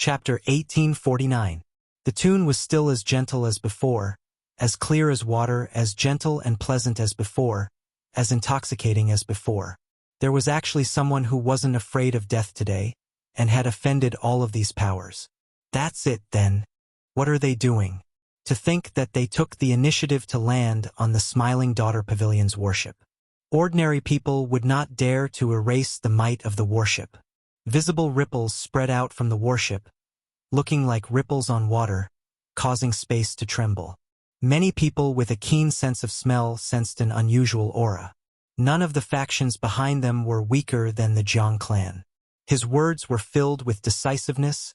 Chapter 1849. The tune was still as gentle as before, as clear as water, as gentle and pleasant as before, as intoxicating as before. There was actually someone who wasn't afraid of death today, and had offended all of these powers. That's it, then. What are they doing? To think that they took the initiative to land on the Smiling Daughter Pavilion's warship. Ordinary people would not dare to erase the might of the warship. Visible ripples spread out from the warship, looking like ripples on water, causing space to tremble. Many people with a keen sense of smell sensed an unusual aura. None of the factions behind them were weaker than the Jiang clan. His words were filled with decisiveness,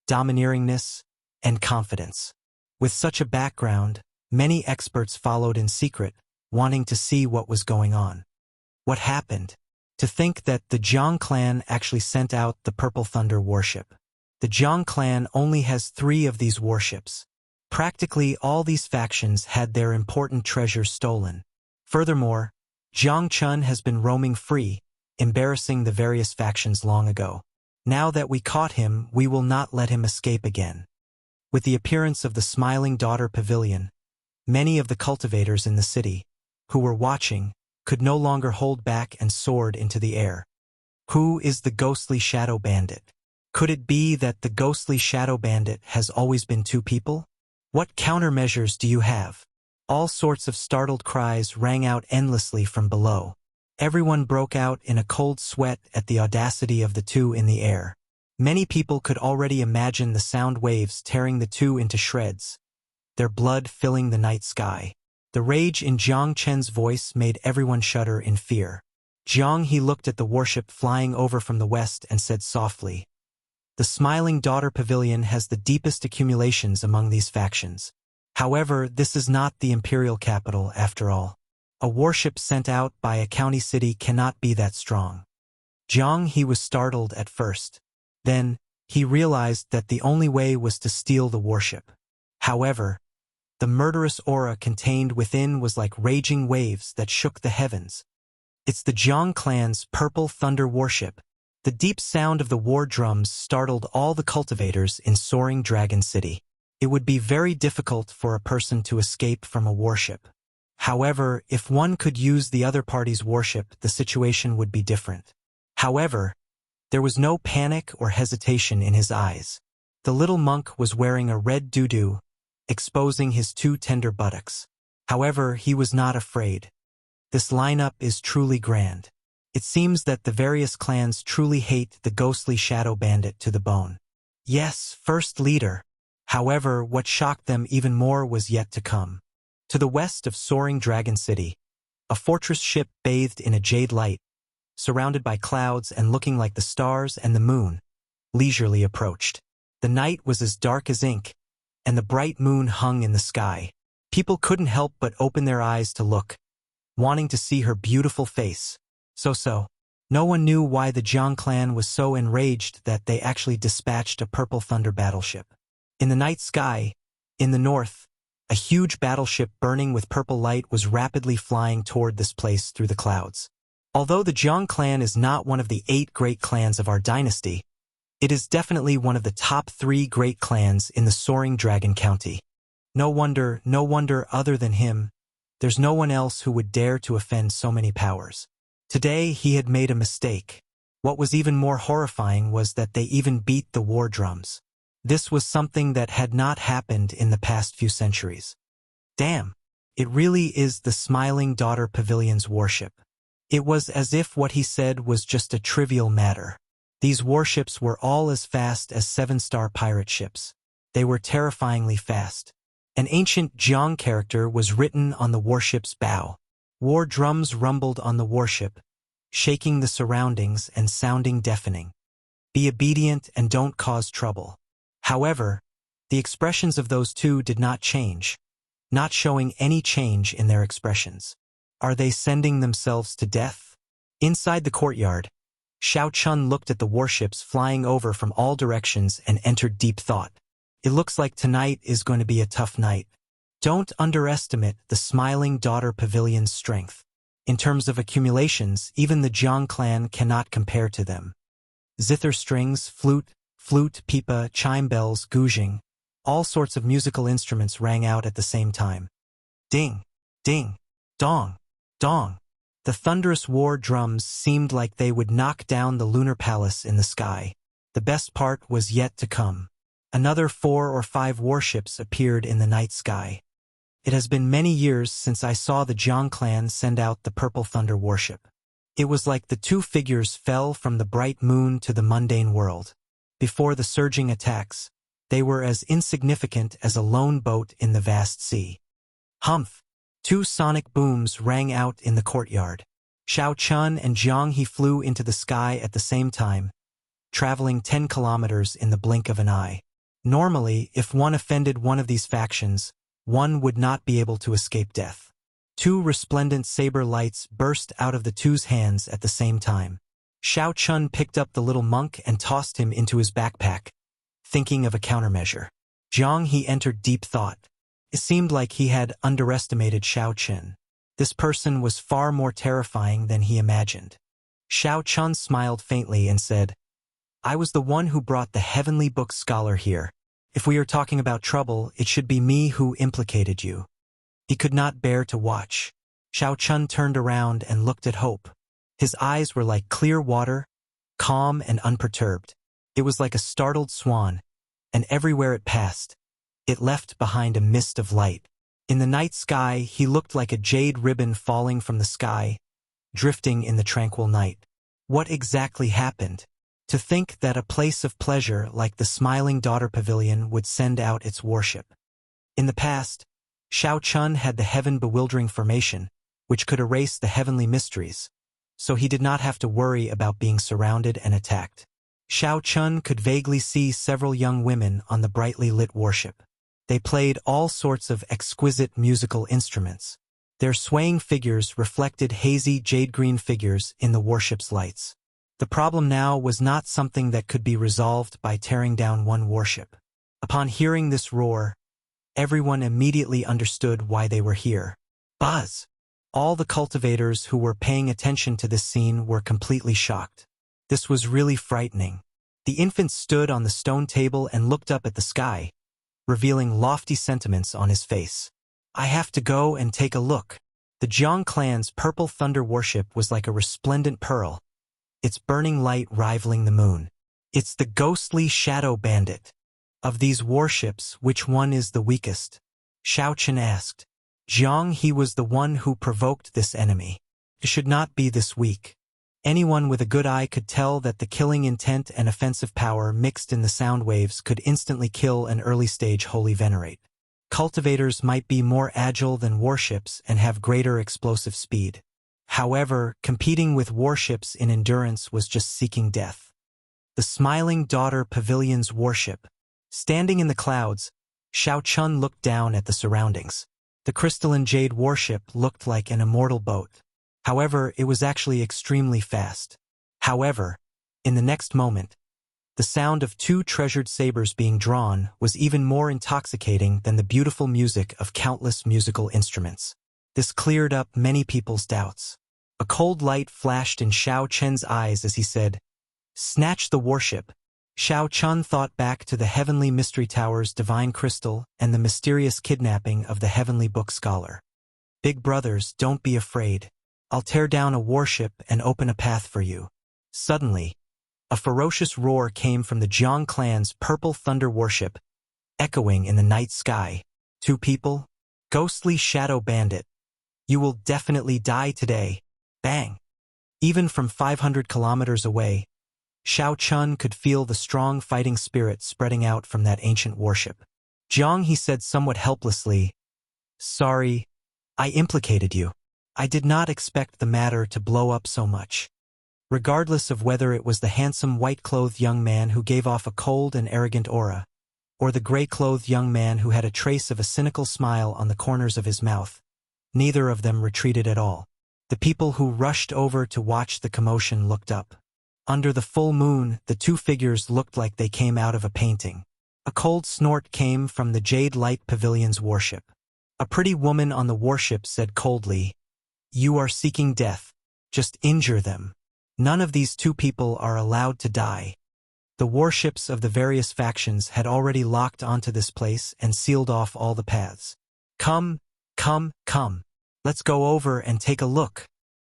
domineeringness, and confidence. With such a background, many experts followed in secret, wanting to see what was going on. What happened? To think that the Jiang clan actually sent out the Purple Thunder warship. The Jiang clan only has 3 of these warships. Practically all these factions had their important treasures stolen. Furthermore, Jiang Chun has been roaming free, embarrassing the various factions long ago. Now that we caught him, we will not let him escape again. With the appearance of the Smiling Daughter Pavilion, many of the cultivators in the city, who were watching, could no longer hold back and soared into the air. Who is the ghostly shadow bandit? Could it be that the ghostly shadow bandit has always been 2 people? What countermeasures do you have? All sorts of startled cries rang out endlessly from below. Everyone broke out in a cold sweat at the audacity of the 2 in the air. Many people could already imagine the sound waves tearing the 2 into shreds, their blood filling the night sky. The rage in Jiang Chen's voice made everyone shudder in fear. Jiang He looked at the warship flying over from the west and said softly, "The Smiling Daughter Pavilion has the deepest accumulations among these factions. However, this is not the imperial capital after all. A warship sent out by a county city cannot be that strong." Jiang He was startled at first. Then, he realized that the only way was to steal the warship. However, the murderous aura contained within was like raging waves that shook the heavens. It's the Jiang clan's Purple Thunder warship. The deep sound of the war drums startled all the cultivators in Soaring Dragon City. It would be very difficult for a person to escape from a warship. However, if one could use the other party's warship, the situation would be different. However, there was no panic or hesitation in his eyes. The little monk was wearing a red doo-doo, exposing his 2 tender buttocks. However, he was not afraid. This lineup is truly grand. It seems that the various clans truly hate the ghostly shadow bandit to the bone. Yes, first leader. However, what shocked them even more was yet to come. To the west of Soaring Dragon City, a fortress ship bathed in a jade light, surrounded by clouds and looking like the stars and the moon, leisurely approached. The night was as dark as ink, and the bright moon hung in the sky. People couldn't help but open their eyes to look, wanting to see her beautiful face. So, no one knew why the Jiang clan was so enraged that they actually dispatched a Purple Thunder battleship. In the night sky, in the north, a huge battleship burning with purple light was rapidly flying toward this place through the clouds. Although the Jiang clan is not one of the 8 great clans of our dynasty, it is definitely one of the top 3 great clans in the Soaring Dragon County. No wonder other than him, there's no one else who would dare to offend so many powers. Today he had made a mistake. What was even more horrifying was that they even beat the war drums. This was something that had not happened in the past few centuries. Damn, it really is the Smiling Daughter Pavilion's warship. It was as if what he said was just a trivial matter. These warships were all as fast as 7-star pirate ships. They were terrifyingly fast. An ancient Jiang character was written on the warship's bow. War drums rumbled on the warship, shaking the surroundings and sounding deafening. Be obedient and don't cause trouble. However, the expressions of those 2 did not change, not showing any change in their expressions. Are they sending themselves to death? Inside the courtyard, Xiao Chun looked at the warships flying over from all directions and entered deep thought. It looks like tonight is going to be a tough night. Don't underestimate the Smiling Daughter Pavilion's strength. In terms of accumulations, even the Jiang clan cannot compare to them. Zither strings, flute, Flute, pipa, chime bells, guzheng. All sorts of musical instruments rang out at the same time. Ding, ding, dong, dong. The thunderous war drums seemed like they would knock down the lunar palace in the sky. The best part was yet to come. Another 4 or 5 warships appeared in the night sky. It has been many years since I saw the Jiang clan send out the Purple Thunder warship. It was like the two figures fell from the bright moon to the mundane world. Before the surging attacks, they were as insignificant as a lone boat in the vast sea. Humph! 2 sonic booms rang out in the courtyard. Xiao Chun and Jiang He flew into the sky at the same time, traveling 10 kilometers in the blink of an eye. Normally, if one offended one of these factions, one would not be able to escape death. 2 resplendent saber lights burst out of the two's hands at the same time. Xiao Chun picked up the little monk and tossed him into his backpack, thinking of a countermeasure. Jiang He entered deep thought. It seemed like he had underestimated Xiao Chun. This person was far more terrifying than he imagined. Xiao Chun smiled faintly and said, I was the one who brought the heavenly book scholar here. If we are talking about trouble, it should be me who implicated you. He could not bear to watch. Xiao Chun turned around and looked at Hope. His eyes were like clear water, calm and unperturbed. It was like a startled swan, and everywhere it passed, it left behind a mist of light. In the night sky, he looked like a jade ribbon falling from the sky, drifting in the tranquil night. What exactly happened? To think that a place of pleasure like the Smiling Daughter Pavilion would send out its warship. In the past, Xiao Chun had the heaven-bewildering formation, which could erase the heavenly mysteries, so he did not have to worry about being surrounded and attacked. Xiao Chun could vaguely see several young women on the brightly lit warship. They played all sorts of exquisite musical instruments. Their swaying figures reflected hazy jade-green figures in the warship's lights. The problem now was not something that could be resolved by tearing down one warship. Upon hearing this roar, everyone immediately understood why they were here. Buzz! All the cultivators who were paying attention to this scene were completely shocked. This was really frightening. The infant stood on the stone table and looked up at the sky, revealing lofty sentiments on his face. I have to go and take a look. The Jiang clan's Purple Thunder warship was like a resplendent pearl, its burning light rivaling the moon. It's the ghostly shadow bandit. Of these warships, which one is the weakest? Xiao Chun asked. Jiang He was the one who provoked this enemy. It should not be this weak. Anyone with a good eye could tell that the killing intent and offensive power mixed in the sound waves could instantly kill an early-stage holy venerate. Cultivators might be more agile than warships and have greater explosive speed. However, competing with warships in endurance was just seeking death. The Smiling Daughter Pavilion's warship. Standing in the clouds, Xiao Chun looked down at the surroundings. The crystalline jade warship looked like an immortal boat. However, it was actually extremely fast. However, in the next moment, the sound of 2 treasured sabers being drawn was even more intoxicating than the beautiful music of countless musical instruments. This cleared up many people's doubts. A cold light flashed in Xiao Chun's eyes as he said, Snatch the warship. Xiao Chun thought back to the Heavenly Mystery Tower's divine crystal and the mysterious kidnapping of the Heavenly Book Scholar. Big brothers, don't be afraid. I'll tear down a warship and open a path for you. Suddenly, a ferocious roar came from the Jiang clan's Purple Thunder warship, echoing in the night sky. 2 people? Ghostly shadow bandit. You will definitely die today. Bang! Even from 500 kilometers away, Xiao Chun could feel the strong fighting spirit spreading out from that ancient warship. Jiang He said somewhat helplessly, Sorry, I implicated you. I did not expect the matter to blow up so much. Regardless of whether it was the handsome white-clothed young man who gave off a cold and arrogant aura, or the gray-clothed young man who had a trace of a cynical smile on the corners of his mouth, neither of them retreated at all. The people who rushed over to watch the commotion looked up. Under the full moon, the 2 figures looked like they came out of a painting. A cold snort came from the Jade Light Pavilion's warship. A pretty woman on the warship said coldly, You are seeking death. Just injure them. None of these 2 people are allowed to die. The warships of the various factions had already locked onto this place and sealed off all the paths. Come, come, come. Let's go over and take a look.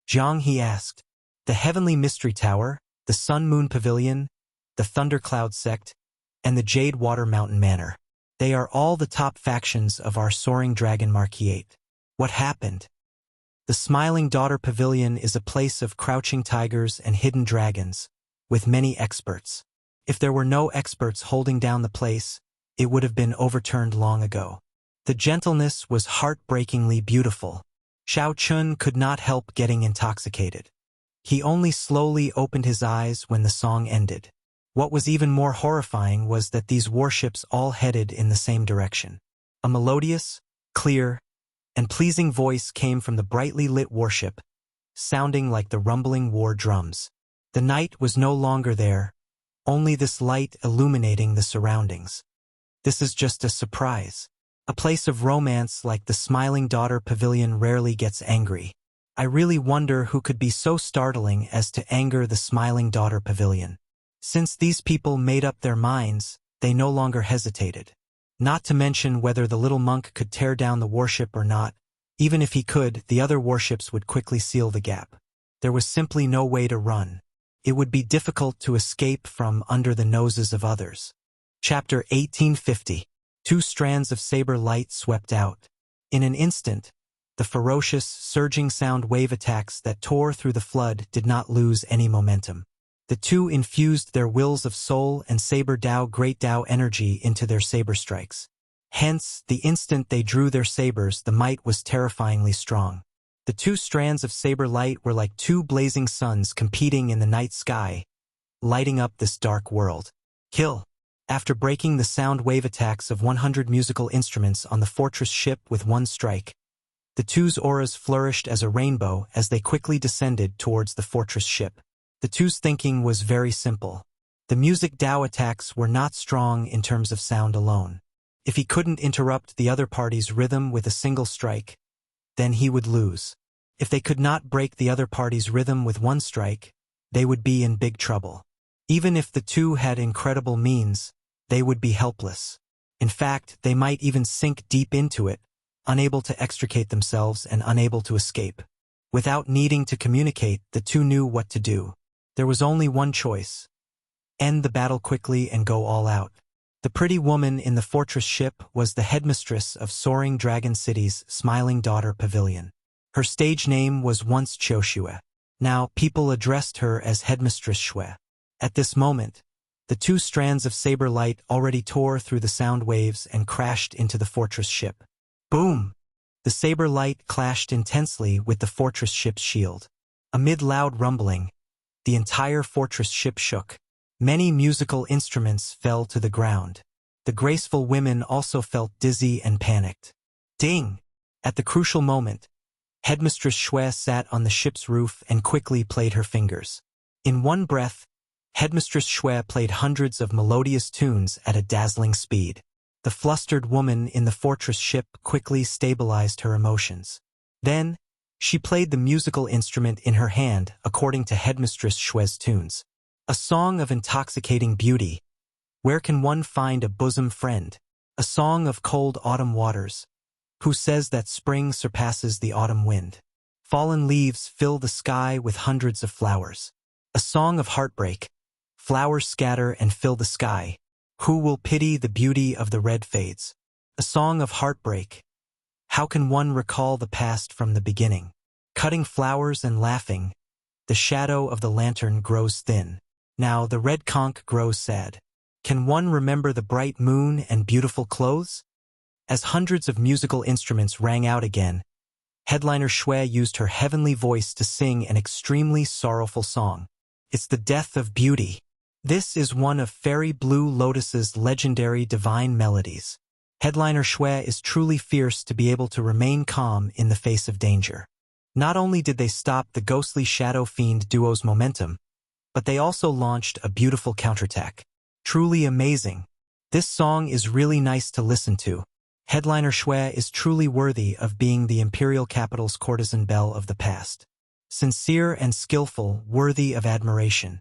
Jiang He asked. The Heavenly Mystery Tower, the Sun Moon Pavilion, the Thundercloud Sect, and the Jade Water Mountain Manor. They are all the top factions of our Soaring Dragon Marquis. What happened? The Smiling Daughter Pavilion is a place of crouching tigers and hidden dragons, with many experts. If there were no experts holding down the place, it would have been overturned long ago. The gentleness was heartbreakingly beautiful. Xiao Chun could not help getting intoxicated. He only slowly opened his eyes when the song ended. What was even more horrifying was that these warships all headed in the same direction. A melodious, clear, and pleasing voice came from the brightly lit warship, sounding like the rumbling war drums. The night was no longer there, only this light illuminating the surroundings. This is just a surprise. A place of romance like the Smiling Daughter Pavilion rarely gets angry. I really wonder who could be so startling as to anger the Smiling Daughter Pavilion. Since these people made up their minds, they no longer hesitated. Not to mention whether the little monk could tear down the warship or not. Even if he could, the other warships would quickly seal the gap. There was simply no way to run. It would be difficult to escape from under the noses of others. Chapter 1850. 2 strands of saber light swept out. In an instant, the ferocious, surging sound wave attacks that tore through the flood did not lose any momentum. The two infused their wills of soul and saber Dao great Dao energy into their saber strikes. Hence, the instant they drew their sabers, the might was terrifyingly strong. The 2 strands of saber light were like 2 blazing suns competing in the night sky, lighting up this dark world. Kill. After breaking the sound wave attacks of 100 musical instruments on the fortress ship with one strike, the two's auras flourished as a rainbow as they quickly descended towards the fortress ship. The two's thinking was very simple. The music Dao attacks were not strong in terms of sound alone. If he couldn't interrupt the other party's rhythm with a single strike, then he would lose. If they could not break the other party's rhythm with one strike, they would be in big trouble. Even if the two had incredible means, they would be helpless. In fact, they might even sink deep into it, unable to extricate themselves and unable to escape. Without needing to communicate, the two knew what to do. There was only one choice. End the battle quickly and go all out. The pretty woman in the fortress ship was the headmistress of Soaring Dragon City's Smiling Daughter Pavilion. Her stage name was once Qiuxue. Now, people addressed her as Headmistress Xue. At this moment, the 2 strands of saber light already tore through the sound waves and crashed into the fortress ship. Boom! The saber light clashed intensely with the fortress ship's shield. Amid loud rumbling, the entire fortress ship shook. Many musical instruments fell to the ground. The graceful women also felt dizzy and panicked. Ding! At the crucial moment, Headmistress Xue sat on the ship's roof and quickly played her fingers. In one breath, Headmistress Xue played hundreds of melodious tunes at a dazzling speed. The flustered woman in the fortress ship quickly stabilized her emotions. Then, she played the musical instrument in her hand according to Headmistress Xue's tunes. A song of intoxicating beauty. Where can one find a bosom friend? A song of cold autumn waters. Who says that spring surpasses the autumn wind? Fallen leaves fill the sky with hundreds of flowers. A song of heartbreak. Flowers scatter and fill the sky. Who will pity the beauty of the red fades? A song of heartbreak. How can one recall the past from the beginning? Cutting flowers and laughing, the shadow of the lantern grows thin. Now the red conch grows sad. Can one remember the bright moon and beautiful clothes? As hundreds of musical instruments rang out again, Headliner Xue used her heavenly voice to sing an extremely sorrowful song. It's the death of beauty. This is one of Fairy Blue Lotus's legendary divine melodies. Headliner Xue is truly fierce to be able to remain calm in the face of danger. Not only did they stop the ghostly Shadow Fiend duo's momentum, but they also launched a beautiful counterattack. Truly amazing. This song is really nice to listen to. Headliner Xue is truly worthy of being the imperial capital's courtesan belle of the past. Sincere and skillful, worthy of admiration.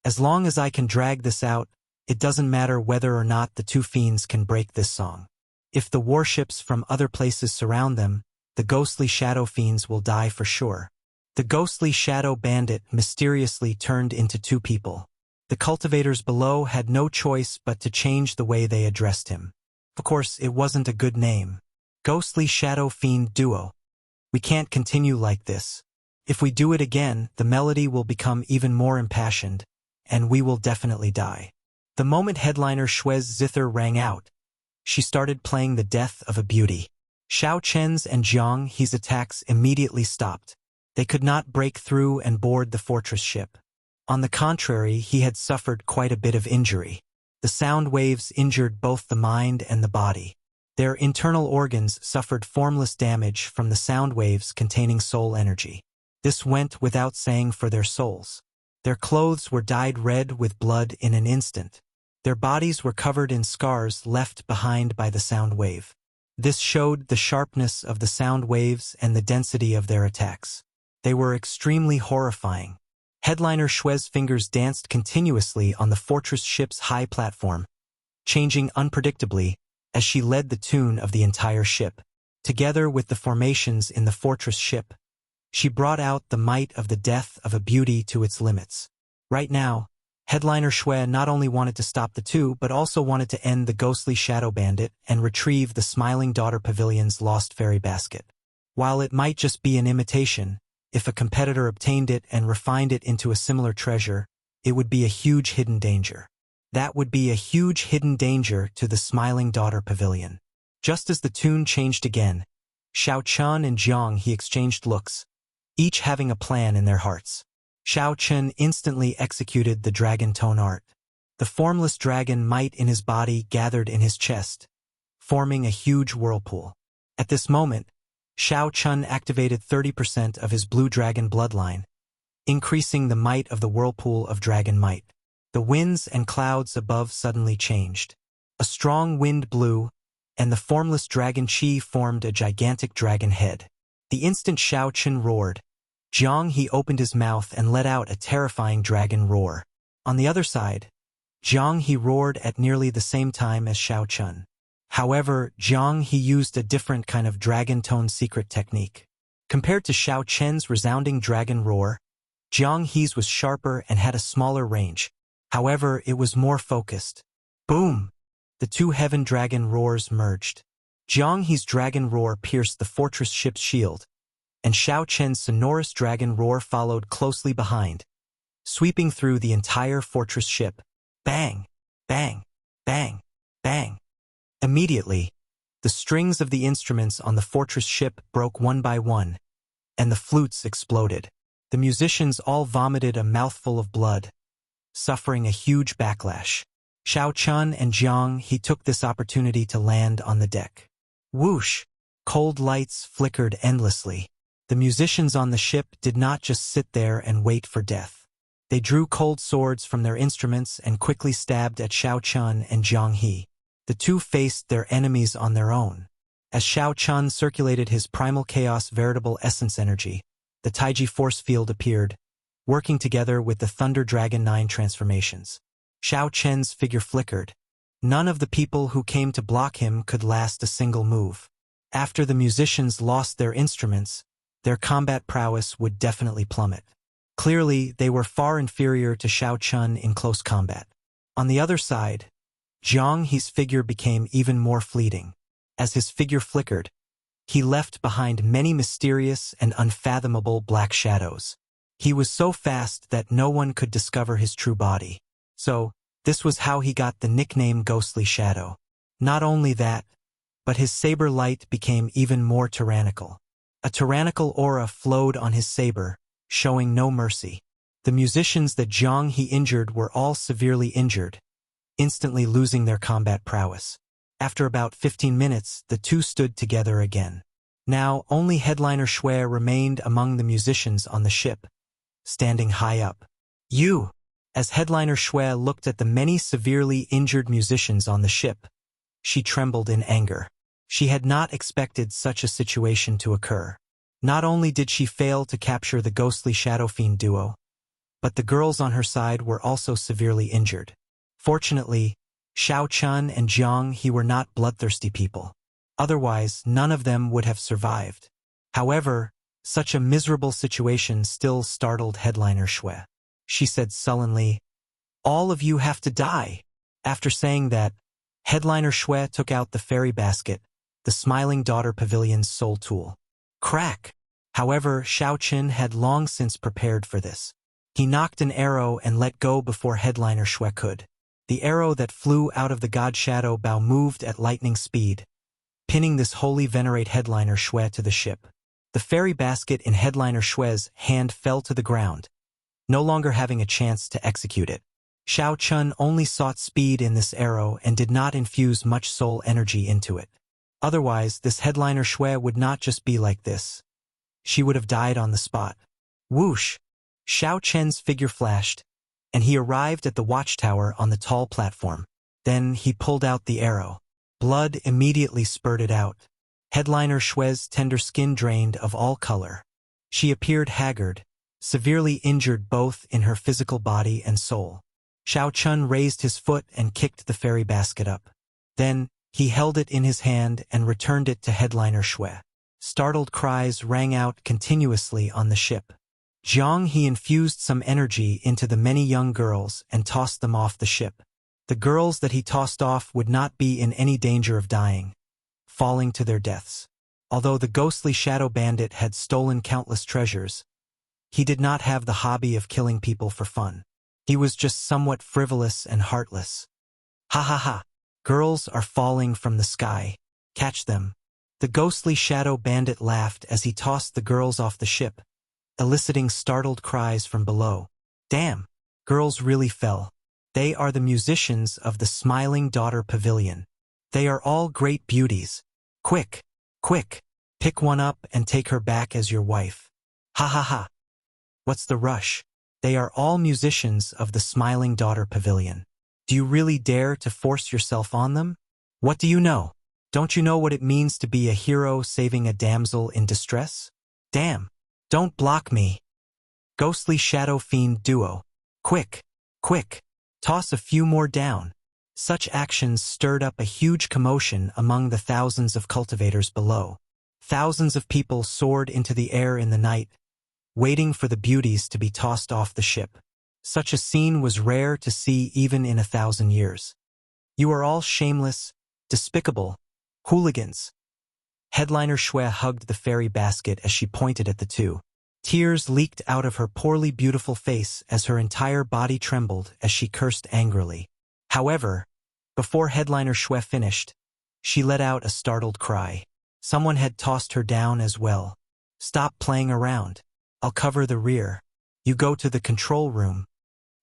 As long as I can drag this out, it doesn't matter whether or not the two fiends can break this song. If the warships from other places surround them, the ghostly shadow fiends will die for sure. The ghostly shadow bandit mysteriously turned into two people. The cultivators below had no choice but to change the way they addressed him. Of course, it wasn't a good name. Ghostly shadow fiend duo. We can't continue like this. If we do it again, the melody will become even more impassioned, and we will definitely die. The moment headliner Shue's zither rang out, she started playing the death of a beauty. Xiao Chen's and Jiang He's attacks immediately stopped. They could not break through and board the fortress ship. On the contrary, he had suffered quite a bit of injury. The sound waves injured both the mind and the body. Their internal organs suffered formless damage from the sound waves containing soul energy. This went without saying for their souls. Their clothes were dyed red with blood in an instant. Their bodies were covered in scars left behind by the sound wave. This showed the sharpness of the sound waves and the density of their attacks. They were extremely horrifying. Headliner Shue's fingers danced continuously on the fortress ship's high platform, changing unpredictably as she led the tune of the entire ship. Together with the formations in the fortress ship, she brought out the might of the death of a beauty to its limits. Right now, Headliner Shue not only wanted to stop the two but also wanted to end the ghostly shadow bandit and retrieve the Smiling Daughter Pavilion's lost fairy basket. While it might just be an imitation, if a competitor obtained it and refined it into a similar treasure, it would be a huge hidden danger. That would be a huge hidden danger to the Smiling Daughter Pavilion. Just as the tune changed again, Xiao Chen and Jiang He exchanged looks, each having a plan in their hearts. Xiao Chen instantly executed the dragon tone art. The formless dragon might in his body gathered in his chest, forming a huge whirlpool. At this moment, Xiao Chen activated 30% of his blue dragon bloodline, increasing the might of the whirlpool of dragon might. The winds and clouds above suddenly changed. A strong wind blew, and the formless dragon chi formed a gigantic dragon head. The instant Xiao Chen roared, Jiang He opened his mouth and let out a terrifying dragon roar. On the other side, Jiang He roared at nearly the same time as Xiao Chen. However, Jiang He used a different kind of dragon tone secret technique. Compared to Xiao Chen's resounding dragon roar, Jiang He's was sharper and had a smaller range. However, it was more focused. Boom! The two heaven dragon roars merged. Jiang He's dragon roar pierced the fortress ship's shield, and Xiao Chen's sonorous dragon roar followed closely behind, sweeping through the entire fortress ship. Bang! Bang! Bang! Bang! Immediately, the strings of the instruments on the fortress ship broke one by one, and the flutes exploded. The musicians all vomited a mouthful of blood, suffering a huge backlash. Xiao Chen and Jiang He took this opportunity to land on the deck. Whoosh! Cold lights flickered endlessly. The musicians on the ship did not just sit there and wait for death. They drew cold swords from their instruments and quickly stabbed at Xiao Chen and Jiang He. The two faced their enemies on their own. As Xiao Chen circulated his primal chaos veritable essence energy, the Taiji force field appeared, working together with the Thunder Dragon 9 transformations. Xiao Chen's figure flickered. None of the people who came to block him could last a single move. After the musicians lost their instruments, their combat prowess would definitely plummet. Clearly, they were far inferior to Xiao Chen in close combat. On the other side, Jiang He's figure became even more fleeting. As his figure flickered, he left behind many mysterious and unfathomable black shadows. He was so fast that no one could discover his true body. So, this was how he got the nickname Ghostly Shadow. Not only that, but his saber light became even more tyrannical. A tyrannical aura flowed on his saber, showing no mercy. The musicians that Jiang He injured were all severely injured, instantly losing their combat prowess. After about 15 minutes, the two stood together again. Now, only Headliner Shue remained among the musicians on the ship, standing high up. You! As Headliner Shue looked at the many severely injured musicians on the ship, she trembled in anger. She had not expected such a situation to occur. Not only did she fail to capture the ghostly Shadow Fiend duo, but the girls on her side were also severely injured. Fortunately, Xiao Chun and Jiang He were not bloodthirsty people. Otherwise, none of them would have survived. However, such a miserable situation still startled Headliner Shui. She said sullenly, "All of you have to die." After saying that, Headliner Shui took out the fairy basket, the Smiling Daughter Pavilion's sole tool. Crack! However, Xiao Qin had long since prepared for this. He knocked an arrow and let go before Headliner Shui could. The arrow that flew out of the God Shadow Bow moved at lightning speed, pinning this holy venerate Headliner Shui to the ship. The fairy basket in Headliner Shui's hand fell to the ground, no longer having a chance to execute it. Xiao Chun only sought speed in this arrow and did not infuse much soul energy into it. Otherwise, this Headliner Shui would not just be like this. She would have died on the spot. Whoosh! Xiao Chen's figure flashed, and he arrived at the watchtower on the tall platform. Then he pulled out the arrow. Blood immediately spurted out. Headliner Shui's tender skin drained of all color. She appeared haggard, severely injured both in her physical body and soul. Xiao Chun raised his foot and kicked the fairy basket up. Then, he held it in his hand and returned it to Headliner Shui. Startled cries rang out continuously on the ship. Jiang He infused some energy into the many young girls and tossed them off the ship. The girls that he tossed off would not be in any danger of dying, falling to their deaths. Although the ghostly shadow bandit had stolen countless treasures, he did not have the hobby of killing people for fun. He was just somewhat frivolous and heartless. Ha ha ha! Girls are falling from the sky. Catch them. The ghostly shadow bandit laughed as he tossed the girls off the ship, eliciting startled cries from below. Damn! Girls really fell. They are the musicians of the Smiling Daughter Pavilion. They are all great beauties. Quick! Quick! Pick one up and take her back as your wife. Ha ha ha! What's the rush? They are all musicians of the Smiling Daughter Pavilion. Do you really dare to force yourself on them? What do you know? Don't you know what it means to be a hero saving a damsel in distress? Damn! Don't block me! Ghostly Shadow Fiend Duo. Quick! Quick! Toss a few more down. Such actions stirred up a huge commotion among the thousands of cultivators below. Thousands of people soared into the air in the night, waiting for the beauties to be tossed off the ship. Such a scene was rare to see even in 1,000 years. You are all shameless, despicable hooligans. Headliner Shui hugged the fairy basket as she pointed at the two. Tears leaked out of her poorly beautiful face as her entire body trembled as she cursed angrily. However, before Headliner Shui finished, she let out a startled cry. Someone had tossed her down as well. Stop playing around. I'll cover the rear. You go to the control room.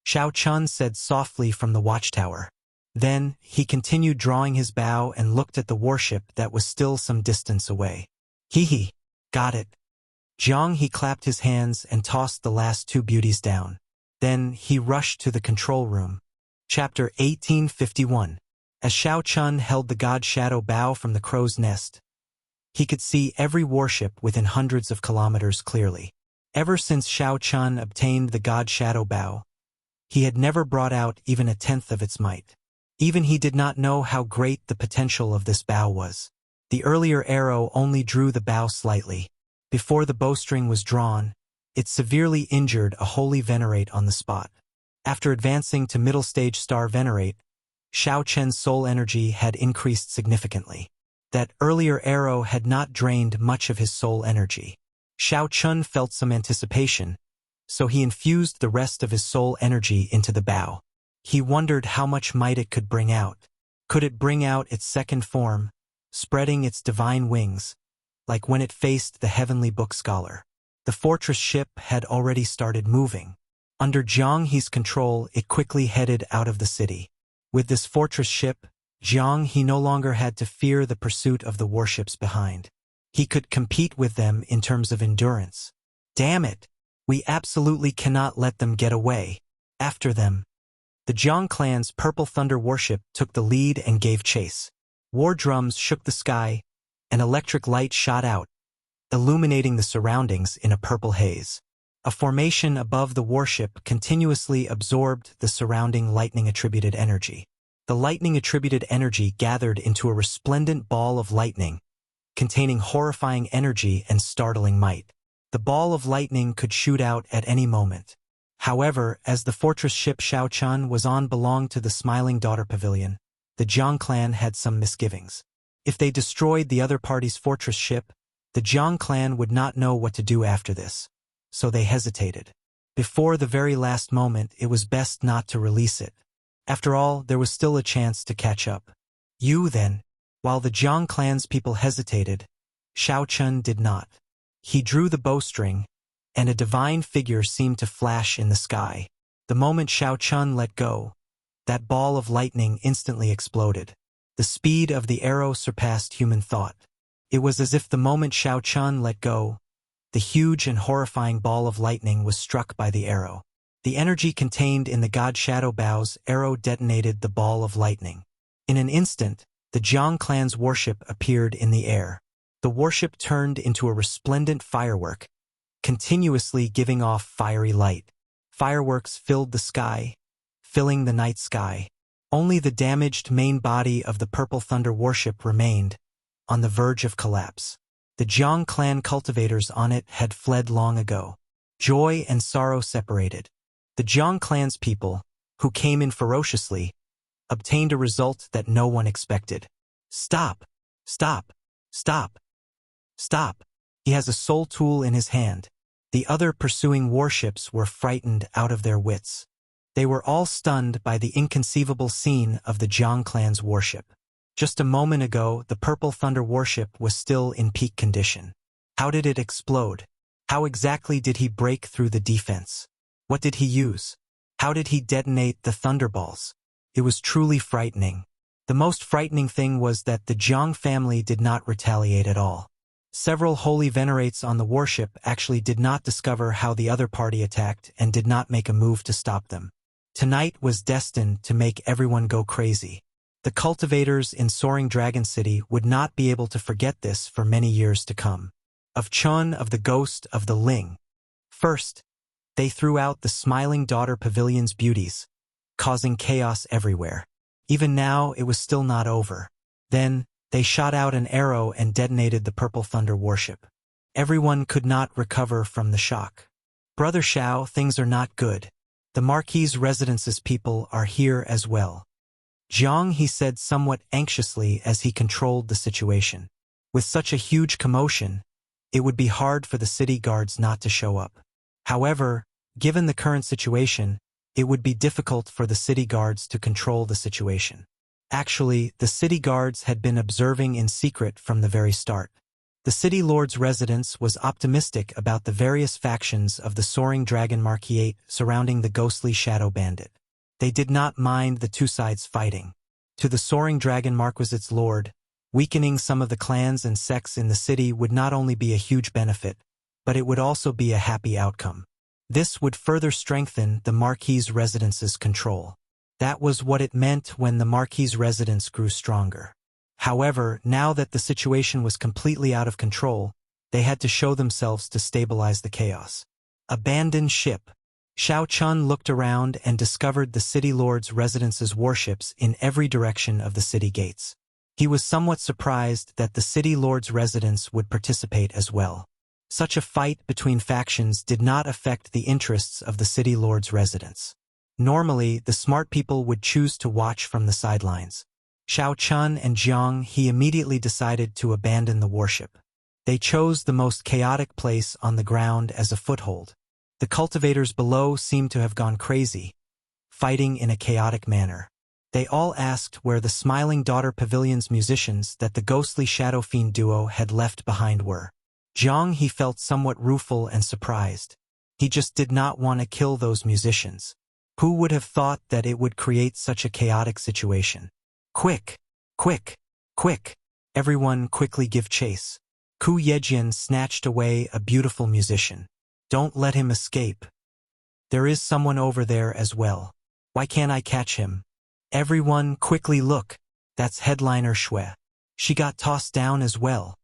Xiao Chun said softly from the watchtower. Then, he continued drawing his bow and looked at the warship that was still some distance away. Hee. Got it. Jiang He clapped his hands and tossed the last two beauties down. Then, he rushed to the control room. Chapter 1851. As Xiao Chun held the God Shadow Bow from the crow's nest, he could see every warship within hundreds of kilometers clearly. Ever since Xiao Chun obtained the God Shadow Bow, he had never brought out even a tenth of its might. Even he did not know how great the potential of this bow was. The earlier arrow only drew the bow slightly. Before the bowstring was drawn, it severely injured a holy venerate on the spot. After advancing to middle stage star venerate, Xiao Chen's soul energy had increased significantly. That earlier arrow had not drained much of his soul energy. Xiao Chun felt some anticipation, so he infused the rest of his soul energy into the bow. He wondered how much might it could bring out. Could it bring out its second form, spreading its divine wings, like when it faced the heavenly book scholar? The fortress ship had already started moving. Under Jiang He's control, it quickly headed out of the city. With this fortress ship, Jiang He no longer had to fear the pursuit of the warships behind. He could compete with them in terms of endurance. Damn it! We absolutely cannot let them get away. After them. The Jiang clan's Purple Thunder warship took the lead and gave chase. War drums shook the sky, and electric light shot out, illuminating the surroundings in a purple haze. A formation above the warship continuously absorbed the surrounding lightning-attributed energy. The lightning-attributed energy gathered into a resplendent ball of lightning, containing horrifying energy and startling might. The ball of lightning could shoot out at any moment. However, as the fortress ship Xiaochun was on belonged to the Smiling Daughter Pavilion, the Jiang clan had some misgivings. If they destroyed the other party's fortress ship, the Jiang clan would not know what to do after this. So they hesitated. Before the very last moment, it was best not to release it. After all, there was still a chance to catch up. Then. While the Jiang clan's people hesitated, Xiaochun did not. He drew the bowstring, and a divine figure seemed to flash in the sky. The moment Xiaochun let go, that ball of lightning instantly exploded. The speed of the arrow surpassed human thought. It was as if the moment Xiaochun let go, the huge and horrifying ball of lightning was struck by the arrow. The energy contained in the god Shadow Bao's arrow detonated the ball of lightning. In an instant, the Jiang clan's warship appeared in the air. The warship turned into a resplendent firework, continuously giving off fiery light. Fireworks filled the sky, filling the night sky. Only the damaged main body of the Purple Thunder warship remained, on the verge of collapse. The Jiang clan cultivators on it had fled long ago. Joy and sorrow separated. The Jiang clan's people, who came in ferociously, obtained a result that no one expected. Stop! Stop! Stop! Stop! He has a soul tool in his hand. The other pursuing warships were frightened out of their wits. They were all stunned by the inconceivable scene of the Jiang clan's warship. Just a moment ago, the Purple Thunder warship was still in peak condition. How did it explode? How exactly did he break through the defense? What did he use? How did he detonate the thunderballs? It was truly frightening. The most frightening thing was that the Jiang family did not retaliate at all. Several holy venerates on the warship actually did not discover how the other party attacked and did not make a move to stop them. Tonight was destined to make everyone go crazy. The cultivators in Soaring Dragon City would not be able to forget this for many years to come. Of Chun, of the ghost, of the Ling. First, they threw out the Smiling Daughter Pavilion's beauties, causing chaos everywhere. Even now, it was still not over. Then, they shot out an arrow and detonated the Purple Thunder warship. Everyone could not recover from the shock. Brother Xiao, things are not good. The Marquis' residence's people are here as well. Jiang, he said somewhat anxiously as he controlled the situation. With such a huge commotion, it would be hard for the city guards not to show up. However, given the current situation, it would be difficult for the city guards to control the situation. Actually, the city guards had been observing in secret from the very start. The city lord's residence was optimistic about the various factions of the Soaring Dragon Marquis surrounding the ghostly Shadow Bandit. They did not mind the two sides fighting. To the Soaring Dragon Marquisite's lord, weakening some of the clans and sects in the city would not only be a huge benefit, but it would also be a happy outcome. This would further strengthen the Marquis' residence's control. That was what it meant when the Marquis' residence grew stronger. However, now that the situation was completely out of control, they had to show themselves to stabilize the chaos. Abandoned ship. Xiaochun looked around and discovered the city lord's residence's warships in every direction of the city gates. He was somewhat surprised that the city lord's residence would participate as well. Such a fight between factions did not affect the interests of the city lord's residence. Normally, the smart people would choose to watch from the sidelines. Xiaochun and Jiang, he immediately decided to abandon the warship. They chose the most chaotic place on the ground as a foothold. The cultivators below seemed to have gone crazy, fighting in a chaotic manner. They all asked where the Smiling Daughter Pavilion's musicians that the ghostly Shadow Fiend duo had left behind were. Jiang, he felt somewhat rueful and surprised. He just did not want to kill those musicians. Who would have thought that it would create such a chaotic situation? Quick! Quick! Quick! Everyone quickly give chase. Ku Yejian snatched away a beautiful musician. Don't let him escape. There is someone over there as well. Why can't I catch him? Everyone quickly look. That's Headliner Shui. She got tossed down as well.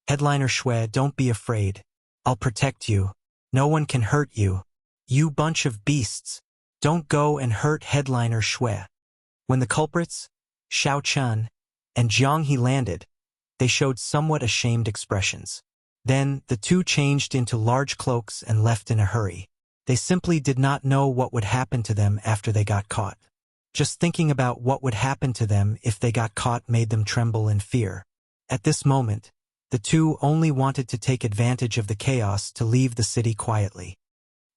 Headliner Shui, don't be afraid. I'll protect you. No one can hurt you. You bunch of beasts. Don't go and hurt headliner Shui. When the culprits, Xiao Chun, and Jiang He landed, they showed somewhat ashamed expressions. Then, the two changed into large cloaks and left in a hurry. They simply did not know what would happen to them after they got caught. Just thinking about what would happen to them if they got caught made them tremble in fear. At this moment, the two only wanted to take advantage of the chaos to leave the city quietly.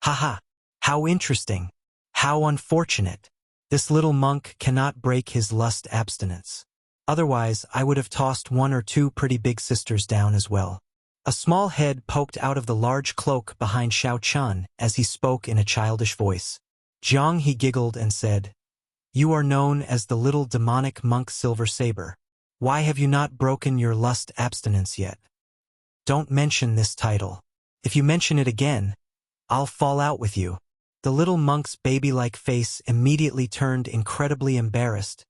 Haha! How interesting! How unfortunate! This little monk cannot break his lust abstinence. Otherwise, I would have tossed one or two pretty big sisters down as well. A small head poked out of the large cloak behind Xiao Chun as he spoke in a childish voice. Jiang He giggled and said, "You are known as the little demonic monk Silver Saber. Why have you not broken your lust abstinence yet? Don't mention this title. If you mention it again, I'll fall out with you." The little monk's baby-like face immediately turned incredibly embarrassed,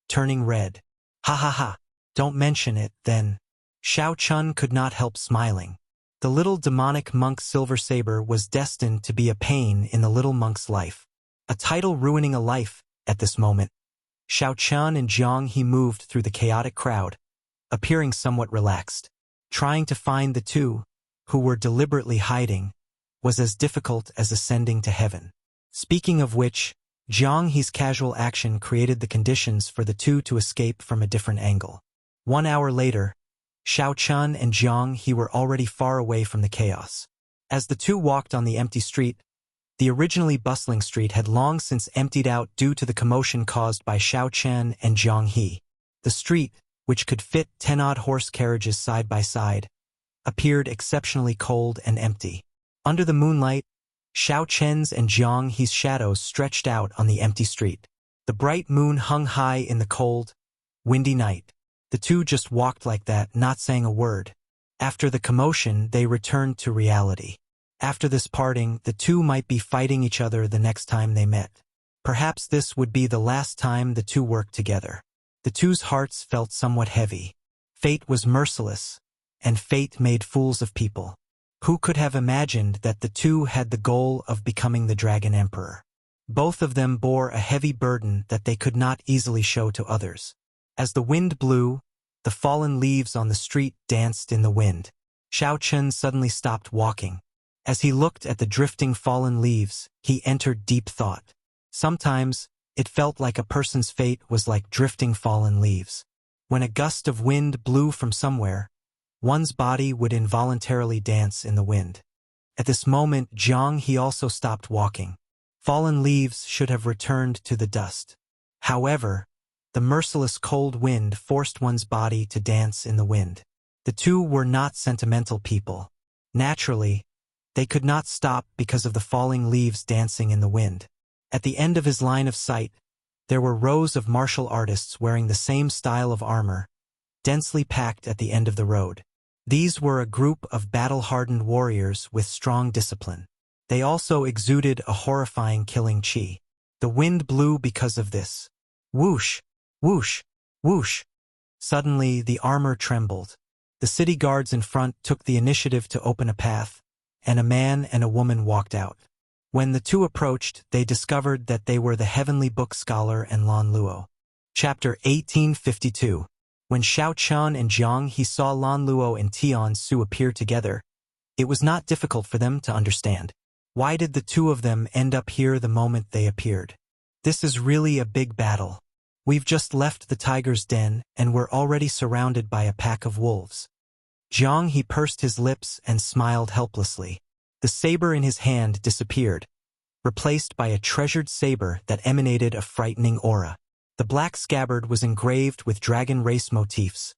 turning red. Ha ha ha, don't mention it, then. Xiao Chun could not help smiling. The little demonic monk Silver Saber was destined to be a pain in the little monk's life. A title ruining a life, at this moment. Xiao Chun and Jiang He moved through the chaotic crowd, appearing somewhat relaxed. Trying to find the two, who were deliberately hiding, was as difficult as ascending to heaven. Speaking of which, Jiang He's casual action created the conditions for the two to escape from a different angle. 1 hour later, Xiao Chun and Jiang He were already far away from the chaos. As the two walked on the empty street, the originally bustling street had long since emptied out due to the commotion caused by Xiao Chun and Jiang He. The street, which could fit 10-odd horse carriages side by side, appeared exceptionally cold and empty. Under the moonlight, Xiao Chen's and Jiang He's shadows stretched out on the empty street. The bright moon hung high in the cold, windy night. The two just walked like that, not saying a word. After the commotion, they returned to reality. After this parting, the two might be fighting each other the next time they met. Perhaps this would be the last time the two worked together. The two's hearts felt somewhat heavy. Fate was merciless, and fate made fools of people. Who could have imagined that the two had the goal of becoming the Dragon Emperor? Both of them bore a heavy burden that they could not easily show to others. As the wind blew, the fallen leaves on the street danced in the wind. Xiao Chun suddenly stopped walking. As he looked at the drifting fallen leaves, he entered deep thought. Sometimes, it felt like a person's fate was like drifting fallen leaves. When a gust of wind blew from somewhere, one's body would involuntarily dance in the wind. At this moment, Jiang He also stopped walking. Fallen leaves should have returned to the dust. However, the merciless cold wind forced one's body to dance in the wind. The two were not sentimental people. Naturally, they could not stop because of the falling leaves dancing in the wind. At the end of his line of sight, there were rows of martial artists wearing the same style of armor, densely packed at the end of the road. These were a group of battle-hardened warriors with strong discipline. They also exuded a horrifying killing chi. The wind blew because of this. Whoosh, whoosh, whoosh. Suddenly, the armor trembled. The city guards in front took the initiative to open a path, and a man and a woman walked out. When the two approached, they discovered that they were the Heavenly Book Scholar and Lan Luo. Chapter 1852. When Xiao Chun and Jiang He saw Lan Luo and Tian Su appear together, it was not difficult for them to understand. Why did the two of them end up here the moment they appeared? This is really a big battle. We've just left the tiger's den, and we're already surrounded by a pack of wolves. Jiang He pursed his lips and smiled helplessly. The saber in his hand disappeared, replaced by a treasured saber that emanated a frightening aura. The black scabbard was engraved with dragon race motifs,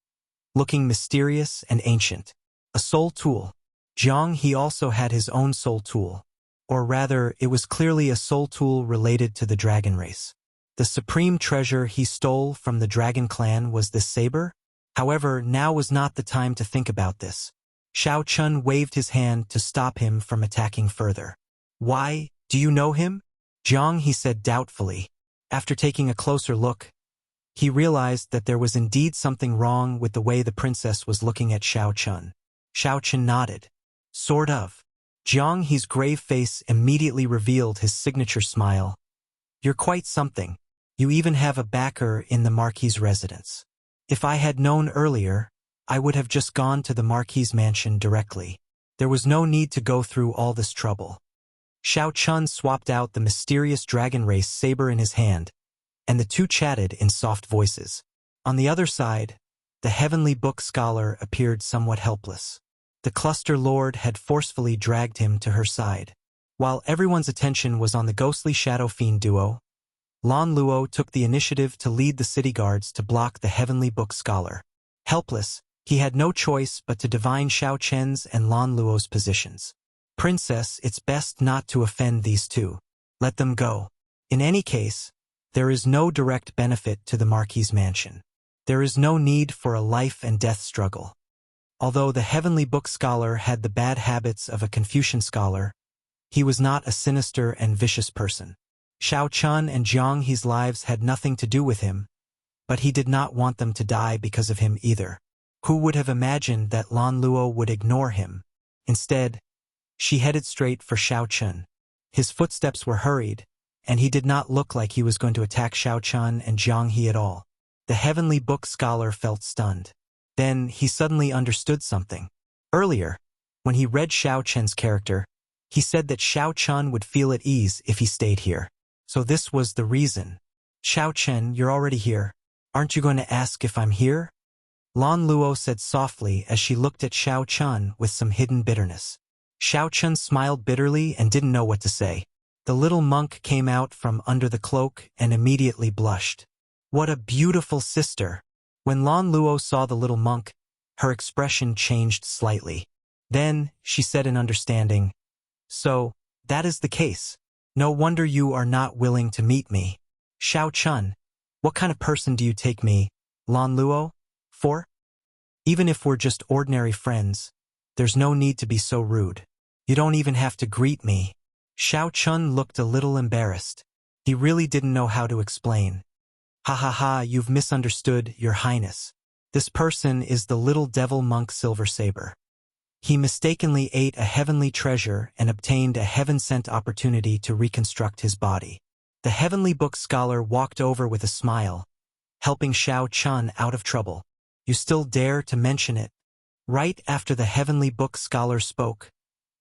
looking mysterious and ancient. A soul tool. Jiang He also had his own soul tool. Or rather, it was clearly a soul tool related to the dragon race. The supreme treasure he stole from the dragon clan was this saber? However, now was not the time to think about this. Xiao Chun waved his hand to stop him from attacking further. Why, do you know him? Jiang He said doubtfully. After taking a closer look, he realized that there was indeed something wrong with the way the princess was looking at Xiao Chun. Xiao Chun nodded. Sort of. Jiang He's grave face immediately revealed his signature smile. You're quite something. You even have a backer in the Marquis's residence. If I had known earlier, I would have just gone to the Marquis's mansion directly. There was no need to go through all this trouble. Xiao Chun swapped out the mysterious dragon race saber in his hand, and the two chatted in soft voices. On the other side, the heavenly book scholar appeared somewhat helpless. The cluster lord had forcefully dragged him to her side. While everyone's attention was on the ghostly shadow fiend duo, Lan Luo took the initiative to lead the city guards to block the heavenly book scholar. Helpless, he had no choice but to divine Xiao Chen's and Lan Luo's positions. Princess, it's best not to offend these two. Let them go. In any case, there is no direct benefit to the Marquis's mansion. There is no need for a life and death struggle. Although the heavenly book scholar had the bad habits of a Confucian scholar, he was not a sinister and vicious person. Xiao Chun and Jiang He's lives had nothing to do with him, but he did not want them to die because of him either. Who would have imagined that Lan Luo would ignore him? Instead, she headed straight for Xiao Chun. His footsteps were hurried, and he did not look like he was going to attack Xiao Chun and Jiang He at all. The heavenly book scholar felt stunned. Then he suddenly understood something. Earlier, when he read Xiao Chen's character, he said that Xiao Chun would feel at ease if he stayed here. So this was the reason. Xiao Chen, you're already here. Aren't you going to ask if I'm here? Lan Luo said softly as she looked at Xiao Chun with some hidden bitterness. Xiao Chun smiled bitterly and didn't know what to say. The little monk came out from under the cloak and immediately blushed. What a beautiful sister! When Lan Luo saw the little monk, her expression changed slightly. Then, she said in understanding, So, that is the case. No wonder you are not willing to meet me. Xiao Chun, what kind of person do you take me, Lan Luo, for? Even if we're just ordinary friends, there's no need to be so rude. You don't even have to greet me. Xiao Chun looked a little embarrassed. He really didn't know how to explain. Ha ha ha, you've misunderstood, Your Highness. This person is the little devil monk Silver Saber. He mistakenly ate a heavenly treasure and obtained a heaven-sent opportunity to reconstruct his body. The heavenly book scholar walked over with a smile, helping Xiao Chun out of trouble. You still dare to mention it? Right after the heavenly book scholar spoke,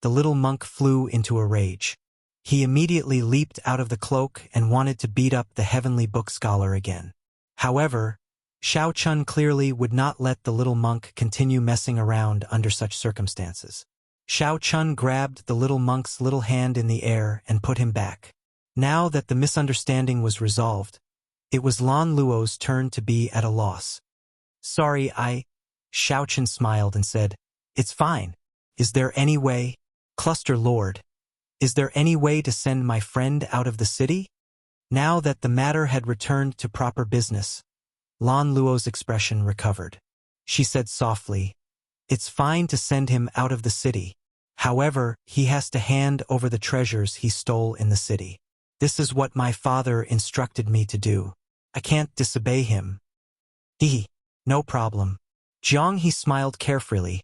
the little monk flew into a rage. He immediately leaped out of the cloak and wanted to beat up the heavenly book scholar again. However, Xiao Chun clearly would not let the little monk continue messing around under such circumstances. Xiao Chun grabbed the little monk's little hand in the air and put him back. Now that the misunderstanding was resolved, it was Lan Luo's turn to be at a loss. Sorry, Xiao Chun smiled and said, It's fine. Is there any way? Cluster Lord, is there any way to send my friend out of the city? Now that the matter had returned to proper business, Lan Luo's expression recovered. She said softly, It's fine to send him out of the city. However, he has to hand over the treasures he stole in the city. This is what my father instructed me to do. I can't disobey him. No problem. Jiang He smiled carefree,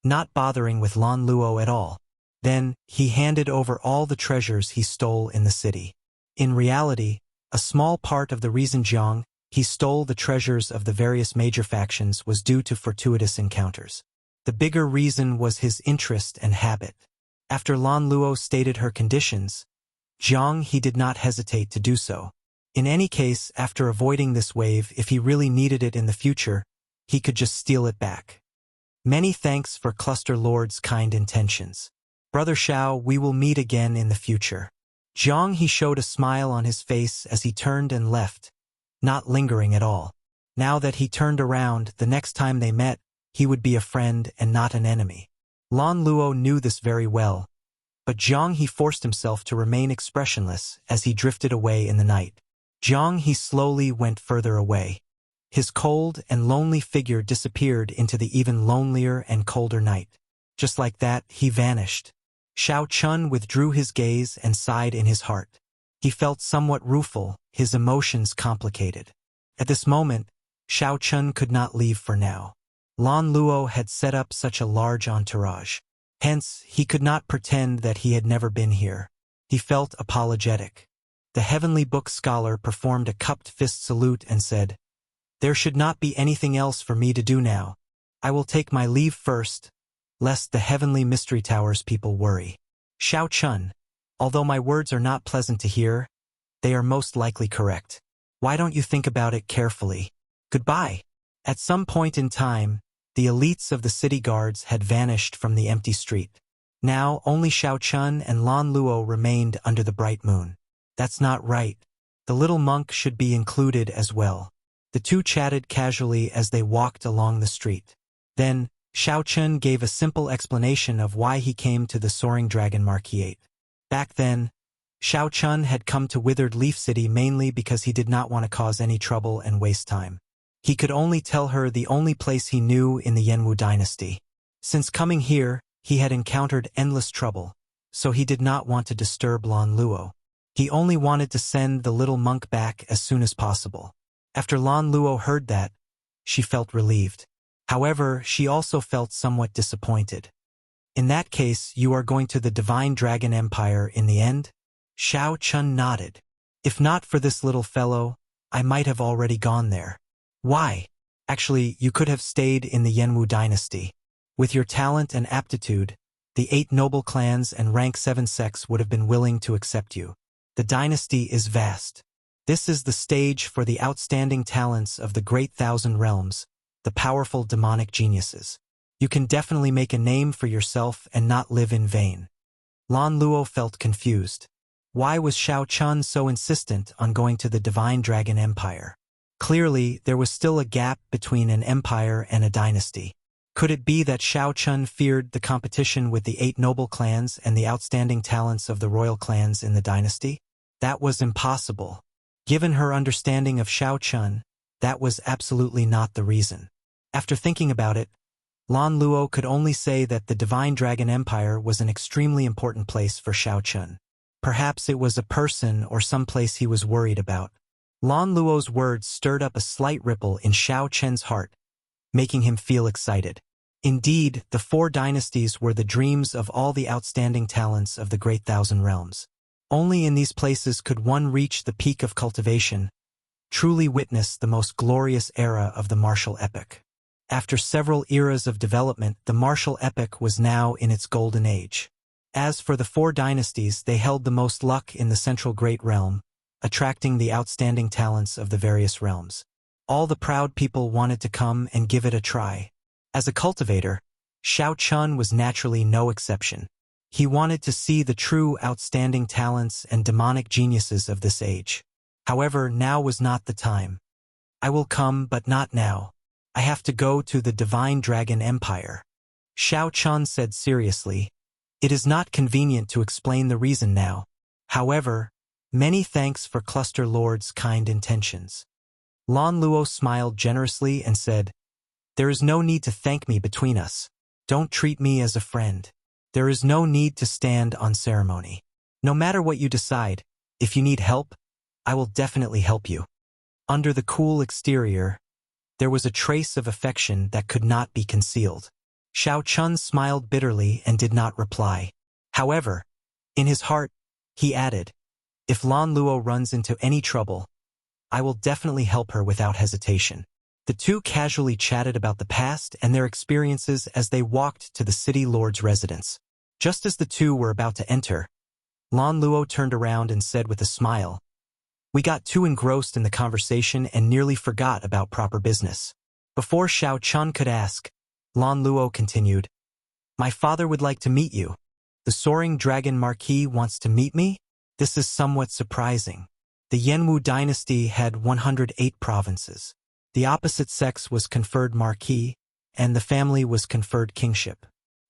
not bothering with Lan Luo at all. Then, he handed over all the treasures he stole in the city. In reality, a small part of the reason Jiang He stole the treasures of the various major factions was due to fortuitous encounters. The bigger reason was his interest and habit. After Lan Luo stated her conditions, Jiang He did not hesitate to do so. In any case, after avoiding this wave, if he really needed it in the future, he could just steal it back. Many thanks for Cluster Lord's kind intentions. Brother Xiao, we will meet again in the future. Jiang He showed a smile on his face as he turned and left, not lingering at all. Now that he turned around, the next time they met, he would be a friend and not an enemy. Lan Luo knew this very well, but Jiang He forced himself to remain expressionless as he drifted away in the night. Jiang He slowly went further away. His cold and lonely figure disappeared into the even lonelier and colder night. Just like that, he vanished. Xiao Chun withdrew his gaze and sighed in his heart. He felt somewhat rueful, his emotions complicated. At this moment, Xiao Chun could not leave for now. Lan Luo had set up such a large entourage. Hence, he could not pretend that he had never been here. He felt apologetic. The heavenly book scholar performed a cupped fist salute and said, "There should not be anything else for me to do now. I will take my leave first, lest the heavenly mystery towers people worry." Xiao Chun, although my words are not pleasant to hear, they are most likely correct. Why don't you think about it carefully? Goodbye. At some point in time, the elites of the city guards had vanished from the empty street. Now only Xiao Chun and Lan Luo remained under the bright moon. That's not right. The little monk should be included as well. The two chatted casually as they walked along the street. Then, Xiao Chun gave a simple explanation of why he came to the Soaring Dragon Marquis. Back then, Xiao Chun had come to Withered Leaf City mainly because he did not want to cause any trouble and waste time. He could only tell her the only place he knew in the Yanwu dynasty. Since coming here, he had encountered endless trouble, so he did not want to disturb Lan Luo. He only wanted to send the little monk back as soon as possible. After Lan Luo heard that, she felt relieved. However, she also felt somewhat disappointed. In that case, you are going to the Divine Dragon Empire in the end? Xiao Chun nodded. If not for this little fellow, I might have already gone there. Why? Actually, you could have stayed in the Yanwu dynasty. With your talent and aptitude, the 8 noble clans and rank 7 sects would have been willing to accept you. The dynasty is vast. This is the stage for the outstanding talents of the Great Thousand Realms, the powerful demonic geniuses. You can definitely make a name for yourself and not live in vain. Lan Luo felt confused. Why was Xiao Chun so insistent on going to the Divine Dragon Empire? Clearly, there was still a gap between an empire and a dynasty. Could it be that Xiao Chun feared the competition with the 8 noble clans and the outstanding talents of the royal clans in the dynasty? That was impossible. Given her understanding of Xiao Chun, that was absolutely not the reason. After thinking about it, Lan Luo could only say that the Divine Dragon Empire was an extremely important place for Xiao Chun. Perhaps it was a person or some place he was worried about. Lan Luo's words stirred up a slight ripple in Xiao Chun's heart, making him feel excited. Indeed, the 4 dynasties were the dreams of all the outstanding talents of the Great Thousand Realms. Only in these places could one reach the peak of cultivation, truly witness the most glorious era of the martial epic. After several eras of development, the martial epic was now in its golden age. As for the 4 dynasties, they held the most luck in the central great realm, attracting the outstanding talents of the various realms. All the proud people wanted to come and give it a try. As a cultivator, Xiao Chun was naturally no exception. He wanted to see the true outstanding talents and demonic geniuses of this age. However, now was not the time. I will come, but not now. I have to go to the Divine Dragon Empire. Xiao Chun said seriously. It is not convenient to explain the reason now. However, many thanks for Cluster Lord's kind intentions. Lan Luo smiled generously and said, "There is no need to thank me between us. Don't treat me as a friend. There is no need to stand on ceremony. No matter what you decide, if you need help, I will definitely help you." Under the cool exterior, there was a trace of affection that could not be concealed. Xiao Chun smiled bitterly and did not reply. However, in his heart, he added, "If Lan Luo runs into any trouble, I will definitely help her without hesitation." The two casually chatted about the past and their experiences as they walked to the city lord's residence. Just as the two were about to enter, Lan Luo turned around and said with a smile, "We got too engrossed in the conversation and nearly forgot about proper business." Before Xiao Chun could ask, Lan Luo continued, "My father would like to meet you. The Soaring Dragon Marquis wants to meet me? This is somewhat surprising." The Yanwu dynasty had 108 provinces. The opposite sex was conferred Marquis, and the family was conferred kingship.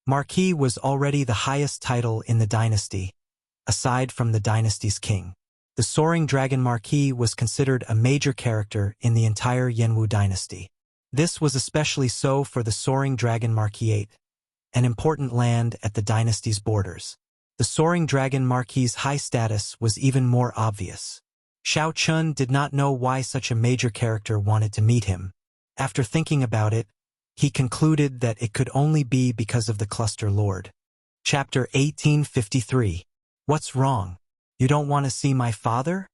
Marquis was already the highest title in the dynasty, aside from the dynasty's king. The Soaring Dragon Marquis was considered a major character in the entire Yanwu dynasty. This was especially so for the Soaring Dragon Marquis, an important land at the dynasty's borders. The Soaring Dragon Marquis's high status was even more obvious. Xiao Chun did not know why such a major character wanted to meet him. After thinking about it, he concluded that it could only be because of the Cluster Lord. Chapter 1853. What's wrong? You don't want to see my father?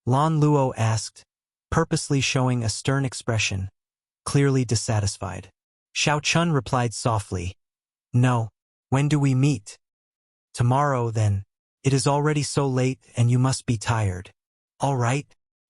Lan Luo asked, purposely showing a stern expression, clearly dissatisfied. Xiao Chun replied softly, No. When do we meet? Tomorrow, then. It is already so late and you must be tired. All right.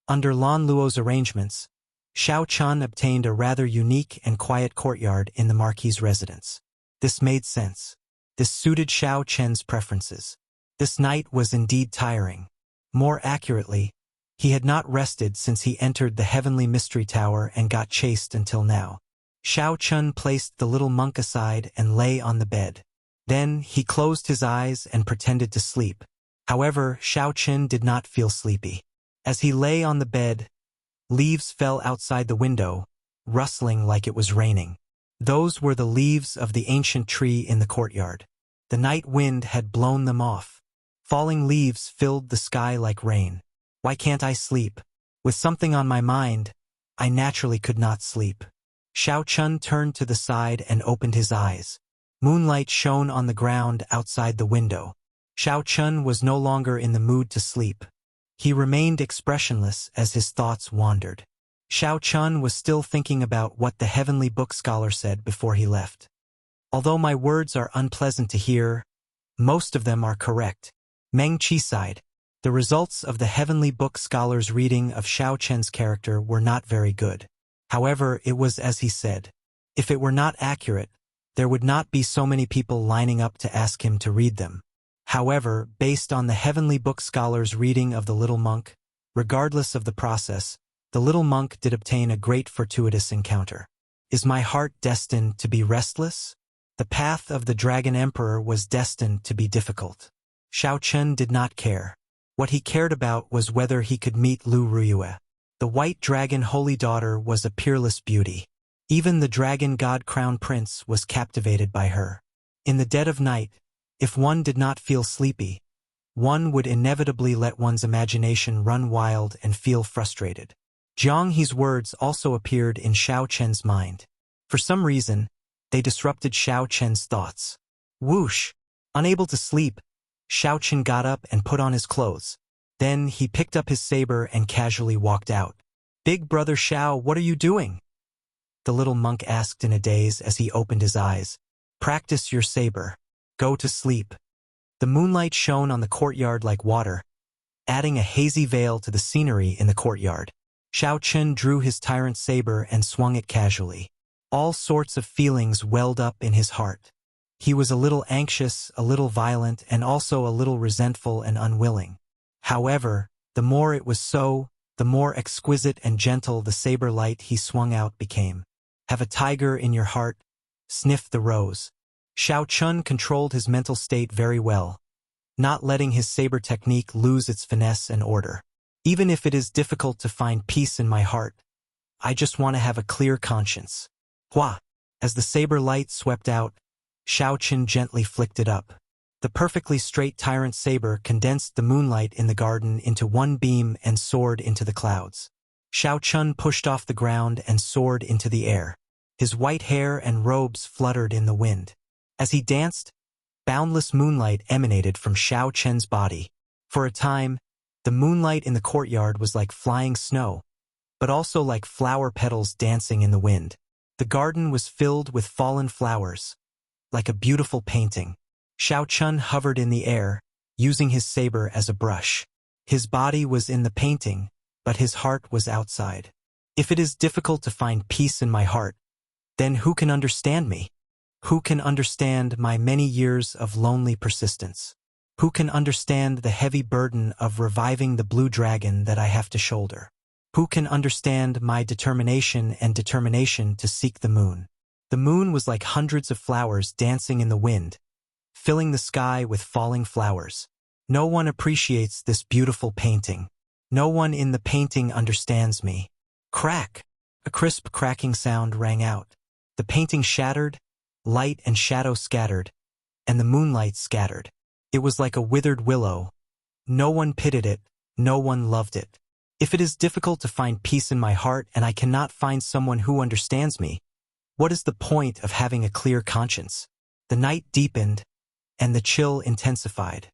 Under Lan Luo's arrangements, Xiao Chun obtained a rather unique and quiet courtyard in the Marquis's residence. This made sense. This suited Xiao Chen's preferences. This night was indeed tiring. More accurately, he had not rested since he entered the heavenly mystery tower and got chased until now. Xiao Chun placed the little monk aside and lay on the bed. Then he closed his eyes and pretended to sleep. However, Xiao Chun did not feel sleepy. As he lay on the bed, leaves fell outside the window, rustling like it was raining. Those were the leaves of the ancient tree in the courtyard. The night wind had blown them off. Falling leaves filled the sky like rain. Why can't I sleep? With something on my mind, I naturally could not sleep. Xiao Chun turned to the side and opened his eyes. Moonlight shone on the ground outside the window. Xiao Chun was no longer in the mood to sleep. He remained expressionless as his thoughts wandered. Xiao Chun was still thinking about what the heavenly book scholar said before he left. Although my words are unpleasant to hear, most of them are correct. Meng Qi sighed. The results of the heavenly book scholar's reading of Xiao Chen's character were not very good. However, it was as he said. If it were not accurate, there would not be so many people lining up to ask him to read them. However, based on the heavenly book scholar's reading of the little monk, regardless of the process, the little monk did obtain a great fortuitous encounter. Is my heart destined to be restless? The path of the Dragon Emperor was destined to be difficult. Xiao Chun did not care. What he cared about was whether he could meet Lu Ruyue. The white dragon holy daughter was a peerless beauty. Even the dragon god crown prince was captivated by her. In the dead of night, if one did not feel sleepy, one would inevitably let one's imagination run wild and feel frustrated. Jiang He's words also appeared in Xiao Chen's mind. For some reason, they disrupted Xiao Chen's thoughts. Whoosh! Unable to sleep, Xiao Chen got up and put on his clothes. Then he picked up his saber and casually walked out. Big brother Xiao, what are you doing? The little monk asked in a daze as he opened his eyes. Practice your saber. Go to sleep. The moonlight shone on the courtyard like water, adding a hazy veil to the scenery in the courtyard. Xiao Chen drew his tyrant saber and swung it casually. All sorts of feelings welled up in his heart. He was a little anxious, a little violent, and also a little resentful and unwilling. However, the more it was so, the more exquisite and gentle the saber light he swung out became. Have a tiger in your heart, sniff the rose. Xiao Chun controlled his mental state very well, not letting his saber technique lose its finesse and order. Even if it is difficult to find peace in my heart, I just want to have a clear conscience. Hua! As the saber light swept out, Xiao Chun gently flicked it up. The perfectly straight tyrant saber condensed the moonlight in the garden into one beam and soared into the clouds. Xiao Chun pushed off the ground and soared into the air. His white hair and robes fluttered in the wind. As he danced, boundless moonlight emanated from Xiao Chen's body. For a time, the moonlight in the courtyard was like flying snow, but also like flower petals dancing in the wind. The garden was filled with fallen flowers, like a beautiful painting. Xiao Chun hovered in the air, using his saber as a brush. His body was in the painting, but his heart was outside. If it is difficult to find peace in my heart, then who can understand me? Who can understand my many years of lonely persistence? Who can understand the heavy burden of reviving the blue dragon that I have to shoulder? Who can understand my determination to seek the moon? The moon was like hundreds of flowers dancing in the wind, filling the sky with falling flowers. No one appreciates this beautiful painting. No one in the painting understands me. Crack! A crisp cracking sound rang out. The painting shattered, light and shadow scattered, and the moonlight scattered. It was like a withered willow. No one pitied it, no one loved it. If it is difficult to find peace in my heart and I cannot find someone who understands me, what is the point of having a clear conscience? The night deepened, and the chill intensified.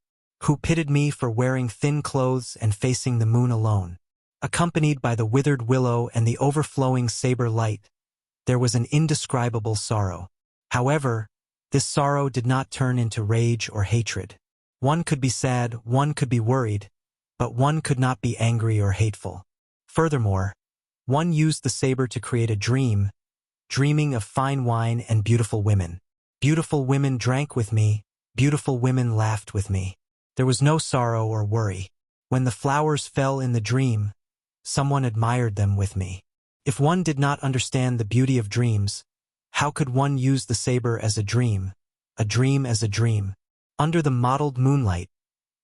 Who pitied me for wearing thin clothes and facing the moon alone? Accompanied by the withered willow and the overflowing saber light, there was an indescribable sorrow. However, this sorrow did not turn into rage or hatred. One could be sad, one could be worried, but one could not be angry or hateful. Furthermore, one used the saber to create a dream, dreaming of fine wine and beautiful women. Beautiful women drank with me, beautiful women laughed with me. There was no sorrow or worry. When the flowers fell in the dream, someone admired them with me. If one did not understand the beauty of dreams, how could one use the saber as a dream as a dream? Under the mottled moonlight,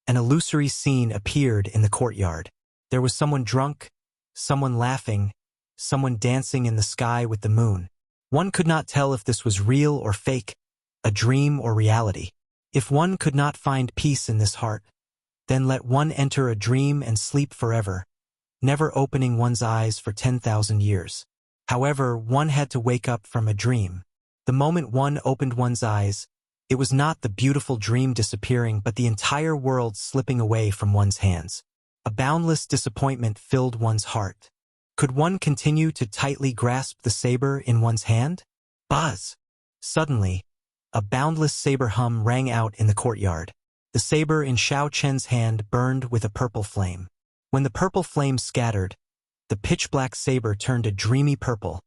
an illusory scene appeared in the courtyard. There was someone drunk, someone laughing, someone dancing in the sky with the moon. One could not tell if this was real or fake, a dream or reality. If one could not find peace in this heart, then let one enter a dream and sleep forever, never opening one's eyes for 10,000 years. However, one had to wake up from a dream. The moment one opened one's eyes, it was not the beautiful dream disappearing but the entire world slipping away from one's hands. A boundless disappointment filled one's heart. Could one continue to tightly grasp the saber in one's hand? Buzz! Suddenly, a boundless saber hum rang out in the courtyard. The saber in Xiao Chen's hand burned with a purple flame. When the purple flame scattered, the pitch-black saber turned a dreamy purple.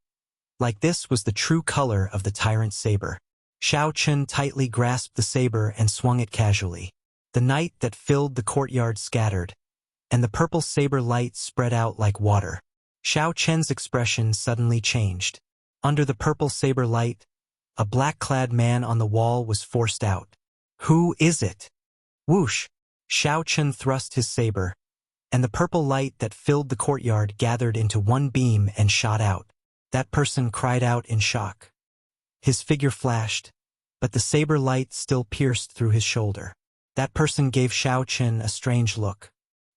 Like this was the true color of the tyrant saber. Xiao Chen tightly grasped the saber and swung it casually. The night that filled the courtyard scattered, and the purple saber light spread out like water. Xiao Chen's expression suddenly changed. Under the purple saber light, a black-clad man on the wall was forced out. Who is it? Whoosh! Xiao Chen thrust his saber, and the purple light that filled the courtyard gathered into one beam and shot out. That person cried out in shock. His figure flashed, but the saber light still pierced through his shoulder. That person gave Xiao Chen a strange look.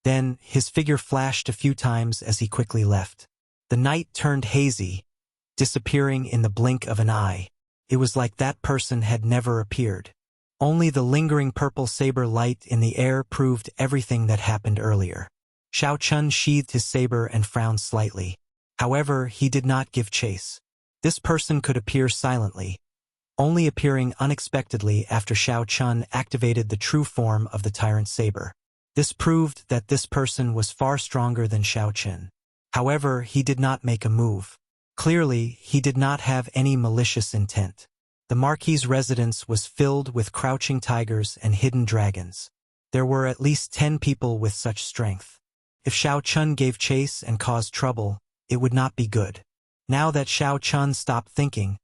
Then, his figure flashed a few times as he quickly left. The night turned hazy, disappearing in the blink of an eye. It was like that person had never appeared. Only the lingering purple saber light in the air proved everything that happened earlier. Xiao Chen sheathed his saber and frowned slightly. However, he did not give chase. This person could appear silently, only appearing unexpectedly after Xiao Chen activated the true form of the tyrant saber. This proved that this person was far stronger than Xiao Chen. However, he did not make a move. Clearly, he did not have any malicious intent. The Marquis's residence was filled with crouching tigers and hidden dragons. There were at least 10 people with such strength. If Xiao Chen gave chase and caused trouble, it would not be good. Now that Xiao Chen stopped thinking,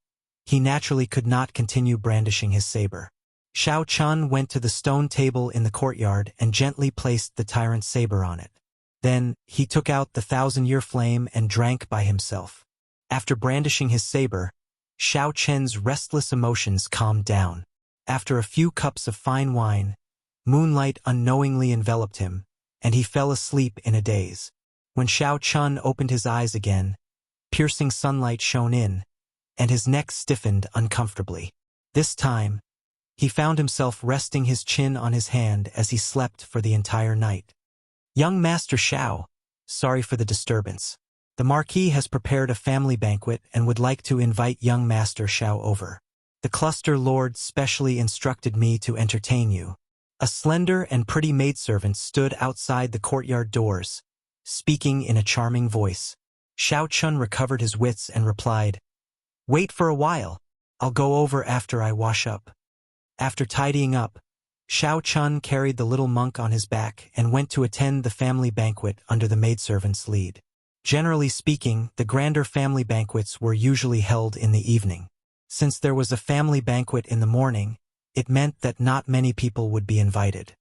he naturally could not continue brandishing his saber. Xiao Chen went to the stone table in the courtyard and gently placed the tyrant's saber on it. Then, he took out the 1,000-year flame and drank by himself. After brandishing his saber, Xiao Chen's restless emotions calmed down. After a few cups of fine wine, moonlight unknowingly enveloped him, and he fell asleep in a daze. When Xiao Chen opened his eyes again, piercing sunlight shone in, and his neck stiffened uncomfortably. This time, he found himself resting his chin on his hand as he slept for the entire night. Young Master Xiao, sorry for the disturbance. The Marquis has prepared a family banquet and would like to invite young Master Xiao over. The cluster lord specially instructed me to entertain you. A slender and pretty maidservant stood outside the courtyard doors, speaking in a charming voice. Xiao Chen recovered his wits and replied, "Wait for a while. I'll go over after I wash up." After tidying up, Xiao Chen carried the little monk on his back and went to attend the family banquet under the maidservant's lead. Generally speaking, the grander family banquets were usually held in the evening. Since there was a family banquet in the morning, it meant that not many people would be invited.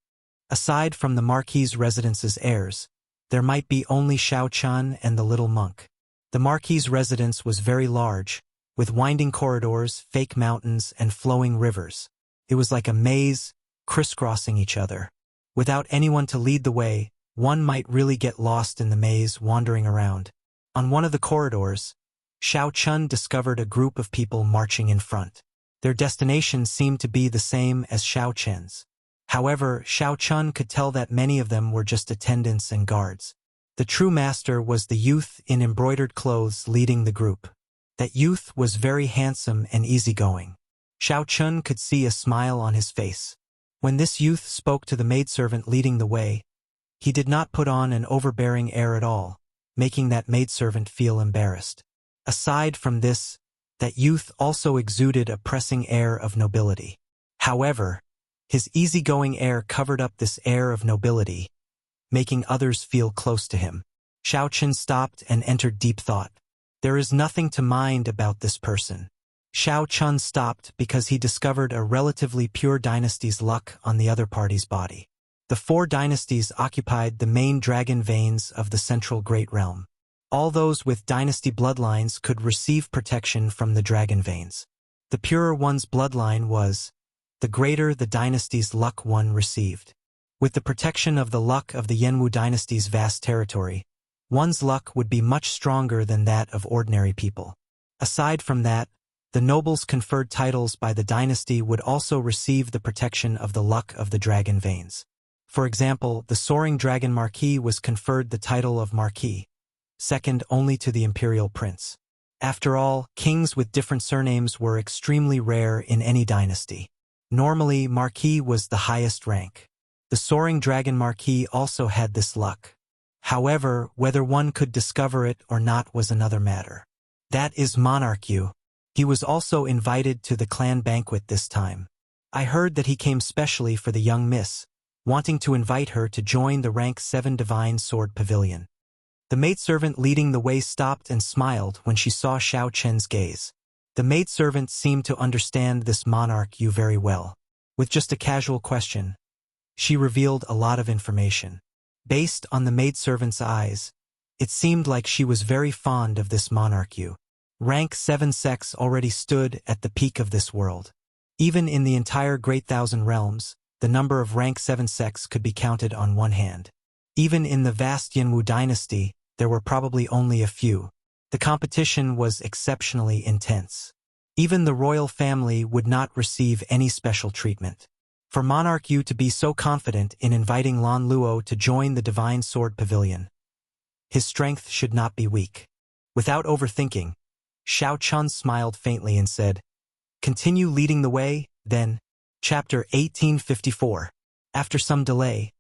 Aside from the Marquis's residence's heirs, there might be only Xiao Chen and the little monk. The Marquis's residence was very large, with winding corridors, fake mountains, and flowing rivers. It was like a maze, crisscrossing each other. Without anyone to lead the way, one might really get lost in the maze wandering around. On one of the corridors, Xiao Chen discovered a group of people marching in front. Their destination seemed to be the same as Xiao Chen's. However, Xiao Chun could tell that many of them were just attendants and guards. The true master was the youth in embroidered clothes leading the group. That youth was very handsome and easygoing. Xiao Chun could see a smile on his face. When this youth spoke to the maidservant leading the way, he did not put on an overbearing air at all, making that maidservant feel embarrassed. Aside from this, that youth also exuded a pressing air of nobility. However, his easygoing air covered up this air of nobility, making others feel close to him. Xiao Chen stopped and entered deep thought. There is nothing to mind about this person. Xiao Chun stopped because he discovered a relatively pure dynasty's luck on the other party's body. The 4 dynasties occupied the main dragon veins of the central Great Realm. All those with dynasty bloodlines could receive protection from the dragon veins. The purer one's bloodline was, the greater the dynasty's luck one received. With the protection of the luck of the Yenwu dynasty's vast territory, one's luck would be much stronger than that of ordinary people. Aside from that, the nobles conferred titles by the dynasty would also receive the protection of the luck of the dragon veins. For example, the soaring dragon marquis was conferred the title of marquis, second only to the imperial prince. After all, kings with different surnames were extremely rare in any dynasty. Normally, marquis was the highest rank. The soaring dragon marquis also had this luck. However, whether one could discover it or not was another matter. That is Monarch Yu. He was also invited to the clan banquet this time. I heard that he came specially for the young miss, wanting to invite her to join the rank 7 Divine Sword Pavilion. The maidservant leading the way stopped and smiled when she saw Xiao Chen's gaze. The maidservant seemed to understand this Monarch Yu very well. With just a casual question, she revealed a lot of information. Based on the maidservant's eyes, it seemed like she was very fond of this Monarch Yu. Rank 7 sects already stood at the peak of this world. Even in the entire Great Thousand Realms, the number of rank 7 sects could be counted on one hand. Even in the vast Yenwu dynasty, there were probably only a few. The competition was exceptionally intense. Even the royal family would not receive any special treatment. For Monarch Yu to be so confident in inviting Lan Luo to join the Divine Sword Pavilion, his strength should not be weak. Without overthinking, Xiao Chun smiled faintly and said, "Continue leading the way, then." Chapter 1854. After some delay,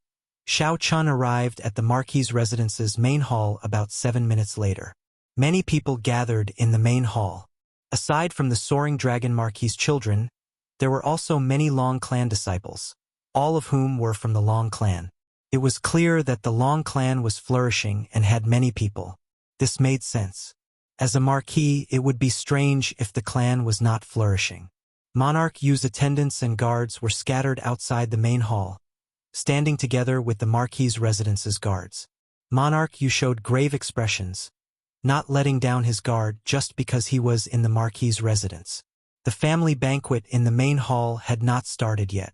Xiao Chun arrived at the Marquis's residence's main hall about 7 minutes later. Many people gathered in the main hall. Aside from the soaring dragon Marquis's children, there were also many Long clan disciples, all of whom were from the Long clan. It was clear that the Long clan was flourishing and had many people. This made sense. As a marquis, it would be strange if the clan was not flourishing. Monarch Yu's attendants and guards were scattered outside the main hall, standing together with the Marquis's residence's guards. Monarch Yu showed grave expressions, not letting down his guard just because he was in the Marquis's residence. The family banquet in the main hall had not started yet.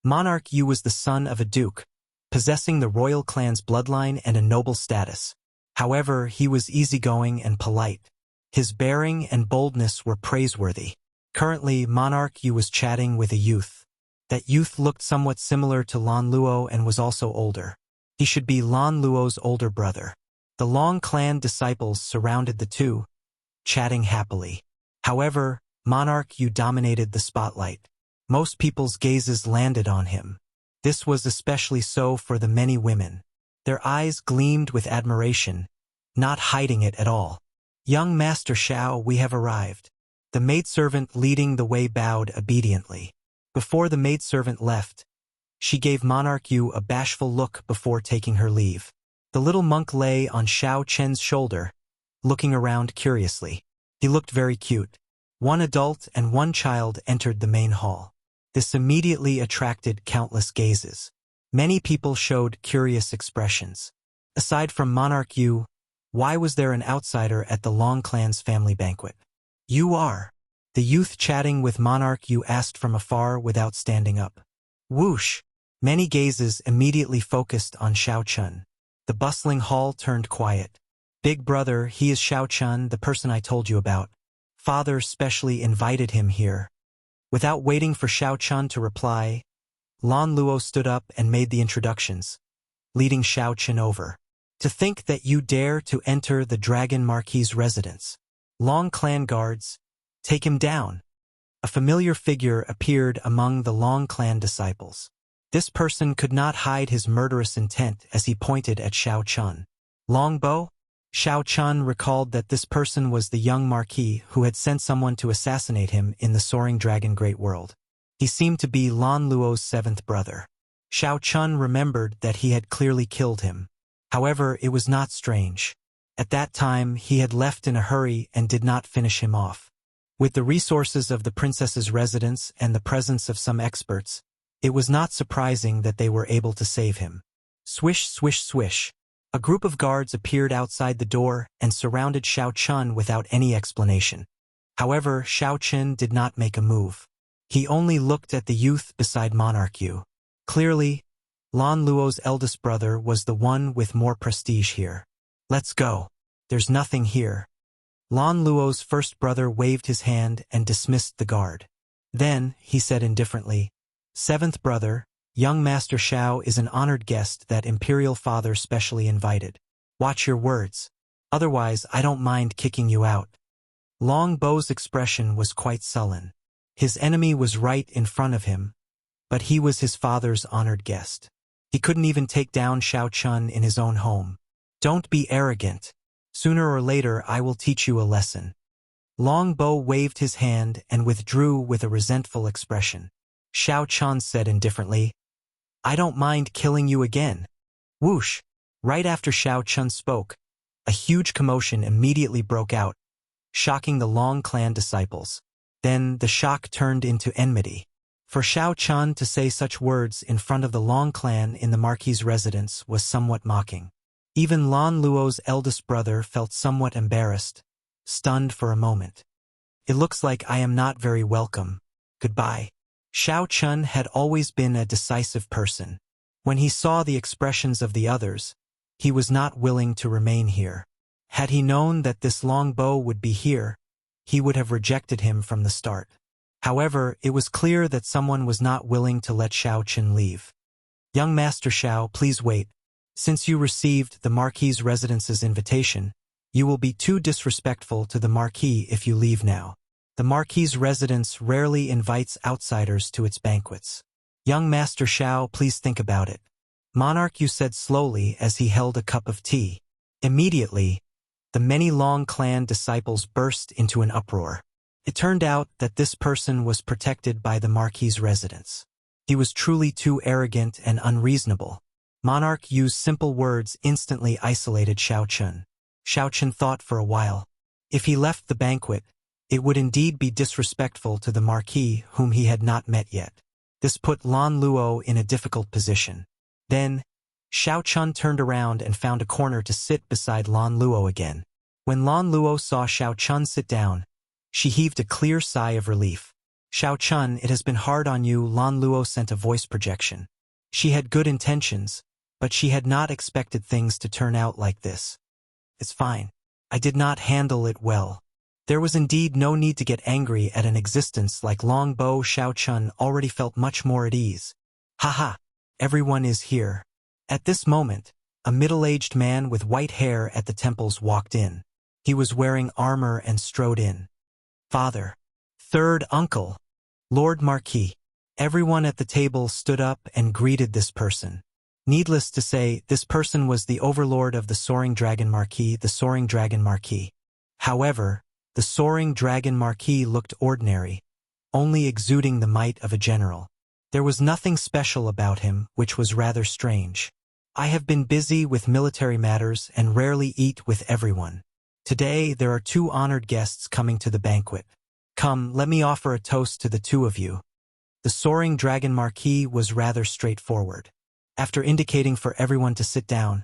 Monarch Yu was the son of a duke, possessing the royal clan's bloodline and a noble status. However, he was easygoing and polite. His bearing and boldness were praiseworthy. Currently, Monarch Yu was chatting with a youth. That youth looked somewhat similar to Lan Luo and was also older. He should be Lan Luo's older brother. The Long clan disciples surrounded the two, chatting happily. However, Monarch Yu dominated the spotlight. Most people's gazes landed on him. This was especially so for the many women. Their eyes gleamed with admiration, not hiding it at all. "Young Master Xiao, we have arrived." The maidservant leading the way bowed obediently. Before the maidservant left, she gave Monarch Yu a bashful look before taking her leave. The little monk lay on Xiao Chen's shoulder, looking around curiously. He looked very cute. One adult and one child entered the main hall. This immediately attracted countless gazes. Many people showed curious expressions. Aside from Monarch Yu, why was there an outsider at the Long clan's family banquet? "You are." The youth chatting with Monarch Yu asked from afar without standing up. Whoosh! Many gazes immediately focused on Xiao Chun. The bustling hall turned quiet. "Big brother, he is Xiao Chun, the person I told you about. Father specially invited him here." Without waiting for Xiao Chun to reply, Lan Luo stood up and made the introductions, leading Xiao Chun over. To think that you dare to enter the Dragon Marquis's residence. Long clan guards, take him down. A familiar figure appeared among the Long clan disciples. This person could not hide his murderous intent as he pointed at Xiao Chun. Longbow? Xiao Chun recalled that this person was the young Marquis who had sent someone to assassinate him in the Soaring Dragon Great World. He seemed to be Lan Luo's seventh brother. Xiao Chun remembered that he had clearly killed him. However, it was not strange. At that time, he had left in a hurry and did not finish him off. With the resources of the princess's residence and the presence of some experts, it was not surprising that they were able to save him. Swish, swish, swish. A group of guards appeared outside the door and surrounded Xiao Chun without any explanation. However, Xiao Chun did not make a move. He only looked at the youth beside Monarch Yu. Clearly, Lan Luo's eldest brother was the one with more prestige here. Let's go. There's nothing here. Lan Luo's first brother waved his hand and dismissed the guard. Then, he said indifferently, Seventh brother, young Master Xiao is an honored guest that Imperial Father specially invited. Watch your words. Otherwise, I don't mind kicking you out. Long Bow's expression was quite sullen. His enemy was right in front of him, but he was his father's honored guest. He couldn't even take down Xiao Chun in his own home. Don't be arrogant. Sooner or later I will teach you a lesson. Long Bow waved his hand and withdrew with a resentful expression. Xiao Chun said indifferently, I don't mind killing you again. Whoosh! Right after Xiao Chun spoke, a huge commotion immediately broke out, shocking the Long clan disciples. Then the shock turned into enmity. For Xiao Chun to say such words in front of the Long clan in the Marquis's residence was somewhat mocking. Even Lan Luo's eldest brother felt somewhat embarrassed, stunned for a moment. It looks like I am not very welcome. Goodbye. Xiao Chun had always been a decisive person. When he saw the expressions of the others, he was not willing to remain here. Had he known that this Long Bow would be here, he would have rejected him from the start. However, it was clear that someone was not willing to let Xiao Chun leave. Young Master Xiao, please wait. Since you received the Marquis's residence's invitation, you will be too disrespectful to the Marquis if you leave now. The Marquis's residence rarely invites outsiders to its banquets. Young Master Xiao, please think about it. Monarch Yu said slowly as he held a cup of tea. Immediately, the many Long clan disciples burst into an uproar. It turned out that this person was protected by the Marquis's residence. He was truly too arrogant and unreasonable. Monarch Yu's simple words instantly isolated Xiao Chun. Xiao Chun thought for a while. If he left the banquet, it would indeed be disrespectful to the Marquis whom he had not met yet. This put Lan Luo in a difficult position. Then, Xiao Chun turned around and found a corner to sit beside Lan Luo again. When Lan Luo saw Xiao Chun sit down, she heaved a clear sigh of relief. Xiao Chun, it has been hard on you. Lan Luo sent a voice projection. She had good intentions, but she had not expected things to turn out like this. It's fine. I did not handle it well. There was indeed no need to get angry at an existence like Long Bow. Xiao Chun already felt much more at ease. Haha, everyone is here. At this moment, a middle-aged man with white hair at the temples walked in. He was wearing armor and strode in. Father. Third uncle. Lord Marquis. Everyone at the table stood up and greeted this person. Needless to say, this person was the overlord of the Soaring Dragon Marquis, the Soaring Dragon Marquis. However, the Soaring Dragon Marquis looked ordinary, only exuding the might of a general. There was nothing special about him, which was rather strange. I have been busy with military matters and rarely eat with everyone. Today there are two honored guests coming to the banquet. Come, let me offer a toast to the two of you. The Soaring Dragon Marquis was rather straightforward. After indicating for everyone to sit down,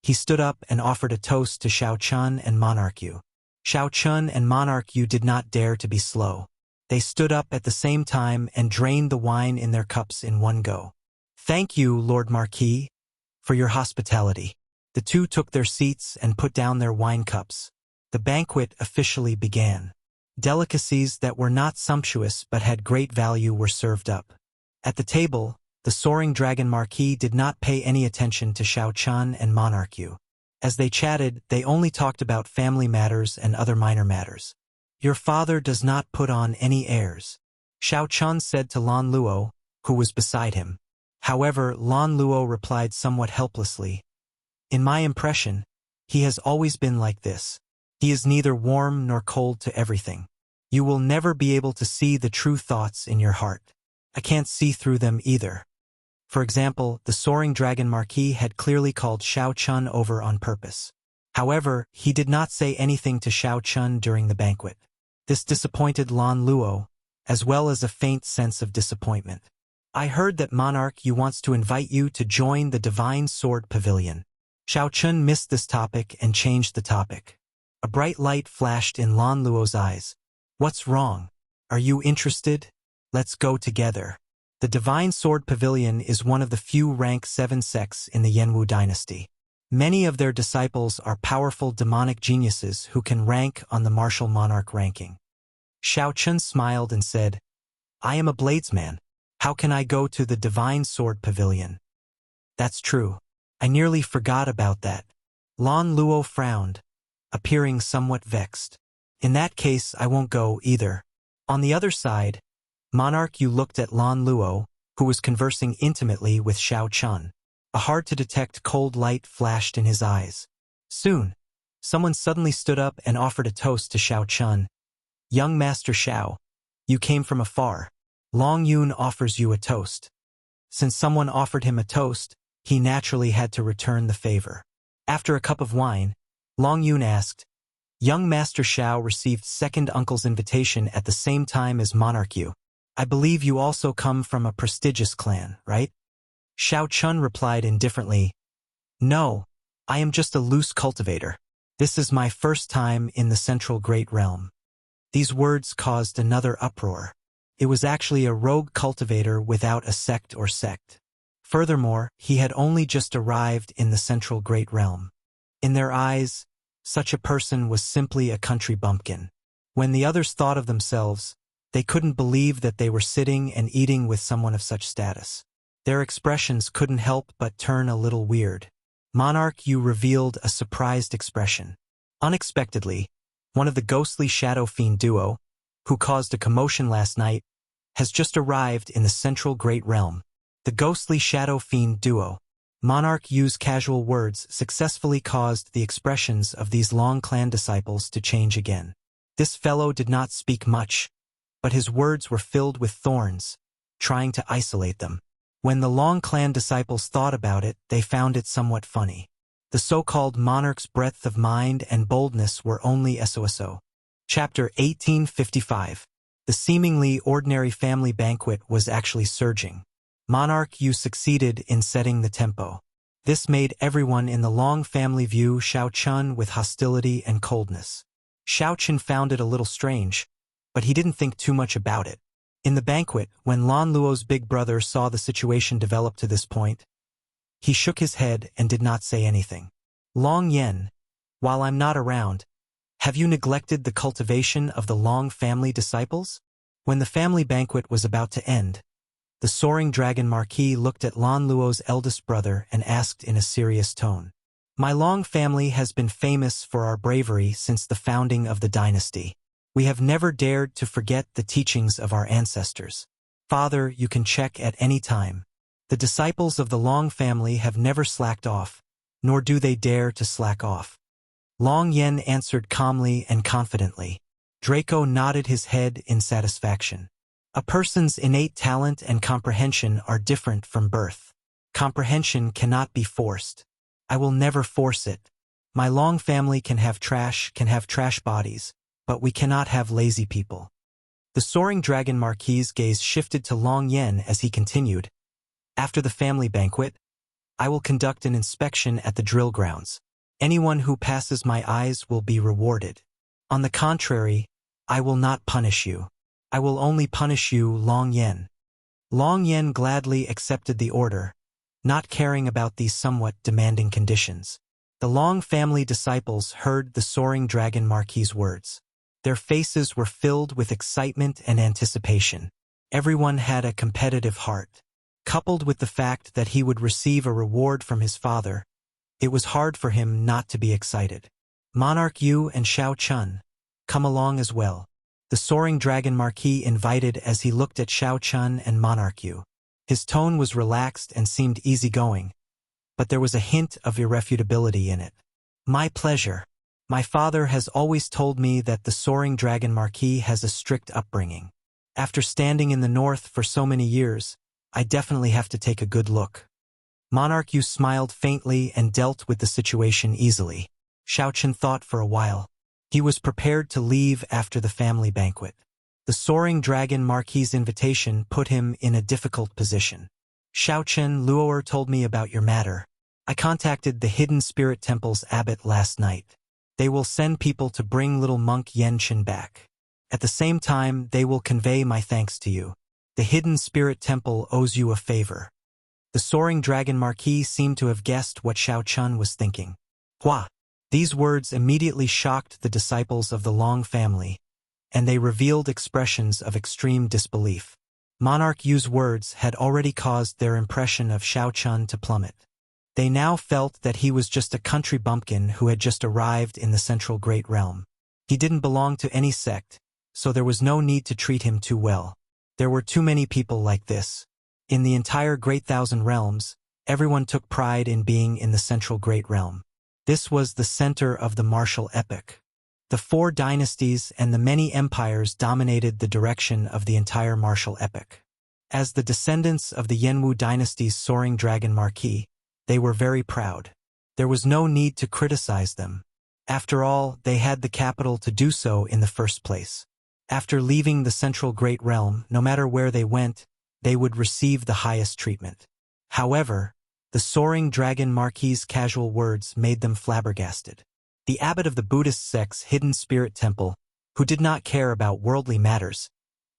he stood up and offered a toast to Xiao Chun and Monarch Yu. Xiao Chun and Monarch Yu did not dare to be slow. They stood up at the same time and drained the wine in their cups in one go. Thank you, Lord Marquis, for your hospitality. The two took their seats and put down their wine cups. The banquet officially began. Delicacies that were not sumptuous but had great value were served up. At the table, the soaring dragon marquis did not pay any attention to Xiao Chun and Monarch Yu. As they chatted, they only talked about family matters and other minor matters. "Your father does not put on any airs," Xiao Chun said to Lan Luo, who was beside him. However, Lan Luo replied somewhat helplessly, "In my impression, he has always been like this. He is neither warm nor cold to everything. You will never be able to see the true thoughts in your heart. I can't see through them either." For example, the soaring dragon marquis had clearly called Xiao Chun over on purpose. However, he did not say anything to Xiao Chun during the banquet. This disappointed Lan Luo, as well as a faint sense of disappointment. "I heard that Monarch Yu wants to invite you to join the Divine Sword Pavilion." Xiao Chun missed this topic and changed the topic. A bright light flashed in Lan Luo's eyes. "What's wrong? Are you interested? Let's go together." The Divine Sword Pavilion is one of the few rank 7 sects in the Yanwu dynasty. Many of their disciples are powerful demonic geniuses who can rank on the martial monarch ranking. Xiao Chun smiled and said, "I am a bladesman. How can I go to the Divine Sword Pavilion?" "That's true. I nearly forgot about that." Lan Luo frowned, appearing somewhat vexed. "In that case, I won't go either." On the other side, Monarch Yu looked at Lan Luo, who was conversing intimately with Xiao Chun. A hard-to-detect cold light flashed in his eyes. Soon, someone suddenly stood up and offered a toast to Xiao Chun. "Young Master Xiao, you came from afar. Long Yun offers you a toast." Since someone offered him a toast, he naturally had to return the favor. After a cup of wine, Long Yun asked, "Young Master Xiao received second uncle's invitation at the same time as Monarch Yu. I believe you also come from a prestigious clan, right?" Xiao Chun replied indifferently, "No, I am just a loose cultivator. This is my first time in the Central Great Realm." These words caused another uproar. It was actually a rogue cultivator without a sect or sect. Furthermore, he had only just arrived in the Central Great Realm. In their eyes, such a person was simply a country bumpkin. When the others thought of themselves, they couldn't believe that they were sitting and eating with someone of such status. Their expressions couldn't help but turn a little weird. Monarch Yu revealed a surprised expression. Unexpectedly, one of the ghostly shadow fiend duo, who caused a commotion last night, has just arrived in the Central Great Realm. The ghostly shadow fiend duo. Monarch Yu's casual words successfully caused the expressions of these Long clan disciples to change again. This fellow did not speak much, but his words were filled with thorns, trying to isolate them. When the Long clan disciples thought about it, they found it somewhat funny. The so-called monarch's breadth of mind and boldness were only so. Chapter 1855. The seemingly ordinary family banquet was actually surging. Monarch Yu succeeded in setting the tempo. This made everyone in the Long family view Xiao Chun with hostility and coldness. Xiao Chun found it a little strange, but he didn't think too much about it. In the banquet, when Lan Luo's big brother saw the situation develop to this point, he shook his head and did not say anything. "Long Yen, while I'm not around, have you neglected the cultivation of the Long family disciples?" When the family banquet was about to end, the soaring dragon marquis looked at Lan Luo's eldest brother and asked in a serious tone, "My Long family has been famous for our bravery since the founding of the dynasty. We have never dared to forget the teachings of our ancestors. Father, you can check at any time. The disciples of the Long family have never slacked off, nor do they dare to slack off." Long Yen answered calmly and confidently. Draco nodded his head in satisfaction. A person's innate talent and comprehension are different from birth. Comprehension cannot be forced. I will never force it. My Long family can have trash bodies, but we cannot have lazy people. The soaring dragon marquis's gaze shifted to Long Yen as he continued, "After the family banquet, I will conduct an inspection at the drill grounds. Anyone who passes my eyes will be rewarded. On the contrary, I will not punish you. I will only punish you, Long Yen." Long Yen gladly accepted the order, not caring about these somewhat demanding conditions. The Long family disciples heard the soaring dragon marquis's words. Their faces were filled with excitement and anticipation. Everyone had a competitive heart. Coupled with the fact that he would receive a reward from his father, it was hard for him not to be excited. Monarch Yu and Xiao Chun, come along as well. The soaring dragon Marquis invited as he looked at Xiao Chun and Monarch Yu. His tone was relaxed and seemed easygoing, but there was a hint of irrefutability in it. My pleasure. My father has always told me that the soaring dragon Marquis has a strict upbringing. After standing in the north for so many years, I definitely have to take a good look. Monarch Yu smiled faintly and dealt with the situation easily. Xiao Chun thought for a while. He was prepared to leave after the family banquet. The soaring dragon Marquis' invitation put him in a difficult position. Xiao Chun, Luo'er told me about your matter. I contacted the Hidden Spirit Temple's abbot last night. They will send people to bring little monk Yen Chen back. At the same time, they will convey my thanks to you. The Hidden Spirit Temple owes you a favor. The soaring dragon Marquis seemed to have guessed what Xiao Chun was thinking. Hua! These words immediately shocked the disciples of the Long family, and they revealed expressions of extreme disbelief. Monarch Yu's words had already caused their impression of Xiao Chun to plummet. They now felt that he was just a country bumpkin who had just arrived in the Central Great Realm. He didn't belong to any sect, so there was no need to treat him too well. There were too many people like this. In the entire Great Thousand Realms, everyone took pride in being in the Central Great Realm. This was the center of the martial epoch. The 4 dynasties and the many empires dominated the direction of the entire martial epoch. As the descendants of the Yenwu dynasty's soaring dragon Marquis, they were very proud. There was no need to criticize them. After all, they had the capital to do so in the first place. After leaving the Central Great Realm, no matter where they went, they would receive the highest treatment. However, the soaring dragon Marquis' casual words made them flabbergasted. The abbot of the Buddhist sect's Hidden Spirit Temple, who did not care about worldly matters,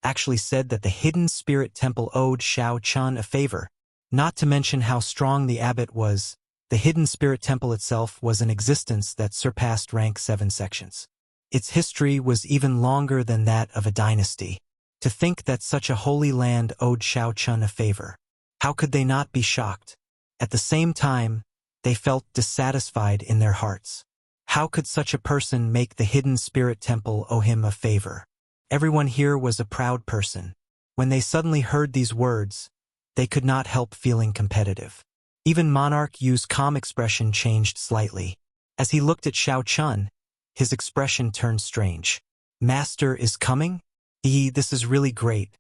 actually said that the Hidden Spirit Temple owed Xiao Chun a favor. Not to mention how strong the abbot was, the Hidden Spirit Temple itself was an existence that surpassed rank 7 sections. Its history was even longer than that of a dynasty. To think that such a holy land owed Xiao Chun a favor. How could they not be shocked? At the same time, they felt dissatisfied in their hearts. How could such a person make the Hidden Spirit Temple owe him a favor? Everyone here was a proud person. When they suddenly heard these words, they could not help feeling competitive. Even Monarch Yu's calm expression changed slightly. As he looked at Xiao Chun, his expression turned strange. Master is coming? This is really great.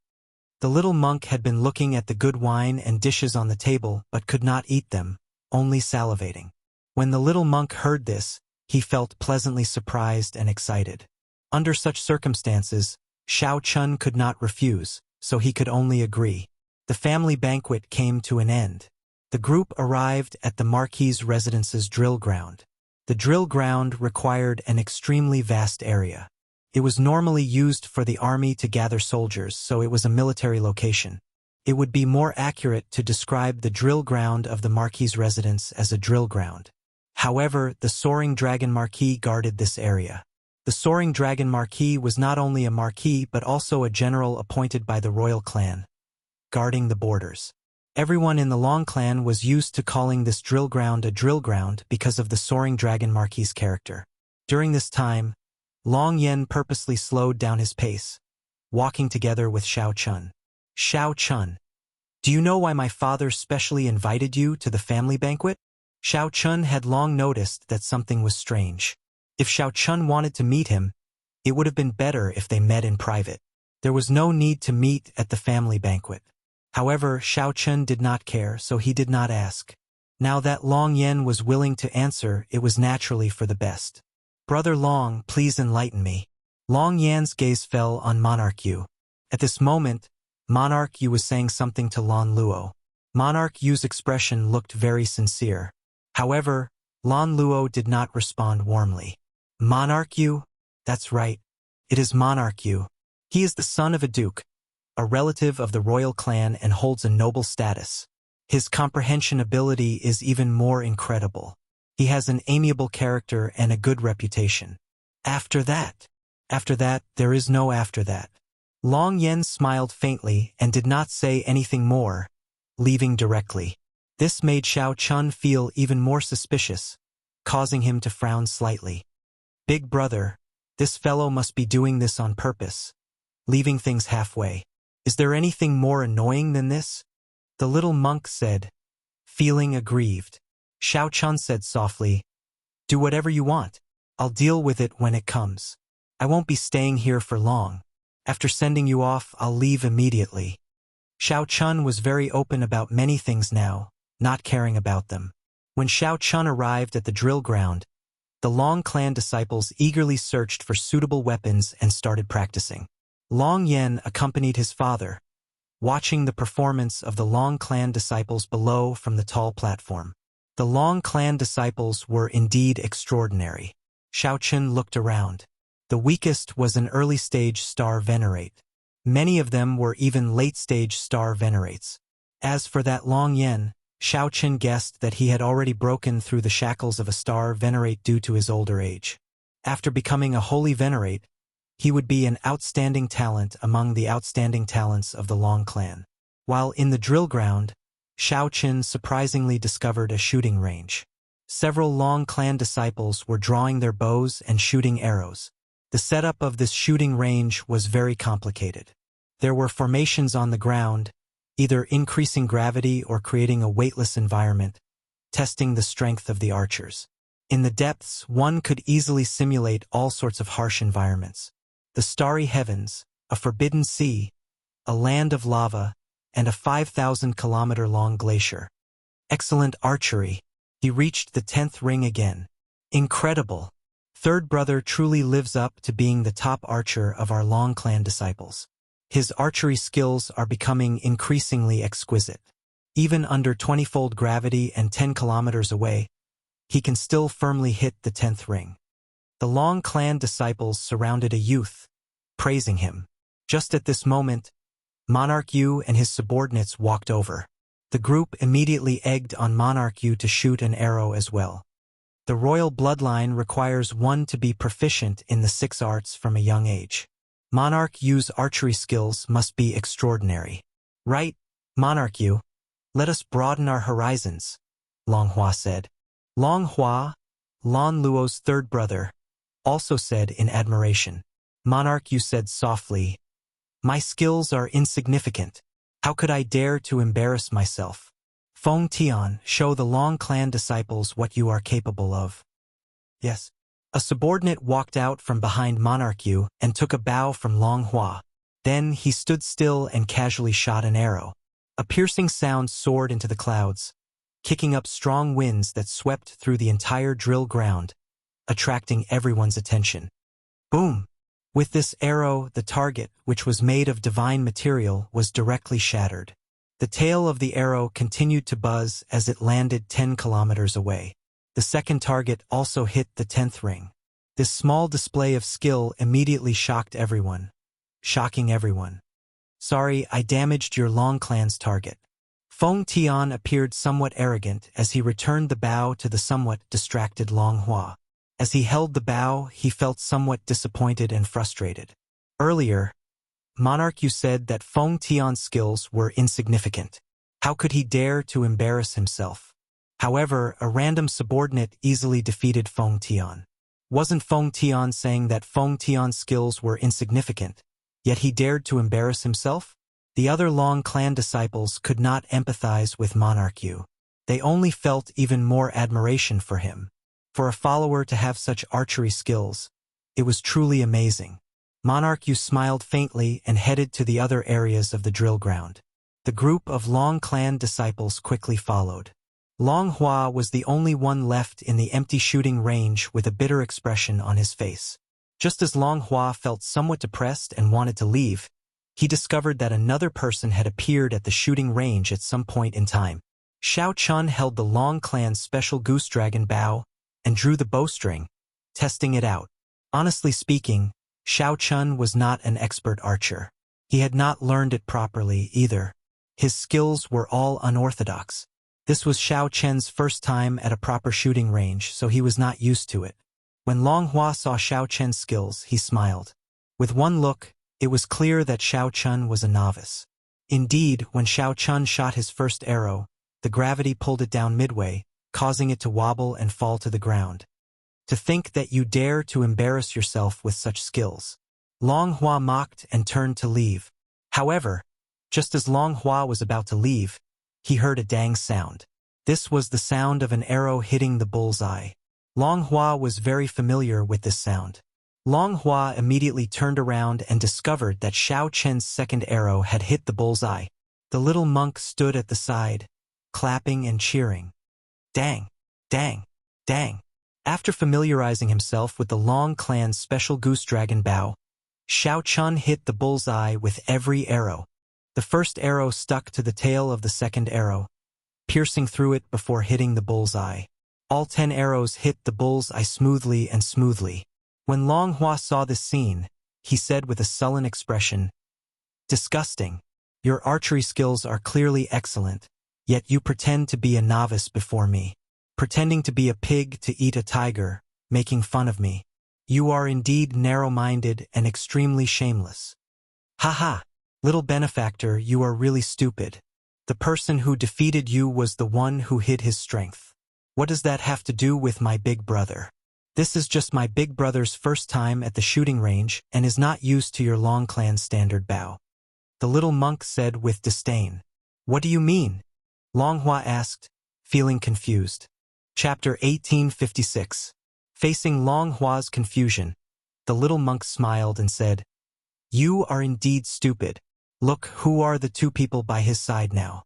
The little monk had been looking at the good wine and dishes on the table but could not eat them, only salivating. When the little monk heard this, he felt pleasantly surprised and excited. Under such circumstances, Xiao Chun could not refuse, so he could only agree. The family banquet came to an end. The group arrived at the Marquis' residence's drill ground. The drill ground required an extremely vast area. It was normally used for the army to gather soldiers, so it was a military location. It would be more accurate to describe the drill ground of the Marquis' residence as a drill ground. However, the Soaring Dragon Marquis guarded this area. The Soaring Dragon Marquis was not only a marquis but also a general appointed by the royal clan, guarding the borders. Everyone in the Long clan was used to calling this drill ground a drill ground because of the Soaring Dragon Marquis' character. During this time, Long Yen purposely slowed down his pace, walking together with Xiao Chun. Xiao Chun, do you know why my father specially invited you to the family banquet? Xiao Chun had long noticed that something was strange. If Xiao Chun wanted to meet him, it would have been better if they met in private. There was no need to meet at the family banquet. However, Xiao Chun did not care, so he did not ask. Now that Long Yen was willing to answer, it was naturally for the best. Brother Long, please enlighten me. Long Yan's gaze fell on Monarch Yu. At this moment, Monarch Yu was saying something to Lan Luo. Monarch Yu's expression looked very sincere. However, Lan Luo did not respond warmly. Monarch Yu? That's right. It is Monarch Yu. He is the son of a duke, a relative of the royal clan, and holds a noble status. His comprehension ability is even more incredible. He has an amiable character and a good reputation. After that, After that, there is no after that. Long Yen smiled faintly and did not say anything more, leaving directly. This made Xiao Chun feel even more suspicious, causing him to frown slightly. Big brother, this fellow must be doing this on purpose, leaving things halfway. Is there anything more annoying than this? The little monk said, feeling aggrieved. Xiao Chun said softly, do whatever you want. I'll deal with it when it comes. I won't be staying here for long. After sending you off, I'll leave immediately. Xiao Chun was very open about many things now, not caring about them. When Xiao Chun arrived at the drill ground, the Long clan disciples eagerly searched for suitable weapons and started practicing. Long Yen accompanied his father, watching the performance of the Long clan disciples below from the tall platform. The Long clan disciples were indeed extraordinary. Xiao Chun looked around. The weakest was an early-stage star venerate. Many of them were even late-stage star venerates. As for that Long Yen, Xiao Chun guessed that he had already broken through the shackles of a star venerate due to his older age. After becoming a holy venerate, he would be an outstanding talent among the outstanding talents of the Long clan. While in the drill ground, Xiao Chun surprisingly discovered a shooting range. Several Long clan disciples were drawing their bows and shooting arrows. The setup of this shooting range was very complicated. There were formations on the ground, either increasing gravity or creating a weightless environment, testing the strength of the archers. In the depths, one could easily simulate all sorts of harsh environments. The starry heavens, a forbidden sea, a land of lava, and a 5,000-kilometer-long glacier. Excellent archery. He reached the 10th ring again. Incredible. Third brother truly lives up to being the top archer of our Long clan disciples. His archery skills are becoming increasingly exquisite. Even under 20-fold gravity and 10 kilometers away, he can still firmly hit the 10th ring. The Long clan disciples surrounded a youth, praising him. Just at this moment, Monarch Yu and his subordinates walked over. The group immediately egged on Monarch Yu to shoot an arrow as well. The royal bloodline requires one to be proficient in the 6 arts from a young age. Monarch Yu's archery skills must be extraordinary. Right, Monarch Yu? Let us broaden our horizons, Long Hua said. Long Hua, Lon Luo's third brother, also said in admiration. Monarch Yu said softly, my skills are insignificant. How could I dare to embarrass myself? Feng Tian, show the Long clan disciples what you are capable of. Yes. A subordinate walked out from behind Monarch Yu and took a bow from Long Hua. Then he stood still and casually shot an arrow. A piercing sound soared into the clouds, kicking up strong winds that swept through the entire drill ground, attracting everyone's attention. Boom! With this arrow, the target, which was made of divine material, was directly shattered. The tail of the arrow continued to buzz as it landed 10 kilometers away. The second target also hit the 10th ring. This small display of skill immediately shocked everyone. Shocking everyone. Sorry, I damaged your Long clan's target. Feng Tian appeared somewhat arrogant as he returned the bow to the somewhat distracted Long Hua. As he held the bow, he felt somewhat disappointed and frustrated. Earlier, Monarch Yu said that Feng Tian's skills were insignificant. How could he dare to embarrass himself? However, a random subordinate easily defeated Feng Tian. Wasn't Feng Tian saying that Feng Tian's skills were insignificant, yet he dared to embarrass himself? The other Long clan disciples could not empathize with Monarch Yu. They only felt even more admiration for him. For a follower to have such archery skills, it was truly amazing. Monarch Yu smiled faintly and headed to the other areas of the drill ground. The group of Long clan disciples quickly followed. Long Hua was the only one left in the empty shooting range with a bitter expression on his face. Just as Long Hua felt somewhat depressed and wanted to leave, he discovered that another person had appeared at the shooting range at some point in time. Xiao Chun held the Long clan's special goose dragon bow and drew the bowstring, testing it out. Honestly speaking, Xiao Chun was not an expert archer. He had not learned it properly either. His skills were all unorthodox. This was Xiao Chen's first time at a proper shooting range, so he was not used to it. When Long Hua saw Xiao Chen's skills, he smiled. With one look, it was clear that Xiao Chun was a novice. Indeed, when Xiao Chun shot his first arrow, the gravity pulled it down midway, causing it to wobble and fall to the ground. To think that you dare to embarrass yourself with such skills. Long Hua mocked and turned to leave. However, just as Long Hua was about to leave, he heard a dang sound. This was the sound of an arrow hitting the bull's eye. Long Hua was very familiar with this sound. Long Hua immediately turned around and discovered that Xiao Chen's second arrow had hit the bull's eye. The little monk stood at the side, clapping and cheering. Dang! Dang! Dang! After familiarizing himself with the Long clan's special goose dragon bow, Xiao Chun hit the bull's eye with every arrow. The first arrow stuck to the tail of the second arrow, piercing through it before hitting the bull's eye. All 10 arrows hit the bull's eye smoothly and smoothly. When Long Hua saw this scene, he said with a sullen expression, "Disgusting. Your archery skills are clearly excellent, yet you pretend to be a novice before me. Pretending to be a pig to eat a tiger, making fun of me. You are indeed narrow-minded and extremely shameless. Ha ha! Little benefactor, you are really stupid. The person who defeated you was the one who hid his strength. What does that have to do with my big brother? This is just my big brother's first time at the shooting range and is not used to your Long clan standard bow." The little monk said with disdain. "What do you mean?" Long Hua asked, feeling confused. Chapter 1856. Facing Long Hua's confusion, the little monk smiled and said, "You are indeed stupid. Look, who are the two people by his side now?"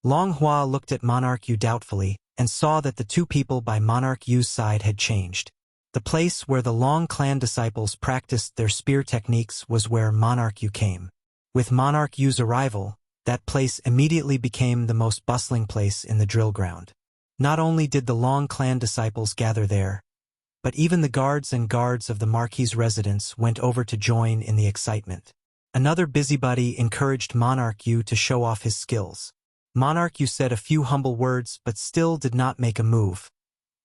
Long Hua looked at Monarch Yu doubtfully and saw that the two people by Monarch Yu's side had changed. The place where the Long clan disciples practiced their spear techniques was where Monarch Yu came. With Monarch Yu's arrival, that place immediately became the most bustling place in the drill ground. Not only did the Long clan disciples gather there, but even the guards of the Marquis's residence went over to join in the excitement. Another busybody encouraged Monarch Yu to show off his skills. Monarch Yu said a few humble words but still did not make a move,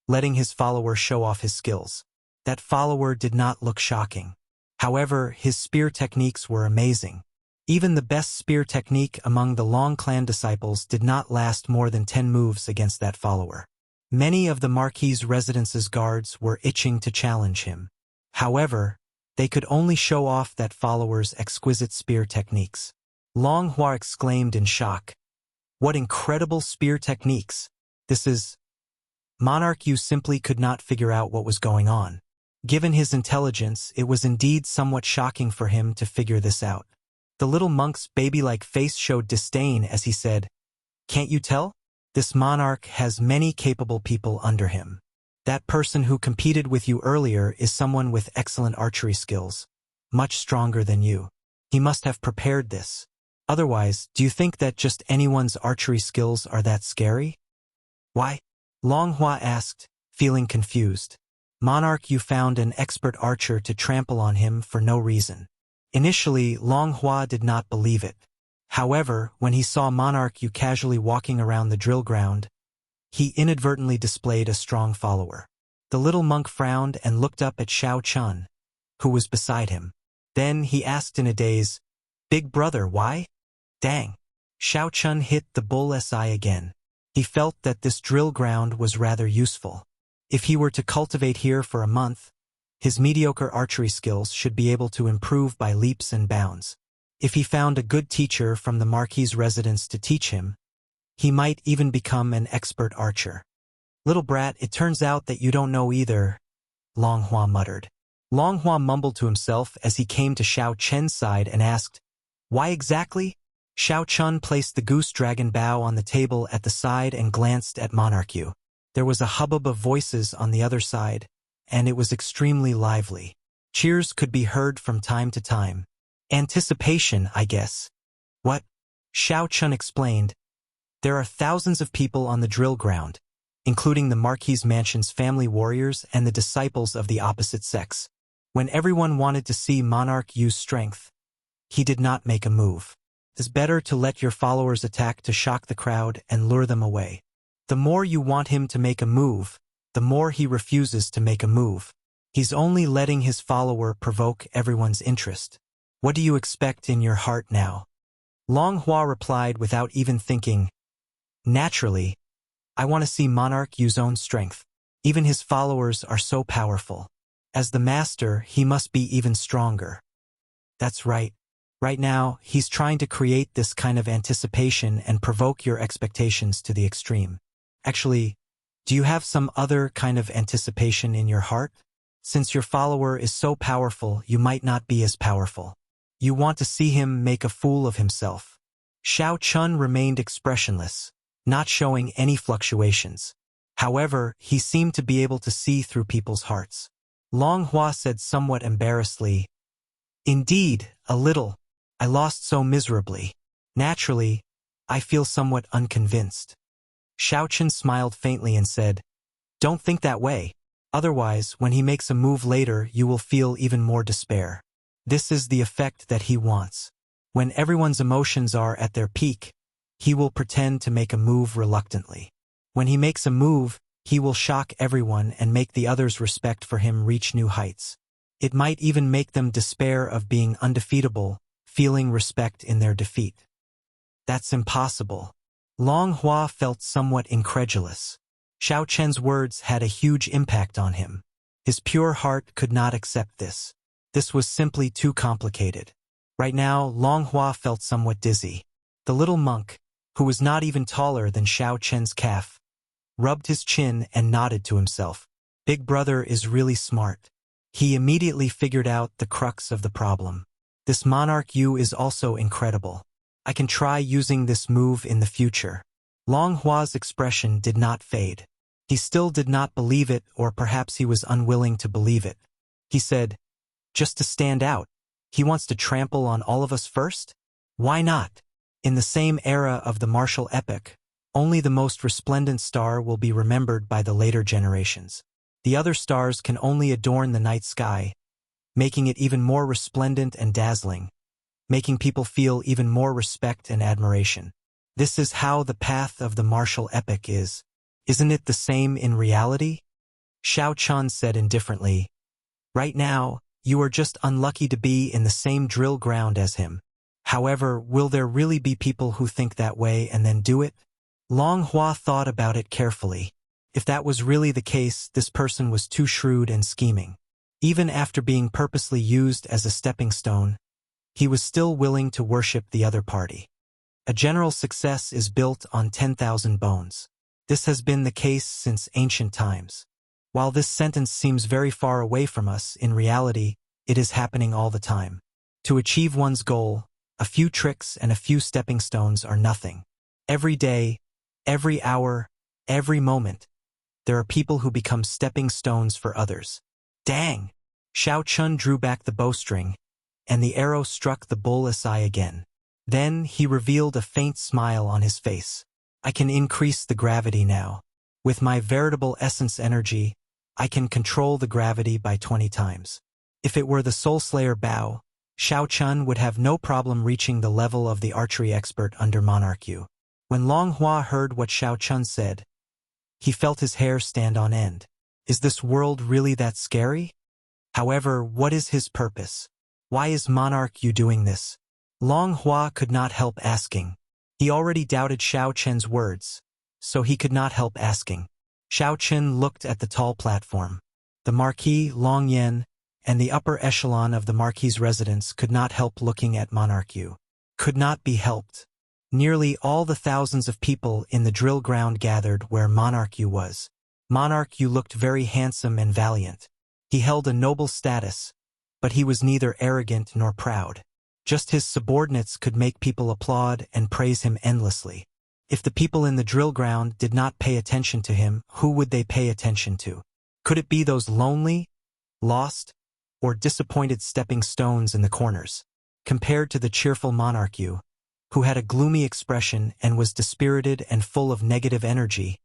letting his follower show off his skills. That follower did not look shocking. However, his spear techniques were amazing. Even the best spear technique among the Long clan disciples did not last more than 10 moves against that follower. Many of the Marquis's residence's guards were itching to challenge him. However, they could only show off that follower's exquisite spear techniques. Long Hua exclaimed in shock, "What incredible spear techniques! This is..." Monarch Yu simply could not figure out what was going on. Given his intelligence, it was indeed somewhat shocking for him to figure this out. The little monk's baby-like face showed disdain as he said, "Can't you tell? This monarch has many capable people under him. That person who competed with you earlier is someone with excellent archery skills, much stronger than you. He must have prepared this. Otherwise, do you think that just anyone's archery skills are that scary?" "Why?" Long Hua asked, feeling confused. Monarch Yu found an expert archer to trample on him for no reason. Initially, Long Hua did not believe it. However, when he saw Monarch Yu casually walking around the drill ground, he inadvertently displayed a strong follower. The little monk frowned and looked up at Xiao Chun, who was beside him. Then he asked in a daze, "Big brother, why?" "Dang." Xiao Chun hit the bull's eye again. He felt that this drill ground was rather useful. If he were to cultivate here for a month, his mediocre archery skills should be able to improve by leaps and bounds. If he found a good teacher from the Marquis's residence to teach him, he might even become an expert archer. "Little brat, it turns out that you don't know either," Long Hua muttered. Long Hua mumbled to himself as he came to Xiao Chen's side and asked, "Why exactly?" Xiao Chun placed the goose dragon bow on the table at the side and glanced at Monarch Yu. There was a hubbub of voices on the other side, and it was extremely lively. Cheers could be heard from time to time. "Anticipation, I guess." "What?" Xiao Chun explained. "There are thousands of people on the drill ground, including the Marquis Mansion's family warriors and the disciples of the opposite sex. When everyone wanted to see Monarch Yu's strength, he did not make a move. It's better to let your followers attack to shock the crowd and lure them away. The more you want him to make a move, the more he refuses to make a move. He's only letting his follower provoke everyone's interest. What do you expect in your heart now? Long Hua replied without even thinking, naturally, I want to see Monarch use own strength. Even his followers are so powerful. As the master, he must be even stronger. That's right. Right now, he's trying to create this kind of anticipation and provoke your expectations to the extreme. Actually, do you have some other kind of anticipation in your heart? Since your follower is so powerful, you might not be as powerful. You want to see him make a fool of himself. Xiao Chun remained expressionless, not showing any fluctuations. However, he seemed to be able to see through people's hearts. Long Hua said somewhat embarrassedly, indeed, a little. I lost so miserably. Naturally, I feel somewhat unconvinced. Xiao Chun smiled faintly and said, don't think that way. Otherwise, when he makes a move later, you will feel even more despair. This is the effect that he wants. When everyone's emotions are at their peak, he will pretend to make a move reluctantly. When he makes a move, he will shock everyone and make the others' respect for him reach new heights. It might even make them despair of being undefeatable, feeling respect in their defeat. That's impossible. Long Hua felt somewhat incredulous. Xiao Chen's words had a huge impact on him. His pure heart could not accept this. This was simply too complicated. Right now, Long Hua felt somewhat dizzy. The little monk, who was not even taller than Xiao Chen's calf, rubbed his chin and nodded to himself. Big brother is really smart. He immediately figured out the crux of the problem. This Monarch Yu is also incredible. I can try using this move in the future. Long Hua's expression did not fade. He still did not believe it, or perhaps he was unwilling to believe it. He said, just to stand out. He wants to trample on all of us first? Why not? In the same era of the martial epic, only the most resplendent star will be remembered by the later generations. The other stars can only adorn the night sky, making it even more resplendent and dazzling, making people feel even more respect and admiration. This is how the path of the martial epic is. Isn't it the same in reality? Xiao Chun said indifferently, right now, you are just unlucky to be in the same drill ground as him. However, will there really be people who think that way and then do it? Long Hua thought about it carefully. If that was really the case, this person was too shrewd and scheming. Even after being purposely used as a stepping stone, he was still willing to worship the other party. A general success is built on 10,000 bones. This has been the case since ancient times. While this sentence seems very far away from us, in reality, it is happening all the time. To achieve one's goal, a few tricks and a few stepping stones are nothing. Every day, every hour, every moment, there are people who become stepping stones for others. Dang! Xiao Chun drew back the bowstring, and the arrow struck the bull's eye again. Then he revealed a faint smile on his face. I can increase the gravity now. With my veritable essence energy, I can control the gravity by 20 times. If it were the Soul Slayer Bao, Xiao Chun would have no problem reaching the level of the archery expert under Monarch Yu. When Long Hua heard what Xiao Chun said, he felt his hair stand on end. Is this world really that scary? However, what is his purpose? Why is Monarch Yu doing this? Long Hua could not help asking. He already doubted Xiao Chen's words, so he could not help asking. Xiao Chen looked at the tall platform. The Marquis, Long Yen, and the upper echelon of the Marquis's residence could not help looking at Monarch Yu. Could not be helped. Nearly all the thousands of people in the drill ground gathered where Monarch Yu was. Monarch Yu looked very handsome and valiant. He held a noble status, but he was neither arrogant nor proud. Just his subordinates could make people applaud and praise him endlessly. If the people in the drill ground did not pay attention to him, who would they pay attention to? Could it be those lonely, lost, or disappointed stepping stones in the corners? Compared to the cheerful Monarch Yu, who had a gloomy expression and was dispirited and full of negative energy,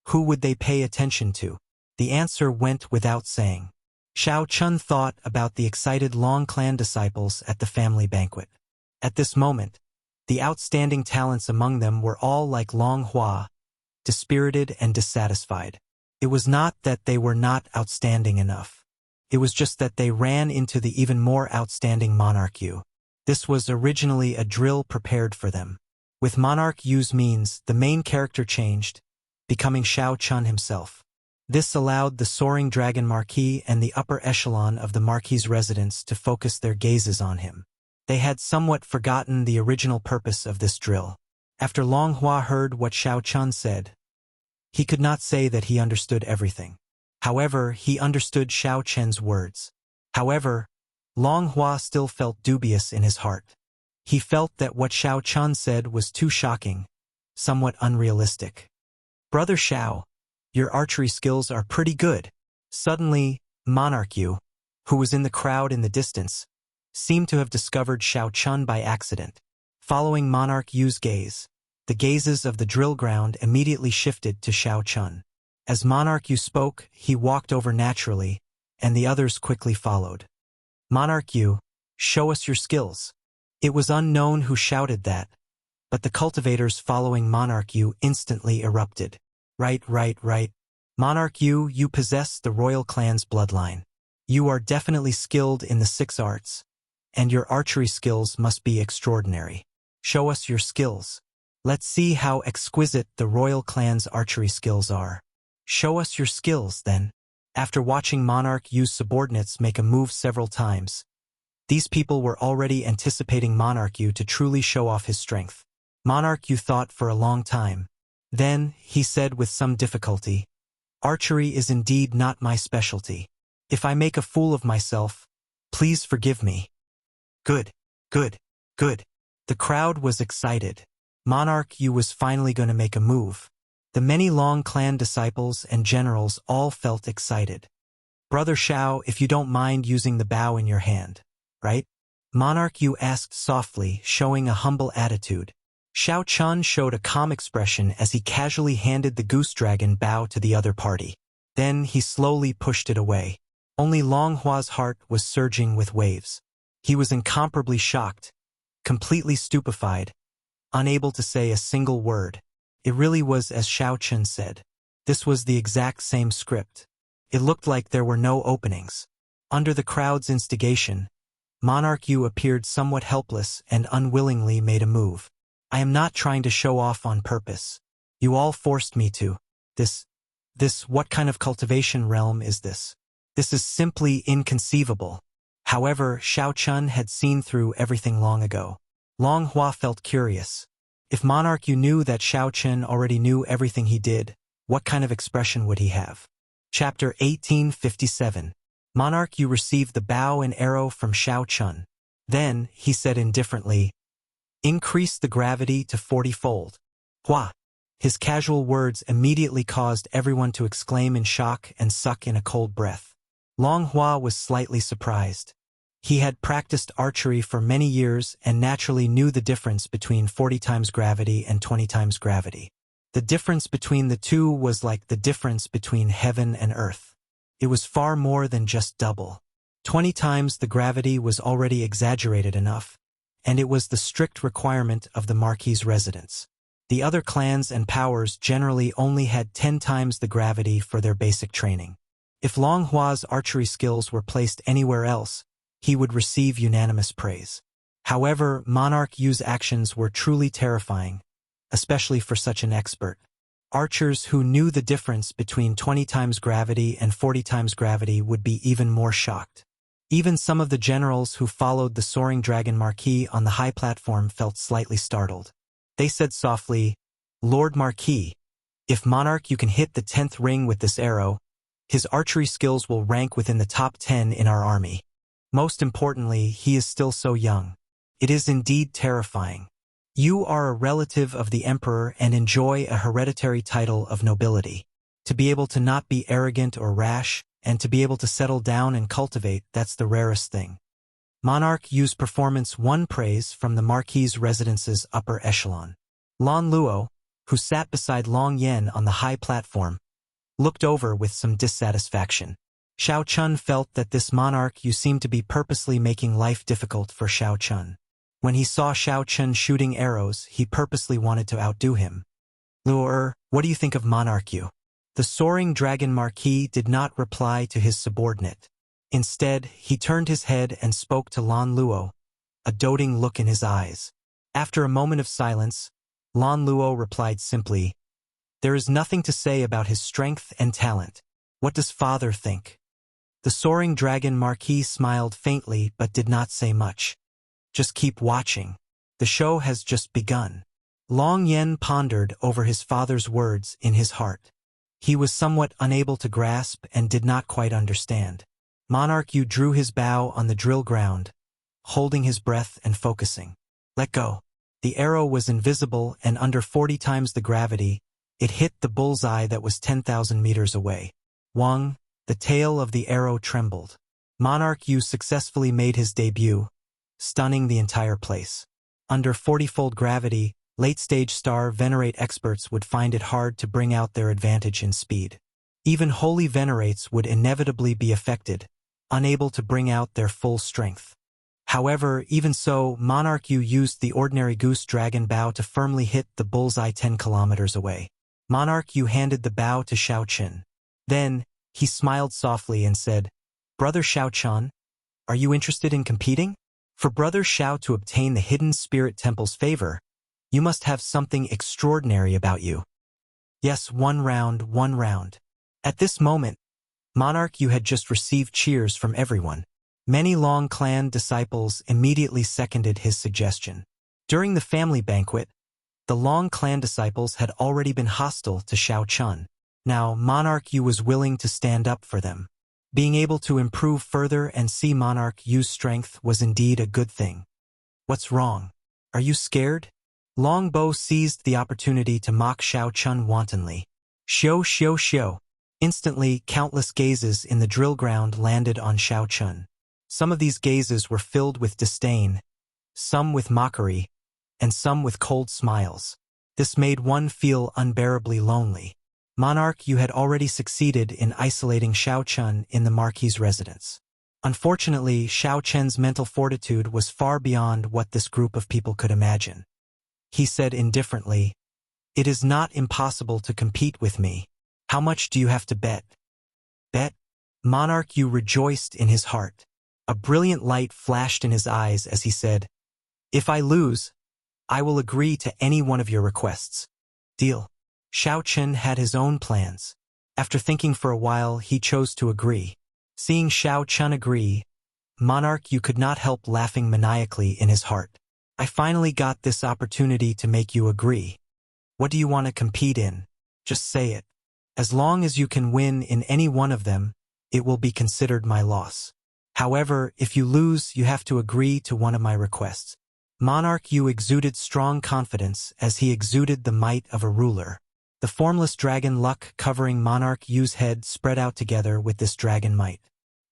who would they pay attention to? The answer went without saying. Xiao Chun thought about the excited Long clan disciples at the family banquet. At this moment, the outstanding talents among them were all like Long Hua, dispirited and dissatisfied. It was not that they were not outstanding enough. It was just that they ran into the even more outstanding Monarch Yu. This was originally a drill prepared for them. With Monarch Yu's means, the main character changed, becoming Shao Chun himself. This allowed the soaring dragon Marquis and the upper echelon of the Marquis' residents to focus their gazes on him. They had somewhat forgotten the original purpose of this drill. After Long Hua heard what Shao Chun said, he could not say that he understood everything. However, he understood Shao Chen's words. However, Long Hua still felt dubious in his heart. He felt that what Shao Chun said was too shocking, somewhat unrealistic. "Brother Shao, your archery skills are pretty good." Suddenly, Monarch Yu, who was in the crowd in the distance, seemed to have discovered Shao Chun by accident. Following Monarch Yu's gaze, the gazes of the drill ground immediately shifted to Shao Chun. As Monarch Yu spoke, he walked over naturally, and the others quickly followed. "Monarch Yu, show us your skills." It was unknown who shouted that, but the cultivators following Monarch Yu instantly erupted. Right. Monarch Yu, you possess the royal clan's bloodline. You are definitely skilled in the 6 arts, and your archery skills must be extraordinary. Show us your skills. Let's see how exquisite the royal clan's archery skills are. Show us your skills, then. After watching Monarch Yu's subordinates make a move several times, these people were already anticipating Monarch Yu to truly show off his strength. Monarch Yu thought for a long time. Then, he said with some difficulty, "Archery is indeed not my specialty. If I make a fool of myself, please forgive me." Good. The crowd was excited. Monarch Yu was finally going to make a move. The many Long Clan disciples and generals all felt excited. "Brother Shao, if you don't mind using the bow in your hand, right?" Monarch Yu asked softly, showing a humble attitude. Shao Chun showed a calm expression as he casually handed the goose dragon bow to the other party. Then he slowly pushed it away. Only Long Hua's heart was surging with waves. He was incomparably shocked, completely stupefied, unable to say a single word. It really was as Shao Chun said. This was the exact same script. It looked like there were no openings. Under the crowd's instigation, Monarch Yu appeared somewhat helpless and unwillingly made a move. "I am not trying to show off on purpose. You all forced me to. What kind of cultivation realm is this? This is simply inconceivable." However, Shao Chun had seen through everything long ago. Long Hua felt curious. If Monarch Yu knew that Shao Chun already knew everything he did, what kind of expression would he have? Chapter 1857. Monarch Yu received the bow and arrow from Shao Chun. Then, he said indifferently, "Increase the gravity to 40-fold. Hua." His casual words immediately caused everyone to exclaim in shock and suck in a cold breath. Long Hua was slightly surprised. He had practiced archery for many years and naturally knew the difference between 40 times gravity and 20 times gravity. The difference between the two was like the difference between heaven and earth. It was far more than just double. 20 times the gravity was already exaggerated enough, and it was the strict requirement of the Marquis' residence. The other clans and powers generally only had 10 times the gravity for their basic training. If Long Hua's archery skills were placed anywhere else, he would receive unanimous praise. However, Monarch Yu's actions were truly terrifying, especially for such an expert. Archers who knew the difference between 20 times gravity and 40 times gravity would be even more shocked. Even some of the generals who followed the soaring dragon Marquis on the high platform felt slightly startled. They said softly, "Lord Marquis, if Monarch Yu can hit the 10th ring with this arrow, his archery skills will rank within the top 10 in our army. Most importantly, he is still so young. It is indeed terrifying. You are a relative of the emperor and enjoy a hereditary title of nobility. To be able to not be arrogant or rash, and to be able to settle down and cultivate, that's the rarest thing." Monarch Yu's performance won praise from the Marquis' residence's upper echelon. Lan Luo, who sat beside Long Yen on the high platform, looked over with some dissatisfaction. Shao Chun felt that this Monarch Yu seemed to be purposely making life difficult for Shao Chun. When he saw Shao Chun shooting arrows, he purposely wanted to outdo him. "Luo, what do you think of Monarch Yu?" The soaring dragon Marquis did not reply to his subordinate. Instead, he turned his head and spoke to Lan Luo, a doting look in his eyes. After a moment of silence, Lan Luo replied simply, "There is nothing to say about his strength and talent. What does father think?" The soaring dragon marquis smiled faintly but did not say much. "Just keep watching. The show has just begun." Long Yen pondered over his father's words in his heart. He was somewhat unable to grasp and did not quite understand. Monarch Yu drew his bow on the drill ground, holding his breath and focusing. "Let go." The arrow was invisible, and under 40 times the gravity, it hit the bullseye that was 10,000 meters away. Wang, the tail of the arrow trembled. Monarch Yu successfully made his debut, stunning the entire place. Under 40-fold gravity, late-stage star venerate experts would find it hard to bring out their advantage in speed. Even holy venerates would inevitably be affected, unable to bring out their full strength. However, even so, Monarch Yu used the ordinary goose dragon bow to firmly hit the bullseye 10 kilometers away. Monarch Yu handed the bow to Xiao Qin. Then, he smiled softly and said, "Brother Xiao Chan, are you interested in competing? For Brother Xiao to obtain the Hidden Spirit Temple's favor, you must have something extraordinary about you." "Yes, one round, one round." At this moment, Monarch Yu had just received cheers from everyone. Many Long Clan disciples immediately seconded his suggestion. During the family banquet, the Long Clan disciples had already been hostile to Xiao Chun. Now, Monarch Yu was willing to stand up for them. Being able to improve further and see Monarch Yu's strength was indeed a good thing. "What's wrong? Are you scared?" Long Bo seized the opportunity to mock Xiao Chun wantonly. "Xiao xiao xiao." Instantly, countless gazes in the drill ground landed on Xiao Chun. Some of these gazes were filled with disdain, some with mockery, and some with cold smiles. This made one feel unbearably lonely. Monarch Yu had already succeeded in isolating Xiao Chun in the Marquis's residence. Unfortunately, Xiao Chen's mental fortitude was far beyond what this group of people could imagine. He said indifferently, "It is not impossible to compete with me. How much do you have to bet?" "Bet?" Monarch Yu rejoiced in his heart. A brilliant light flashed in his eyes as he said, "If I lose, I will agree to any one of your requests." "Deal." Xiao Chen had his own plans. After thinking for a while, he chose to agree. Seeing Xiao Chen agree, Monarch Yu could not help laughing maniacally in his heart. "I finally got this opportunity to make you agree. What do you want to compete in? Just say it. As long as you can win in any one of them, it will be considered my loss. However, if you lose, you have to agree to one of my requests." Monarch Yu exuded strong confidence as he exuded the might of a ruler. The formless dragon luck covering Monarch Yu's head spread out together with this dragon might.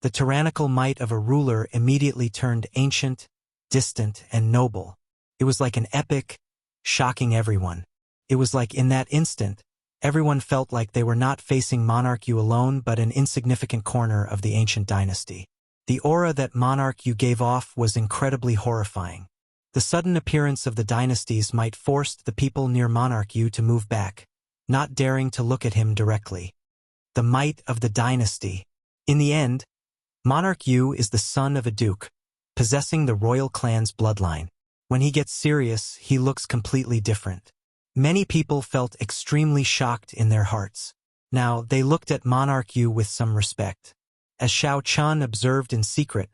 The tyrannical might of a ruler immediately turned ancient, distant, and noble. It was like an epic, shocking everyone. It was like in that instant, everyone felt like they were not facing Monarch Yu alone but an insignificant corner of the ancient dynasty. The aura that Monarch Yu gave off was incredibly horrifying. The sudden appearance of the dynasties might forced the people near Monarch Yu to move back, not daring to look at him directly. The might of the dynasty. In the end, Monarch Yu is the son of a duke, possessing the royal clan's bloodline. When he gets serious, he looks completely different. Many people felt extremely shocked in their hearts. Now, they looked at Monarch Yu with some respect. As Xiao Chun observed in secret,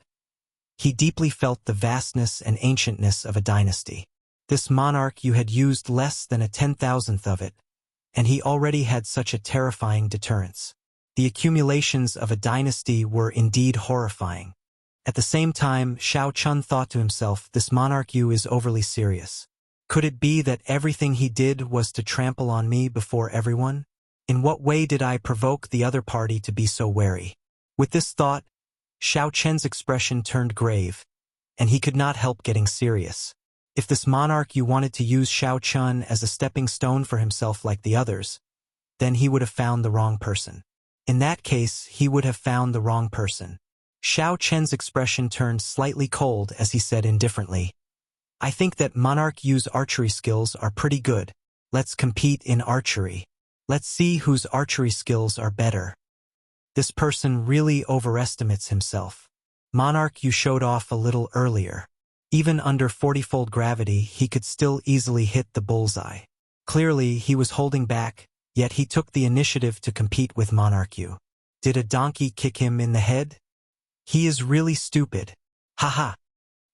he deeply felt the vastness and ancientness of a dynasty. This monarch Yu had used less than a 10,000th of it, and he already had such a terrifying deterrence. The accumulations of a dynasty were indeed horrifying. At the same time, Xiao Chun thought to himself, this monarch Yu is overly serious. Could it be that everything he did was to trample on me before everyone? In what way did I provoke the other party to be so wary? With this thought, Xiao Chen's expression turned grave, and he could not help getting serious. If this monarch Yu wanted to use Xiao Chun as a stepping stone for himself like the others, then he would have found the wrong person. In that case, he would have found the wrong person. Xiao Chen's expression turned slightly cold as he said indifferently, "I think that Monarch Yu's archery skills are pretty good. Let's compete in archery. Let's see whose archery skills are better." This person really overestimates himself. Monarch, you showed off a little earlier. Even under 40-fold gravity, he could still easily hit the bullseye. Clearly, he was holding back, yet he took the initiative to compete with Monarch you. Did a donkey kick him in the head? He is really stupid. Haha.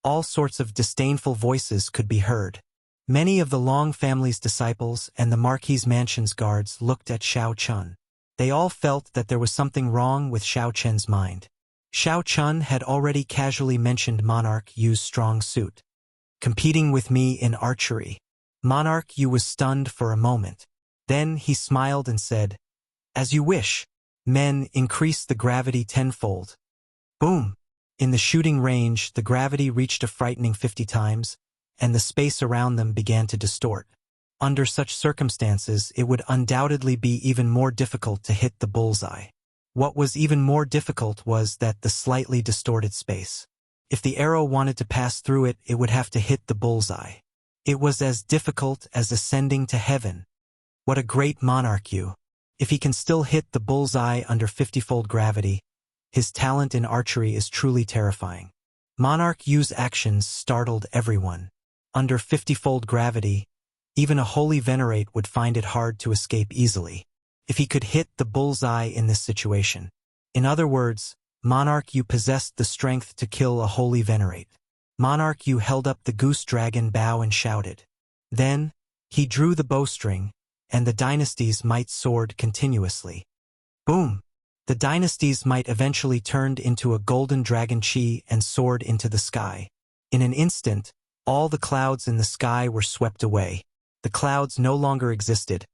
All sorts of disdainful voices could be heard. Many of the Long family's disciples and the Marquis Mansion's guards looked at Xiao Chun. They all felt that there was something wrong with Xiao Chen's mind. Xiao Chun had already casually mentioned Monarch Yu's strong suit. Competing with me in archery. Monarch Yu was stunned for a moment. Then he smiled and said, "As you wish. Men, increase the gravity tenfold." Boom! In the shooting range, the gravity reached a frightening 50 times, and the space around them began to distort. Under such circumstances, it would undoubtedly be even more difficult to hit the bullseye. What was even more difficult was that the slightly distorted space. If the arrow wanted to pass through it, it would have to hit the bullseye. It was as difficult as ascending to heaven. What a great monarch you! If he can still hit the bullseye under 50-fold gravity, his talent in archery is truly terrifying. Monarch Yu's actions startled everyone. Under 50-fold gravity, even a holy venerate would find it hard to escape easily. If he could hit the bullseye in this situation. In other words, Monarch Yu possessed the strength to kill a holy venerate. Monarch Yu held up the goose dragon bow and shouted. Then, he drew the bowstring, and the dynasty's might soared continuously. Boom! The dynasty's might eventually turned into a golden dragon chi and soared into the sky. In an instant, all the clouds in the sky were swept away. The clouds no longer existed,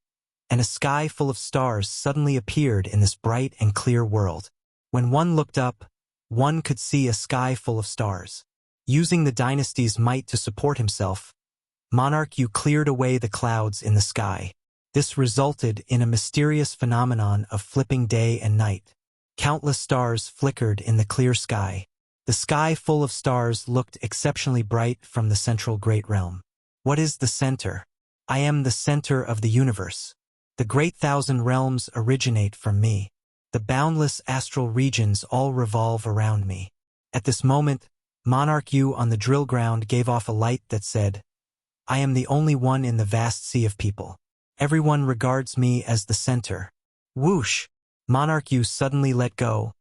and a sky full of stars suddenly appeared in this bright and clear world. When one looked up, one could see a sky full of stars. Using the dynasty's might to support himself, Monarch Yu cleared away the clouds in the sky. This resulted in a mysterious phenomenon of flipping day and night. Countless stars flickered in the clear sky. The sky full of stars looked exceptionally bright from the central great realm. What is the center? I am the center of the universe. The great thousand realms originate from me. The boundless astral regions all revolve around me. At this moment, Monarch Yu on the drill ground gave off a light that said, I am the only one in the vast sea of people. Everyone regards me as the center. Whoosh! Monarch Yu suddenly let go,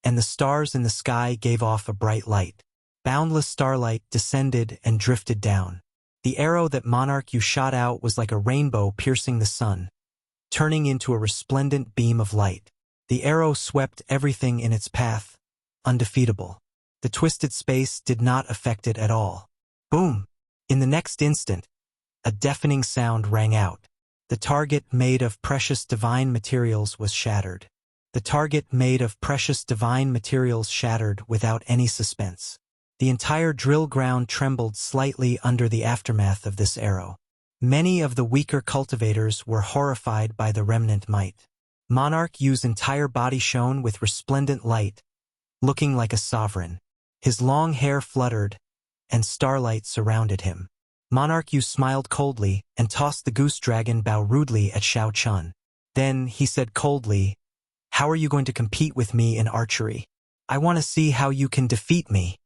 and the stars in the sky gave off a bright light. Boundless starlight descended and drifted down. The arrow that Monarch Yu shot out was like a rainbow piercing the sun, turning into a resplendent beam of light. The arrow swept everything in its path, undefeatable. The twisted space did not affect it at all. Boom! In the next instant, a deafening sound rang out. The target made of precious divine materials was shattered. The target made of precious divine materials shattered without any suspense. The entire drill ground trembled slightly under the aftermath of this arrow. Many of the weaker cultivators were horrified by the remnant might. Monarch Yu's entire body shone with resplendent light, looking like a sovereign. His long hair fluttered, and starlight surrounded him. Monarch Yu smiled coldly and tossed the goose dragon bow rudely at Xiao Chun. Then he said coldly, How are you going to compete with me in archery? I want to see how you can defeat me.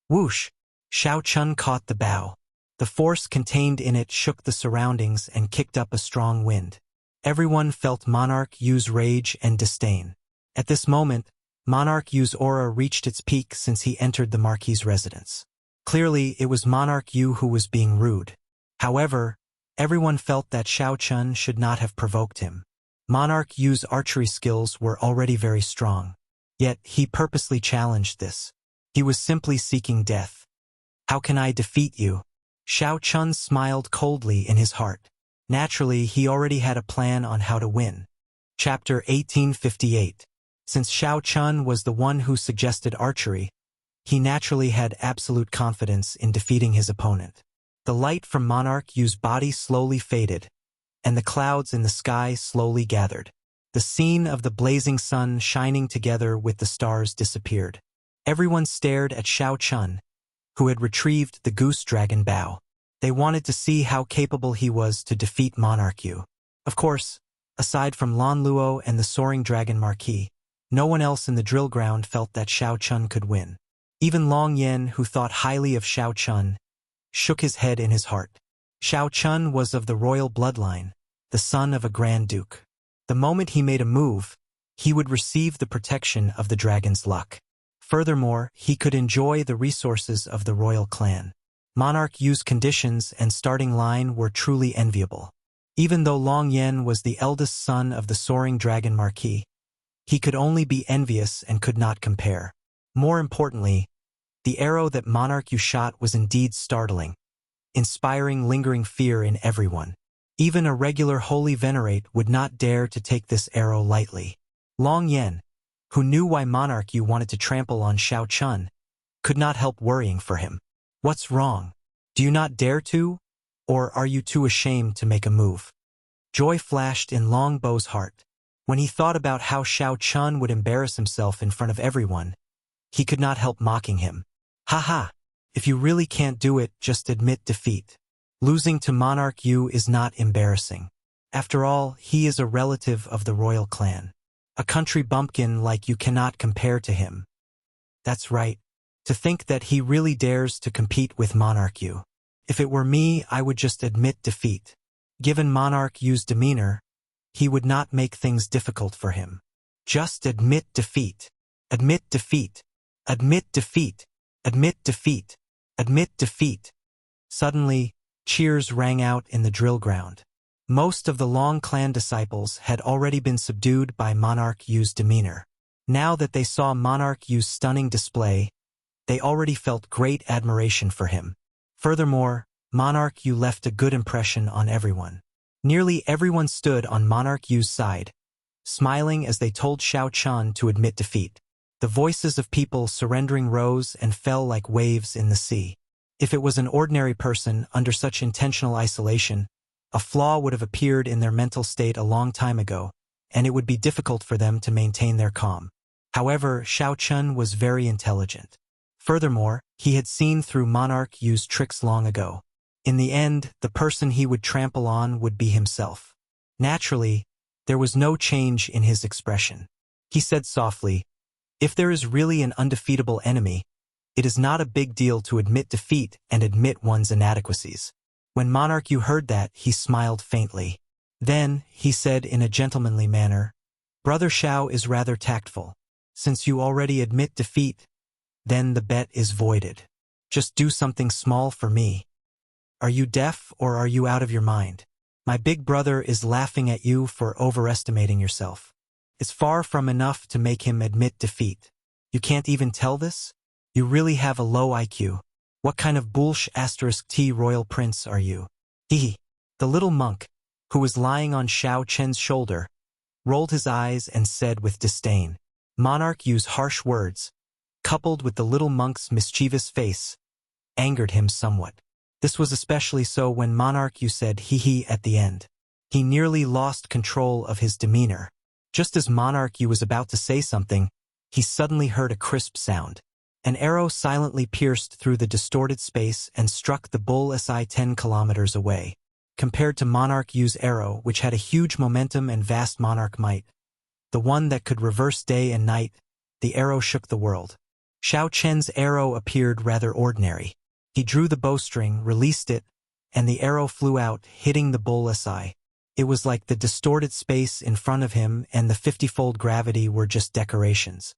Whoosh! Xiao Chun caught the bow. The force contained in it shook the surroundings and kicked up a strong wind. Everyone felt Monarch Yu's rage and disdain. At this moment, Monarch Yu's aura reached its peak since he entered the Marquis's residence. Clearly, it was Monarch Yu who was being rude. However, everyone felt that Xiao Chun should not have provoked him. Monarch Yu's archery skills were already very strong. Yet, he purposely challenged this. He was simply seeking death. How can I defeat you? Xiao Chun smiled coldly in his heart. Naturally, he already had a plan on how to win. Chapter 1858. Since Xiao Chun was the one who suggested archery, he naturally had absolute confidence in defeating his opponent. The light from Monarch Yu's body slowly faded, and the clouds in the sky slowly gathered. The scene of the blazing sun shining together with the stars disappeared. Everyone stared at Xiao Chun, who had retrieved the goose dragon bow. They wanted to see how capable he was to defeat Monarch Yu. Of course, aside from Lan Luo and the soaring dragon Marquis, No one else in the drill ground felt that Xiao Chun could win. Even Long Yen, who thought highly of Xiao Chun, shook his head in his heart. Xiao Chun was of the royal bloodline, the son of a Grand Duke. The moment he made a move, he would receive the protection of the dragon's luck. Furthermore, he could enjoy the resources of the royal clan. Monarch Yu's conditions and starting line were truly enviable. Even though Long Yen was the eldest son of the soaring dragon Marquis, he could only be envious and could not compare. More importantly, the arrow that Monarch Yu shot was indeed startling, inspiring lingering fear in everyone. Even a regular holy venerate would not dare to take this arrow lightly. Long Yen, who knew why Monarch Yu wanted to trample on Xiao Chun, could not help worrying for him. What's wrong? Do you not dare to? Or are you too ashamed to make a move? Joy flashed in Long Bo's heart. When he thought about how Xiao Chun would embarrass himself in front of everyone, he could not help mocking him. Haha, if you really can't do it, just admit defeat. Losing to Monarch Yu is not embarrassing. After all, he is a relative of the royal clan. A country bumpkin like you cannot compare to him. That's right. To think that he really dares to compete with Monarch Yu. If it were me, I would just admit defeat. Given Monarch Yu's demeanor, he would not make things difficult for him. Just admit defeat. Admit defeat. Admit defeat. Admit defeat. Admit defeat. Suddenly, cheers rang out in the drill ground. Most of the Long clan disciples had already been subdued by Monarch Yu's demeanor. Now that they saw Monarch Yu's stunning display, they already felt great admiration for him. Furthermore, Monarch Yu left a good impression on everyone. Nearly everyone stood on Monarch Yu's side, smiling as they told Xiao Chun to admit defeat. The voices of people surrendering rose and fell like waves in the sea. If it was an ordinary person under such intentional isolation, a flaw would have appeared in their mental state a long time ago, and it would be difficult for them to maintain their calm. However, Xiao Chun was very intelligent. Furthermore, he had seen through Monarch Yu's tricks long ago. In the end, the person he would trample on would be himself. Naturally, there was no change in his expression. He said softly, "If there is really an undefeatable enemy, it is not a big deal to admit defeat and admit one's inadequacies." When Monarch Yu heard that, he smiled faintly. Then, he said in a gentlemanly manner, "Brother Xiao is rather tactful. Since you already admit defeat, then the bet is voided. Just do something small for me. Are you deaf or are you out of your mind? My big brother is laughing at you for overestimating yourself. It's far from enough to make him admit defeat. You can't even tell this? You really have a low IQ. What kind of *T royal prince are you?" He, the little monk, who was lying on Xiao Chen's shoulder, rolled his eyes and said with disdain. Monarch Yu's harsh words, coupled with the little monk's mischievous face, angered him somewhat. This was especially so when Monarch Yu said hee at the end. He nearly lost control of his demeanor. Just as Monarch Yu was about to say something, he suddenly heard a crisp sound. An arrow silently pierced through the distorted space and struck the bull 10 kilometers away. Compared to Monarch Yu's arrow, which had a huge momentum and vast monarch might, the one that could reverse day and night, the arrow shook the world. Xiao Chen's arrow appeared rather ordinary. He drew the bowstring, released it, and the arrow flew out, hitting the bull SI. It was like the distorted space in front of him and the 50-fold gravity were just decorations.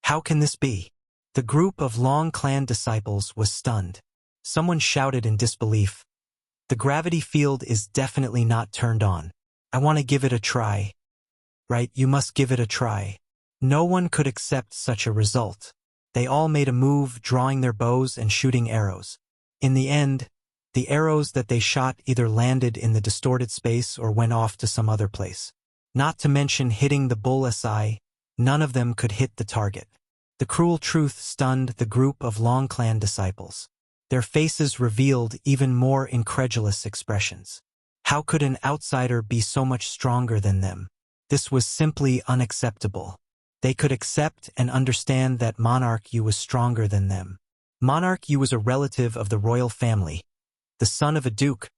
How can this be? The group of Long clan disciples was stunned. Someone shouted in disbelief. The gravity field is definitely not turned on. I want to give it a try. Right, you must give it a try. No one could accept such a result. They all made a move, drawing their bows and shooting arrows. In the end, the arrows that they shot either landed in the distorted space or went off to some other place. Not to mention hitting the bull SI, none of them could hit the target. The cruel truth stunned the group of Long clan disciples. Their faces revealed even more incredulous expressions. How could an outsider be so much stronger than them? This was simply unacceptable. They could accept and understand that Monarch Yu was stronger than them. Monarch Yu was a relative of the royal family, the son of a duke,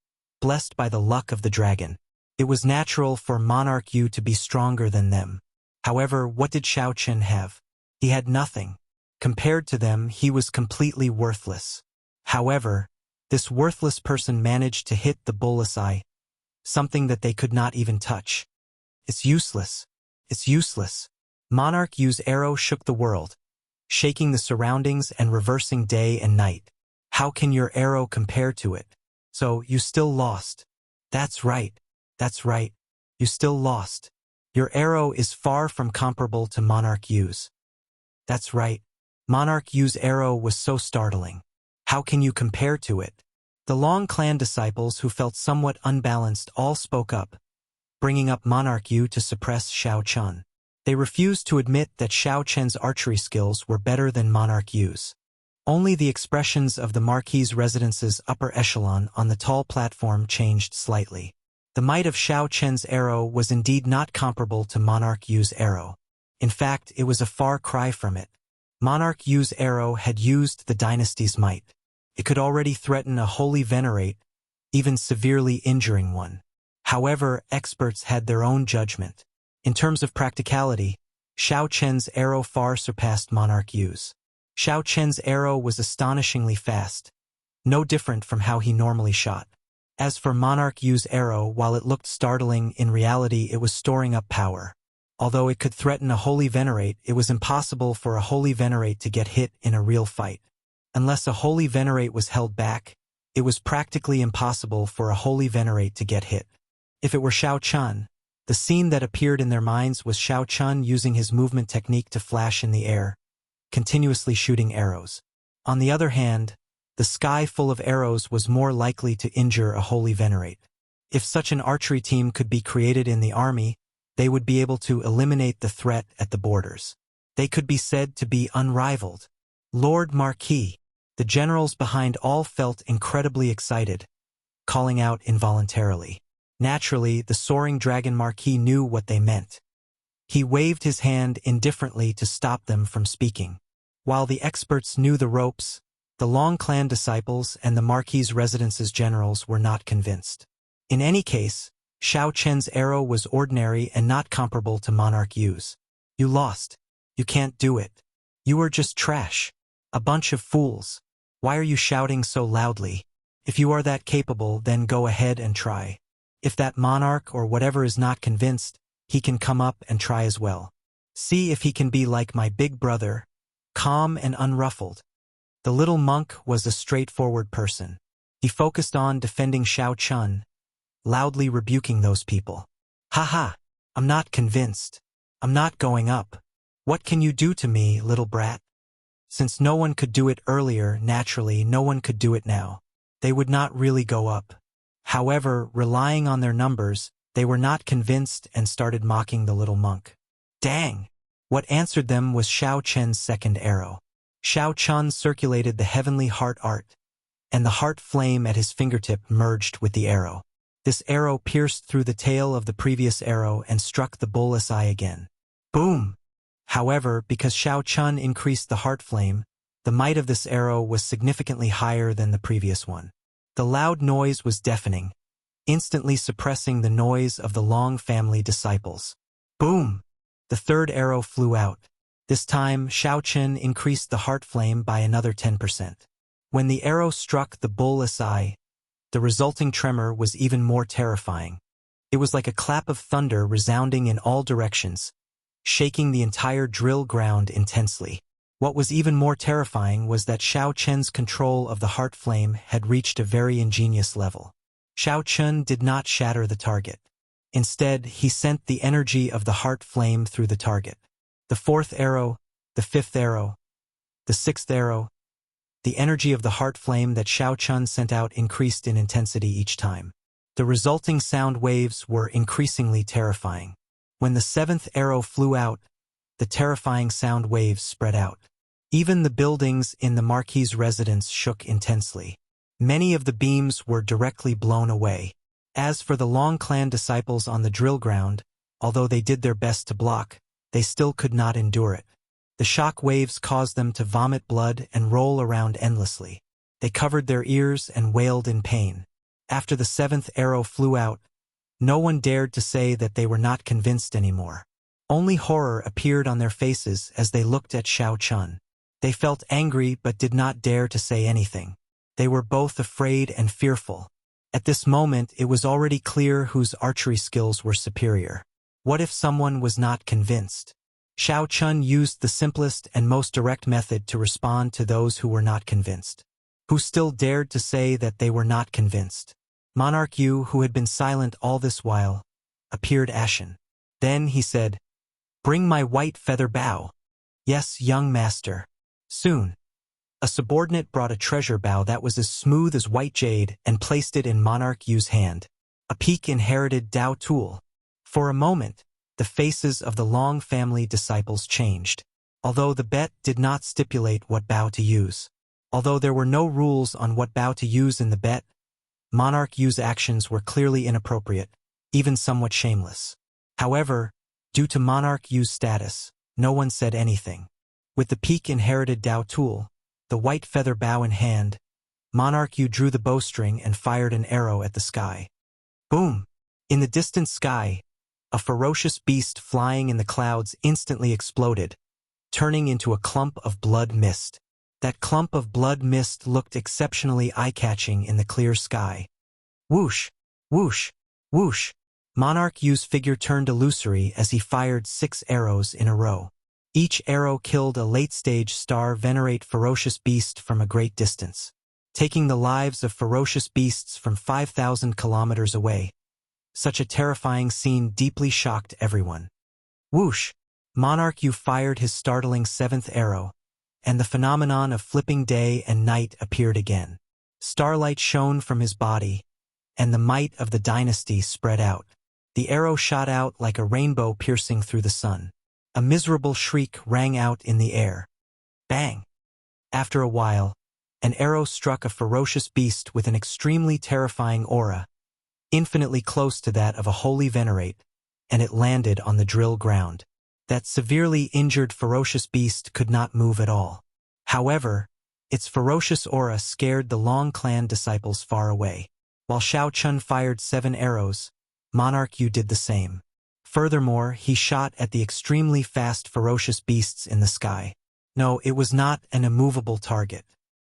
blessed by the luck of the dragon. It was natural for Monarch Yu to be stronger than them. However, what did Xiao Chen have? He had nothing. Compared to them, he was completely worthless. However, this worthless person managed to hit the bullseye, something that they could not even touch. It's useless. It's useless. Monarch Yu's arrow shook the world, shaking the surroundings and reversing day and night. How can your arrow compare to it? So, you still lost. That's right. That's right. You still lost. Your arrow is far from comparable to Monarch Yu's. That's right. Monarch Yu's arrow was so startling. How can you compare to it? The Long clan disciples who felt somewhat unbalanced all spoke up, bringing up Monarch Yu to suppress Xiao Chen. They refused to admit that Xiao Chen's archery skills were better than Monarch Yu's. Only the expressions of the Marquis' residence's upper echelon on the tall platform changed slightly. The might of Xiao Chen's arrow was indeed not comparable to Monarch Yu's arrow. In fact, it was a far cry from it. Monarch Yu's arrow had used the dynasty's might. It could already threaten a holy venerate, even severely injuring one. However, experts had their own judgment. In terms of practicality, Xiao Chen's arrow far surpassed Monarch Yu's. Xiao Chen's arrow was astonishingly fast, no different from how he normally shot. As for Monarch Yu's arrow, while it looked startling, in reality it was storing up power. Although it could threaten a holy venerate, it was impossible for a holy venerate to get hit in a real fight. Unless a holy venerate was held back, it was practically impossible for a holy venerate to get hit. If it were Xiao Chen, the scene that appeared in their minds was Xiao Chen using his movement technique to flash in the air, continuously shooting arrows. On the other hand, the sky full of arrows was more likely to injure a holy venerate. If such an archery team could be created in the army, they would be able to eliminate the threat at the borders. They could be said to be unrivaled. Lord Marquis, the generals behind all felt incredibly excited, calling out involuntarily. Naturally, the soaring dragon Marquis knew what they meant. He waved his hand indifferently to stop them from speaking. While the experts knew the ropes, the Long clan disciples and the Marquis' residence's generals were not convinced. In any case, Xiao Chen's arrow was ordinary and not comparable to Monarch Yu's. You lost. You can't do it. You are just trash. A bunch of fools. Why are you shouting so loudly? If you are that capable, then go ahead and try. If that monarch or whatever is not convinced, he can come up and try as well. See if he can be like my big brother, calm and unruffled. The little monk was a straightforward person. He focused on defending Xiao Chen, loudly rebuking those people. Haha, I'm not convinced. I'm not going up. What can you do to me, little brat? Since no one could do it earlier, naturally no one could do it now. They would not really go up. However, relying on their numbers, they were not convinced and started mocking the little monk. Dang! What answered them was Xiao Chen's second arrow. Xiao Chen circulated the heavenly heart art, and the heart flame at his fingertip merged with the arrow. This arrow pierced through the tail of the previous arrow and struck the bull's eye again. Boom! However, because Xiao Chen increased the heart flame, the might of this arrow was significantly higher than the previous one. The loud noise was deafening, instantly suppressing the noise of the Long family disciples. Boom! The third arrow flew out. This time, Xiao Chen increased the heart flame by another 10%. When the arrow struck the bull's eye, the resulting tremor was even more terrifying. It was like a clap of thunder resounding in all directions, shaking the entire drill ground intensely. What was even more terrifying was that Xiao Chen's control of the heart flame had reached a very ingenious level. Xiao Chen did not shatter the target. Instead, he sent the energy of the heart flame through the target. The fourth arrow, the fifth arrow, the sixth arrow. The energy of the heart flame that Xiao Chen sent out increased in intensity each time. The resulting sound waves were increasingly terrifying. When the seventh arrow flew out, the terrifying sound waves spread out. Even the buildings in the Marquis' residence shook intensely. Many of the beams were directly blown away. As for the Long clan disciples on the drill ground, although they did their best to block, they still could not endure it. The shock waves caused them to vomit blood and roll around endlessly. They covered their ears and wailed in pain. After the seventh arrow flew out, no one dared to say that they were not convinced anymore. Only horror appeared on their faces as they looked at Xiao Chun. They felt angry but did not dare to say anything. They were both afraid and fearful. At this moment it was already clear whose archery skills were superior. What if someone was not convinced? Xiao Chun used the simplest and most direct method to respond to those who were not convinced. Who still dared to say that they were not convinced? Monarch Yu, who had been silent all this while, appeared ashen. Then he said, "Bring my white feather bow." "Yes, young master." Soon, a subordinate brought a treasure bow that was as smooth as white jade and placed it in Monarch Yu's hand. A peak-inherited Dao tool. For a moment, the faces of the Long family disciples changed. Although the bet did not stipulate what bow to use. Although there were no rules on what bow to use in the bet, Monarch Yu's actions were clearly inappropriate, even somewhat shameless. However, due to Monarch Yu's status, no one said anything. With the peak-inherited Dao tool, the white feather bow in hand, Monarch Yu drew the bowstring and fired an arrow at the sky. Boom! In the distant sky, a ferocious beast flying in the clouds instantly exploded, turning into a clump of blood mist. That clump of blood mist looked exceptionally eye-catching in the clear sky. Whoosh! Whoosh! Whoosh! Monarch Yu's figure turned illusory as he fired 6 arrows in a row. Each arrow killed a late-stage star venerate ferocious beast from a great distance, taking the lives of ferocious beasts from 5,000 kilometers away. Such a terrifying scene deeply shocked everyone. Whoosh! Monarch Yu fired his startling 7th arrow, and the phenomenon of flipping day and night appeared again. Starlight shone from his body, and the might of the dynasty spread out. The arrow shot out like a rainbow piercing through the sun. A miserable shriek rang out in the air. Bang! After a while, an arrow struck a ferocious beast with an extremely terrifying aura, infinitely close to that of a holy venerate, and it landed on the drill ground. That severely injured ferocious beast could not move at all. However, its ferocious aura scared the Long clan disciples far away. While Xiao Chun fired 7 arrows, Monarch Yu did the same. Furthermore, he shot at the extremely fast ferocious beasts in the sky. No, it was not an immovable target.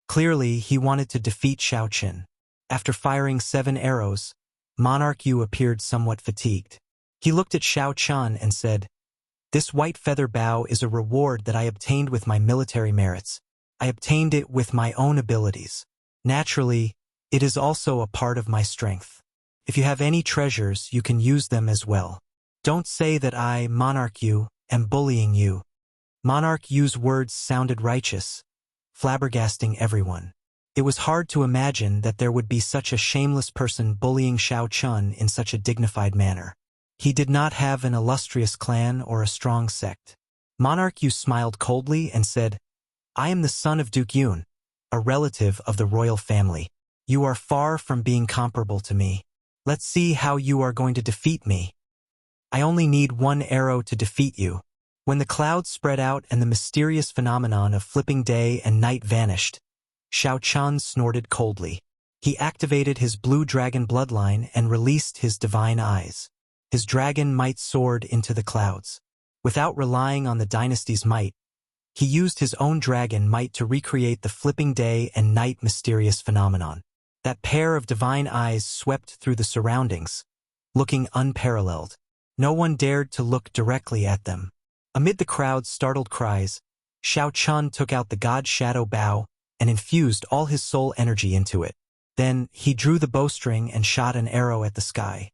Clearly, he wanted to defeat Xiao Chun. After firing 7 arrows, Monarch Yu appeared somewhat fatigued. He looked at Xiao Chun and said, "This white feather bow is a reward that I obtained with my military merits. I obtained it with my own abilities. Naturally, it is also a part of my strength. If you have any treasures, you can use them as well. Don't say that I, Monarch Yu, am bullying you." Monarch Yu's words sounded righteous, flabbergasting everyone. It was hard to imagine that there would be such a shameless person bullying Xiao Chun in such a dignified manner. He did not have an illustrious clan or a strong sect. Monarch Yu smiled coldly and said, "I am the son of Duke Yun, a relative of the royal family. You are far from being comparable to me. Let's see how you are going to defeat me. I only need 1 arrow to defeat you." When the clouds spread out and the mysterious phenomenon of flipping day and night vanished, Xiao Chun snorted coldly. He activated his blue dragon bloodline and released his divine eyes. His dragon might soared into the clouds. Without relying on the dynasty's might, he used his own dragon might to recreate the flipping day and night mysterious phenomenon. That pair of divine eyes swept through the surroundings, looking unparalleled. No one dared to look directly at them. Amid the crowd's startled cries, Xiao Chun took out the god shadow bow and infused all his soul energy into it. Then, he drew the bowstring and shot an arrow at the sky.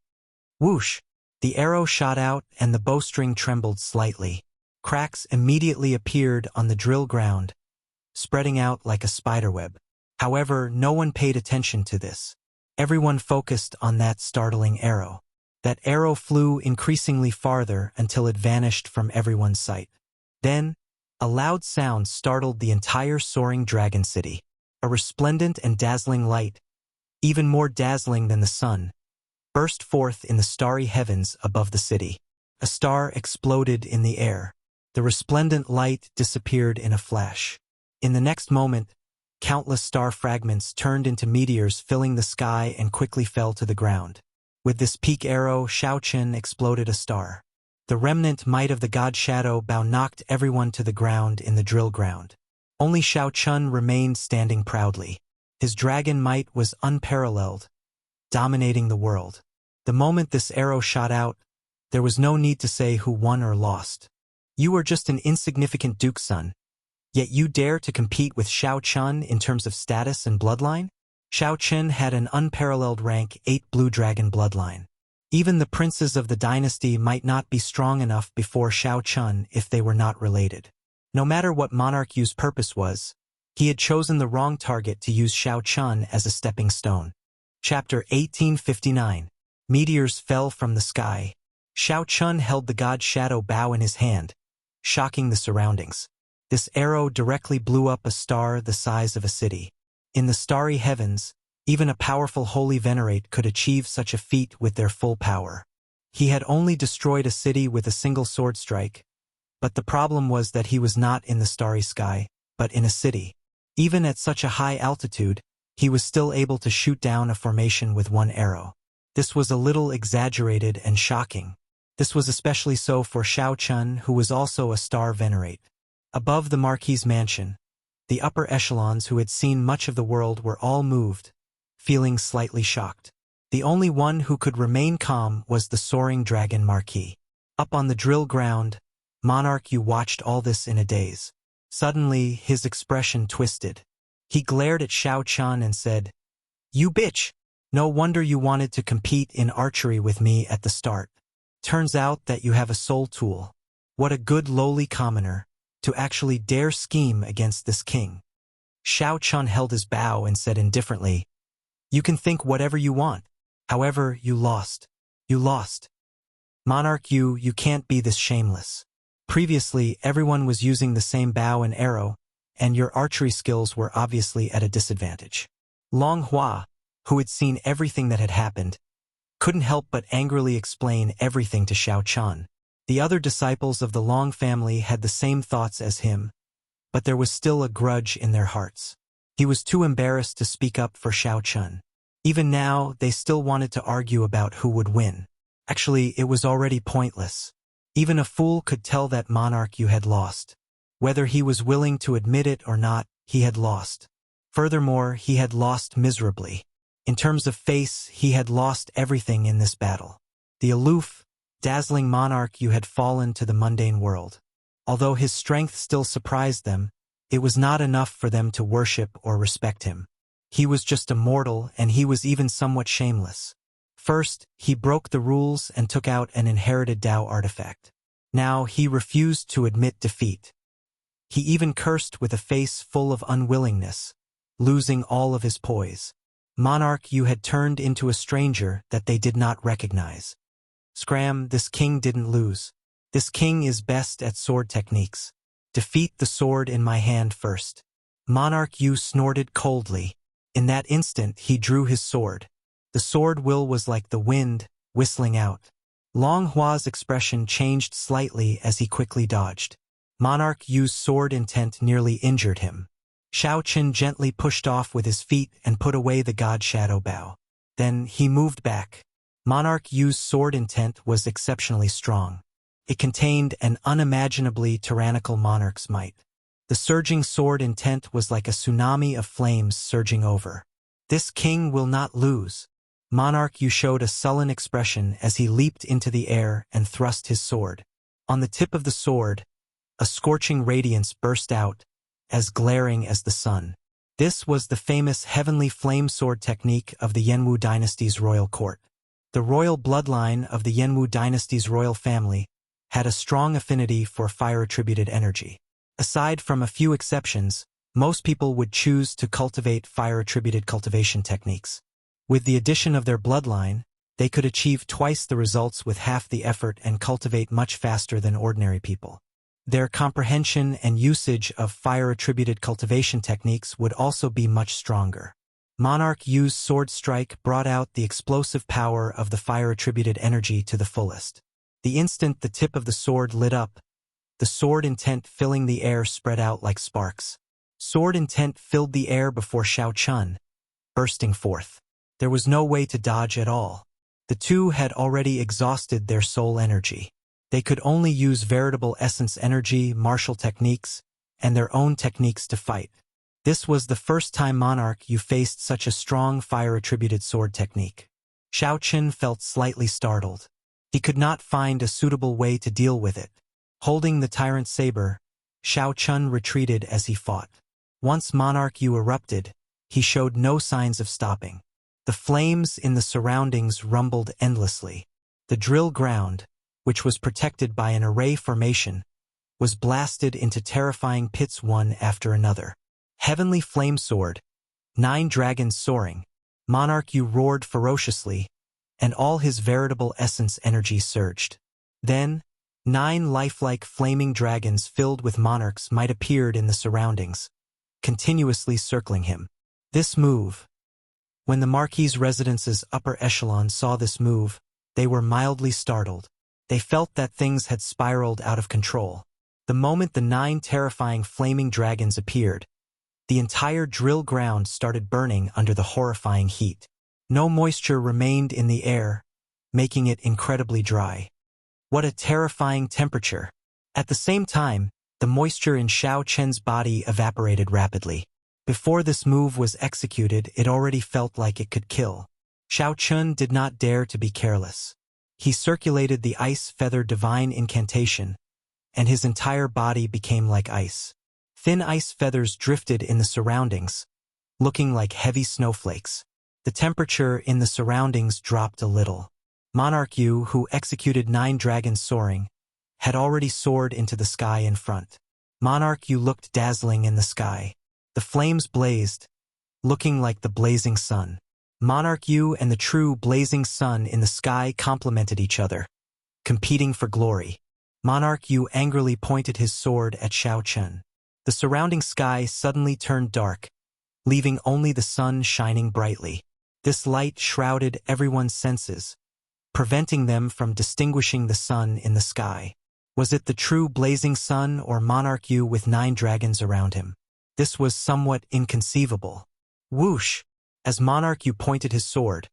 Whoosh! The arrow shot out and the bowstring trembled slightly. Cracks immediately appeared on the drill ground, spreading out like a spiderweb. However, no one paid attention to this. Everyone focused on that startling arrow. That arrow flew increasingly farther until it vanished from everyone's sight. Then, a loud sound startled the entire soaring dragon city. A resplendent and dazzling light, even more dazzling than the sun, burst forth in the starry heavens above the city. A star exploded in the air. The resplendent light disappeared in a flash. In the next moment, countless star fragments turned into meteors filling the sky and quickly fell to the ground. With this peak arrow, Xiao Chun exploded a star. The remnant might of the god Shadow Bao knocked everyone to the ground in the drill ground. Only Shao Chun remained standing proudly. His dragon might was unparalleled, dominating the world. The moment this arrow shot out, there was no need to say who won or lost. You are just an insignificant duke's son, yet you dare to compete with Shao Chun in terms of status and bloodline? Shao Chun had an unparalleled rank 8 blue dragon bloodline. Even the princes of the dynasty might not be strong enough before Shao Chun if they were not related. No matter what Monarch Yu's purpose was, he had chosen the wrong target to use Shao Chun as a stepping stone. Chapter 1859. Meteors fell from the sky. Shao Chun held the god Shadow Bao in his hand, shocking the surroundings. This arrow directly blew up a star the size of a city. In the starry heavens, even a powerful holy venerate could achieve such a feat with their full power. He had only destroyed a city with a single sword strike, but the problem was that he was not in the starry sky, but in a city. Even at such a high altitude, he was still able to shoot down a formation with one arrow. This was a little exaggerated and shocking. This was especially so for Shao Chun, who was also a star venerate. Above the Marquis's mansion, the upper echelons who had seen much of the world were all moved, feeling slightly shocked. The only one who could remain calm was the soaring dragon Marquis. Up on the drill ground, Monarch Yu watched all this in a daze. Suddenly, his expression twisted. He glared at Shao Chun and said, "You bitch! No wonder you wanted to compete in archery with me at the start. Turns out that you have a soul tool. What a good lowly commoner, to actually dare scheme against this king." Shao Chun held his bow and said indifferently, "You can think whatever you want. However, you lost. You lost. Monarch Yu, you can't be this shameless. Previously, everyone was using the same bow and arrow, and your archery skills were obviously at a disadvantage." Long Hua, who had seen everything that had happened, couldn't help but angrily explain everything to Shao Chun. The other disciples of the Long family had the same thoughts as him, but there was still a grudge in their hearts. He was too embarrassed to speak up for Shao Chun. Even now, they still wanted to argue about who would win. Actually, it was already pointless. Even a fool could tell that Monarch Yu had lost. Whether he was willing to admit it or not, he had lost. Furthermore, he had lost miserably. In terms of face, he had lost everything in this battle. The aloof, dazzling Monarch Yu had fallen to the mundane world. Although his strength still surprised them, it was not enough for them to worship or respect him. He was just a mortal, and he was even somewhat shameless. First, he broke the rules and took out an inherited Dao artifact. Now, he refused to admit defeat. He even cursed with a face full of unwillingness, losing all of his poise. Monarch Yu had turned into a stranger that they did not recognize. Scram, this king didn't lose. This king is best at sword techniques. Defeat the sword in my hand first. Monarch Yu snorted coldly. In that instant, he drew his sword. The sword will was like the wind, whistling out. Long Hua's expression changed slightly as he quickly dodged. Monarch Yu's sword intent nearly injured him. Shao Chun gently pushed off with his feet and put away the god Shadow Bao. Then he moved back. Monarch Yu's sword intent was exceptionally strong. It contained an unimaginably tyrannical monarch's might. The surging sword intent was like a tsunami of flames surging over. This king will not lose. Monarch Yu showed a sullen expression as he leaped into the air and thrust his sword. On the tip of the sword, a scorching radiance burst out, as glaring as the sun. This was the famous heavenly flame sword technique of the Yanwu dynasty's royal court. The royal bloodline of the Yanwu dynasty's royal family had a strong affinity for fire-attributed energy. Aside from a few exceptions, most people would choose to cultivate fire-attributed cultivation techniques. With the addition of their bloodline, they could achieve twice the results with half the effort and cultivate much faster than ordinary people. Their comprehension and usage of fire-attributed cultivation techniques would also be much stronger. Monarch Yu's sword strike brought out the explosive power of the fire-attributed energy to the fullest. The instant the tip of the sword lit up, the sword intent filling the air spread out like sparks. Sword intent filled the air before Shao Chun, bursting forth. There was no way to dodge at all. The two had already exhausted their soul energy. They could only use veritable essence energy, martial techniques, and their own techniques to fight. This was the first time Monarch Yu faced such a strong fire-attributed sword technique. Xiao Chen felt slightly startled. He could not find a suitable way to deal with it. Holding the tyrant saber, Xiao Chen retreated as he fought. Once Monarch Yu erupted, he showed no signs of stopping. The flames in the surroundings rumbled endlessly. The drill ground, which was protected by an array formation, was blasted into terrifying pits one after another. Heavenly Flame Sword, 9 dragons soaring. Monarch Yu roared ferociously, and all his veritable essence energy surged. Then, 9 lifelike flaming dragons filled with Monarch's might appeared in the surroundings, continuously circling him. This move. When the Marquis's residence's upper echelon saw this move, they were mildly startled. They felt that things had spiraled out of control. The moment the 9 terrifying flaming dragons appeared, the entire drill ground started burning under the horrifying heat. No moisture remained in the air, making it incredibly dry. What a terrifying temperature! At the same time, the moisture in Xiao Chen's body evaporated rapidly. Before this move was executed, it already felt like it could kill. Xiao Chen did not dare to be careless. He circulated the Ice Feather Divine Incantation, and his entire body became like ice. Thin ice feathers drifted in the surroundings, looking like heavy snowflakes. The temperature in the surroundings dropped a little. Monarch Yu, who executed 9 dragons soaring, had already soared into the sky in front. Monarch Yu looked dazzling in the sky. The flames blazed, looking like the blazing sun. Monarch Yu and the true blazing sun in the sky complemented each other, competing for glory. Monarch Yu angrily pointed his sword at Xiao Chen. The surrounding sky suddenly turned dark, leaving only the sun shining brightly. This light shrouded everyone's senses, preventing them from distinguishing the sun in the sky. Was it the true blazing sun or Monarch Yu with 9 dragons around him? This was somewhat inconceivable. Whoosh! As Monarch Yu pointed his sword,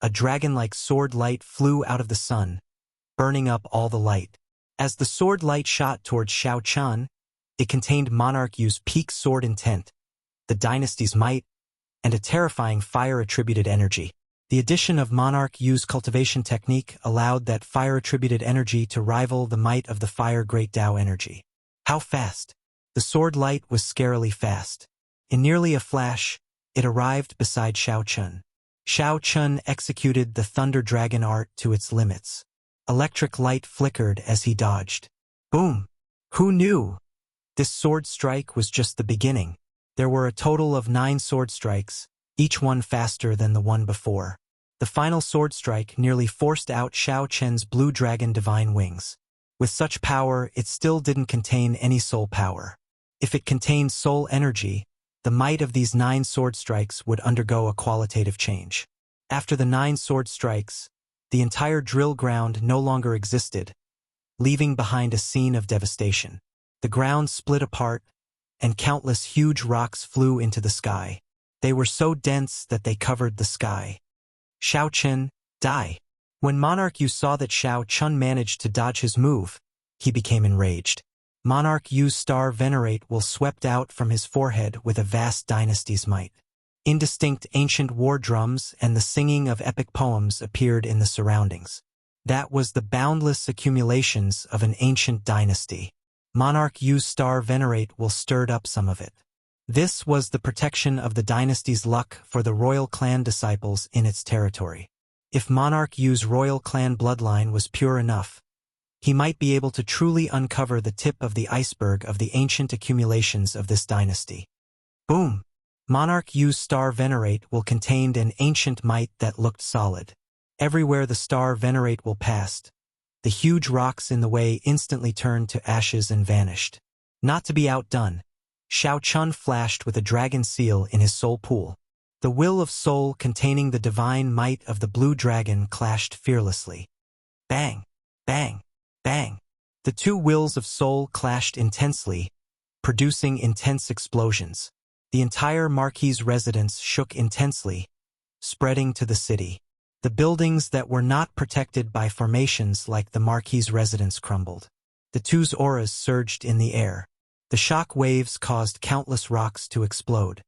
a dragon-like sword light flew out of the sun, burning up all the light. As the sword light shot towards Xiao Chen, it contained Monarch Yu's peak sword intent, the dynasty's might, and a terrifying fire-attributed energy. The addition of Monarch Yu's cultivation technique allowed that fire-attributed energy to rival the might of the fire Great Tao energy. How fast? The sword light was scarily fast. In nearly a flash, it arrived beside Xiao Chen. Xiao Chen executed the Thunder Dragon art to its limits. Electric light flickered as he dodged. Boom! Who knew? This sword strike was just the beginning. There were a total of 9 sword strikes, each one faster than the one before. The final sword strike nearly forced out Xiao Chen's blue dragon divine wings. With such power, it still didn't contain any soul power. If it contained soul energy, the might of these 9 sword strikes would undergo a qualitative change. After the 9 sword strikes, the entire drill ground no longer existed, leaving behind a scene of devastation. The ground split apart, and countless huge rocks flew into the sky. They were so dense that they covered the sky. Xiao Chen, die! When Monarch Yu saw that Xiao Chen managed to dodge his move, he became enraged. Monarch Yu's star venerate will swept out from his forehead with a vast dynasty's might. Indistinct ancient war drums and the singing of epic poems appeared in the surroundings. That was the boundless accumulations of an ancient dynasty. Monarch Yu's star venerate will stirred up some of it. This was the protection of the dynasty's luck for the royal clan disciples in its territory. If Monarch Yu's royal clan bloodline was pure enough, he might be able to truly uncover the tip of the iceberg of the ancient accumulations of this dynasty. Boom! Monarch Yu's star venerate will contained an ancient might that looked solid. Everywhere the star venerate will passed, the huge rocks in the way instantly turned to ashes and vanished. Not to be outdone, Xiao Chen flashed with a dragon seal in his soul pool. The will of soul containing the divine might of the blue dragon clashed fearlessly. Bang! Bang! Bang! The 2 wills of soul clashed intensely, producing intense explosions. The entire Marquis's residence shook intensely, spreading to the city. The buildings that were not protected by formations like the Marquis's residence crumbled. The two's auras surged in the air. The shock waves caused countless rocks to explode.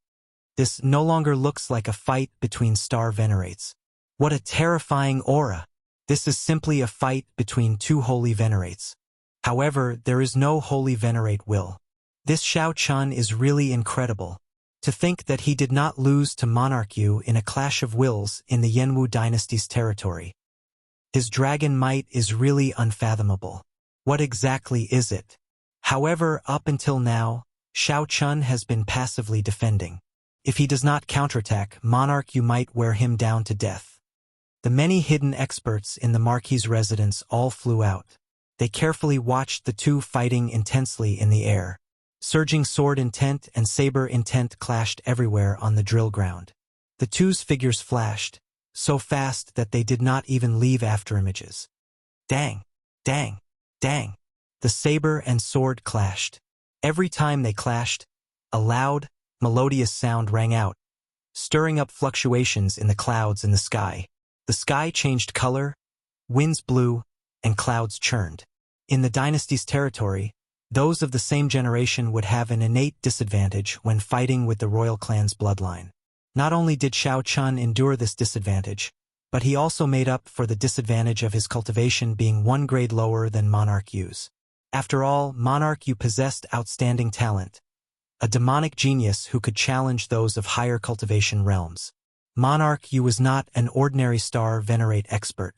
This no longer looks like a fight between star venerates. What a terrifying aura! This is simply a fight between two holy venerates. However, there is no holy venerate will. This Shao Chun is really incredible. To think that he did not lose to Monarch Yu in a clash of wills in the Yenwu dynasty's territory. His dragon might is really unfathomable. What exactly is it? However, up until now, Shao Chun has been passively defending. If he does not counterattack, Monarch Yu might wear him down to death. The many hidden experts in the Marquis's residence all flew out. They carefully watched the two fighting intensely in the air. Surging sword intent and saber intent clashed everywhere on the drill ground. The two's figures flashed, so fast that they did not even leave afterimages. Dang! Dang! Dang! The saber and sword clashed. Every time they clashed, a loud, melodious sound rang out, stirring up fluctuations in the clouds in the sky. The sky changed color, winds blew, and clouds churned. In the dynasty's territory, those of the same generation would have an innate disadvantage when fighting with the royal clan's bloodline. Not only did Shao Chun endure this disadvantage, but he also made up for the disadvantage of his cultivation being one grade lower than Monarch Yu's. After all, Monarch Yu possessed outstanding talent, a demonic genius who could challenge those of higher cultivation realms. Monarch Yu was not an ordinary star venerate expert.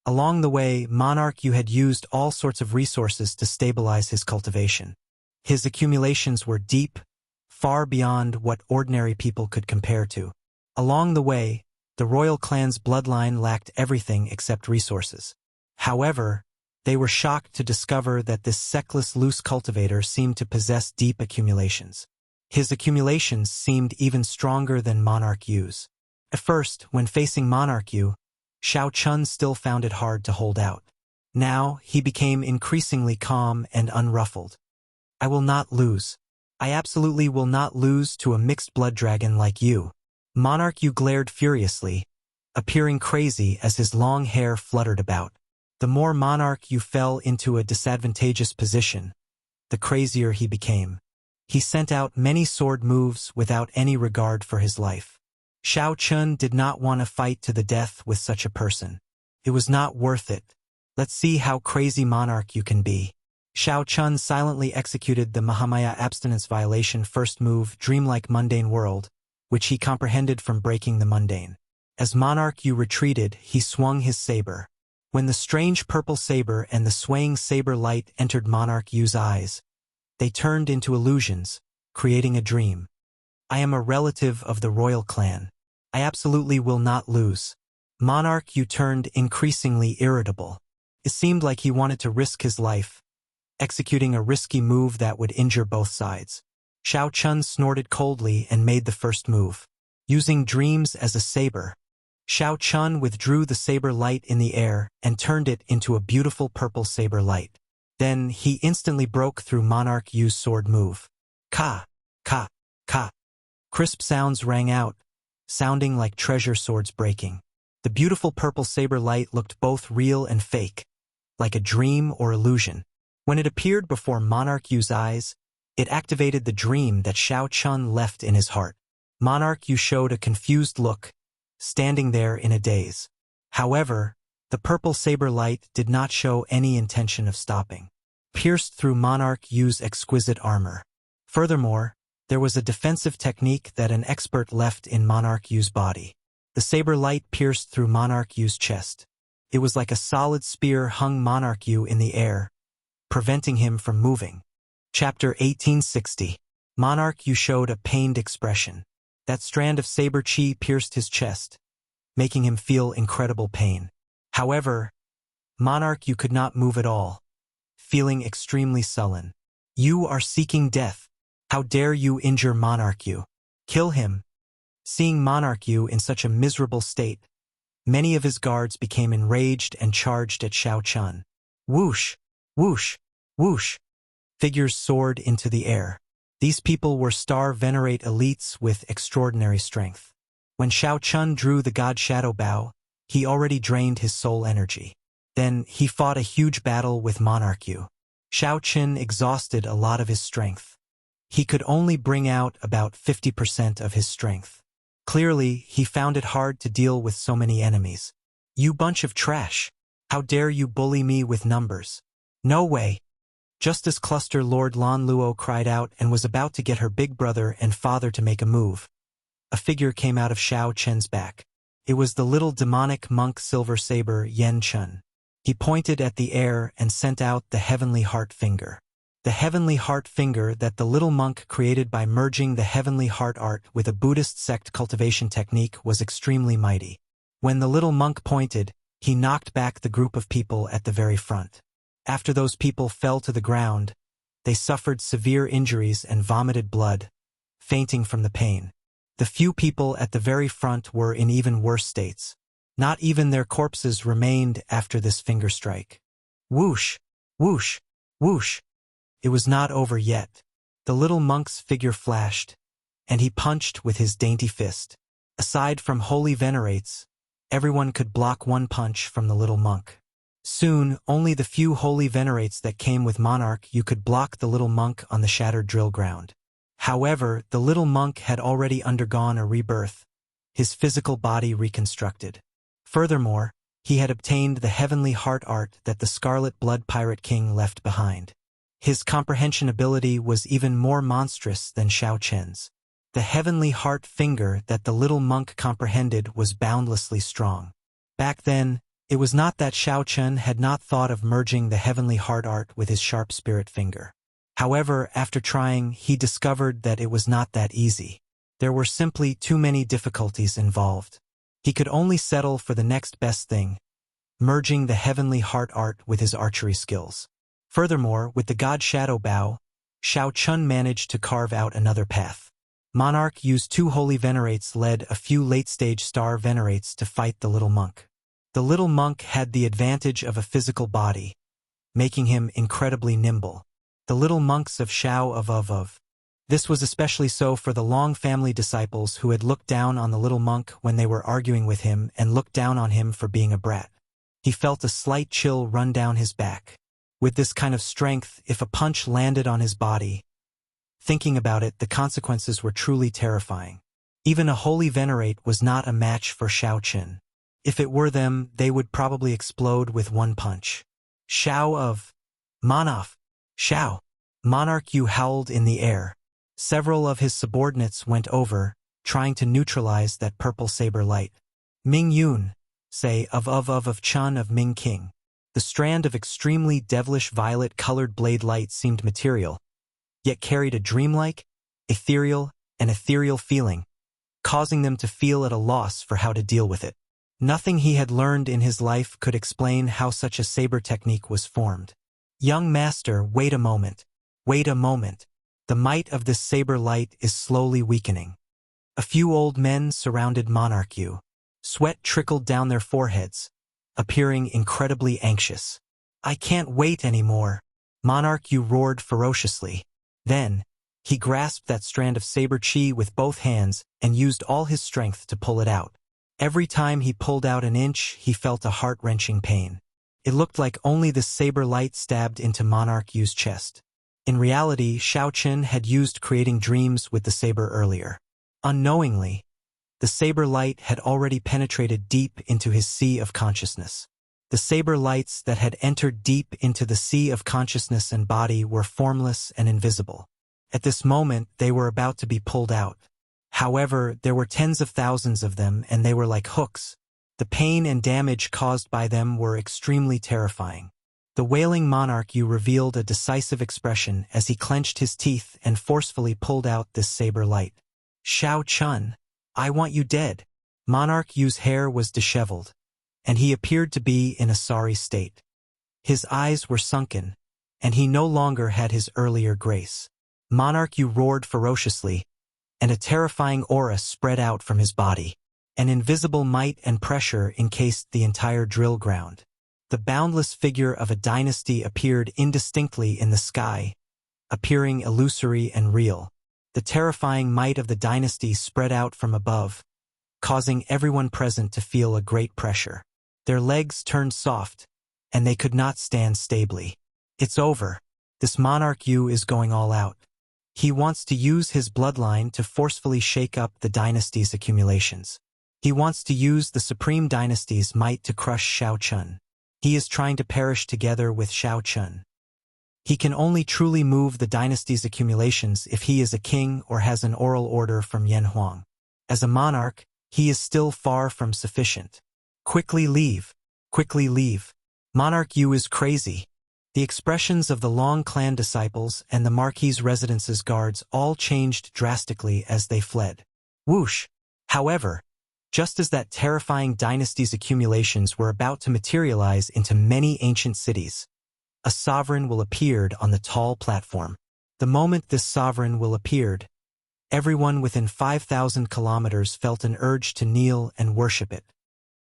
Along the way, Monarch Yu had used all sorts of resources to stabilize his cultivation. His accumulations were deep, far beyond what ordinary people could compare to. Along the way, the royal clan's bloodline lacked everything except resources. However, they were shocked to discover that this sexless loose cultivator seemed to possess deep accumulations. His accumulations seemed even stronger than Monarch Yu's. At first, when facing Monarch Yu, Shao Chun still found it hard to hold out. Now, he became increasingly calm and unruffled. I will not lose. I absolutely will not lose to a mixed blood dragon like you. Monarch Yu glared furiously, appearing crazy as his long hair fluttered about. The more Monarch Yu fell into a disadvantageous position, the crazier he became. He sent out many sword moves without any regard for his life. Shao Chun did not want to fight to the death with such a person. It was not worth it. Let's see how crazy Monarch Yu can be. Shao Chun silently executed the Mahamaya abstinence violation first move, Dreamlike Mundane World, which he comprehended from breaking the mundane. As Monarch Yu retreated, he swung his saber. When the strange purple saber and the swaying saber light entered Monarch Yu's eyes, they turned into illusions, creating a dream. I am a relative of the royal clan. I absolutely will not lose. Monarch Yu turned increasingly irritable. It seemed like he wanted to risk his life, executing a risky move that would injure both sides. Shao Chun snorted coldly and made the first move. Using dreams as a saber, Shao Chun withdrew the saber light in the air and turned it into a beautiful purple saber light. Then he instantly broke through Monarch Yu's sword move. Ka! Ka! Ka! Crisp sounds rang out, sounding like treasure swords breaking. The beautiful purple saber light looked both real and fake, like a dream or illusion. When it appeared before Monarch Yu's eyes, it activated the dream that Shao Chun left in his heart. Monarch Yu showed a confused look, standing there in a daze. However, the purple saber light did not show any intention of stopping, pierced through Monarch Yu's exquisite armor. Furthermore, there was a defensive technique that an expert left in Monarch Yu's body. The saber light pierced through Monarch Yu's chest. It was like a solid spear hung Monarch Yu in the air, preventing him from moving. Chapter 1860. Monarch Yu showed a pained expression. That strand of saber chi pierced his chest, making him feel incredible pain. However, Monarch Yu could not move at all, feeling extremely sullen. You are seeking death. How dare you injure Monarch Yu? Kill him. Seeing Monarch Yu in such a miserable state, many of his guards became enraged and charged at Shao Chun. Whoosh! Whoosh! Whoosh! Figures soared into the air. These people were star venerate elites with extraordinary strength. When Shao Chun drew the God Shadow Bow, he already drained his soul energy. Then, he fought a huge battle with Monarch Yu. Shao Qin exhausted a lot of his strength. He could only bring out about 50% of his strength. Clearly, he found it hard to deal with so many enemies. "You bunch of trash! How dare you bully me with numbers? No way!" Just as Cluster Lord Lan Luo cried out and was about to get her big brother and father to make a move, a figure came out of Shao Chen's back. It was the little demonic monk Silver Saber Yen Chun. He pointed at the air and sent out the Heavenly Heart Finger. The Heavenly Heart Finger that the little monk created by merging the Heavenly Heart art with a Buddhist sect cultivation technique was extremely mighty. When the little monk pointed, he knocked back the group of people at the very front. After those people fell to the ground, they suffered severe injuries and vomited blood, fainting from the pain. The few people at the very front were in even worse states. Not even their corpses remained after this finger strike. Whoosh! Whoosh! Whoosh! It was not over yet. The little monk's figure flashed, and he punched with his dainty fist. Aside from holy venerates, everyone could block one punch from the little monk. Soon, only the few holy venerates that came with Monarch Yu could block the little monk on the shattered drill ground. However, the little monk had already undergone a rebirth, his physical body reconstructed. Furthermore, he had obtained the Heavenly Heart art that the Scarlet Blood Pirate King left behind. His comprehension ability was even more monstrous than Shao Chen's. The Heavenly Heart Finger that the little monk comprehended was boundlessly strong. Back then, it was not that Shao Chen had not thought of merging the Heavenly Heart art with his sharp spirit finger. However, after trying, he discovered that it was not that easy. There were simply too many difficulties involved. He could only settle for the next best thing, merging the Heavenly Heart art with his archery skills. Furthermore, with the God Shadow Bow, Shao Chun managed to carve out another path. Monarch used two holy venerates led a few late-stage star venerates to fight the little monk. The little monk had the advantage of a physical body, making him incredibly nimble. The little monks of Shao of. This was especially so for the Long family disciples who had looked down on the little monk when they were arguing with him and looked down on him for being a brat. He felt a slight chill run down his back. With this kind of strength, if a punch landed on his body, thinking about it, the consequences were truly terrifying. Even a holy venerate was not a match for Shao Qin. If it were them, they would probably explode with one punch. Shao of Monof! Shao! Monarch Yu howled in the air. Several of his subordinates went over, trying to neutralize that purple saber light. Ming Yun, say of Chun of Ming King. The strand of extremely devilish violet-colored blade light seemed material, yet carried a dreamlike, ethereal feeling, causing them to feel at a loss for how to deal with it. Nothing he had learned in his life could explain how such a saber technique was formed. Young master, wait a moment. Wait a moment. The might of this saber light is slowly weakening. A few old men surrounded Monarch Yu. Sweat trickled down their foreheads, appearing incredibly anxious. I can't wait anymore. Monarch Yu roared ferociously. Then, he grasped that strand of saber chi with both hands and used all his strength to pull it out. Every time he pulled out an inch, he felt a heart-wrenching pain. It looked like only the saber light stabbed into Monarch Yu's chest. In reality, Shao Qin had used creating dreams with the saber earlier. Unknowingly, the saber light had already penetrated deep into his sea of consciousness. The saber lights that had entered deep into the sea of consciousness and body were formless and invisible. At this moment, they were about to be pulled out. However, there were tens of thousands of them, and they were like hooks. The pain and damage caused by them were extremely terrifying. The wailing Monarch Yu revealed a decisive expression as he clenched his teeth and forcefully pulled out this saber light. Shao Chun, I want you dead. Monarch Yu's hair was disheveled, and he appeared to be in a sorry state. His eyes were sunken, and he no longer had his earlier grace. Monarch Yu roared ferociously, and a terrifying aura spread out from his body. An invisible might and pressure encased the entire drill ground. The boundless figure of a dynasty appeared indistinctly in the sky, appearing illusory and real. The terrifying might of the dynasty spread out from above, causing everyone present to feel a great pressure. Their legs turned soft, and they could not stand stably. It's over. This monarch Yu is going all out. He wants to use his bloodline to forcefully shake up the dynasty's accumulations. He wants to use the Supreme Dynasty's might to crush Shao Chun. He is trying to perish together with Shao Chun. He can only truly move the dynasty's accumulations if he is a king or has an oral order from Yan Huang. As a monarch, he is still far from sufficient. Quickly leave. Quickly leave. Monarch Yu is crazy. The expressions of the Long clan disciples and the Marquis's residence's guards all changed drastically as they fled. Whoosh! However, just as that terrifying dynasty's accumulations were about to materialize into many ancient cities, a sovereign will appeared on the tall platform. The moment this sovereign will appeared, everyone within 5,000 kilometers felt an urge to kneel and worship it.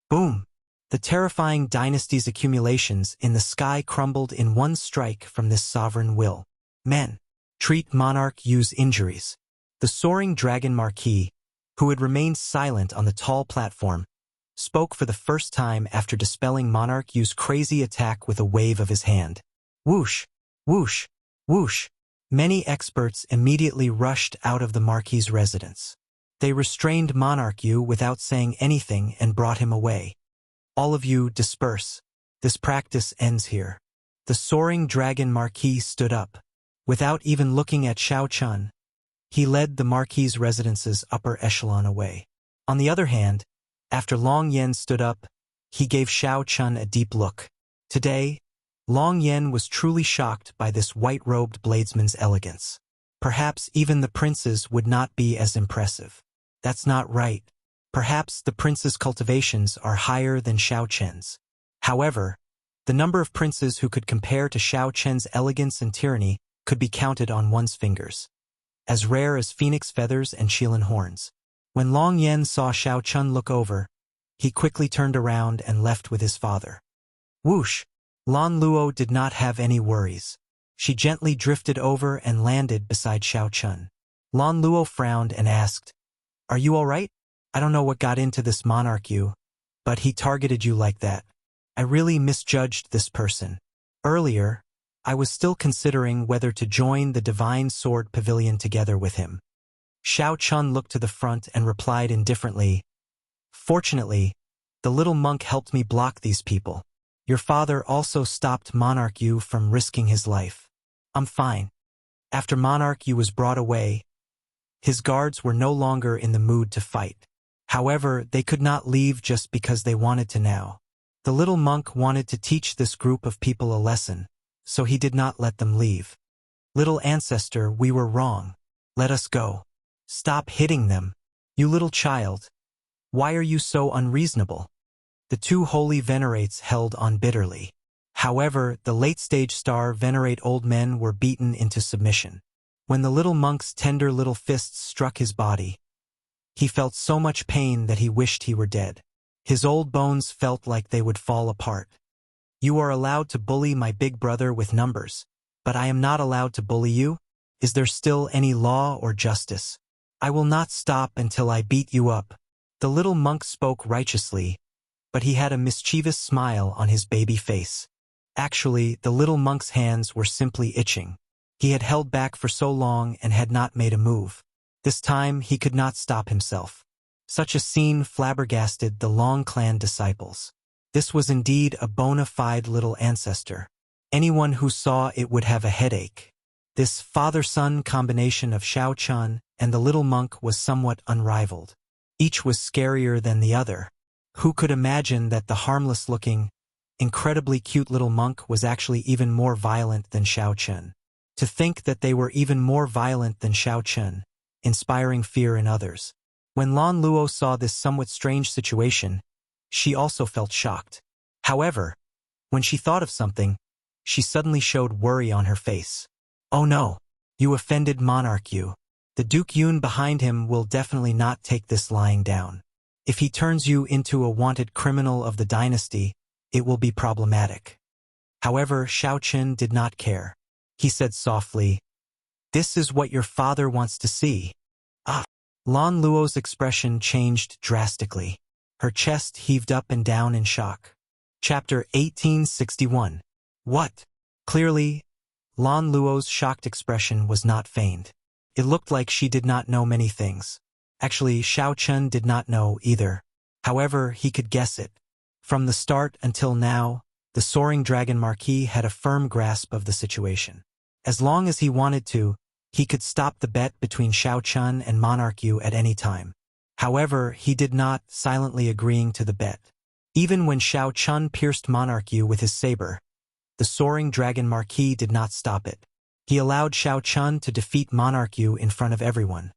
Boom! The terrifying dynasty's accumulations in the sky crumbled in one strike from this sovereign will. Men, treat monarch Yu's injuries. The soaring dragon Marquis, who had remained silent on the tall platform, spoke for the first time after dispelling monarch Yu's crazy attack with a wave of his hand. Whoosh! Whoosh! Whoosh! Many experts immediately rushed out of the Marquis's residence. They restrained monarch Yu without saying anything and brought him away. All of you disperse. This practice ends here. The soaring dragon Marquis stood up. Without even looking at Shao Chun, he led the Marquis's residence's upper echelon away. On the other hand, after Long Yen stood up, he gave Shao Chun a deep look. Today, Long Yen was truly shocked by this white-robed bladesman's elegance. Perhaps even the prince's would not be as impressive. That's not right. Perhaps the prince's cultivations are higher than Shao Chen's. However, the number of princes who could compare to Shao Chen's elegance and tyranny could be counted on one's fingers. As rare as phoenix feathers and Qilin horns. When Long Yen saw Shao Chun look over, he quickly turned around and left with his father. Whoosh! Lan Luo did not have any worries. She gently drifted over and landed beside Shao Chun. Lan Luo frowned and asked, "Are you all right? I don't know what got into this monarch Yu, but he targeted you like that. I really misjudged this person. Earlier, I was still considering whether to join the Divine Sword Pavilion together with him." Shao Chun looked to the front and replied indifferently, "Fortunately, the little monk helped me block these people. Your father also stopped Monarch Yu from risking his life. I'm fine." After Monarch Yu was brought away, his guards were no longer in the mood to fight. However, they could not leave just because they wanted to now. The little monk wanted to teach this group of people a lesson, so he did not let them leave. "Little ancestor, we were wrong. Let us go. Stop hitting them. You little child. Why are you so unreasonable?" The two holy venerates held on bitterly. However, the late-stage star venerate old men were beaten into submission. When the little monk's tender little fists struck his body, he felt so much pain that he wished he were dead. His old bones felt like they would fall apart. "You are allowed to bully my big brother with numbers, but I am not allowed to bully you? Is there still any law or justice? I will not stop until I beat you up." The little monk spoke righteously, but he had a mischievous smile on his baby face. Actually, the little monk's hands were simply itching. He had held back for so long and had not made a move. This time he could not stop himself. Such a scene flabbergasted the Long clan disciples. This was indeed a bona fide little ancestor. Anyone who saw it would have a headache. This father-son combination of Shao Chun and the little monk was somewhat unrivaled. Each was scarier than the other. Who could imagine that the harmless-looking, incredibly cute little monk was actually even more violent than Shao Chun? To think that they were even more violent than Shao Chun, inspiring fear in others. When Lan Luo saw this somewhat strange situation, she also felt shocked. However, when she thought of something, she suddenly showed worry on her face. "Oh no, you offended Monarch Yu. The Duke Yun behind him will definitely not take this lying down. If he turns you into a wanted criminal of the dynasty, it will be problematic." However, Shao Chun did not care. He said softly, "This is what your father wants to see." "Ah." Lan Luo's expression changed drastically. Her chest heaved up and down in shock. Chapter 1861. What? Clearly, Lan Luo's shocked expression was not feigned. It looked like she did not know many things. Actually, Xiao Chun did not know either. However, he could guess it. From the start until now, the Soaring Dragon Marquis had a firm grasp of the situation. As long as he wanted to, he could stop the bet between Xiao Chun and Monarch Yu at any time. However, he did not, silently agreeing to the bet. Even when Xiao Chun pierced Monarch Yu with his saber, the Soaring Dragon Marquis did not stop it. He allowed Xiao Chun to defeat Monarch Yu in front of everyone,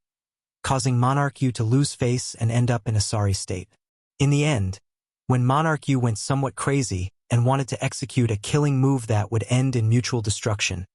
causing Monarch Yu to lose face and end up in a sorry state. In the end, when Monarch Yu went somewhat crazy and wanted to execute a killing move that would end in mutual destruction,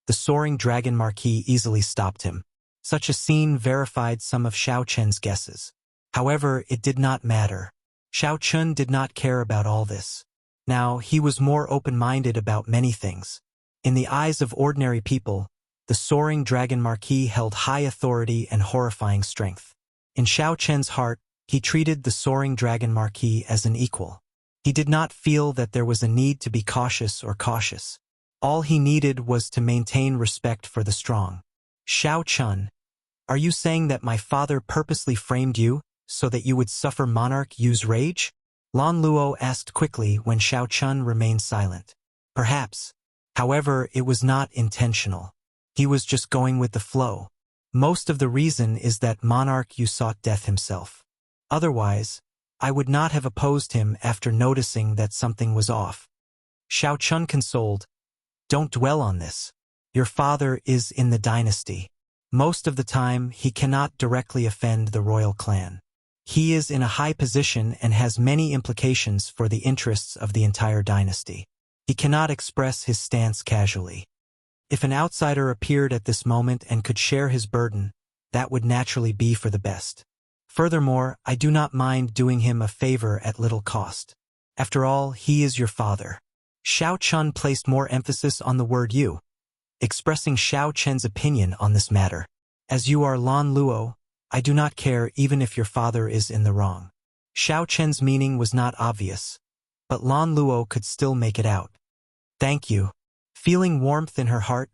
the Soaring Dragon Marquis easily stopped him. Such a scene verified some of Xiao Chen's guesses. However, it did not matter. Xiao Chun did not care about all this. Now, he was more open-minded about many things. In the eyes of ordinary people, the Soaring Dragon Marquis held high authority and horrifying strength. In Xiao Chen's heart, he treated the Soaring Dragon Marquis as an equal. He did not feel that there was a need to be cautious or cautious. All he needed was to maintain respect for the strong. Xiao Chun, are you saying that my father purposely framed you so that you would suffer Monarch Yu's rage? Lan Luo asked quickly when Xiao Chun remained silent. Perhaps. However, it was not intentional. He was just going with the flow. Most of the reason is that Monarch Yu sought death himself. Otherwise, I would not have opposed him after noticing that something was off. Xiao Chun consoled, don't dwell on this. Your father is in the dynasty. Most of the time, he cannot directly offend the royal clan. He is in a high position and has many implications for the interests of the entire dynasty. He cannot express his stance casually. If an outsider appeared at this moment and could share his burden, that would naturally be for the best. Furthermore, I do not mind doing him a favor at little cost. After all, he is your father. Xiao Chun placed more emphasis on the word you, expressing Xiao Chen's opinion on this matter. As you are Lan Luo, I do not care even if your father is in the wrong. Xiao Chen's meaning was not obvious, but Lan Luo could still make it out. Thank you. Feeling warmth in her heart,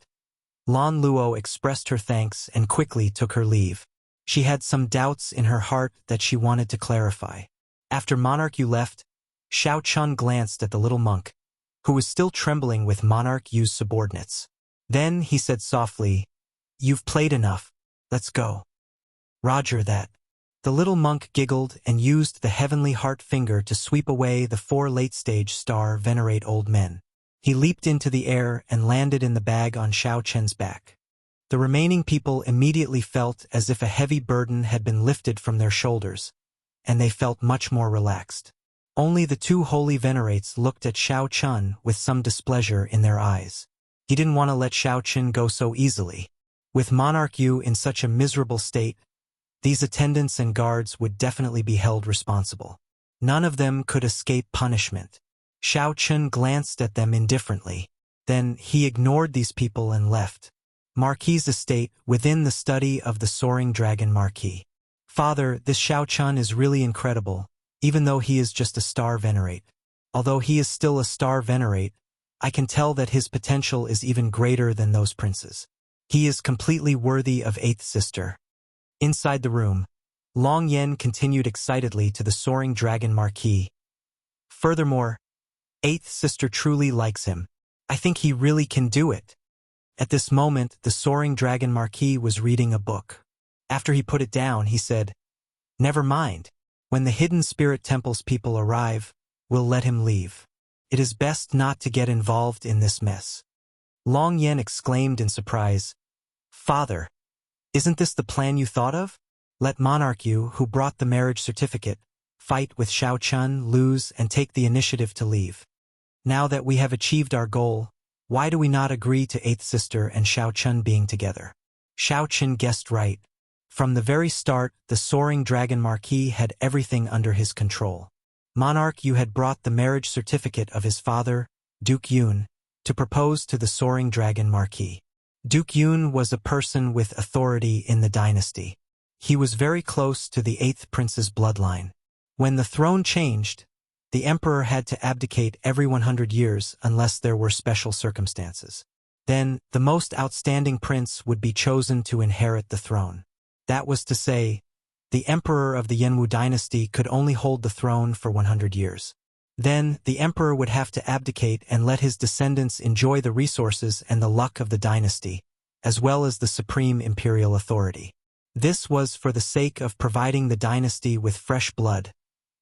Lan Luo expressed her thanks and quickly took her leave. She had some doubts in her heart that she wanted to clarify. After Monarch Yu left, Xiao Chun glanced at the little monk, who was still trembling with Monarch Yu's subordinates. Then he said softly, "You've played enough. Let's go." Roger that. The little monk giggled and used the heavenly heart finger to sweep away the 4 late-stage star venerate old men. He leaped into the air and landed in the bag on Xiao Chen's back. The remaining people immediately felt as if a heavy burden had been lifted from their shoulders, and they felt much more relaxed. Only the 2 holy venerates looked at Xiao Chun with some displeasure in their eyes. He didn't want to let Xiao Chun go so easily. With Monarch Yu in such a miserable state, these attendants and guards would definitely be held responsible. None of them could escape punishment. Xiao Chun glanced at them indifferently. Then he ignored these people and left. Marquis's estate within the study of the Soaring Dragon Marquis. Father, this Xiao Chun is really incredible, even though he is just a star venerate. Although he is still a star venerate, I can tell that his potential is even greater than those princes. He is completely worthy of 8th sister. Inside the room, Long Yen continued excitedly to the Soaring Dragon Marquis. Furthermore, 8th sister truly likes him. I think he really can do it. At this moment, the Soaring Dragon Marquis was reading a book. After he put it down, he said, "Never mind. When the Hidden Spirit Temple's people arrive, we'll let him leave. It is best not to get involved in this mess." Long Yen exclaimed in surprise, "Father, isn't this the plan you thought of? Let Monarch Yu, who brought the marriage certificate, fight with Xiao Chun, lose, and take the initiative to leave. Now that we have achieved our goal, why do we not agree to 8th sister and Xiao Chun being together?" Xiao Chun guessed right. From the very start, the Soaring Dragon Marquis had everything under his control. Monarch Yu had brought the marriage certificate of his father, Duke Yun, to propose to the Soaring Dragon Marquis. Duke Yun was a person with authority in the dynasty. He was very close to the 8th prince's bloodline. When the throne changed, the emperor had to abdicate every 100 years unless there were special circumstances. Then, the most outstanding prince would be chosen to inherit the throne. That was to say, the emperor of the Yenwu dynasty could only hold the throne for 100 years. Then, the emperor would have to abdicate and let his descendants enjoy the resources and the luck of the dynasty, as well as the supreme imperial authority. This was for the sake of providing the dynasty with fresh blood,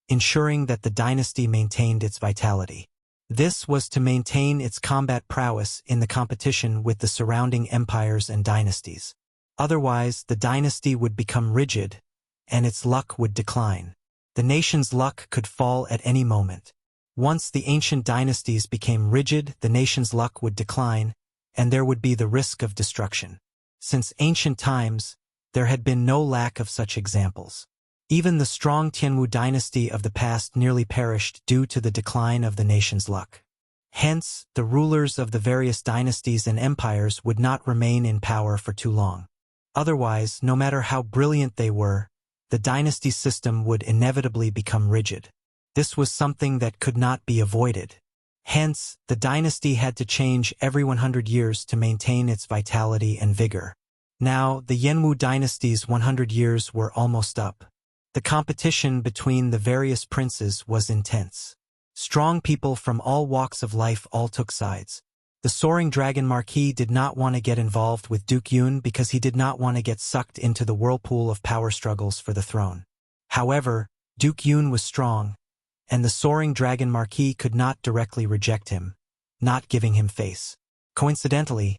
ensuring that the dynasty maintained its vitality. This was to maintain its combat prowess in the competition with the surrounding empires and dynasties. Otherwise, the dynasty would become rigid, and its luck would decline. The nation's luck could fall at any moment. Once the ancient dynasties became rigid, the nation's luck would decline, and there would be the risk of destruction. Since ancient times, there had been no lack of such examples. Even the strong Tianwu dynasty of the past nearly perished due to the decline of the nation's luck. Hence, the rulers of the various dynasties and empires would not remain in power for too long. Otherwise, no matter how brilliant they were, the dynasty system would inevitably become rigid. This was something that could not be avoided. Hence, the dynasty had to change every 100 years to maintain its vitality and vigor. Now, the Yenwu dynasty's 100 years were almost up. The competition between the various princes was intense. Strong people from all walks of life all took sides. The soaring dragon Marquis did not want to get involved with Duke Yun because he did not want to get sucked into the whirlpool of power struggles for the throne. However, Duke Yun was strong, and the soaring dragon Marquis could not directly reject him, not giving him face. Coincidentally,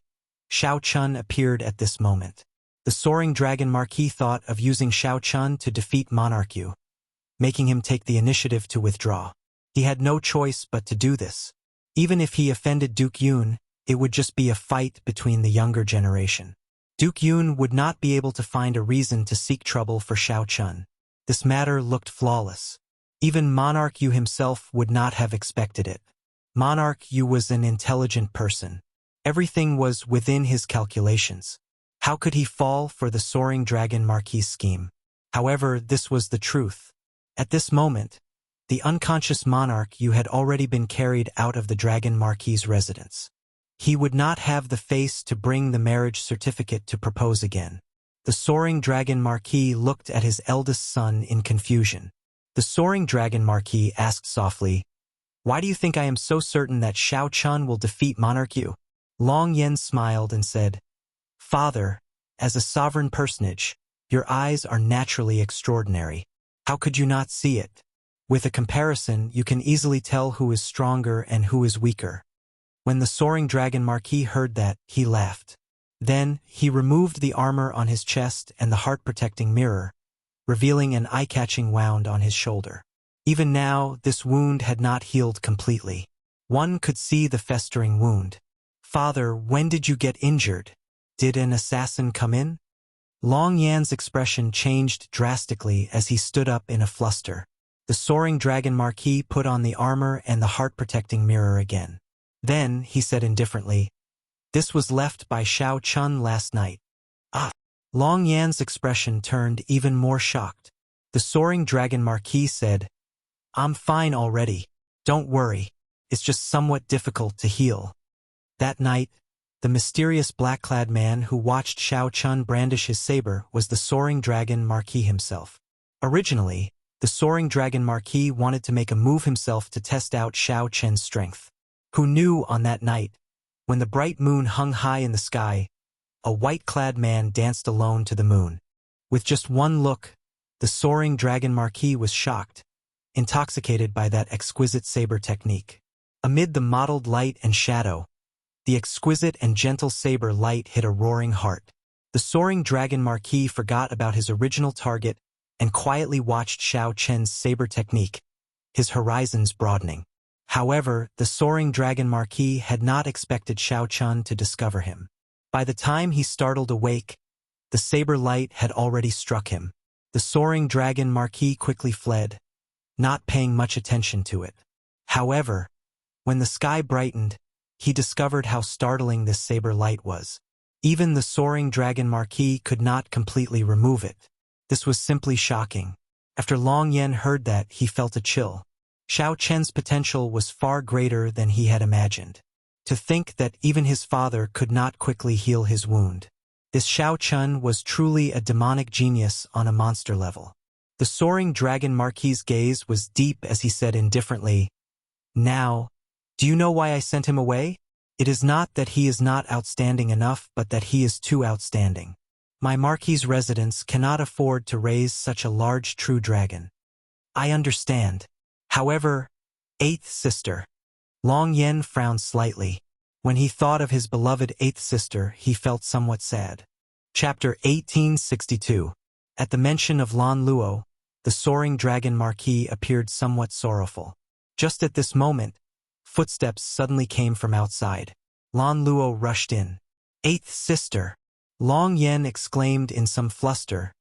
Shao Chun appeared at this moment. The soaring dragon Marquis thought of using Shao Chun to defeat Monarch Yu, making him take the initiative to withdraw. He had no choice but to do this. Even if he offended Duke Yun, it would just be a fight between the younger generation. Duke Yun would not be able to find a reason to seek trouble for Shao Chun. This matter looked flawless. Even Monarch Yu himself would not have expected it. Monarch Yu was an intelligent person. Everything was within his calculations. How could he fall for the soaring dragon Marquis' scheme? However, this was the truth. At this moment, the unconscious Monarch Yu had already been carried out of the dragon Marquis' residence. He would not have the face to bring the marriage certificate to propose again. The soaring dragon Marquis looked at his eldest son in confusion. The soaring dragon Marquis asked softly, "Why do you think I am so certain that Shao Chun will defeat Monarch Yu?" Long Yen smiled and said, "Father, as a sovereign personage, your eyes are naturally extraordinary. How could you not see it? With a comparison, you can easily tell who is stronger and who is weaker." When the soaring dragon Marquis heard that, he laughed. Then, he removed the armor on his chest and the heart-protecting mirror, revealing an eye-catching wound on his shoulder. Even now, this wound had not healed completely. One could see the festering wound. "Father, when did you get injured? Did an assassin come in?" Long Yan's expression changed drastically as he stood up in a fluster. The soaring dragon Marquis put on the armor and the heart-protecting mirror again. Then, he said indifferently, "This was left by Shao Chun last night." "Ah!" Long Yan's expression turned even more shocked. The soaring dragon Marquis said, "I'm fine already. Don't worry. It's just somewhat difficult to heal." That night, the mysterious black-clad man who watched Shao Chun brandish his saber was the soaring dragon Marquis himself. Originally, the soaring dragon Marquis wanted to make a move himself to test out Shao Chun's strength. Who knew on that night, when the bright moon hung high in the sky, a white-clad man danced alone to the moon. With just one look, the soaring dragon Marquis was shocked, intoxicated by that exquisite saber technique. Amid the mottled light and shadow, the exquisite and gentle saber light hit a roaring heart. The soaring dragon Marquis forgot about his original target and quietly watched Shao Chun's saber technique, his horizons broadening. However, the soaring dragon Marquis had not expected Shao Chun to discover him. By the time he startled awake, the saber light had already struck him. The soaring dragon Marquis quickly fled, not paying much attention to it. However, when the sky brightened, he discovered how startling this saber light was. Even the soaring dragon Marquis could not completely remove it. This was simply shocking. After Long Yen heard that, he felt a chill. Xiao Chen's potential was far greater than he had imagined. To think that even his father could not quickly heal his wound. This Xiao Chen was truly a demonic genius on a monster level. The soaring dragon Marquis's gaze was deep as he said indifferently, "Now, do you know why I sent him away? It is not that he is not outstanding enough, but that he is too outstanding. My Marquis's residence cannot afford to raise such a large true dragon." "I understand. However, eighth sister." Long Yen frowned slightly. When he thought of his beloved eighth sister, he felt somewhat sad. Chapter 1862. At the mention of Lan Luo, the soaring dragon Marquis appeared somewhat sorrowful. Just at this moment, footsteps suddenly came from outside. Lan Luo rushed in. "Eighth sister!" Long Yen exclaimed in some fluster,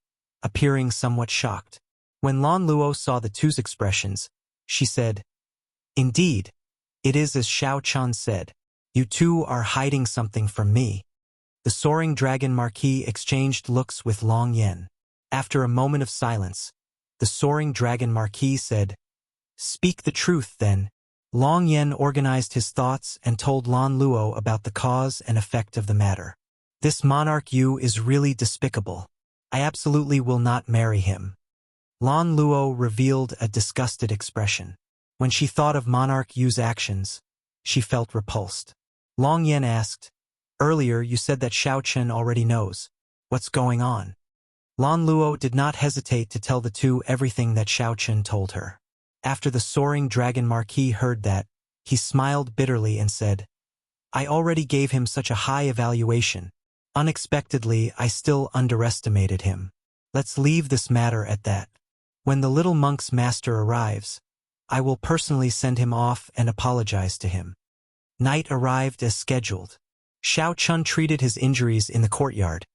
appearing somewhat shocked. When Lan Luo saw the two's expressions, she said, "Indeed, it is as Xiao Chen said. You two are hiding something from me." The soaring dragon Marquis exchanged looks with Long Yen. After a moment of silence, the soaring dragon Marquis said, "Speak the truth, then." Long Yen organized his thoughts and told Lan Luo about the cause and effect of the matter. "This monarch Yu is really despicable. I absolutely will not marry him." Lan Luo revealed a disgusted expression. When she thought of monarch Yu's actions, she felt repulsed. Long Yen asked, "Earlier you said that Xiao Chen already knows. What's going on?" Lan Luo did not hesitate to tell the two everything that Xiao Chen told her. After the soaring dragon Marquis heard that, he smiled bitterly and said, "I already gave him such a high evaluation. Unexpectedly, I still underestimated him. Let's leave this matter at that. When the little monk's master arrives, I will personally send him off and apologize to him." Night arrived as scheduled. Xiao Chen treated his injuries in the courtyard,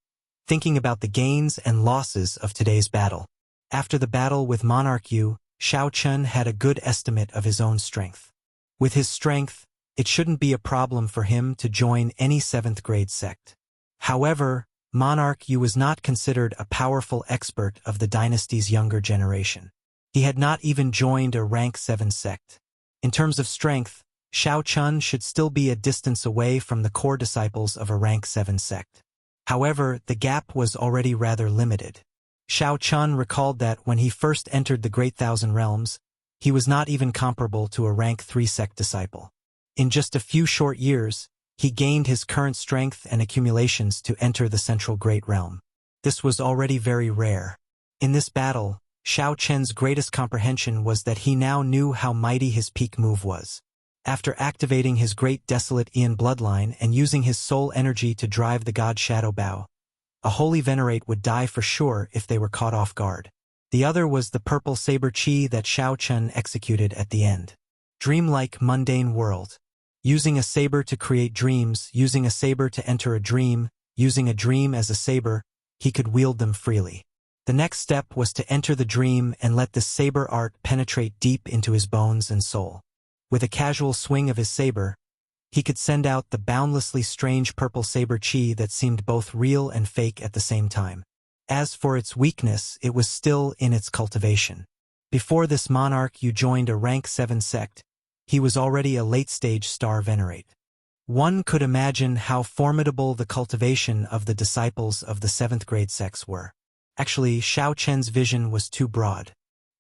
thinking about the gains and losses of today's battle. After the battle with Monarch Yu, Xiao Chen had a good estimate of his own strength. With his strength, it shouldn't be a problem for him to join any 7th grade sect. However, Monarch Yu was not considered a powerful expert of the dynasty's younger generation. He had not even joined a rank 7 sect. In terms of strength, Xiao Chen should still be a distance away from the core disciples of a rank 7 sect. However, the gap was already rather limited. Xiao Chen recalled that when he first entered the Great Thousand Realms, he was not even comparable to a rank 3 sect disciple. In just a few short years, he gained his current strength and accumulations to enter the Central Great Realm. This was already very rare. In this battle, Xiao Chen's greatest comprehension was that he now knew how mighty his peak move was. After activating his great Desolate Aeon bloodline and using his soul energy to drive the god Shadow Bao, a holy venerate would die for sure if they were caught off guard. The other was the purple saber chi that Xiao Chen executed at the end. Dreamlike mundane world. Using a saber to create dreams, using a saber to enter a dream, using a dream as a saber, he could wield them freely. The next step was to enter the dream and let this saber art penetrate deep into his bones and soul. With a casual swing of his saber, he could send out the boundlessly strange purple saber chi that seemed both real and fake at the same time. As for its weakness, it was still in its cultivation. Before this monarch Yu joined a rank 7 sect, he was already a late-stage star venerate. One could imagine how formidable the cultivation of the disciples of the 7th grade sects were. Actually, Xiao Chen's vision was too broad.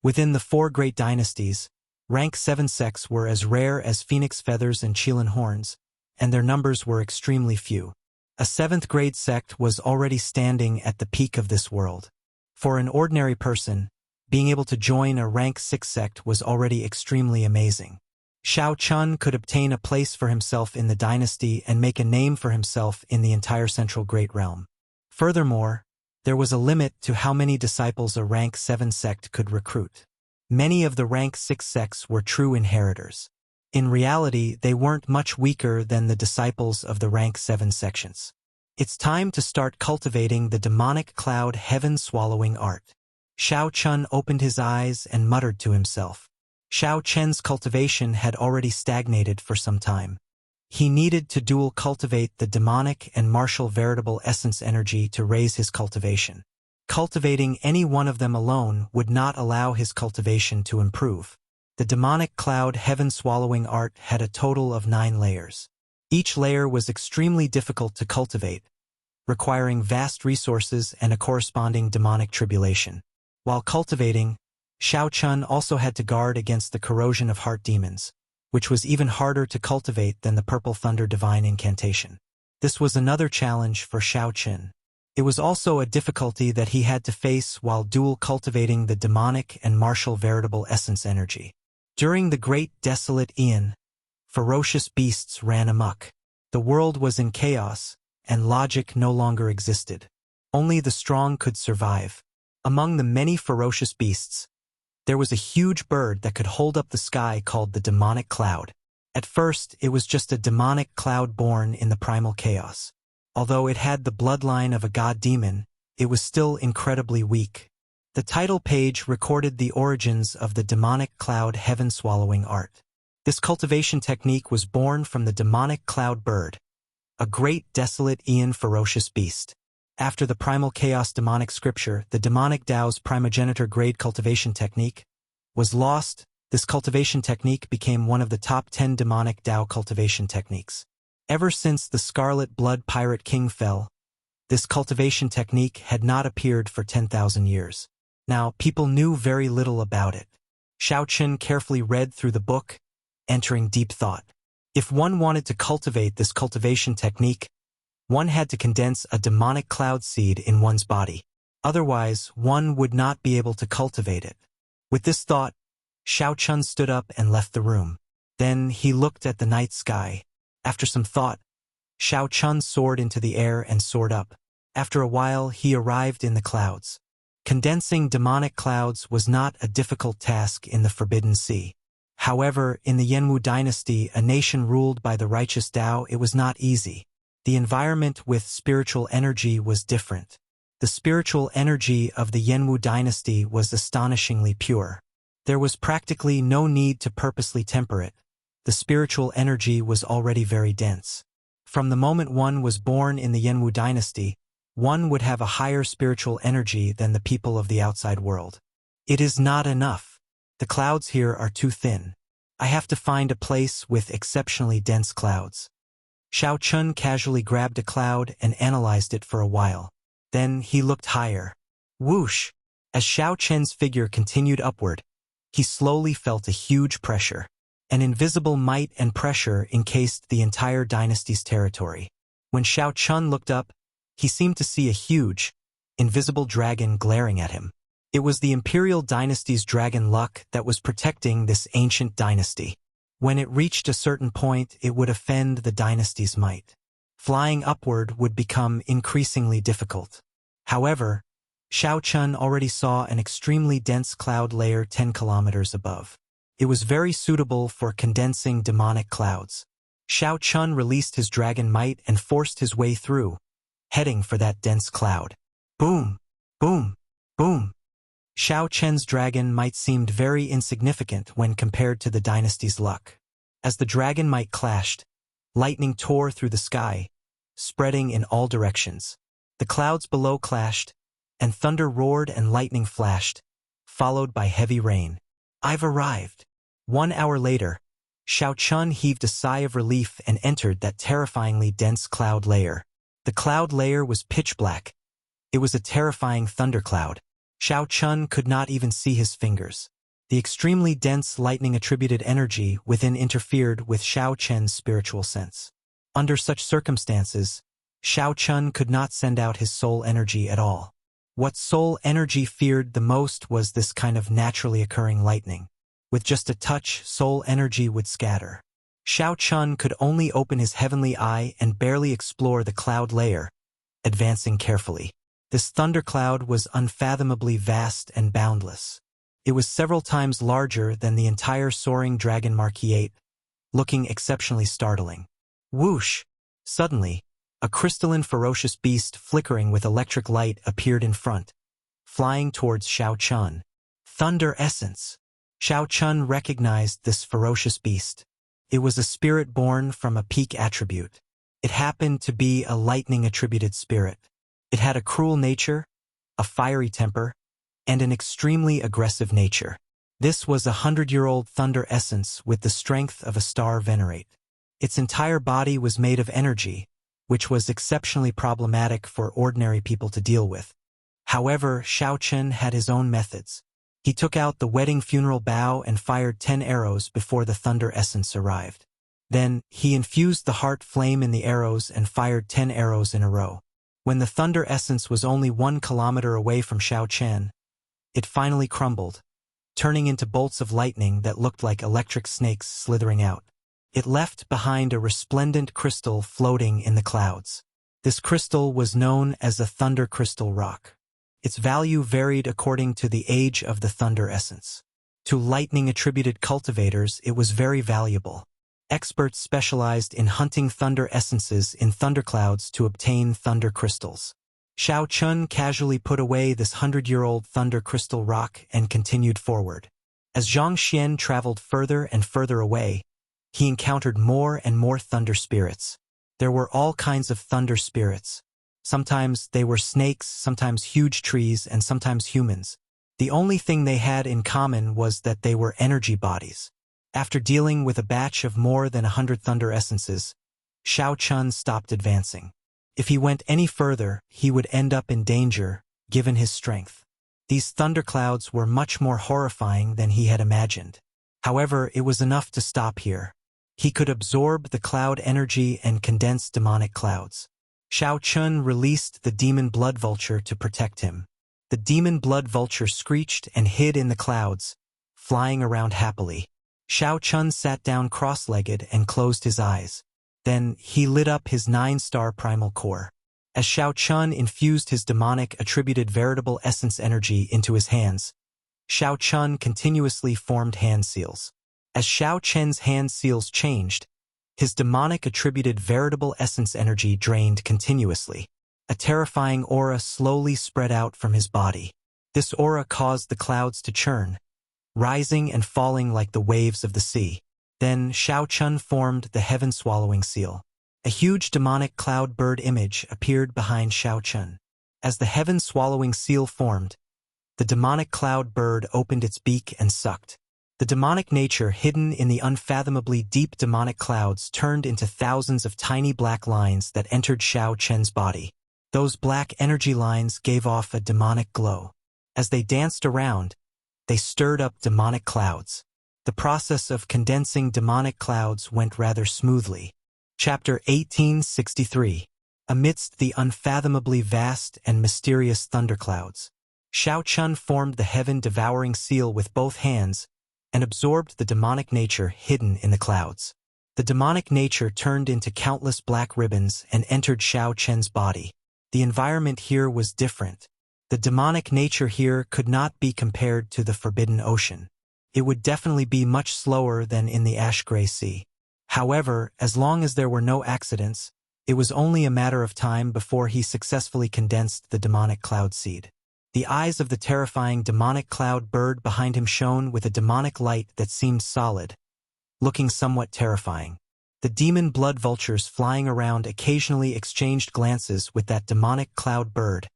Within the 4 great dynasties, rank 7 sects were as rare as phoenix feathers and Qilin horns, and their numbers were extremely few. A 7th grade sect was already standing at the peak of this world. For an ordinary person, being able to join a rank 6 sect was already extremely amazing. Xiao Chen could obtain a place for himself in the dynasty and make a name for himself in the entire Central Great Realm. Furthermore, there was a limit to how many disciples a rank 7 sect could recruit. Many of the rank 6 sects were true inheritors. In reality, they weren't much weaker than the disciples of the rank 7 sections. It's time to start cultivating the demonic cloud heaven-swallowing art. Xiao Chen opened his eyes and muttered to himself. Xiao Chen's cultivation had already stagnated for some time. He needed to dual cultivate the demonic and martial veritable essence energy to raise his cultivation. Cultivating any one of them alone would not allow his cultivation to improve. The demonic cloud heaven-swallowing art had a total of 9 layers. Each layer was extremely difficult to cultivate, requiring vast resources and a corresponding demonic tribulation. While cultivating, Shao Chun also had to guard against the corrosion of heart demons, which was even harder to cultivate than the Purple Thunder Divine Incantation. This was another challenge for Shao Chun. It was also a difficulty that he had to face while dual cultivating the demonic and martial veritable essence energy. During the Great Desolate Aeon, ferocious beasts ran amok. The world was in chaos, and logic no longer existed. Only the strong could survive. Among the many ferocious beasts, there was a huge bird that could hold up the sky called the demonic cloud. At first, it was just a demonic cloud born in the primal chaos. Although it had the bloodline of a god-demon, it was still incredibly weak. The title page recorded the origins of the demonic cloud heaven-swallowing art. This cultivation technique was born from the demonic cloud bird, a great desolate Aeon ferocious beast. After the primal chaos demonic scripture, the demonic Tao's primogenitor grade cultivation technique was lost. This cultivation technique became one of the top 10 demonic Tao cultivation techniques. Ever since the Scarlet Blood Pirate King fell, this cultivation technique had not appeared for 10,000 years. Now, people knew very little about it. Shao Chun carefully read through the book, entering deep thought. If one wanted to cultivate this cultivation technique, one had to condense a demonic cloud seed in one's body. Otherwise, one would not be able to cultivate it. With this thought, Shao Chun stood up and left the room. Then he looked at the night sky. After some thought, Shao Chun soared into the air and soared up. After a while, he arrived in the clouds. Condensing demonic clouds was not a difficult task in the Forbidden Sea. However, in the Yenwu dynasty, a nation ruled by the righteous Tao, it was not easy. The environment with spiritual energy was different. The spiritual energy of the Yenwu dynasty was astonishingly pure. There was practically no need to purposely temper it. The spiritual energy was already very dense. From the moment one was born in the Yenwu dynasty, one would have a higher spiritual energy than the people of the outside world. It is not enough. The clouds here are too thin. I have to find a place with exceptionally dense clouds. Shao Chun casually grabbed a cloud and analyzed it for a while. Then he looked higher. Whoosh! As Shao Chun's figure continued upward, he slowly felt a huge pressure. An invisible might and pressure encased the entire dynasty's territory. When Shao Chun looked up, he seemed to see a huge, invisible dragon glaring at him. It was the Imperial Dynasty's dragon luck that was protecting this ancient dynasty. When it reached a certain point, it would offend the dynasty's might. Flying upward would become increasingly difficult. However, Shao Chun already saw an extremely dense cloud layer 10 kilometers above. It was very suitable for condensing demonic clouds. Shao Chun released his dragon might and forced his way through, heading for that dense cloud. Boom! Boom! Boom! Shao Chun's dragon might seemed very insignificant when compared to the dynasty's luck. As the dragon might clashed, lightning tore through the sky, spreading in all directions. The clouds below clashed, and thunder roared and lightning flashed, followed by heavy rain. I've arrived. 1 hour later, Shao Chun heaved a sigh of relief and entered that terrifyingly dense cloud layer. The cloud layer was pitch black. It was a terrifying thundercloud. Shao Chun could not even see his fingers. The extremely dense lightning-attributed energy within interfered with Shao Chun's spiritual sense. Under such circumstances, Shao Chun could not send out his soul energy at all. What soul energy feared the most was this kind of naturally occurring lightning. With just a touch, soul energy would scatter. Shao Chun could only open his heavenly eye and barely explore the cloud layer, advancing carefully. This thundercloud was unfathomably vast and boundless. It was several times larger than the entire soaring dragon Marquis 8, looking exceptionally startling. Whoosh! Suddenly, a crystalline ferocious beast flickering with electric light appeared in front, flying towards Shao Chun. Thunder essence! Shao Chun recognized this ferocious beast. It was a spirit born from a peak attribute. It happened to be a lightning-attributed spirit. It had a cruel nature, a fiery temper, and an extremely aggressive nature. This was a 100-year-old thunder essence with the strength of a star venerate. Its entire body was made of energy, which was exceptionally problematic for ordinary people to deal with. However, Xiao Chen had his own methods. He took out the wedding funeral bow and fired 10 arrows before the thunder essence arrived. Then, he infused the heart flame in the arrows and fired 10 arrows in a row. When the thunder essence was only 1 kilometer away from Xiao Chen, it finally crumbled, turning into bolts of lightning that looked like electric snakes slithering out. It left behind a resplendent crystal floating in the clouds. This crystal was known as a thunder crystal rock. Its value varied according to the age of the thunder essence. To lightning-attributed cultivators, it was very valuable. Experts specialized in hunting thunder essences in thunderclouds to obtain thunder crystals. Xiao Chun casually put away this 100-year-old thunder crystal rock and continued forward. As Zhang Xian traveled further and further away, he encountered more and more thunder spirits. There were all kinds of thunder spirits. Sometimes they were snakes, sometimes huge trees, and sometimes humans. The only thing they had in common was that they were energy bodies. After dealing with a batch of more than 100 thunder essences, Xiao Chun stopped advancing. If he went any further, he would end up in danger, given his strength. These thunderclouds were much more horrifying than he had imagined. However, it was enough to stop here. He could absorb the cloud energy and condense demonic clouds. Xiao Chun released the demon blood vulture to protect him. The demon blood vulture screeched and hid in the clouds, flying around happily. Xiao Chun sat down cross-legged and closed his eyes. Then, he lit up his 9-star primal core. As Xiao Chun infused his demonic-attributed veritable essence energy into his hands, Xiao Chun continuously formed hand seals. As Xiao Chen's hand seals changed, his demonic-attributed veritable essence energy drained continuously. A terrifying aura slowly spread out from his body. This aura caused the clouds to churn, rising and falling like the waves of the sea. Then Xiao Chun formed the heaven-swallowing seal. A huge demonic cloud bird image appeared behind Xiao Chun. As the heaven-swallowing seal formed, the demonic cloud bird opened its beak and sucked. The demonic nature hidden in the unfathomably deep demonic clouds turned into thousands of tiny black lines that entered Xiao Chen's body. Those black energy lines gave off a demonic glow. As they danced around, they stirred up demonic clouds. The process of condensing demonic clouds went rather smoothly. Chapter 1863. Amidst the unfathomably vast and mysterious thunderclouds, Xiao Chun formed the heaven-devouring seal with both hands and absorbed the demonic nature hidden in the clouds. The demonic nature turned into countless black ribbons and entered Xiao Chen's body. The environment here was different. The demonic nature here could not be compared to the Forbidden Ocean. It would definitely be much slower than in the Ash-Gray Sea. However, as long as there were no accidents, it was only a matter of time before he successfully condensed the demonic cloud seed. The eyes of the terrifying demonic cloud bird behind him shone with a demonic light that seemed solid, looking somewhat terrifying. The demon blood vultures flying around occasionally exchanged glances with that demonic cloud bird,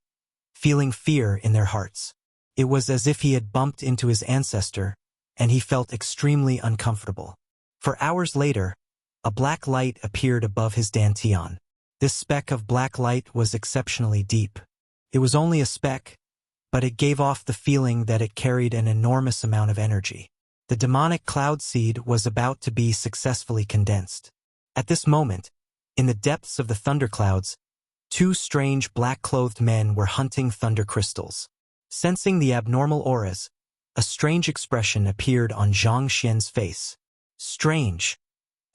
feeling fear in their hearts. It was as if he had bumped into his ancestor, and he felt extremely uncomfortable. For hours later, a black light appeared above his dantian. This speck of black light was exceptionally deep. It was only a speck, but it gave off the feeling that it carried an enormous amount of energy. The demonic cloud seed was about to be successfully condensed. At this moment, in the depths of the thunderclouds, 2 strange black-clothed men were hunting thunder crystals. Sensing the abnormal auras, a strange expression appeared on Zhang Xian's face. Strange.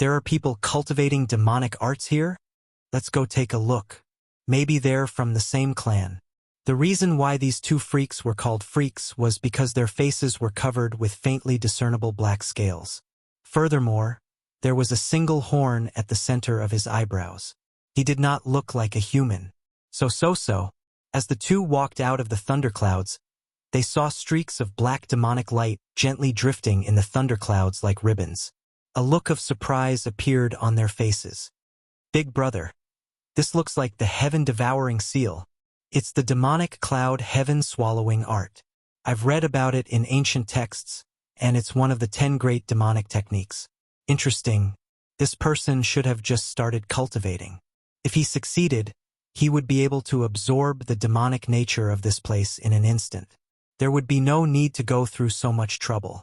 There are people cultivating demonic arts here? Let's go take a look. Maybe they're from the same clan. The reason why these 2 freaks were called freaks was because their faces were covered with faintly discernible black scales. Furthermore, there was a single horn at the center of his eyebrows. He did not look like a human. So. As the 2 walked out of the thunderclouds, they saw streaks of black demonic light gently drifting in the thunderclouds like ribbons. A look of surprise appeared on their faces. Big brother, this looks like the heaven-devouring seal. It's the demonic cloud heaven-swallowing art. I've read about it in ancient texts, and it's one of the 10 great demonic techniques. Interesting. This person should have just started cultivating. If he succeeded, he would be able to absorb the demonic nature of this place in an instant. There would be no need to go through so much trouble.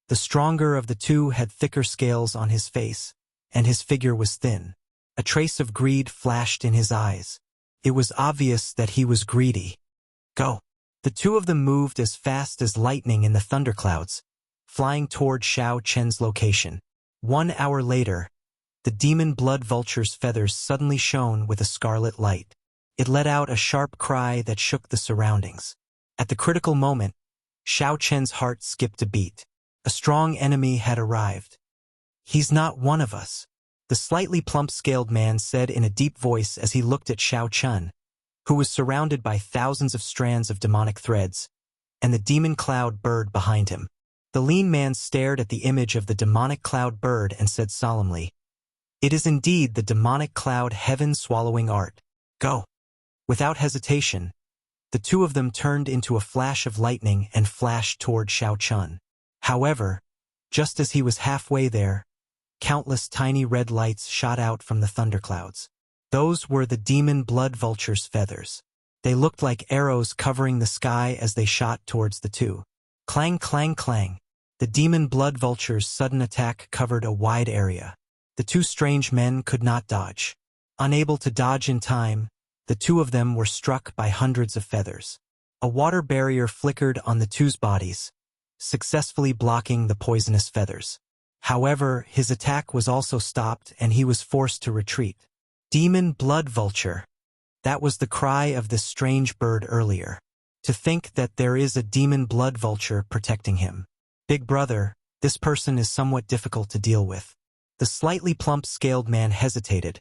The stronger of the two had thicker scales on his face, and his figure was thin. A trace of greed flashed in his eyes. It was obvious that he was greedy. Go. The two of them moved as fast as lightning in the thunderclouds, flying toward Xiao Chen's location. 1 hour later, the demon blood vulture's feathers suddenly shone with a scarlet light. It let out a sharp cry that shook the surroundings. At the critical moment, Xiao Chen's heart skipped a beat. A strong enemy had arrived. He's not one of us, the slightly plump-scaled man said in a deep voice as he looked at Xiao Chen, who was surrounded by thousands of strands of demonic threads, and the demon cloud bird behind him. The lean man stared at the image of the demonic cloud bird and said solemnly, "It is indeed the demonic cloud heaven-swallowing art. Go." Without hesitation, the two of them turned into a flash of lightning and flashed toward Xiao Chen. However, just as he was halfway there, countless tiny red lights shot out from the thunderclouds. Those were the demon blood vulture's feathers. They looked like arrows covering the sky as they shot towards the two. Clang, clang, clang. The demon blood vulture's sudden attack covered a wide area. The two strange men could not dodge. Unable to dodge in time, the two of them were struck by hundreds of feathers. A water barrier flickered on the two's bodies, successfully blocking the poisonous feathers. However, his attack was also stopped and he was forced to retreat. Demon blood vulture. That was the cry of this strange bird earlier. To think that there is a demon blood vulture protecting him. Big brother, this person is somewhat difficult to deal with. The slightly plump-scaled man hesitated,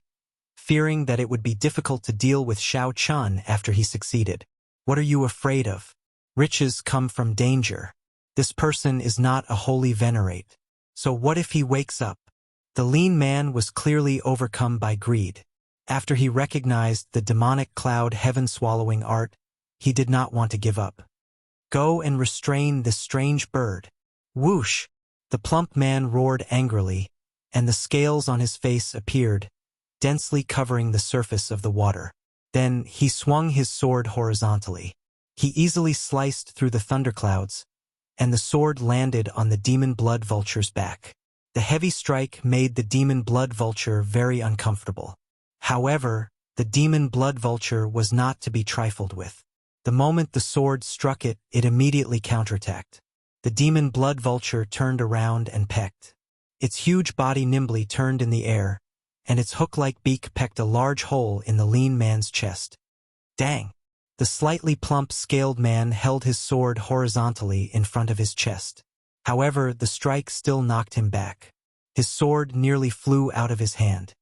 fearing that it would be difficult to deal with Xiao Chen after he succeeded. What are you afraid of? Riches come from danger. This person is not a holy venerate. So what if he wakes up? The lean man was clearly overcome by greed. After he recognized the demonic cloud heaven-swallowing art, he did not want to give up. Go and restrain this strange bird. Whoosh! The plump man roared angrily, and the scales on his face appeared, densely covering the surface of the water. Then he swung his sword horizontally. He easily sliced through the thunderclouds, and the sword landed on the demon blood vulture's back. The heavy strike made the demon blood vulture very uncomfortable. However, the demon blood vulture was not to be trifled with. The moment the sword struck it, it immediately counterattacked. The demon blood vulture turned around and pecked. Its huge body nimbly turned in the air, and its hook-like beak pecked a large hole in the lean man's chest. Dang! The slightly plump, scaled man held his sword horizontally in front of his chest. However, the strike still knocked him back. His sword nearly flew out of his hand.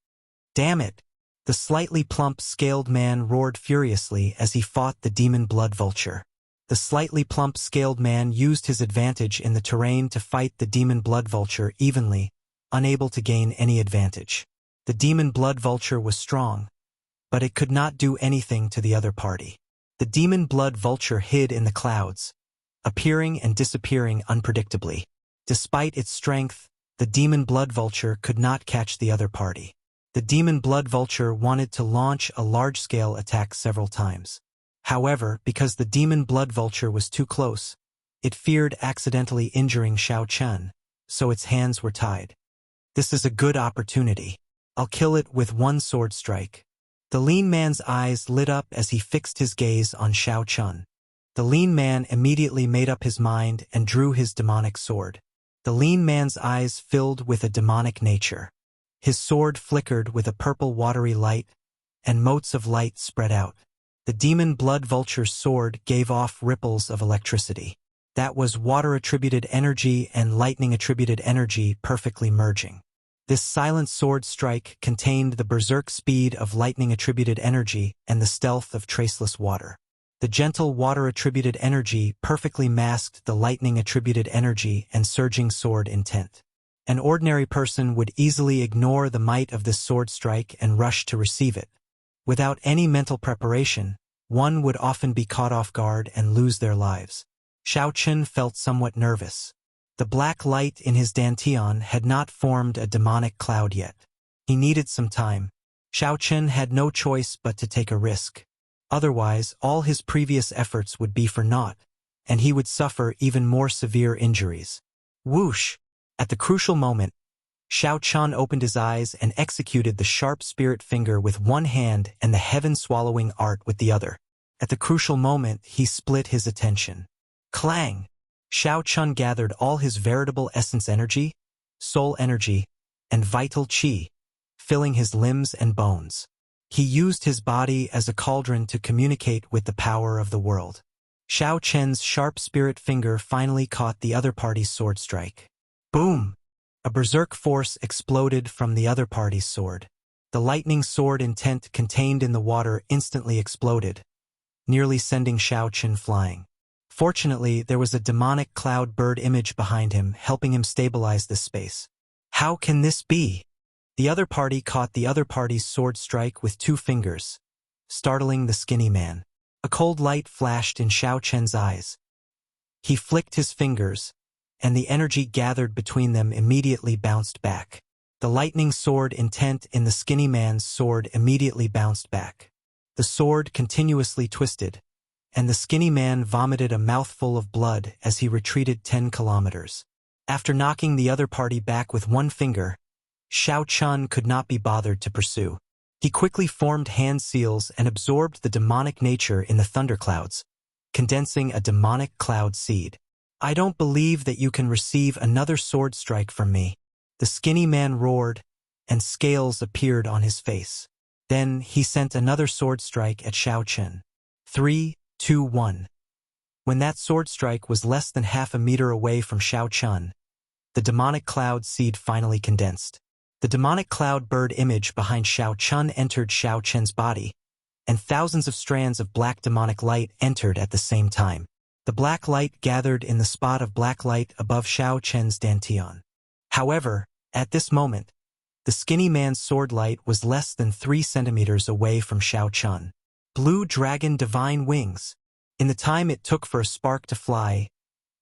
Damn it! The slightly plump, scaled man roared furiously as he fought the demon blood vulture. The slightly plump, scaled man used his advantage in the terrain to fight the demon blood vulture evenly, unable to gain any advantage. The demon blood vulture was strong, but it could not do anything to the other party. The demon blood vulture hid in the clouds, appearing and disappearing unpredictably. Despite its strength, the demon blood vulture could not catch the other party. The demon blood vulture wanted to launch a large-scale attack several times. However, because the demon blood vulture was too close, it feared accidentally injuring Xiao Chen, so its hands were tied. This is a good opportunity. I'll kill it with one sword strike. The lean man's eyes lit up as he fixed his gaze on Xiao Chen. The lean man immediately made up his mind and drew his demonic sword. The lean man's eyes filled with a demonic nature. His sword flickered with a purple watery light, and motes of light spread out. The demon blood vulture's sword gave off ripples of electricity. That was water-attributed energy and lightning-attributed energy perfectly merging. This silent sword strike contained the berserk speed of lightning-attributed energy and the stealth of traceless water. The gentle water-attributed energy perfectly masked the lightning-attributed energy and surging sword intent. An ordinary person would easily ignore the might of this sword strike and rush to receive it. Without any mental preparation, one would often be caught off guard and lose their lives. Xiao Chen felt somewhat nervous. The black light in his dantian had not formed a demonic cloud yet. He needed some time. Xiao Chen had no choice but to take a risk. Otherwise, all his previous efforts would be for naught, and he would suffer even more severe injuries. Whoosh! At the crucial moment, Xiao Chen opened his eyes and executed the sharp spirit finger with one hand and the heaven-swallowing art with the other. At the crucial moment, he split his attention. Clang! Xiao Chen gathered all his veritable essence energy, soul energy, and vital qi, filling his limbs and bones. He used his body as a cauldron to communicate with the power of the world. Xiao Chen's sharp spirit finger finally caught the other party's sword strike. Boom! A berserk force exploded from the other party's sword. The lightning sword intent contained in the water instantly exploded, nearly sending Xiao Chen flying. Fortunately, there was a demonic cloud bird image behind him, helping him stabilize this space. How can this be? The other party caught the other party's sword strike with 2 fingers, startling the skinny man. A cold light flashed in Xiao Chen's eyes. He flicked his fingers, and the energy gathered between them immediately bounced back. The lightning sword intent in the skinny man's sword immediately bounced back. The sword continuously twisted, and the skinny man vomited a mouthful of blood as he retreated 10 kilometers. After knocking the other party back with 1 finger, Xiao Chen could not be bothered to pursue. He quickly formed hand seals and absorbed the demonic nature in the thunderclouds, condensing a demonic cloud seed. I don't believe that you can receive another sword strike from me. The skinny man roared, and scales appeared on his face. Then he sent another sword strike at Xiao Chen. 3, 2, 1. When that sword strike was less than half a meter away from Xiao Chen, the demonic cloud seed finally condensed. The demonic cloud bird image behind Xiao Chen entered Xiao Chen's body, and thousands of strands of black demonic light entered at the same time. The black light gathered in the spot of black light above Xiao Chen's dantian. However, at this moment, the skinny man's sword light was less than 3 centimeters away from Xiao Chen. Blue dragon divine wings. In the time it took for a spark to fly,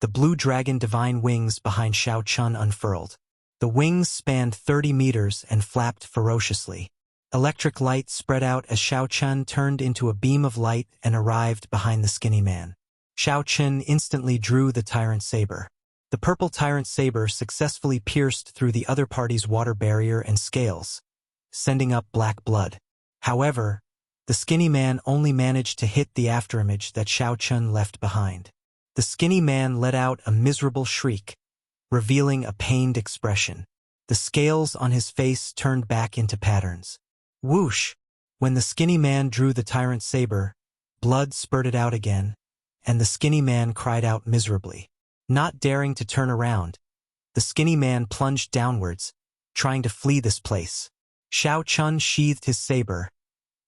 the blue dragon divine wings behind Xiao Chen unfurled. The wings spanned 30 meters and flapped ferociously. Electric light spread out as Xiao Chen turned into a beam of light and arrived behind the skinny man. Xiao Chen instantly drew the tyrant saber. The purple tyrant saber successfully pierced through the other party's water barrier and scales, sending up black blood. However, the skinny man only managed to hit the afterimage that Xiao Chen left behind. The skinny man let out a miserable shriek, revealing a pained expression. The scales on his face turned back into patterns. Whoosh! When the skinny man drew the tyrant saber, blood spurted out again, and the skinny man cried out miserably. Not daring to turn around, the skinny man plunged downwards, trying to flee this place. Xiao Chen sheathed his saber,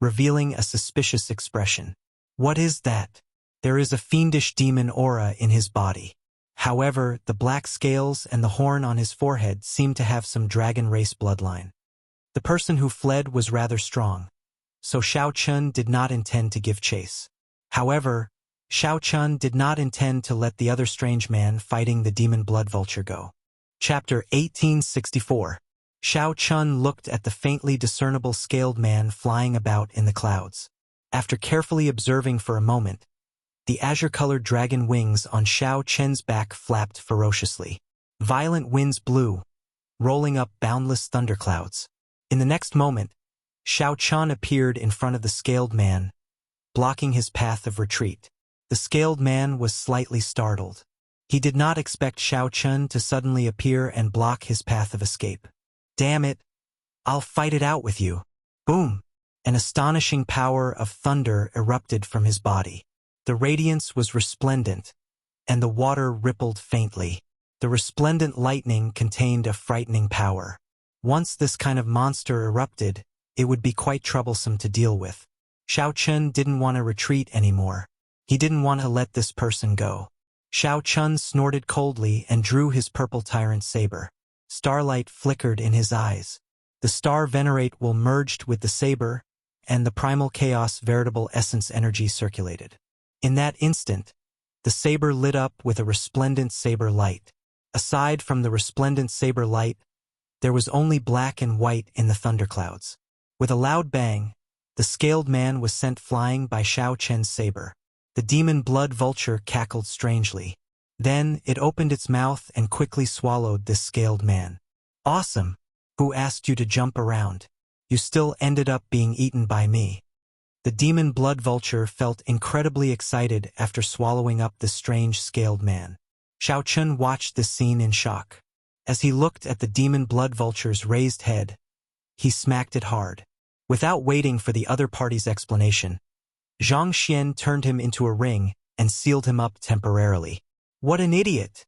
revealing a suspicious expression. What is that? There is a fiendish demon aura in his body. However, the black scales and the horn on his forehead seemed to have some dragon race bloodline. The person who fled was rather strong, so Xiao Chen did not intend to give chase. However, Xiao Chen did not intend to let the other strange man fighting the demon blood vulture go. Chapter 1864. Xiao Chen looked at the faintly discernible scaled man flying about in the clouds. After carefully observing for a moment, the azure-colored dragon wings on Xiao Chen's back flapped ferociously. Violent winds blew, rolling up boundless thunderclouds. In the next moment, Xiao Chen appeared in front of the scaled man, blocking his path of retreat. The scaled man was slightly startled. He did not expect Xiao Chen to suddenly appear and block his path of escape. Damn it! I'll fight it out with you. Boom! An astonishing power of thunder erupted from his body. The radiance was resplendent, and the water rippled faintly. The resplendent lightning contained a frightening power. Once this kind of monster erupted, it would be quite troublesome to deal with. Xiao Chen didn't want to retreat anymore. He didn't want to let this person go. Xiao Chen snorted coldly and drew his purple tyrant saber. Starlight flickered in his eyes. The star venerate will merged with the saber, and the primal chaos veritable essence energy circulated. In that instant, the saber lit up with a resplendent saber light. Aside from the resplendent saber light, there was only black and white in the thunderclouds. With a loud bang, the scaled man was sent flying by Xiao Chen's saber. The demon blood vulture cackled strangely. Then it opened its mouth and quickly swallowed this scaled man. Awesome! Who asked you to jump around? You still ended up being eaten by me. The demon blood vulture felt incredibly excited after swallowing up the strange scaled man. Xiao Chun watched this scene in shock. As he looked at the demon blood vulture's raised head, he smacked it hard. Without waiting for the other party's explanation, Zhang Xian turned him into a ring and sealed him up temporarily. What an idiot!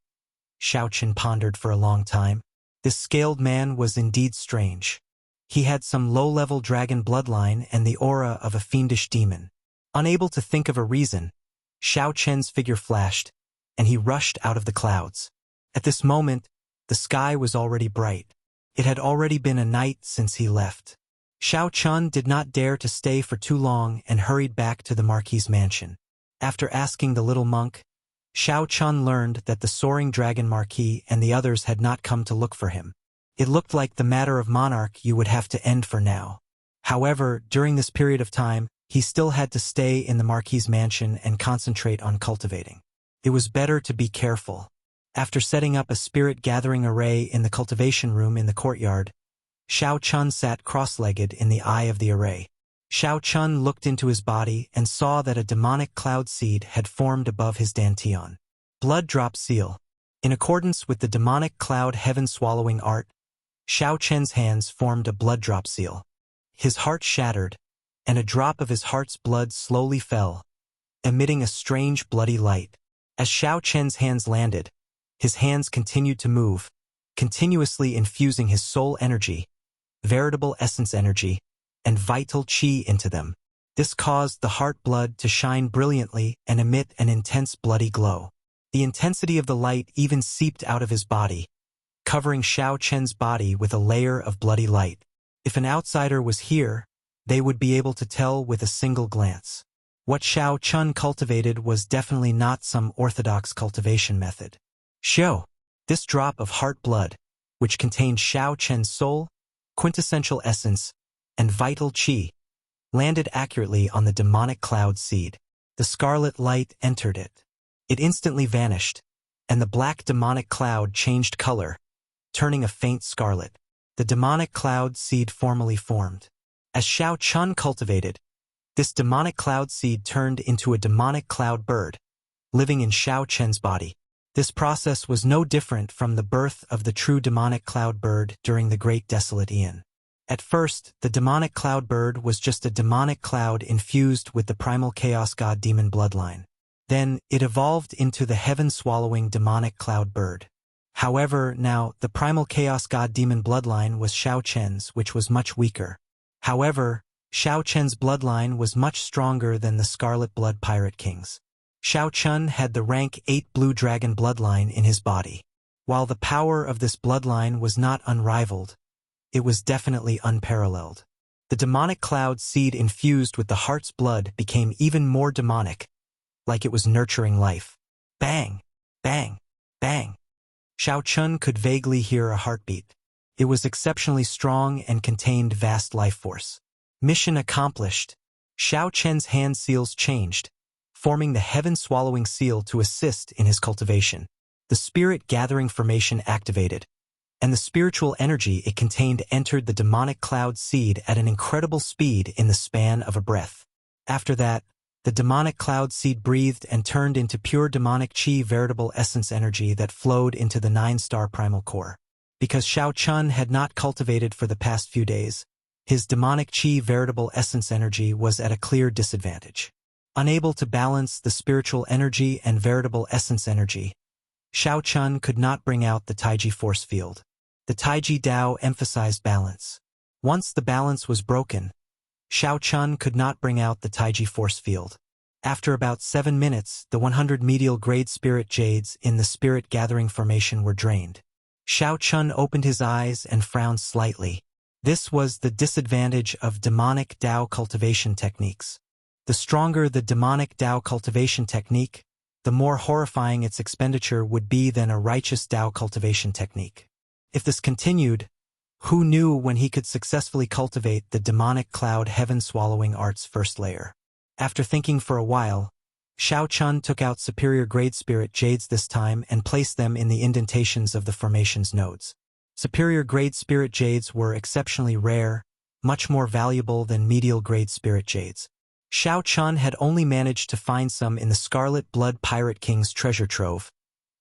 Xiao Chun pondered for a long time. This scaled man was indeed strange. He had some low-level dragon bloodline and the aura of a fiendish demon. Unable to think of a reason, Xiao Chen's figure flashed, and he rushed out of the clouds. At this moment, the sky was already bright. It had already been a night since he left. Xiao Chun did not dare to stay for too long and hurried back to the Marquis's mansion. After asking the little monk, Xiao Chun learned that the soaring dragon Marquis and the others had not come to look for him. It looked like the matter of monarch you would have to end for now. However, during this period of time, he still had to stay in the Marquis's mansion and concentrate on cultivating. It was better to be careful. After setting up a spirit-gathering array in the cultivation room in the courtyard, Xiao Chun sat cross-legged in the eye of the array. Xiao Chun looked into his body and saw that a demonic cloud seed had formed above his dantian. Blood drop seal. In accordance with the demonic cloud heaven-swallowing art, Xiao Chen's hands formed a blood drop seal. His heart shattered, and a drop of his heart's blood slowly fell, emitting a strange bloody light. As Xiao Chen's hands landed, his hands continued to move, continuously infusing his soul energy, veritable essence energy, and vital qi into them. This caused the heart blood to shine brilliantly and emit an intense bloody glow. The intensity of the light even seeped out of his body, covering Xiao Chen's body with a layer of bloody light. If an outsider was here, they would be able to tell with a single glance. What Xiao Chun cultivated was definitely not some orthodox cultivation method. This drop of heart blood, which contained Xiao Chen's soul, quintessential essence, and vital qi, landed accurately on the demonic cloud seed. The scarlet light entered it. It instantly vanished, and the black demonic cloud changed color, turning a faint scarlet. The demonic cloud seed formally formed. As Xiao Chun cultivated, this demonic cloud seed turned into a demonic cloud bird, living in Xiao Chen's body. This process was no different from the birth of the true demonic cloud bird during the Great Desolate Aeon. At first, the demonic cloud bird was just a demonic cloud infused with the primal chaos god demon bloodline. Then, it evolved into the heaven-swallowing demonic cloud bird. However, now, the primal chaos god demon bloodline was Xiao Chen's, which was much weaker. However, Xiao Chen's bloodline was much stronger than the Scarlet Blood Pirate King's. Xiao Chun had the rank 8 Blue Dragon bloodline in his body. While the power of this bloodline was not unrivaled, it was definitely unparalleled. The demonic cloud seed infused with the heart's blood became even more demonic, like it was nurturing life. Bang! Bang! Bang! Xiao Chun could vaguely hear a heartbeat. It was exceptionally strong and contained vast life force. Mission accomplished. Xiao Chen's hand seals changed, forming the heaven-swallowing seal to assist in his cultivation. The spirit-gathering formation activated, and the spiritual energy it contained entered the demonic cloud seed at an incredible speed in the span of a breath. After that, the demonic cloud seed breathed and turned into pure demonic qi veritable essence energy that flowed into the 9-star primal core. Because Xiao Chun had not cultivated for the past few days, his demonic qi veritable essence energy was at a clear disadvantage. Unable to balance the spiritual energy and veritable essence energy, Xiao Chun could not bring out the Taiji force field. The Taiji Dao emphasized balance. Once the balance was broken, Xiao Chun could not bring out the Taiji force field. After about 7 minutes, the 100 medial grade spirit jades in the spirit gathering formation were drained. Xiao Chun opened his eyes and frowned slightly. This was the disadvantage of demonic Tao cultivation techniques. The stronger the demonic Tao cultivation technique, the more horrifying its expenditure would be than a righteous Tao cultivation technique. If this continued, who knew when he could successfully cultivate the demonic cloud heaven-swallowing art's first layer? After thinking for a while, Xiao Chun took out superior grade spirit jades this time and placed them in the indentations of the formation's nodes. Superior grade spirit jades were exceptionally rare, much more valuable than medial grade spirit jades. Xiao Chun had only managed to find some in the Scarlet Blood Pirate King's treasure trove,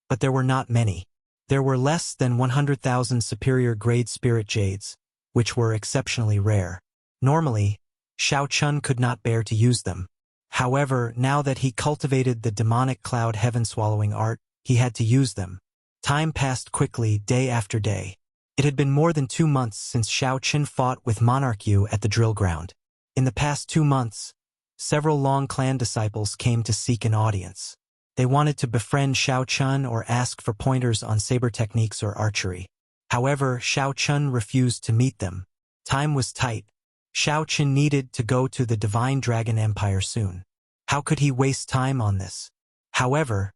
but there were not many. There were less than 100,000 superior grade spirit jades, which were exceptionally rare. Normally, Xiao Chun could not bear to use them. However, now that he cultivated the demonic cloud heaven-swallowing art, he had to use them. Time passed quickly, day after day. It had been more than 2 months since Xiao Chun fought with Monarch Yu at the drill ground. In the past 2 months, several Long Clan disciples came to seek an audience. They wanted to befriend Xiao Chun or ask for pointers on saber techniques or archery. However, Xiao Chun refused to meet them. Time was tight. Xiao Chun needed to go to the Divine Dragon Empire soon. How could he waste time on this? However,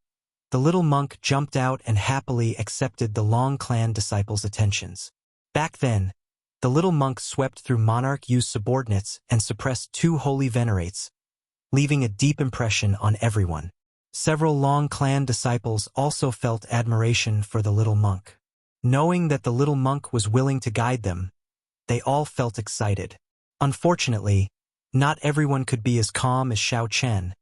the little monk jumped out and happily accepted the Long Clan disciples' attentions. Back then, the little monk swept through Monarch Yu's subordinates and suppressed 2 holy venerates, leaving a deep impression on everyone. Several Long Clan disciples also felt admiration for the little monk. Knowing that the little monk was willing to guide them, they all felt excited. Unfortunately, not everyone could be as calm as Xiao Chen,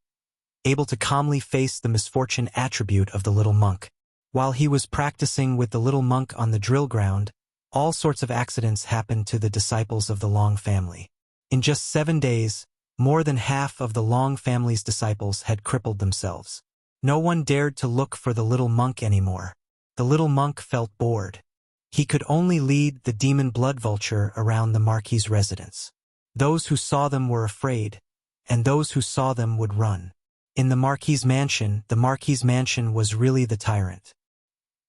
able to calmly face the misfortune attribute of the little monk. While he was practicing with the little monk on the drill ground, all sorts of accidents happened to the disciples of the Long family. In just 7 days, more than half of the Long family's disciples had crippled themselves. No one dared to look for the little monk anymore. The little monk felt bored. He could only lead the demon blood vulture around the Marquis's residence. Those who saw them were afraid, and those who saw them would run. In the Marquis's mansion was really the tyrant.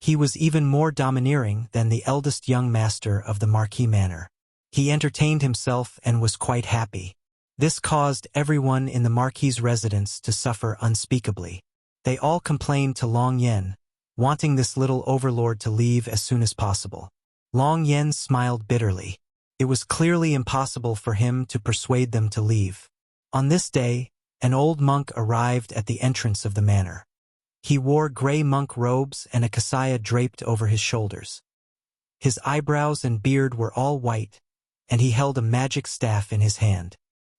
He was even more domineering than the eldest young master of the Marquis Manor. He entertained himself and was quite happy. This caused everyone in the Marquis's residence to suffer unspeakably. They all complained to Long Yen, wanting this little overlord to leave as soon as possible. Long Yen smiled bitterly. It was clearly impossible for him to persuade them to leave. On this day, an old monk arrived at the entrance of the manor. He wore gray monk robes and a kasaya draped over his shoulders. His eyebrows and beard were all white, and he held a magic staff in his hand.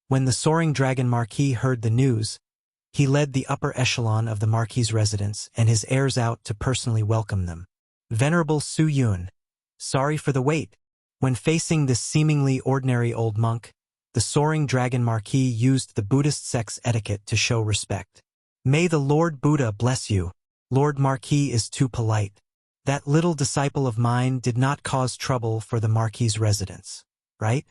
When the Soaring Dragon Marquis heard the news, he led the upper echelon of the Marquis's residence and his heirs out to personally welcome them. Venerable Su Yun, sorry for the wait. When facing this seemingly ordinary old monk, the Soaring Dragon Marquis used the Buddhist sex etiquette to show respect. May the Lord Buddha bless you. Lord Marquis is too polite. That little disciple of mine did not cause trouble for the Marquis's residence, right?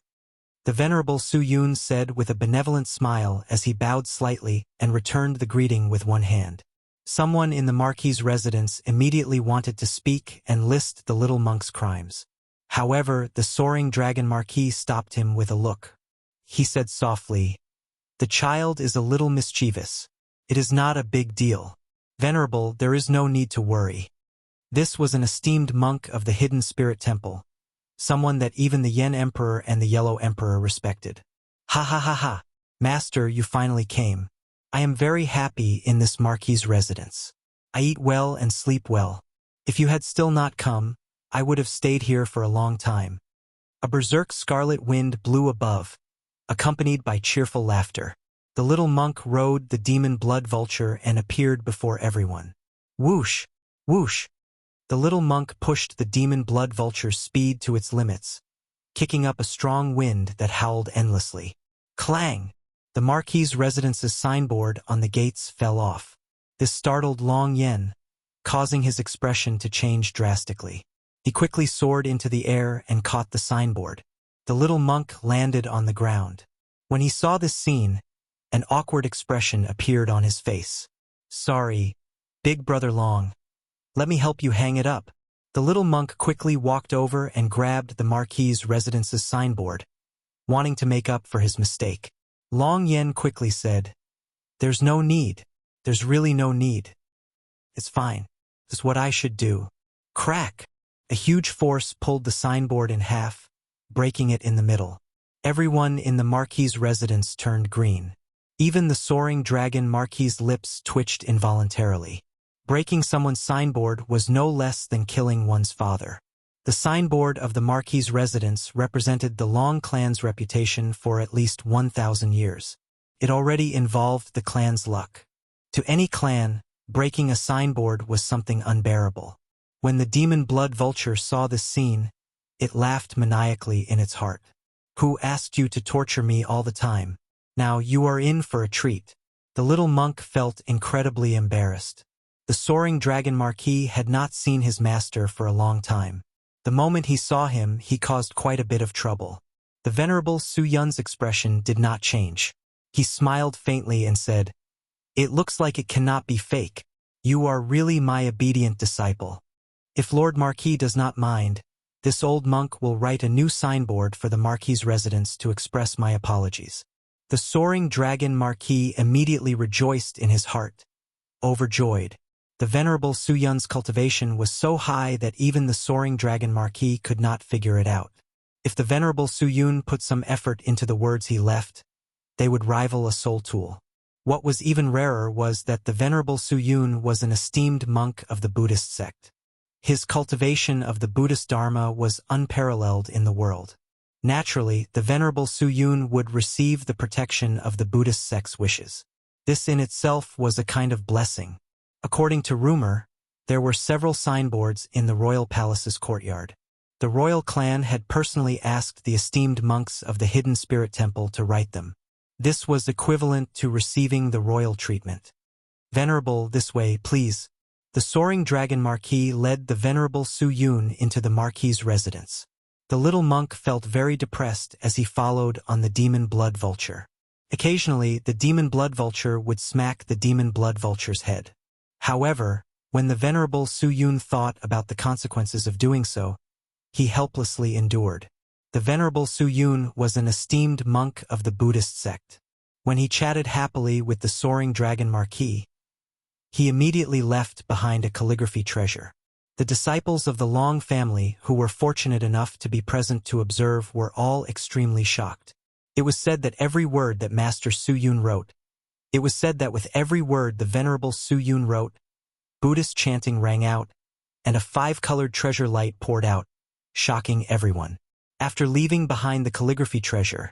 The Venerable Su Yun said with a benevolent smile as he bowed slightly and returned the greeting with one hand. Someone in the Marquis's residence immediately wanted to speak and list the little monk's crimes. However, the Soaring Dragon Marquis stopped him with a look. He said softly, "The child is a little mischievous. It is not a big deal. Venerable, there is no need to worry." This was an esteemed monk of the Hidden Spirit Temple, someone that even the Yen Emperor and the Yellow Emperor respected. Ha ha ha ha. Master, you finally came. I am very happy in this Marquis's residence. I eat well and sleep well. If you had still not come, I would have stayed here for a long time. A berserk scarlet wind blew above, accompanied by cheerful laughter. The little monk rode the demon blood vulture and appeared before everyone. Whoosh! Whoosh! The little monk pushed the demon blood vulture's speed to its limits, kicking up a strong wind that howled endlessly. Clang! The Marquis's residence's signboard on the gates fell off. This startled Long Yen, causing his expression to change drastically. He quickly soared into the air and caught the signboard. The little monk landed on the ground. When he saw this scene, an awkward expression appeared on his face. Sorry, Big Brother Long. Let me help you hang it up. The little monk quickly walked over and grabbed the Marquis's residence's signboard, wanting to make up for his mistake. Long Yen quickly said, "There's no need. There's really no need. It's fine. It's what I should do." Crack! A huge force pulled the signboard in half, breaking it in the middle. Everyone in the Marquis's residence turned green. Even the soaring dragon Marquis's lips twitched involuntarily. Breaking someone's signboard was no less than killing one's father. The signboard of the Marquis's residence represented the Long clan's reputation for at least 1,000 years. It already involved the clan's luck. To any clan, breaking a signboard was something unbearable. When the demon blood vulture saw this scene, it laughed maniacally in its heart. "Who asked you to torture me all the time? Now you are in for a treat." The little monk felt incredibly embarrassed. The soaring dragon Marquis had not seen his master for a long time. The moment he saw him, he caused quite a bit of trouble. The venerable Su Yun's expression did not change. He smiled faintly and said, "It looks like it cannot be fake. You are really my obedient disciple. If Lord Marquis does not mind, this old monk will write a new signboard for the Marquis's residence to express my apologies." The soaring dragon Marquis immediately rejoiced in his heart. Overjoyed. The venerable Su Yun's cultivation was so high that even the soaring dragon Marquis could not figure it out. If the venerable Su Yun put some effort into the words he left, they would rival a soul tool. What was even rarer was that the venerable Su Yun was an esteemed monk of the Buddhist sect. His cultivation of the Buddhist Dharma was unparalleled in the world. Naturally, the venerable Su Yun would receive the protection of the Buddhist sect's wishes. This in itself was a kind of blessing. According to rumor, there were several signboards in the royal palace's courtyard. The royal clan had personally asked the esteemed monks of the Hidden Spirit Temple to write them. This was equivalent to receiving the royal treatment. "Venerable, this way, please." The soaring dragon Marquis led the venerable Su Yun into the Marquis's residence. The little monk felt very depressed as he followed on the demon blood vulture. Occasionally, the demon blood vulture would smack the demon blood vulture's head. However, when the venerable Su Yun thought about the consequences of doing so, he helplessly endured. The venerable Su Yun was an esteemed monk of the Buddhist sect. When he chatted happily with the soaring dragon Marquis, he immediately left behind a calligraphy treasure. The disciples of the Long family who were fortunate enough to be present to observe were all extremely shocked. It was said that every word that Master Su Yun wrote, with every word the venerable Su Yun wrote, Buddhist chanting rang out, and a 5-colored treasure light poured out, shocking everyone. After leaving behind the calligraphy treasure,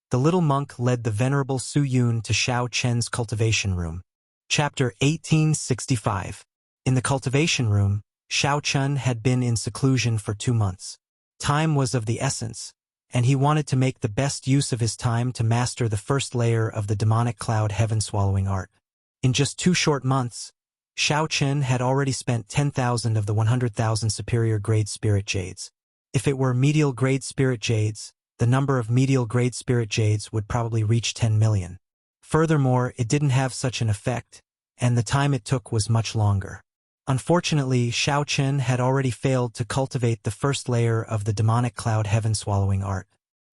the little monk led the venerable Su Yun to Xiao Chen's cultivation room. Chapter 1865. In the cultivation room, Xiao Chen had been in seclusion for 2 months. Time was of the essence, and he wanted to make the best use of his time to master the first layer of the demonic cloud heaven-swallowing art. In just 2 short months, Xiao Chen had already spent 10,000 of the 100,000 superior-grade spirit jades. If it were medial-grade spirit jades, the number of medial-grade spirit jades would probably reach 10 million. Furthermore, it didn't have such an effect, and the time it took was much longer. Unfortunately, Xiao Chen had already failed to cultivate the first layer of the demonic cloud heaven-swallowing art.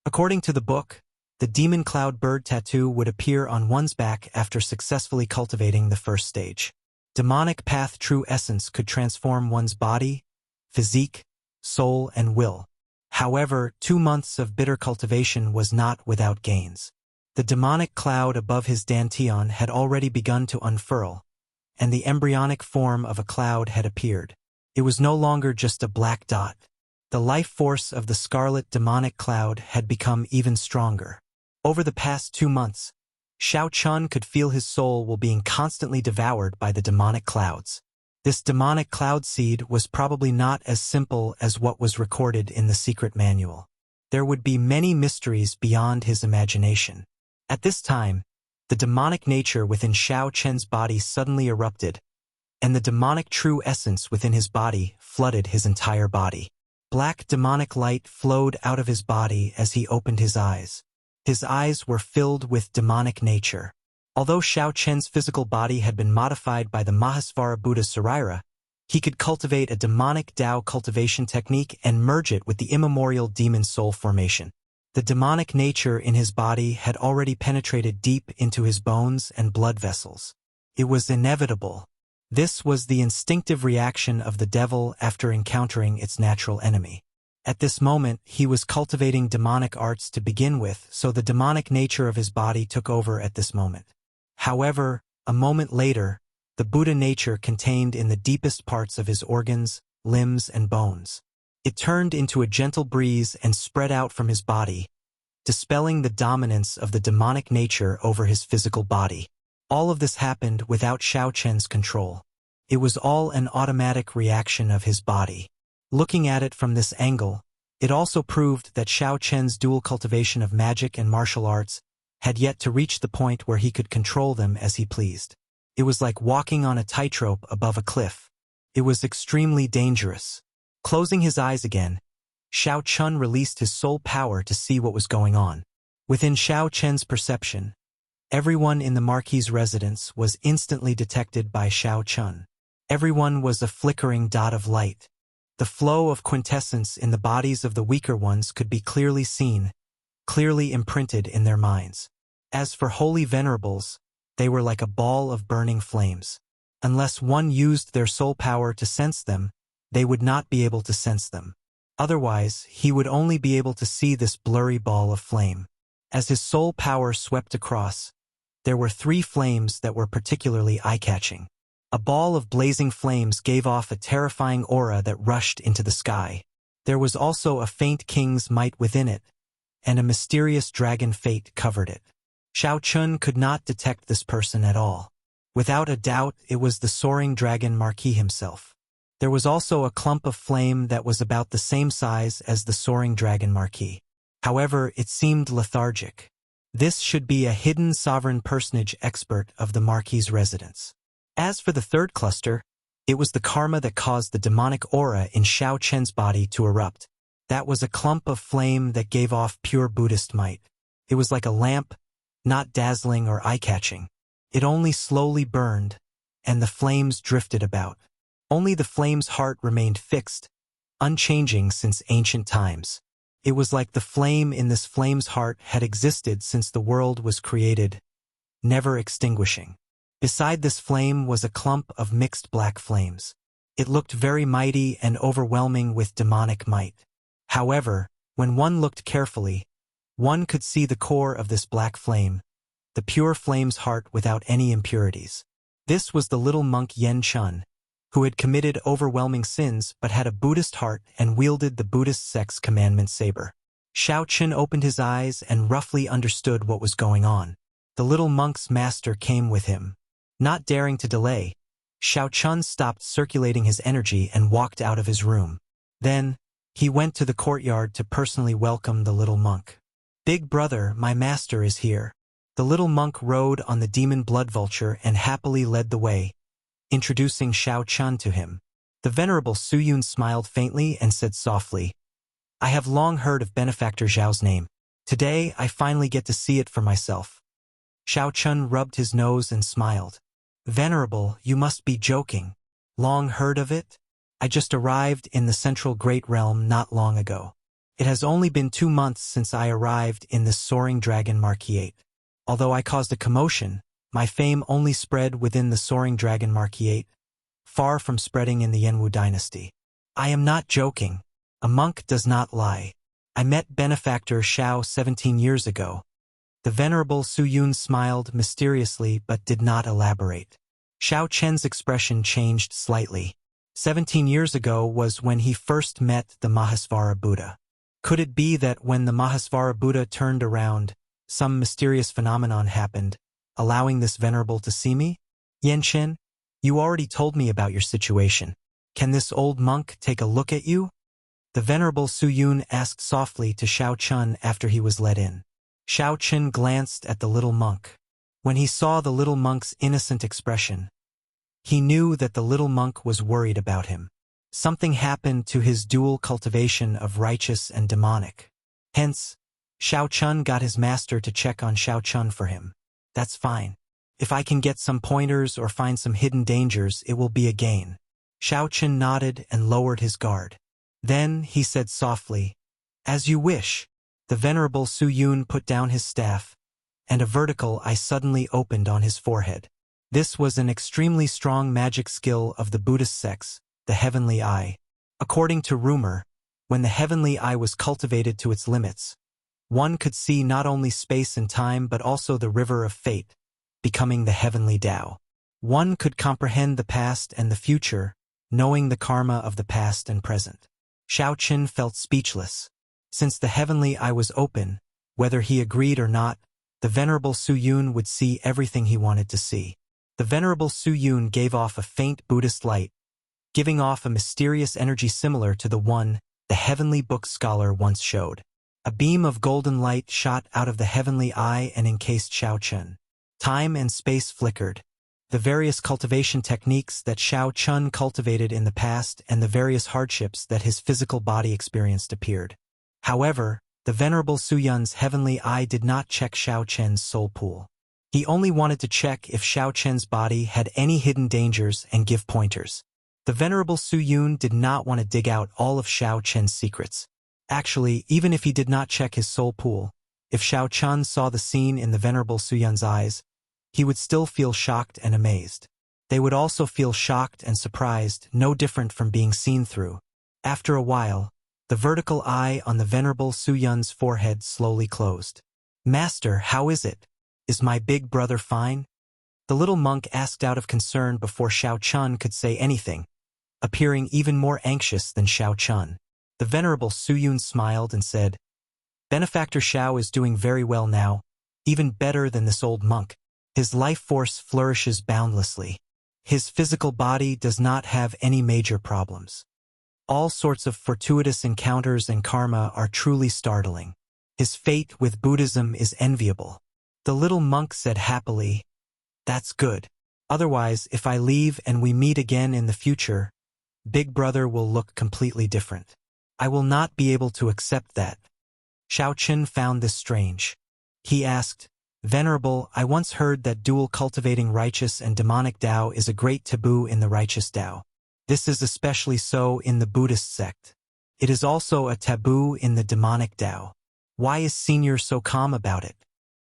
According to the book, the demon cloud bird tattoo would appear on one's back after successfully cultivating the first stage. Demonic path true essence could transform one's body, physique, soul, and will. However, 2 months of bitter cultivation was not without gains. The demonic cloud above his dantian had already begun to unfurl, and the embryonic form of a cloud had appeared. It was no longer just a black dot. The life force of the scarlet demonic cloud had become even stronger. Over the past 2 months, Xiao Chen could feel his soul while being constantly devoured by the demonic clouds. This demonic cloud seed was probably not as simple as what was recorded in the secret manual. There would be many mysteries beyond his imagination. At this time, the demonic nature within Xiao Chen's body suddenly erupted, and the demonic true essence within his body flooded his entire body. Black demonic light flowed out of his body as he opened his eyes. His eyes were filled with demonic nature. Although Xiao Chen's physical body had been modified by the Mahasvara Buddha Saraira, He could cultivate a demonic Tao cultivation technique and merge it with the immemorial demon soul formation. The demonic nature in his body had already penetrated deep into his bones and blood vessels. It was inevitable. This was the instinctive reaction of the devil after encountering its natural enemy. At this moment, he was cultivating demonic arts to begin with, so the demonic nature of his body took over at this moment. However, a moment later, the Buddha nature contained in the deepest parts of his organs, limbs, and bones. It turned into a gentle breeze and spread out from his body, dispelling the dominance of the demonic nature over his physical body. All of this happened without Xiao Chen's control. It was all an automatic reaction of his body. Looking at it from this angle, it also proved that Xiao Chen's dual cultivation of magic and martial arts had yet to reach the point where he could control them as he pleased. It was like walking on a tightrope above a cliff. It was extremely dangerous. Closing his eyes again, Xiao Chen released his soul power to see what was going on. Within Xiao Chen's perception, everyone in the Marquis's residence was instantly detected by Xiao Chen. Everyone was a flickering dot of light. The flow of quintessence in the bodies of the weaker ones could be clearly seen, clearly imprinted in their minds. As for holy venerables, they were like a ball of burning flames. Unless one used their soul power to sense them, they would not be able to sense them. Otherwise, he would only be able to see this blurry ball of flame. As his soul power swept across, there were 3 flames that were particularly eye-catching. A ball of blazing flames gave off a terrifying aura that rushed into the sky. There was also a faint king's might within it, and a mysterious dragon fate covered it. Xiao Chun could not detect this person at all. Without a doubt, it was the soaring dragon Marquis himself. There was also a clump of flame that was about the same size as the soaring dragon Marquis. However, it seemed lethargic. This should be a hidden sovereign personage expert of the Marquis's residence. As for the third cluster, it was the karma that caused the demonic aura in Xiao Chen's body to erupt. That was a clump of flame that gave off pure Buddhist might. It was like a lamp, not dazzling or eye-catching. It only slowly burned, and the flames drifted about. Only the flame's heart remained fixed, unchanging since ancient times. It was like the flame in this flame's heart had existed since the world was created, never extinguishing. Beside this flame was a clump of mixed black flames. It looked very mighty and overwhelming with demonic might. However, when one looked carefully, one could see the core of this black flame, the pure flame's heart without any impurities. This was the little monk Yen Chun, who had committed overwhelming sins but had a Buddhist heart and wielded the Buddhist sex commandment saber. Xiao Chen opened his eyes and roughly understood what was going on. The little monk's master came with him. Not daring to delay, Xiao Chun stopped circulating his energy and walked out of his room. Then, he went to the courtyard to personally welcome the little monk. "Big brother, my master is here." The little monk rode on the demon blood vulture and happily led the way, introducing Xiao Chun to him. The venerable Su Yun smiled faintly and said softly, "I have long heard of Benefactor Zhao's name. Today, I finally get to see it for myself." Xiao Chun rubbed his nose and smiled. "Venerable, you must be joking. Long heard of it? I just arrived in the Central Great Realm not long ago. It has only been 2 months since I arrived in this soaring dragon Marquis. Although I caused a commotion, my fame only spread within the soaring dragon Marquis, far from spreading in the Yenwu dynasty. I am not joking. A monk does not lie. I met Benefactor Xiao 17 years ago." The venerable Su Yun smiled mysteriously but did not elaborate. Xiao Chen's expression changed slightly. 17 years ago was when he first met the Mahasvara Buddha. Could it be that when the Mahasvara Buddha turned around, some mysterious phenomenon happened, allowing this venerable to see me? "Yen Chen, you already told me about your situation. Can this old monk take a look at you?" The venerable Su Yun asked softly to Xiao Chun after he was let in. Xiao Chun glanced at the little monk. When he saw the little monk's innocent expression, he knew that the little monk was worried about him. Something happened to his dual cultivation of righteous and demonic. Hence, Xiao Chun got his master to check on Xiao Chun for him. "That's fine. If I can get some pointers or find some hidden dangers, it will be a gain." Xiao Chen nodded and lowered his guard. Then he said softly, "As you wish." The Venerable Su Yun put down his staff, and a vertical eye suddenly opened on his forehead. This was an extremely strong magic skill of the Buddhist sects, the heavenly eye. According to rumor, when the heavenly eye was cultivated to its limits, one could see not only space and time but also the river of fate, becoming the heavenly Tao. One could comprehend the past and the future, knowing the karma of the past and present. Xiao Chen felt speechless. Since the heavenly eye was open, whether he agreed or not, the Venerable Su Yun would see everything he wanted to see. The Venerable Su Yun gave off a faint Buddhist light, giving off a mysterious energy similar to the one the heavenly book scholar once showed. A beam of golden light shot out of the heavenly eye and encased Xiao Chen. Time and space flickered. The various cultivation techniques that Xiao Chen cultivated in the past and the various hardships that his physical body experienced appeared. However, the Venerable Su Yun's heavenly eye did not check Xiao Chen's soul pool. He only wanted to check if Xiao Chen's body had any hidden dangers and give pointers. The Venerable Su Yun did not want to dig out all of Xiao Chen's secrets. Actually, even if he did not check his soul pool, if Xiao Chen saw the scene in the Venerable Su Yun's eyes, he would still feel shocked and amazed. They would also feel shocked and surprised, no different from being seen through. After a while, the vertical eye on the Venerable Su Yun's forehead slowly closed. "Master, how is it? Is my big brother fine?" The little monk asked out of concern before Xiao Chen could say anything, appearing even more anxious than Xiao Chen. The Venerable Su Yun smiled and said, "Benefactor Xiao is doing very well now, even better than this old monk. His life force flourishes boundlessly. His physical body does not have any major problems. All sorts of fortuitous encounters and karma are truly startling. His fate with Buddhism is enviable." The little monk said happily, "That's good. Otherwise, if I leave and we meet again in the future, Big Brother will look completely different. I will not be able to accept that." Xiao Chen found this strange. He asked, "Venerable, I once heard that dual cultivating righteous and demonic Tao is a great taboo in the righteous Tao. This is especially so in the Buddhist sect. It is also a taboo in the demonic Tao. Why is Senior so calm about it?"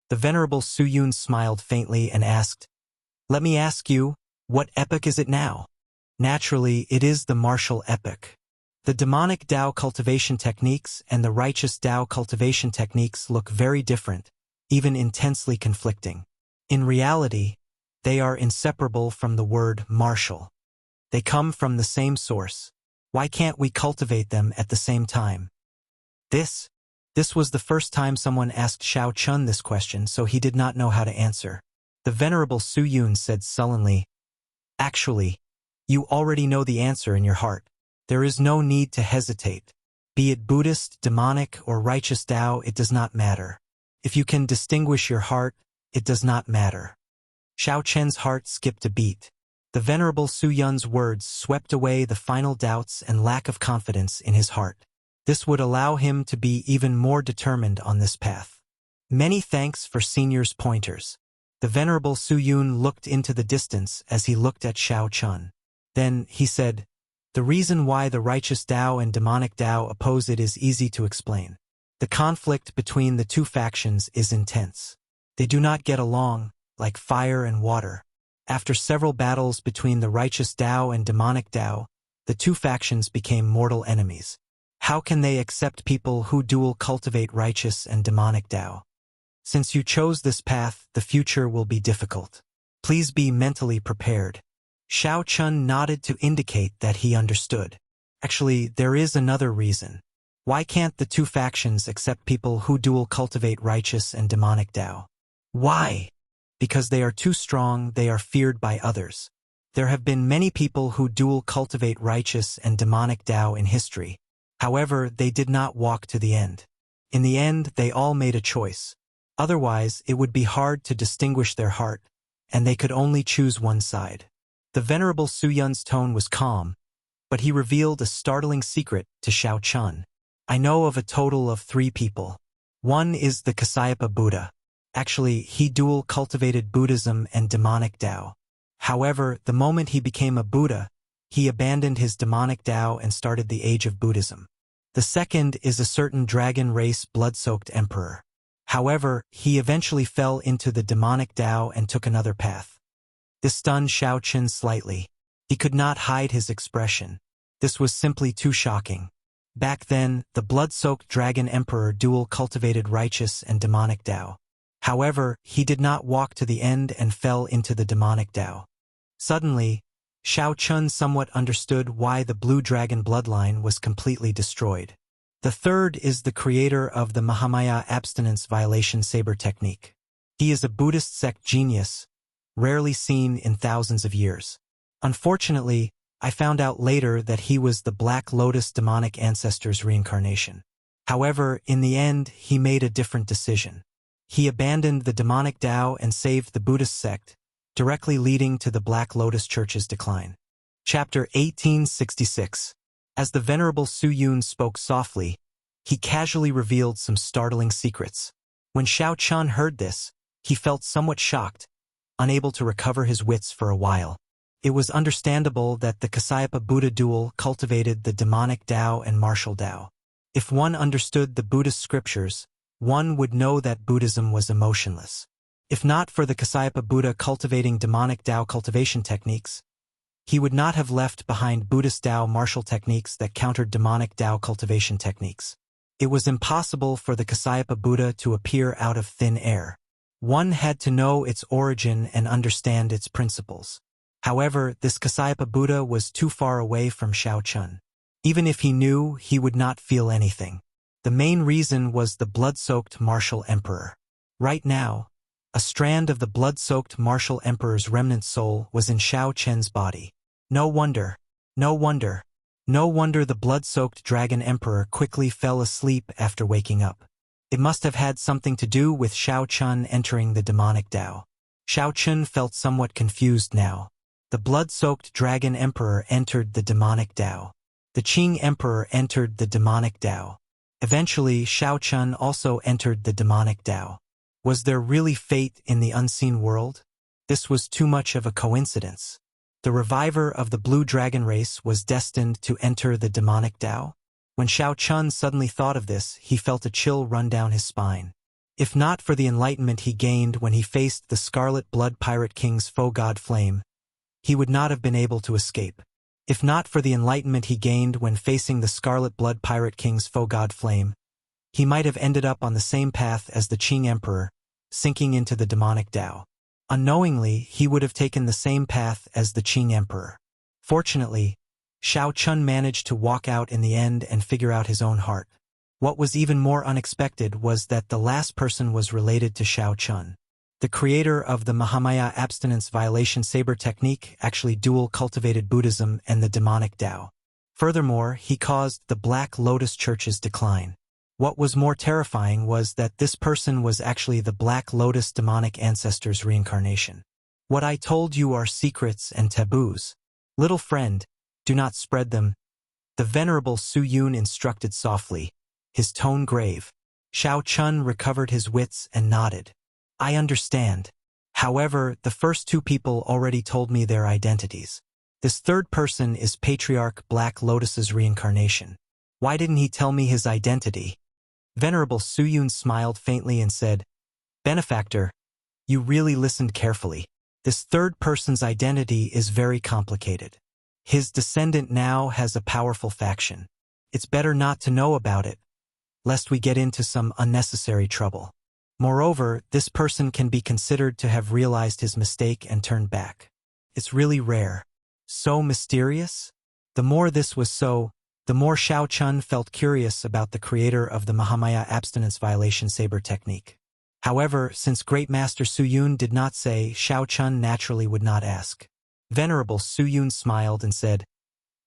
The Venerable Su Yun smiled faintly and asked, "Let me ask you, what epoch is it now?" "Naturally, it is the martial epoch. The demonic Tao cultivation techniques and the righteous Tao cultivation techniques look very different, even intensely conflicting. In reality, they are inseparable from the word martial. They come from the same source. Why can't we cultivate them at the same time?" This was the first time someone asked Xiao Chen this question, so he did not know how to answer. The Venerable Su Yun said sullenly, "Actually, you already know the answer in your heart. There is no need to hesitate. Be it Buddhist, demonic, or righteous Tao, it does not matter. If you can distinguish your heart, it does not matter." Xiao Chen's heart skipped a beat. The Venerable Su Yun's words swept away the final doubts and lack of confidence in his heart. This would allow him to be even more determined on this path. "Many thanks for Senior's pointers." The Venerable Su Yun looked into the distance as he looked at Xiao Chen. Then he said, "The reason why the righteous Tao and demonic Tao oppose it is easy to explain. The conflict between the two factions is intense. They do not get along, like fire and water. After several battles between the righteous Tao and demonic Tao, the two factions became mortal enemies. How can they accept people who dual cultivate righteous and demonic Tao? Since you chose this path, the future will be difficult. Please be mentally prepared." Xiao Chen nodded to indicate that he understood. "Actually, there is another reason. Why can't the two factions accept people who dual cultivate righteous and demonic Tao?" "Why?" "Because they are too strong, they are feared by others. There have been many people who dual cultivate righteous and demonic Tao in history. However, they did not walk to the end. In the end, they all made a choice. Otherwise, it would be hard to distinguish their heart, and they could only choose one side." The Venerable Su Yun's tone was calm, but he revealed a startling secret to Xiao Chen. "I know of a total of 3 people. One is the Kasyapa Buddha. Actually, he dual cultivated Buddhism and demonic Tao. However, the moment he became a Buddha, he abandoned his demonic Tao and started the age of Buddhism. The second is a certain dragon race blood-soaked emperor. However, he eventually fell into the demonic Tao and took another path. This stunned Shao Chun slightly. He could not hide his expression. This was simply too shocking. Back then, the blood-soaked dragon emperor dual cultivated righteous and demonic Tao. However, he did not walk to the end and fell into the demonic Tao. Suddenly, Shao Chun somewhat understood why the blue dragon bloodline was completely destroyed. The third is the creator of the Mahamaya abstinence violation saber technique. He is a Buddhist sect genius, rarely seen in thousands of years. Unfortunately, I found out later that he was the Black Lotus demonic ancestor's reincarnation. However, in the end, he made a different decision. He abandoned the demonic Tao and saved the Buddhist sect, directly leading to the Black Lotus Church's decline. Chapter 1866. As the Venerable Su Yun spoke softly, he casually revealed some startling secrets. When Shao Chun heard this, he felt somewhat shocked, unable to recover his wits for a while. It was understandable that the Kasayapa Buddha dual cultivated the demonic Tao and martial Tao. If one understood the Buddhist scriptures, one would know that Buddhism was emotionless. If not for the Kasayapa Buddha cultivating demonic Tao cultivation techniques, he would not have left behind Buddhist Tao martial techniques that countered demonic Tao cultivation techniques. It was impossible for the Kasayapa Buddha to appear out of thin air. One had to know its origin and understand its principles. However, this Kasayapa Buddha was too far away from Shao Chun. Even if he knew, he would not feel anything. The main reason was the blood-soaked martial emperor. Right now, a strand of the blood-soaked martial emperor's remnant soul was in Shao Chun's body. No wonder the blood-soaked dragon emperor quickly fell asleep after waking up. It must have had something to do with Shao Chun entering the demonic Tao. Shao Chun felt somewhat confused now. The blood-soaked dragon emperor entered the demonic Tao. The Qing emperor entered the demonic Tao. Eventually, Shao Chun also entered the demonic Tao. Was there really fate in the unseen world? This was too much of a coincidence. The reviver of the blue dragon race was destined to enter the demonic Tao? When Shao Chun suddenly thought of this, he felt a chill run down his spine. If not for the enlightenment he gained when he faced the Scarlet Blood Pirate King's foe god Flame, he would not have been able to escape. If not for the enlightenment he gained when facing the Scarlet Blood Pirate King's foe god Flame, he might have ended up on the same path as the Qing Emperor, sinking into the demonic Tao. Unknowingly, he would have taken the same path as the Qing Emperor. Fortunately, Shao Chun managed to walk out in the end and figure out his own heart. What was even more unexpected was that the last person was related to Shao Chun. The creator of the Mahamaya abstinence violation saber technique actually dual cultivated Buddhism and the demonic Tao. Furthermore, he caused the Black Lotus Church's decline. What was more terrifying was that this person was actually the Black Lotus demonic ancestor's reincarnation. What I told you are secrets and taboos. Little friend, do not spread them. The Venerable Su Yun instructed softly, his tone grave. Shao Chun recovered his wits and nodded. I understand. However, the first two people already told me their identities. This third person is Patriarch Black Lotus's reincarnation. Why didn't he tell me his identity? Venerable Su Yun smiled faintly and said, Benefactor, you really listened carefully. This third person's identity is very complicated. His descendant now has a powerful faction. It's better not to know about it, lest we get into some unnecessary trouble. Moreover, this person can be considered to have realized his mistake and turned back. It's really rare. So mysterious? The more this was so, the more Shao Chun felt curious about the creator of the Mahamaya abstinence violation saber technique. However, since Great Master Su Yun did not say, Shao Chun naturally would not ask. Venerable Su Yun smiled and said,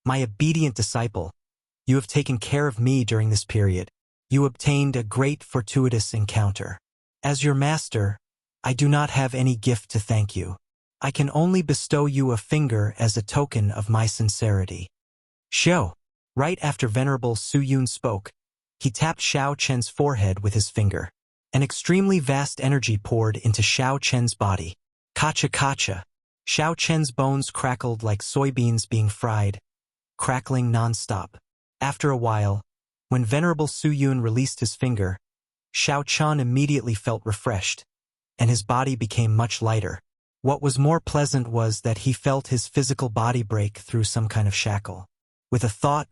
My obedient disciple, you have taken care of me during this period. You obtained a great fortuitous encounter. As your master, I do not have any gift to thank you. I can only bestow you a finger as a token of my sincerity. Show. Right after Venerable Su Yun spoke, he tapped Shao Chen's forehead with his finger. An extremely vast energy poured into Shao Chen's body. Kacha kacha. Xiao Chen's bones crackled like soybeans being fried, crackling non-stop. After a while, when Venerable Su Yun released his finger, Xiao Chun immediately felt refreshed, and his body became much lighter. What was more pleasant was that he felt his physical body break through some kind of shackle. With a thought,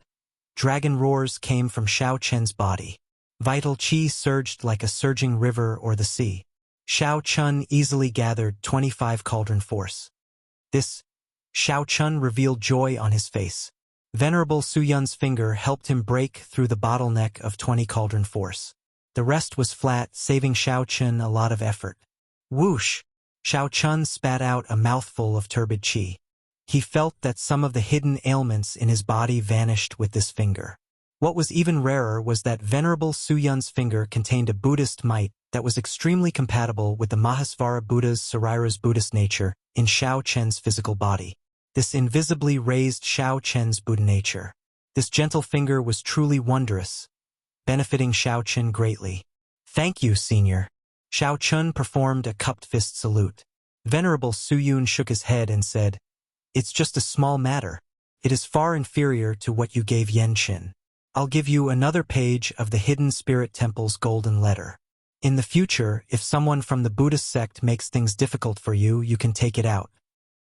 dragon roars came from Xiao Chen's body. Vital qi surged like a surging river or the sea. Xiao Chun easily gathered 25 cauldron force. This, Xiao Chun revealed joy on his face. Venerable Su Yun's finger helped him break through the bottleneck of 20 cauldron force. The rest was flat, saving Xiao Chun a lot of effort. Whoosh! Xiao Chun spat out a mouthful of turbid qi. He felt that some of the hidden ailments in his body vanished with this finger. What was even rarer was that Venerable Su Yun's finger contained a Buddhist might that was extremely compatible with the Mahasvara Buddha's Sarira's Buddhist nature in Xiao Chen's physical body. This invisibly raised Xiao Chen's Buddha nature. This gentle finger was truly wondrous, benefiting Xiao Chen greatly. Thank you, Senior. Xiao Chun performed a cupped fist salute. Venerable Su Yun shook his head and said, "It's just a small matter. It is far inferior to what you gave Yen Qin. I'll give you another page of the Hidden Spirit Temple's golden letter. In the future, if someone from the Buddhist sect makes things difficult for you, you can take it out."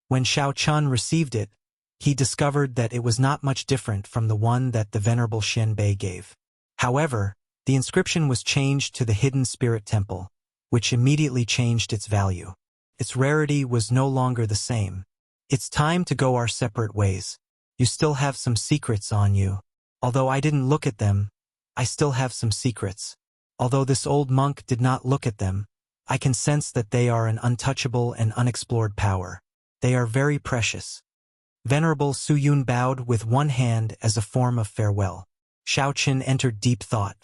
When Xiao Chun received it, he discovered that it was not much different from the one that the Venerable Xianbei gave. However, the inscription was changed to the Hidden Spirit Temple, which immediately changed its value. Its rarity was no longer the same. It's time to go our separate ways. You still have some secrets on you. Although I didn't look at them, I still have some secrets. Although this old monk did not look at them, I can sense that they are an untouchable and unexplored power. They are very precious. Venerable Su Yun bowed with one hand as a form of farewell. Xiao Chen entered deep thought.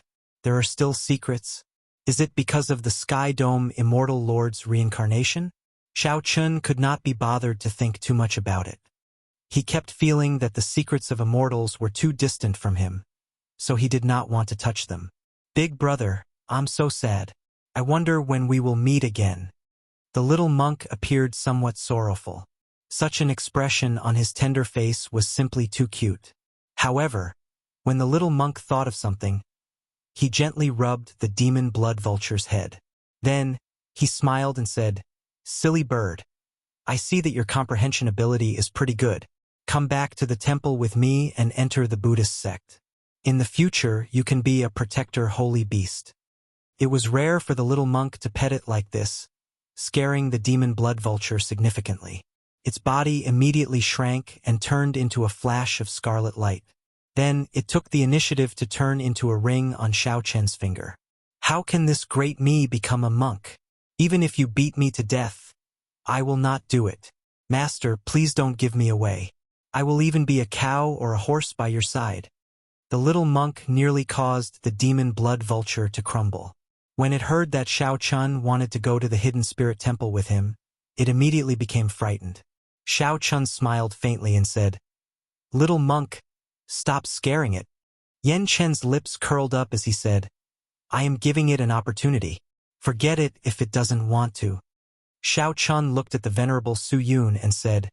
There are still secrets? Is it because of the Sky Dome Immortal Lord's reincarnation? Xiao Chun could not be bothered to think too much about it. He kept feeling that the secrets of immortals were too distant from him, so he did not want to touch them. Big brother, I'm so sad. I wonder when we will meet again. The little monk appeared somewhat sorrowful. Such an expression on his tender face was simply too cute. However, when the little monk thought of something, he gently rubbed the demon blood vulture's head. Then, he smiled and said, "Silly bird. I see that your comprehension ability is pretty good. Come back to the temple with me and enter the Buddhist sect. In the future, you can be a protector holy beast." It was rare for the little monk to pet it like this, scaring the demon blood vulture significantly. Its body immediately shrank and turned into a flash of scarlet light. Then, it took the initiative to turn into a ring on Xiao Chen's finger. How can this great me become a monk? Even if you beat me to death, I will not do it. Master, please don't give me away. I will even be a cow or a horse by your side. The little monk nearly caused the demon blood vulture to crumble. When it heard that Xiao Chun wanted to go to the Hidden Spirit Temple with him, it immediately became frightened. Xiao Chun smiled faintly and said, "Little monk, stop scaring it." Yen Chen's lips curled up as he said, "I am giving it an opportunity. Forget it if it doesn't want to." Xiao Chun looked at the Venerable Su Yun and said,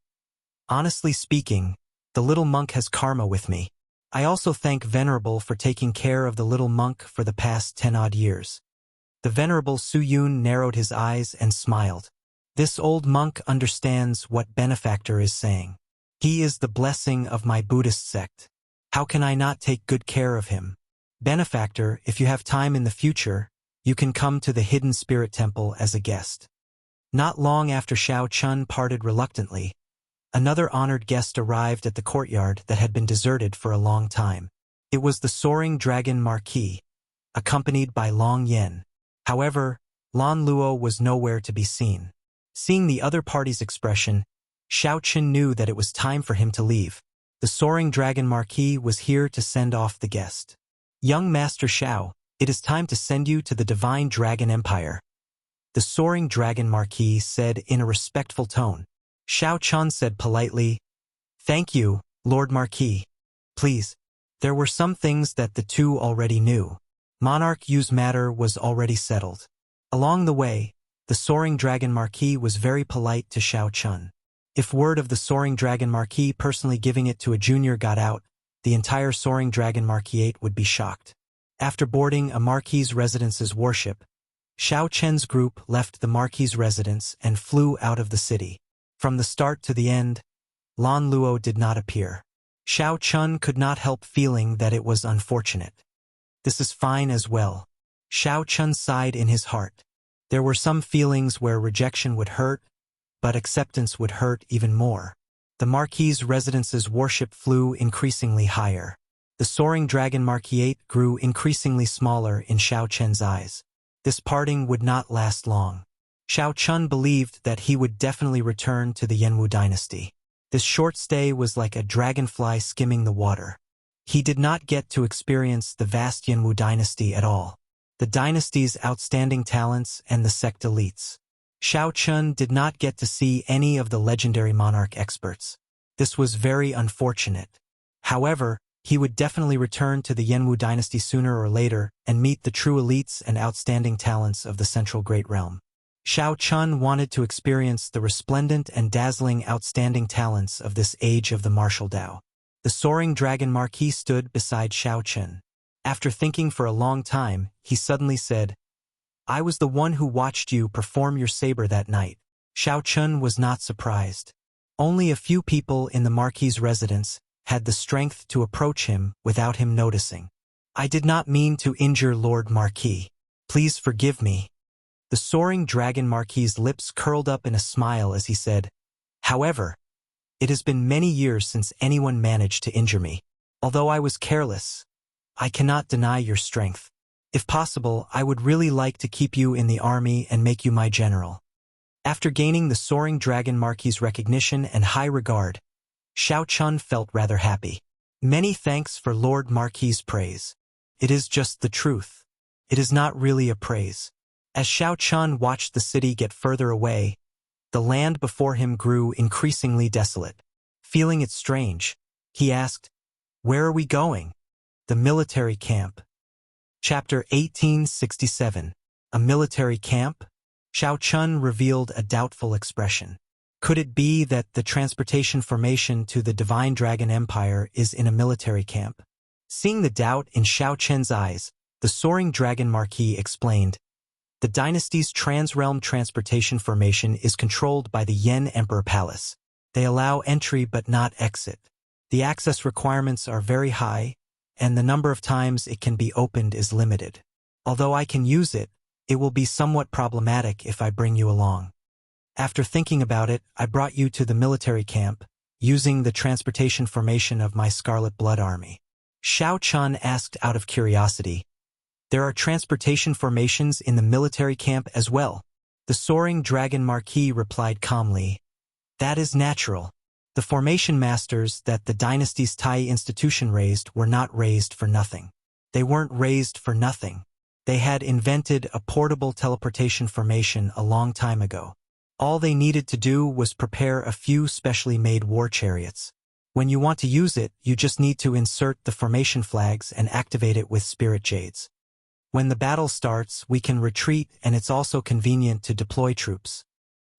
"Honestly speaking, the little monk has karma with me. I also thank Venerable for taking care of the little monk for the past 10-odd years." The Venerable Su Yun narrowed his eyes and smiled. This old monk understands what benefactor is saying. He is the blessing of my Buddhist sect. How can I not take good care of him? Benefactor, if you have time in the future, you can come to the Hidden Spirit Temple as a guest. Not long after Xiao Chun parted reluctantly, another honored guest arrived at the courtyard that had been deserted for a long time. It was the Soaring Dragon Marquis, accompanied by Long Yen. However, Lan Luo was nowhere to be seen. Seeing the other party's expression, Xiao Chun knew that it was time for him to leave. The Soaring Dragon Marquis was here to send off the guest. "Young Master Xiao, it is time to send you to the Divine Dragon Empire," the Soaring Dragon Marquis said in a respectful tone. Xiao Chun said politely, "Thank you, Lord Marquis. Please." There were some things that the two already knew. Monarch Yu's matter was already settled. Along the way, the Soaring Dragon Marquis was very polite to Xiao Chun. If word of the Soaring Dragon Marquis personally giving it to a junior got out, the entire Soaring Dragon Marquisate would be shocked. After boarding a Marquis' residence's warship, Xiao Chen's group left the Marquis' residence and flew out of the city. From the start to the end, Lan Luo did not appear. Xiao Chun could not help feeling that it was unfortunate. This is fine as well. Xiao Chun sighed in his heart. There were some feelings where rejection would hurt, but acceptance would hurt even more. The Marquis' residence's warship flew increasingly higher. The Soaring Dragon Marquisate grew increasingly smaller in Xiao Chen's eyes. This parting would not last long. Xiao Chun believed that he would definitely return to the Yanwu dynasty. This short stay was like a dragonfly skimming the water. He did not get to experience the vast Yanwu dynasty at all, the dynasty's outstanding talents and the sect elites. Xiao Chun did not get to see any of the legendary monarch experts. This was very unfortunate. However, he would definitely return to the Yanwu dynasty sooner or later and meet the true elites and outstanding talents of the Central Great Realm. Xiao Chun wanted to experience the resplendent and dazzling outstanding talents of this age of the martial Dao. The Soaring Dragon Marquis stood beside Xiao Chun. After thinking for a long time, he suddenly said, "I was the one who watched you perform your saber that night." Xiao Chun was not surprised. Only a few people in the Marquis' residence had the strength to approach him without him noticing. "I did not mean to injure Lord Marquis. Please forgive me." The Soaring Dragon Marquis' lips curled up in a smile as he said, "However, it has been many years since anyone managed to injure me. Although I was careless, I cannot deny your strength. If possible, I would really like to keep you in the army and make you my general." After gaining the Soaring Dragon Marquis' recognition and high regard, Xiao Chun felt rather happy. "Many thanks for Lord Marquis' praise. It is just the truth. It is not really a praise." As Xiao Chun watched the city get further away, the land before him grew increasingly desolate. Feeling it strange, he asked, "Where are we going?" "The military camp." Chapter 1867. A military camp? Xiao Chun revealed a doubtful expression. Could it be that the transportation formation to the Divine Dragon Empire is in a military camp? Seeing the doubt in Xiao Chen's eyes, the Soaring Dragon Marquis explained, "The dynasty's trans-realm transportation formation is controlled by the Yen Emperor Palace. They allow entry but not exit. The access requirements are very high, and the number of times it can be opened is limited. Although I can use it, it will be somewhat problematic if I bring you along. After thinking about it, I brought you to the military camp, using the transportation formation of my Scarlet Blood Army." Xiao Chun asked out of curiosity, "There are transportation formations in the military camp as well?" The Soaring Dragon Marquis replied calmly, "That is natural. The formation masters that the dynasty's Tai institution raised were not raised for nothing. They weren't raised for nothing. They had invented a portable teleportation formation a long time ago. All they needed to do was prepare a few specially made war chariots. When you want to use it, you just need to insert the formation flags and activate it with spirit jades. When the battle starts, we can retreat, and it's also convenient to deploy troops."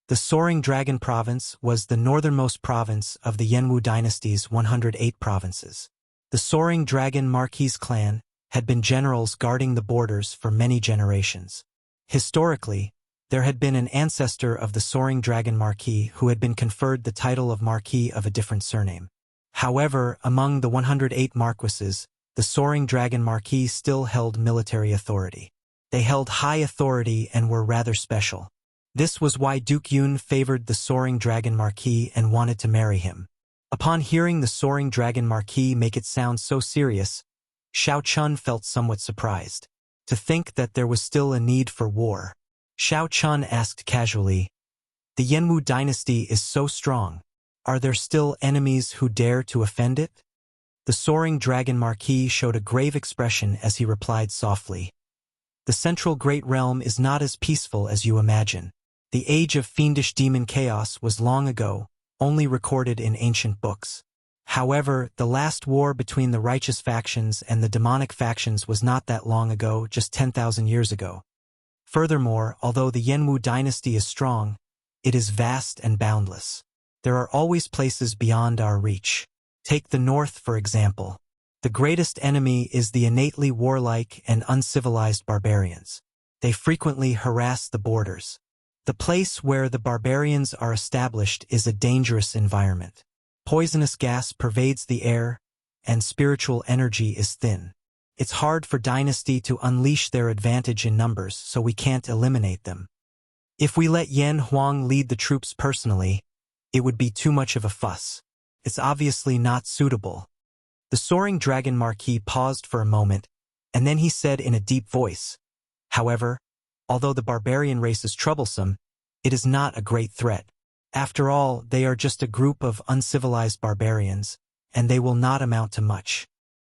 The Soaring Dragon Province was the northernmost province of the Yanwu dynasty's 108 provinces. The Soaring Dragon Marquis clan had been generals guarding the borders for many generations. Historically, there had been an ancestor of the Soaring Dragon Marquis who had been conferred the title of Marquis of a different surname. However, among the 108 marquises, the Soaring Dragon Marquis still held military authority. They held high authority and were rather special. This was why Duke Yun favored the Soaring Dragon Marquis and wanted to marry him. Upon hearing the Soaring Dragon Marquis make it sound so serious, Xiao Chun felt somewhat surprised. To think that there was still a need for war. Xiao Chun asked casually, "The Yanwu dynasty is so strong. Are there still enemies who dare to offend it?" The Soaring Dragon Marquis showed a grave expression as he replied softly, "The Central Great Realm is not as peaceful as you imagine. The age of fiendish demon chaos was long ago, only recorded in ancient books. However, the last war between the righteous factions and the demonic factions was not that long ago, just 10,000 years ago. Furthermore, although the Yanwu dynasty is strong, it is vast and boundless. There are always places beyond our reach. Take the North, for example. The greatest enemy is the innately warlike and uncivilized barbarians. They frequently harass the borders. The place where the barbarians are established is a dangerous environment. Poisonous gas pervades the air, and spiritual energy is thin. It's hard for dynasty to unleash their advantage in numbers, so we can't eliminate them. If we let Yan Huang lead the troops personally, it would be too much of a fuss. It's obviously not suitable. The soaring dragon Marquis paused for a moment, and then he said in a deep voice, "However, although the barbarian race is troublesome, it is not a great threat. After all, they are just a group of uncivilized barbarians, and they will not amount to much."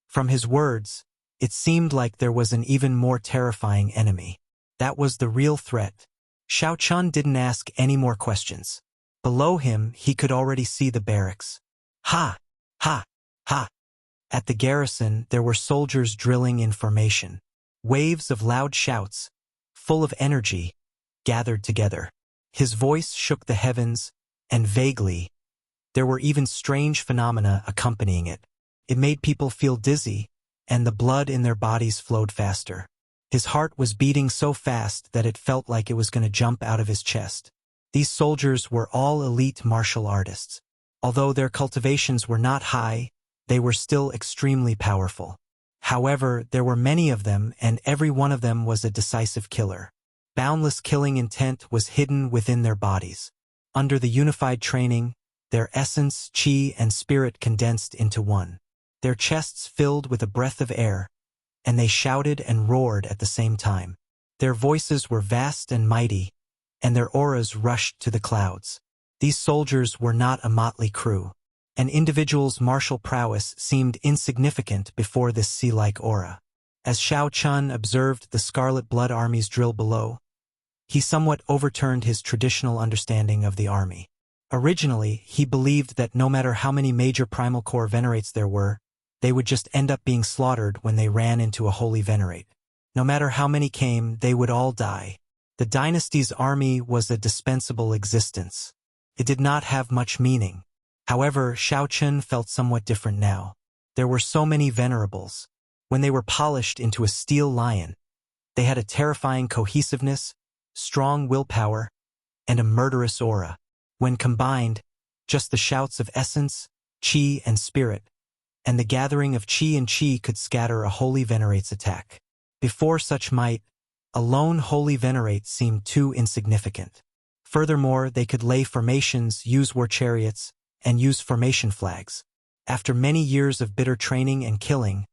From his words, it seemed like there was an even more terrifying enemy. That was the real threat. Xiao Chun didn't ask any more questions. Below him, he could already see the barracks. Ha! Ha! Ha! At the garrison, there were soldiers drilling in formation. Waves of loud shouts, full of energy, gathered together. His voice shook the heavens, and vaguely, there were even strange phenomena accompanying it. It made people feel dizzy, and the blood in their bodies flowed faster. His heart was beating so fast that it felt like it was going to jump out of his chest. These soldiers were all elite martial artists. Although their cultivations were not high, they were still extremely powerful. However, there were many of them, and every one of them was a decisive killer. Boundless killing intent was hidden within their bodies. Under the unified training, their essence, chi, and spirit condensed into one. Their chests filled with a breath of air, and they shouted and roared at the same time. Their voices were vast and mighty, and their auras rushed to the clouds. These soldiers were not a motley crew. An individual's martial prowess seemed insignificant before this sea-like aura. As Xiao Chun observed the Scarlet Blood Army's drill below, he somewhat overturned his traditional understanding of the army. Originally, he believed that no matter how many major primal core venerates there were, they would just end up being slaughtered when they ran into a holy venerate. No matter how many came, they would all die. The dynasty's army was a dispensable existence. It did not have much meaning. However, Xiao Chun felt somewhat different now. There were so many venerables. When they were polished into a steel lion, they had a terrifying cohesiveness, strong willpower, and a murderous aura. When combined, just the shouts of essence, chi, and spirit, and the gathering of chi and chi could scatter a holy venerate's attack. Before such might, a lone holy venerate seemed too insignificant. Furthermore, they could lay formations, use war chariots, and use formation flags. After many years of bitter training and killing,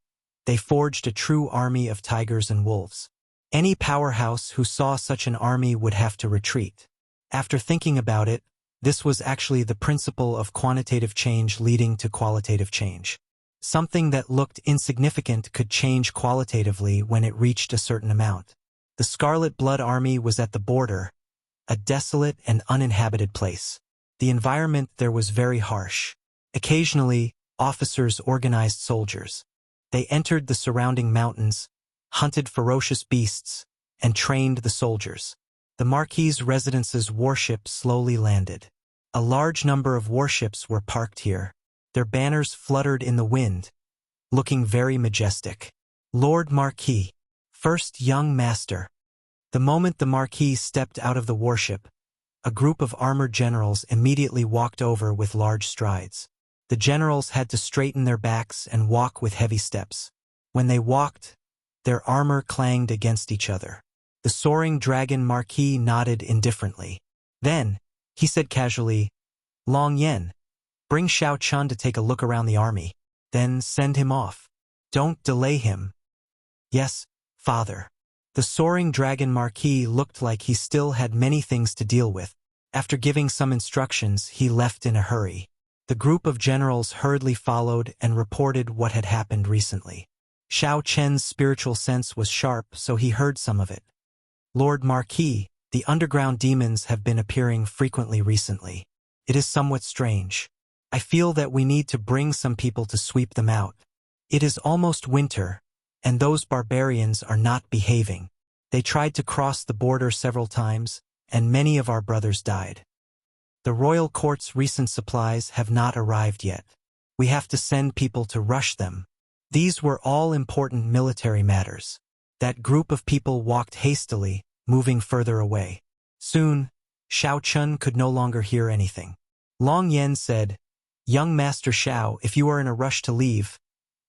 they forged a true army of tigers and wolves. Any powerhouse who saw such an army would have to retreat. After thinking about it, this was actually the principle of quantitative change leading to qualitative change. Something that looked insignificant could change qualitatively when it reached a certain amount. The Scarlet Blood Army was at the border, a desolate and uninhabited place. The environment there was very harsh. Occasionally, officers organized soldiers. They entered the surrounding mountains, hunted ferocious beasts, and trained the soldiers. The Marquis's residence's warship slowly landed. A large number of warships were parked here. Their banners fluttered in the wind, looking very majestic. Lord Marquis, first young master. The moment the Marquis stepped out of the warship, a group of armored generals immediately walked over with large strides. The generals had to straighten their backs and walk with heavy steps. When they walked, their armor clanged against each other. The soaring dragon Marquis nodded indifferently. Then, he said casually, "Long Yen, bring Xiao Chun to take a look around the army. Then send him off. Don't delay him." "Yes, father." The soaring dragon Marquis looked like he still had many things to deal with. After giving some instructions, he left in a hurry. The group of generals hurriedly followed and reported what had happened recently. Xiao Chen's spiritual sense was sharp, so he heard some of it. "Lord Marquis, the underground demons have been appearing frequently recently. It is somewhat strange. I feel that we need to bring some people to sweep them out. It is almost winter, and those barbarians are not behaving. They tried to cross the border several times, and many of our brothers died." The royal court's recent supplies have not arrived yet. We have to send people to rush them. These were all important military matters. That group of people walked hastily, moving further away. Soon, Xiao Chun could no longer hear anything. Long Yen said, "Young Master Xiao, if you are in a rush to leave,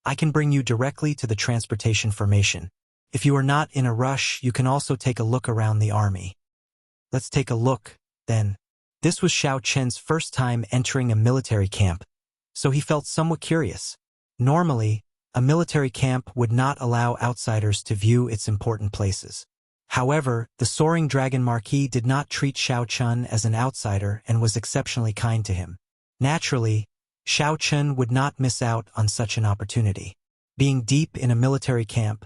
I can bring you directly to the transportation formation. If you are not in a rush, you can also take a look around the army." "Let's take a look, then." This was Xiao Chen's first time entering a military camp, so he felt somewhat curious. Normally, a military camp would not allow outsiders to view its important places. However, the soaring dragon marquis did not treat Xiao Chun as an outsider and was exceptionally kind to him. Naturally, Xiao Chun would not miss out on such an opportunity. Being deep in a military camp,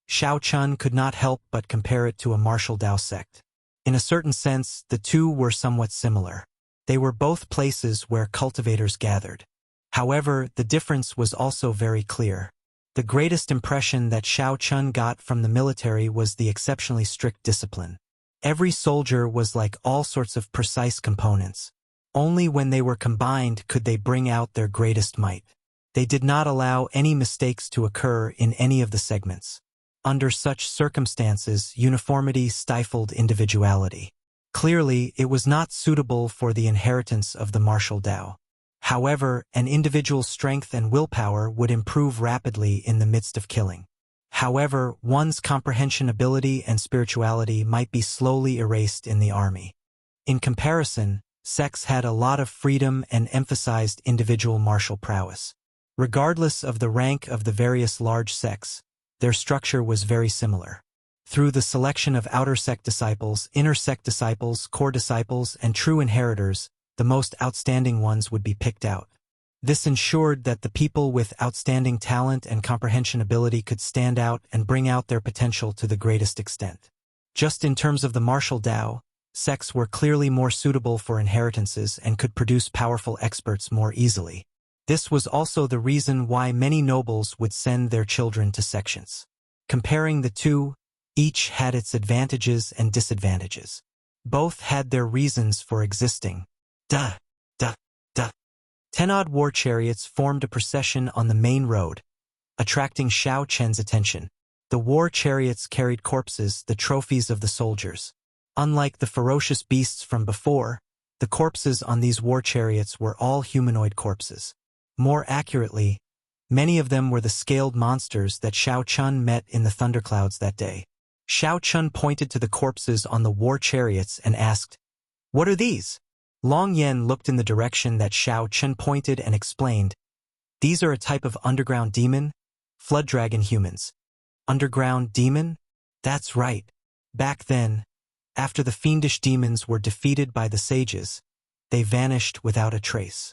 Xiao Chun could not help but compare it to a martial Dao sect. In a certain sense, the two were somewhat similar. They were both places where cultivators gathered. However, the difference was also very clear. The greatest impression that Xiao Chun got from the military was the exceptionally strict discipline. Every soldier was like all sorts of precise components. Only when they were combined could they bring out their greatest might. They did not allow any mistakes to occur in any of the segments. Under such circumstances, uniformity stifled individuality. Clearly, it was not suitable for the inheritance of the martial Dao. However, an individual's strength and willpower would improve rapidly in the midst of killing. However, one's comprehension ability and spirituality might be slowly erased in the army. In comparison, sects had a lot of freedom and emphasized individual martial prowess. Regardless of the rank of the various large sects, their structure was very similar. Through the selection of outer sect disciples, inner sect disciples, core disciples, and true inheritors, the most outstanding ones would be picked out. This ensured that the people with outstanding talent and comprehension ability could stand out and bring out their potential to the greatest extent. Just in terms of the martial Dao, sects were clearly more suitable for inheritances and could produce powerful experts more easily. This was also the reason why many nobles would send their children to sections. Comparing the two, each had its advantages and disadvantages. Both had their reasons for existing. 10-odd war chariots formed a procession on the main road, attracting Xiao Chen's attention. The war chariots carried corpses, the trophies of the soldiers. Unlike the ferocious beasts from before, the corpses on these war chariots were all humanoid corpses. More accurately, many of them were the scaled monsters that Xiao Chun met in the thunderclouds that day. Xiao Chun pointed to the corpses on the war chariots and asked, "What are these?" Long Yen looked in the direction that Xiao Chun pointed and explained, "These are a type of underground demon, flood dragon humans." Underground demon? That's right. Back then, after the fiendish demons were defeated by the sages, they vanished without a trace.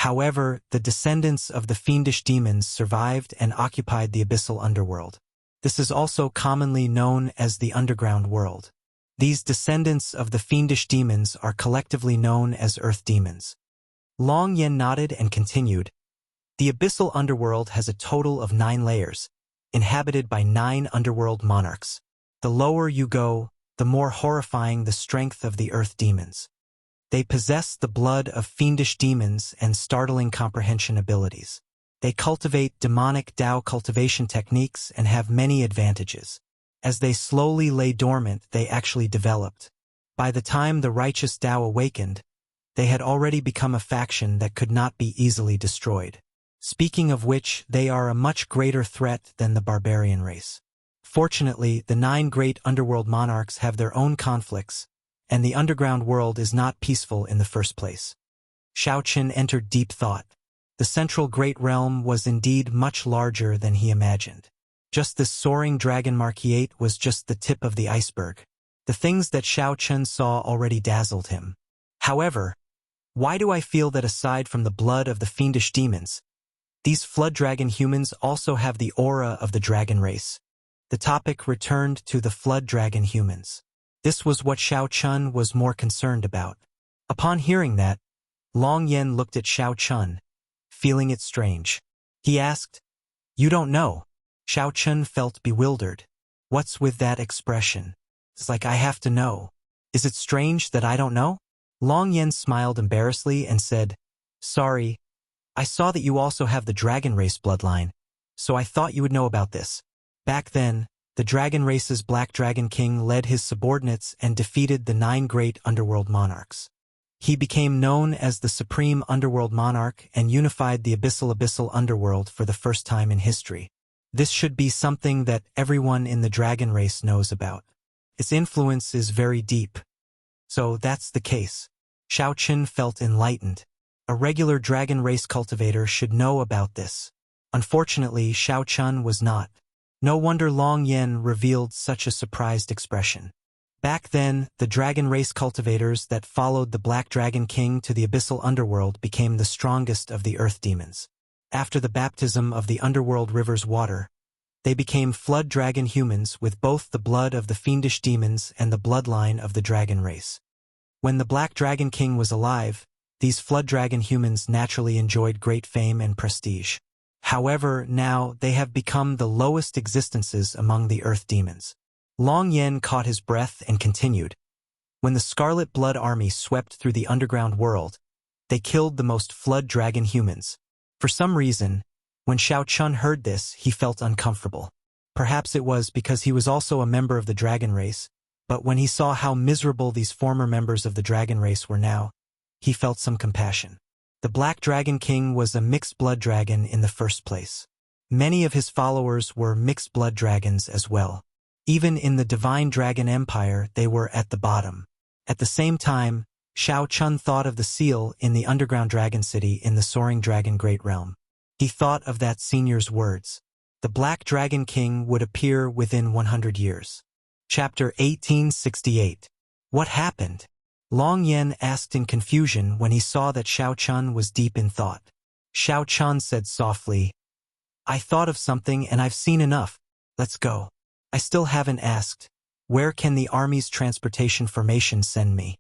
However, the descendants of the fiendish demons survived and occupied the abyssal underworld. This is also commonly known as the underground world. These descendants of the fiendish demons are collectively known as earth demons. Long Yen nodded and continued, "The abyssal underworld has a total of 9 layers, inhabited by 9 underworld monarchs. The lower you go, the more horrifying the strength of the earth demons. They possess the blood of fiendish demons and startling comprehension abilities. They cultivate demonic Dao cultivation techniques and have many advantages. As they slowly lay dormant, they actually developed. By the time the righteous Dao awakened, they had already become a faction that could not be easily destroyed. Speaking of which, they are a much greater threat than the barbarian race. Fortunately, the 9 great underworld monarchs have their own conflicts, and the underground world is not peaceful in the first place." Xiao Chun entered deep thought. The central great realm was indeed much larger than he imagined. Just this soaring dragon marquis was just the tip of the iceberg. The things that Xiao Chun saw already dazzled him. However, why do I feel that aside from the blood of the fiendish demons, these flood dragon humans also have the aura of the dragon race? The topic returned to the flood dragon humans. This was what Xiao Chun was more concerned about. Upon hearing that, Long Yen looked at Xiao Chun, feeling it strange. He asked, "You don't know?" Xiao Chun felt bewildered. What's with that expression? It's like I have to know. Is it strange that I don't know? Long Yen smiled embarrassedly and said, "Sorry, I saw that you also have the dragon race bloodline, so I thought you would know about this." Back then, the dragon race's Black Dragon King led his subordinates and defeated the 9 great underworld monarchs. He became known as the Supreme Underworld Monarch and unified the abyssal underworld for the first time in history. This should be something that everyone in the dragon race knows about. Its influence is very deep. So that's the case. Xiao Qin felt enlightened. A regular dragon race cultivator should know about this. Unfortunately, Xiao Qin was not. No wonder Long Yen revealed such a surprised expression. Back then, the dragon race cultivators that followed the Black Dragon King to the abyssal underworld became the strongest of the earth demons. After the baptism of the underworld river's water, they became flood dragon humans with both the blood of the fiendish demons and the bloodline of the dragon race. When the Black Dragon King was alive, these flood dragon humans naturally enjoyed great fame and prestige. However, now they have become the lowest existences among the earth demons. Long Yen caught his breath and continued. When the Scarlet Blood Army swept through the underground world, they killed the most flood dragon humans. For some reason, when Xiao Qin heard this, he felt uncomfortable. Perhaps it was because he was also a member of the dragon race, but when he saw how miserable these former members of the dragon race were now, he felt some compassion. The Black Dragon King was a mixed blood dragon in the first place. Many of his followers were mixed blood dragons as well. Even in the Divine Dragon Empire, they were at the bottom. At the same time, Xiao Qin thought of the seal in the underground dragon city in the Soaring Dragon Great Realm. He thought of that senior's words. The Black Dragon King would appear within 100 years. Chapter 1868. What happened? Long Yen asked in confusion when he saw that Xiao Qin was deep in thought. Xiao Qin said softly, "I thought of something and I've seen enough. Let's go." "I still haven't asked, where can the army's transportation formation send me?"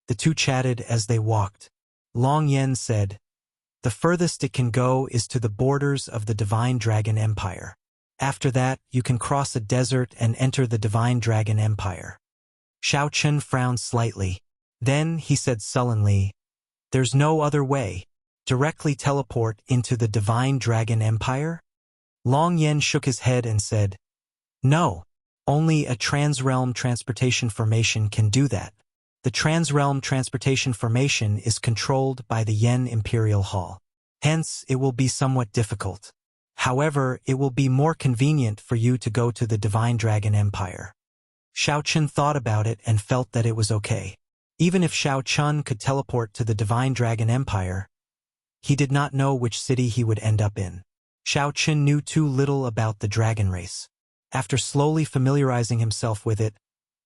The two chatted as they walked. Long Yen said, "The furthest it can go is to the borders of the Divine Dragon Empire. After that, you can cross a desert and enter the Divine Dragon Empire." Xiao Qin frowned slightly. Then he said sullenly, "There's no other way. Directly teleport into the Divine Dragon Empire?" Long Yen shook his head and said, "No, only a transrealm transportation formation can do that. The transrealm transportation formation is controlled by the Yen Imperial Hall. Hence, it will be somewhat difficult. However, it will be more convenient for you to go to the Divine Dragon Empire." Xiao Qin thought about it and felt that it was okay. Even if Xiao Qin could teleport to the Divine Dragon Empire, he did not know which city he would end up in. Xiao Qin knew too little about the dragon race. After slowly familiarizing himself with it,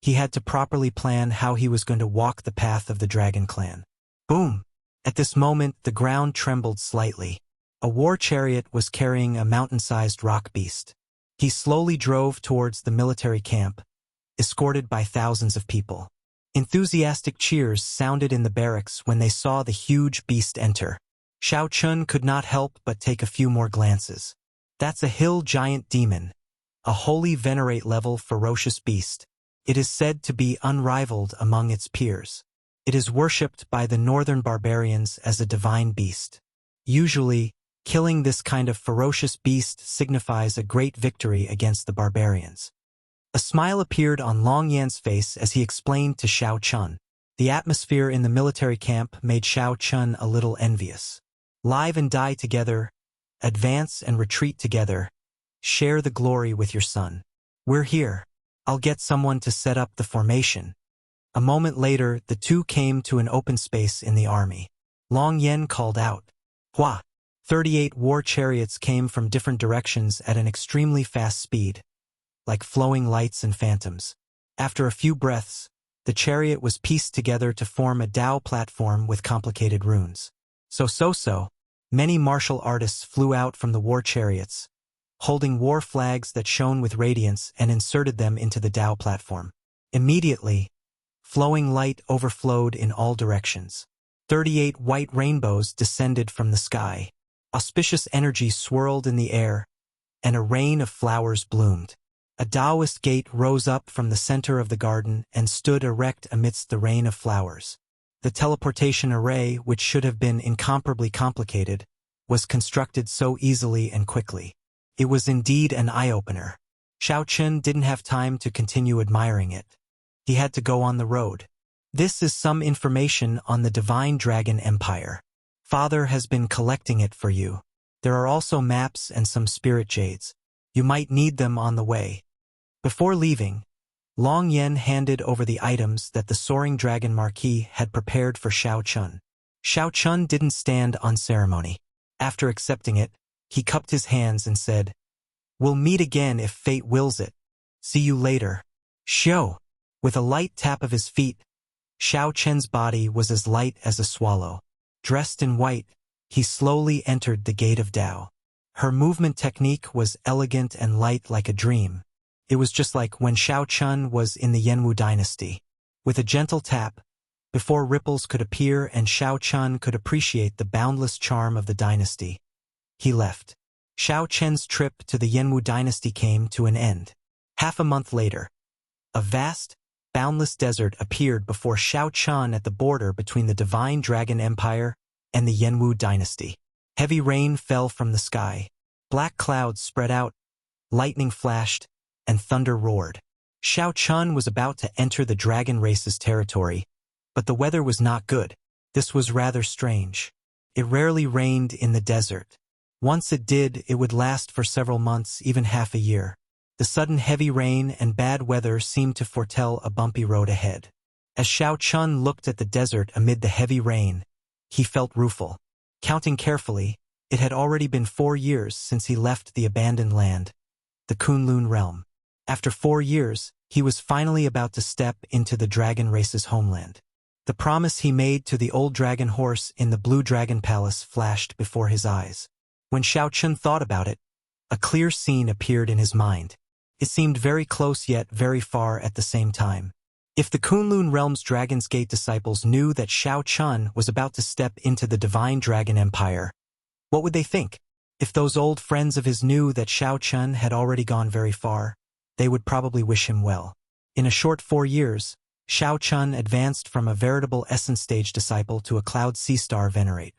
he had to properly plan how he was going to walk the path of the Dragon Clan. Boom! At this moment, the ground trembled slightly. A war chariot was carrying a mountain-sized rock beast. He slowly drove towards the military camp, escorted by thousands of people. Enthusiastic cheers sounded in the barracks when they saw the huge beast enter. Xiao Qin could not help but take a few more glances. That's a hill giant demon, a holy venerate level ferocious beast. It is said to be unrivaled among its peers. It is worshipped by the northern barbarians as a divine beast. Usually, killing this kind of ferocious beast signifies a great victory against the barbarians. A smile appeared on Long Yan's face as he explained to Xiao Qin. The atmosphere in the military camp made Xiao Qin a little envious. Live and die together, advance and retreat together, share the glory with your son. We're here. I'll get someone to set up the formation. A moment later, the two came to an open space in the army. Long Yen called out, "Hua!" 38 war chariots came from different directions at an extremely fast speed, like flowing lights and phantoms. After a few breaths, the chariot was pieced together to form a Dao platform with complicated runes. So, many martial artists flew out from the war chariots, holding war flags that shone with radiance and inserted them into the Dao platform. Immediately, flowing light overflowed in all directions. 38 white rainbows descended from the sky. Auspicious energy swirled in the air, and a rain of flowers bloomed. A Taoist gate rose up from the center of the garden and stood erect amidst the rain of flowers. The teleportation array, which should have been incomparably complicated, was constructed so easily and quickly. It was indeed an eye-opener. Xiao Chun didn't have time to continue admiring it. He had to go on the road. This is some information on the Divine Dragon Empire. Father has been collecting it for you. There are also maps and some spirit jades. You might need them on the way. Before leaving, Long Yen handed over the items that the Soaring Dragon Marquis had prepared for Xiao Chun. Xiao Chun didn't stand on ceremony. After accepting it, he cupped his hands and said, "We'll meet again if fate wills it. See you later." Xiao. With a light tap of his feet, Xiao Chen's body was as light as a swallow. Dressed in white, he slowly entered the gate of Tao. Her movement technique was elegant and light like a dream. It was just like when Xiao Chun was in the Yanwu dynasty. With a gentle tap, before ripples could appear and Xiao Chun could appreciate the boundless charm of the dynasty, he left. Xiao Chen's trip to the Yanwu dynasty came to an end. Half a month later, a vast, boundless desert appeared before Xiao Chun at the border between the Divine Dragon Empire and the Yanwu dynasty. Heavy rain fell from the sky. Black clouds spread out, lightning flashed, and thunder roared. Xiao Chun was about to enter the dragon race's territory, but the weather was not good. This was rather strange. It rarely rained in the desert. Once it did, it would last for several months, even half a year. The sudden heavy rain and bad weather seemed to foretell a bumpy road ahead. As Xiao Chun looked at the desert amid the heavy rain, he felt rueful. Counting carefully, it had already been 4 years since he left the abandoned land, the Kunlun realm. After 4 years, he was finally about to step into the dragon race's homeland. The promise he made to the old dragon horse in the Blue Dragon Palace flashed before his eyes. When Xiao Chun thought about it, a clear scene appeared in his mind. It seemed very close yet very far at the same time. If the Kunlun realm's Dragon's Gate disciples knew that Xiao Chun was about to step into the Divine Dragon Empire, what would they think? If those old friends of his knew that Xiao Chun had already gone very far, they would probably wish him well. In a short 4 years, Xiao Chun advanced from a veritable Essence Stage disciple to a Cloud Sea Star Venerate.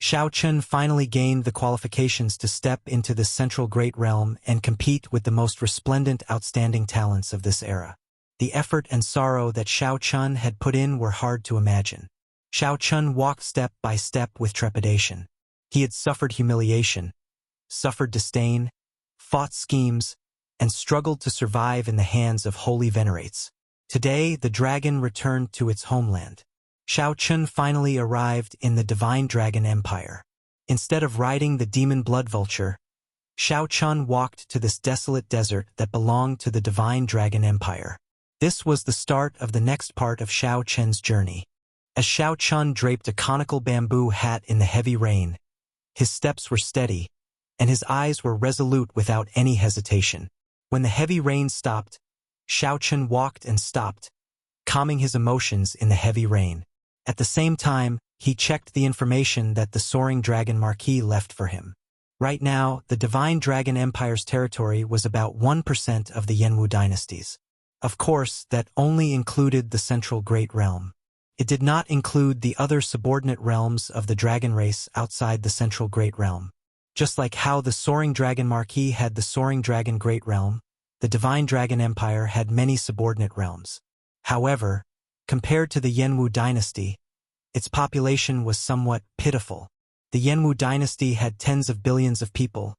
Xiao Chun finally gained the qualifications to step into the Central Great Realm and compete with the most resplendent outstanding talents of this era. The effort and sorrow that Xiao Chun had put in were hard to imagine. Xiao Chun walked step by step with trepidation. He had suffered humiliation, suffered disdain, fought schemes, and struggled to survive in the hands of holy venerates. Today, the dragon returned to its homeland. Xiao Chun finally arrived in the Divine Dragon Empire. Instead of riding the demon blood vulture, Xiao Chun walked to this desolate desert that belonged to the Divine Dragon Empire. This was the start of the next part of Xiao Chun's journey. As Xiao Chun draped a conical bamboo hat in the heavy rain, his steps were steady, and his eyes were resolute without any hesitation. When the heavy rain stopped, Xiao Chun walked and stopped, calming his emotions in the heavy rain. At the same time, he checked the information that the Soaring Dragon Marquis left for him. Right now, the Divine Dragon Empire's territory was about 1% of the Yanwu dynasties. Of course, that only included the Central Great Realm. It did not include the other subordinate realms of the dragon race outside the Central Great Realm. Just like how the Soaring Dragon Marquis had the Soaring Dragon Great Realm, the Divine Dragon Empire had many subordinate realms. However, compared to the Yanwu dynasty, its population was somewhat pitiful. The Yanwu dynasty had tens of billions of people,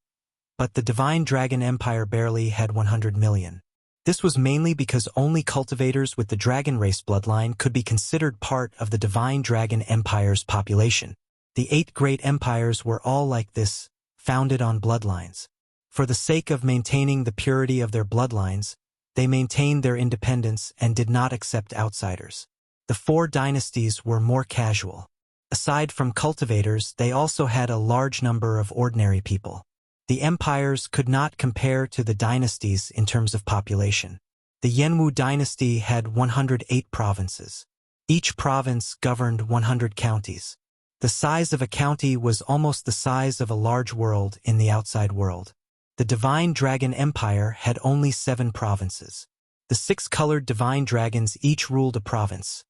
but the Divine Dragon Empire barely had 100 million. This was mainly because only cultivators with the dragon race bloodline could be considered part of the Divine Dragon Empire's population. The 8 great empires were all like this, founded on bloodlines. For the sake of maintaining the purity of their bloodlines, they maintained their independence and did not accept outsiders. The 4 dynasties were more casual. Aside from cultivators, they also had a large number of ordinary people. The empires could not compare to the dynasties in terms of population. The Yanwu dynasty had 108 provinces. Each province governed 100 counties. The size of a county was almost the size of a large world in the outside world. The Divine Dragon Empire had only 7 provinces. The 6 colored divine dragons each ruled a province.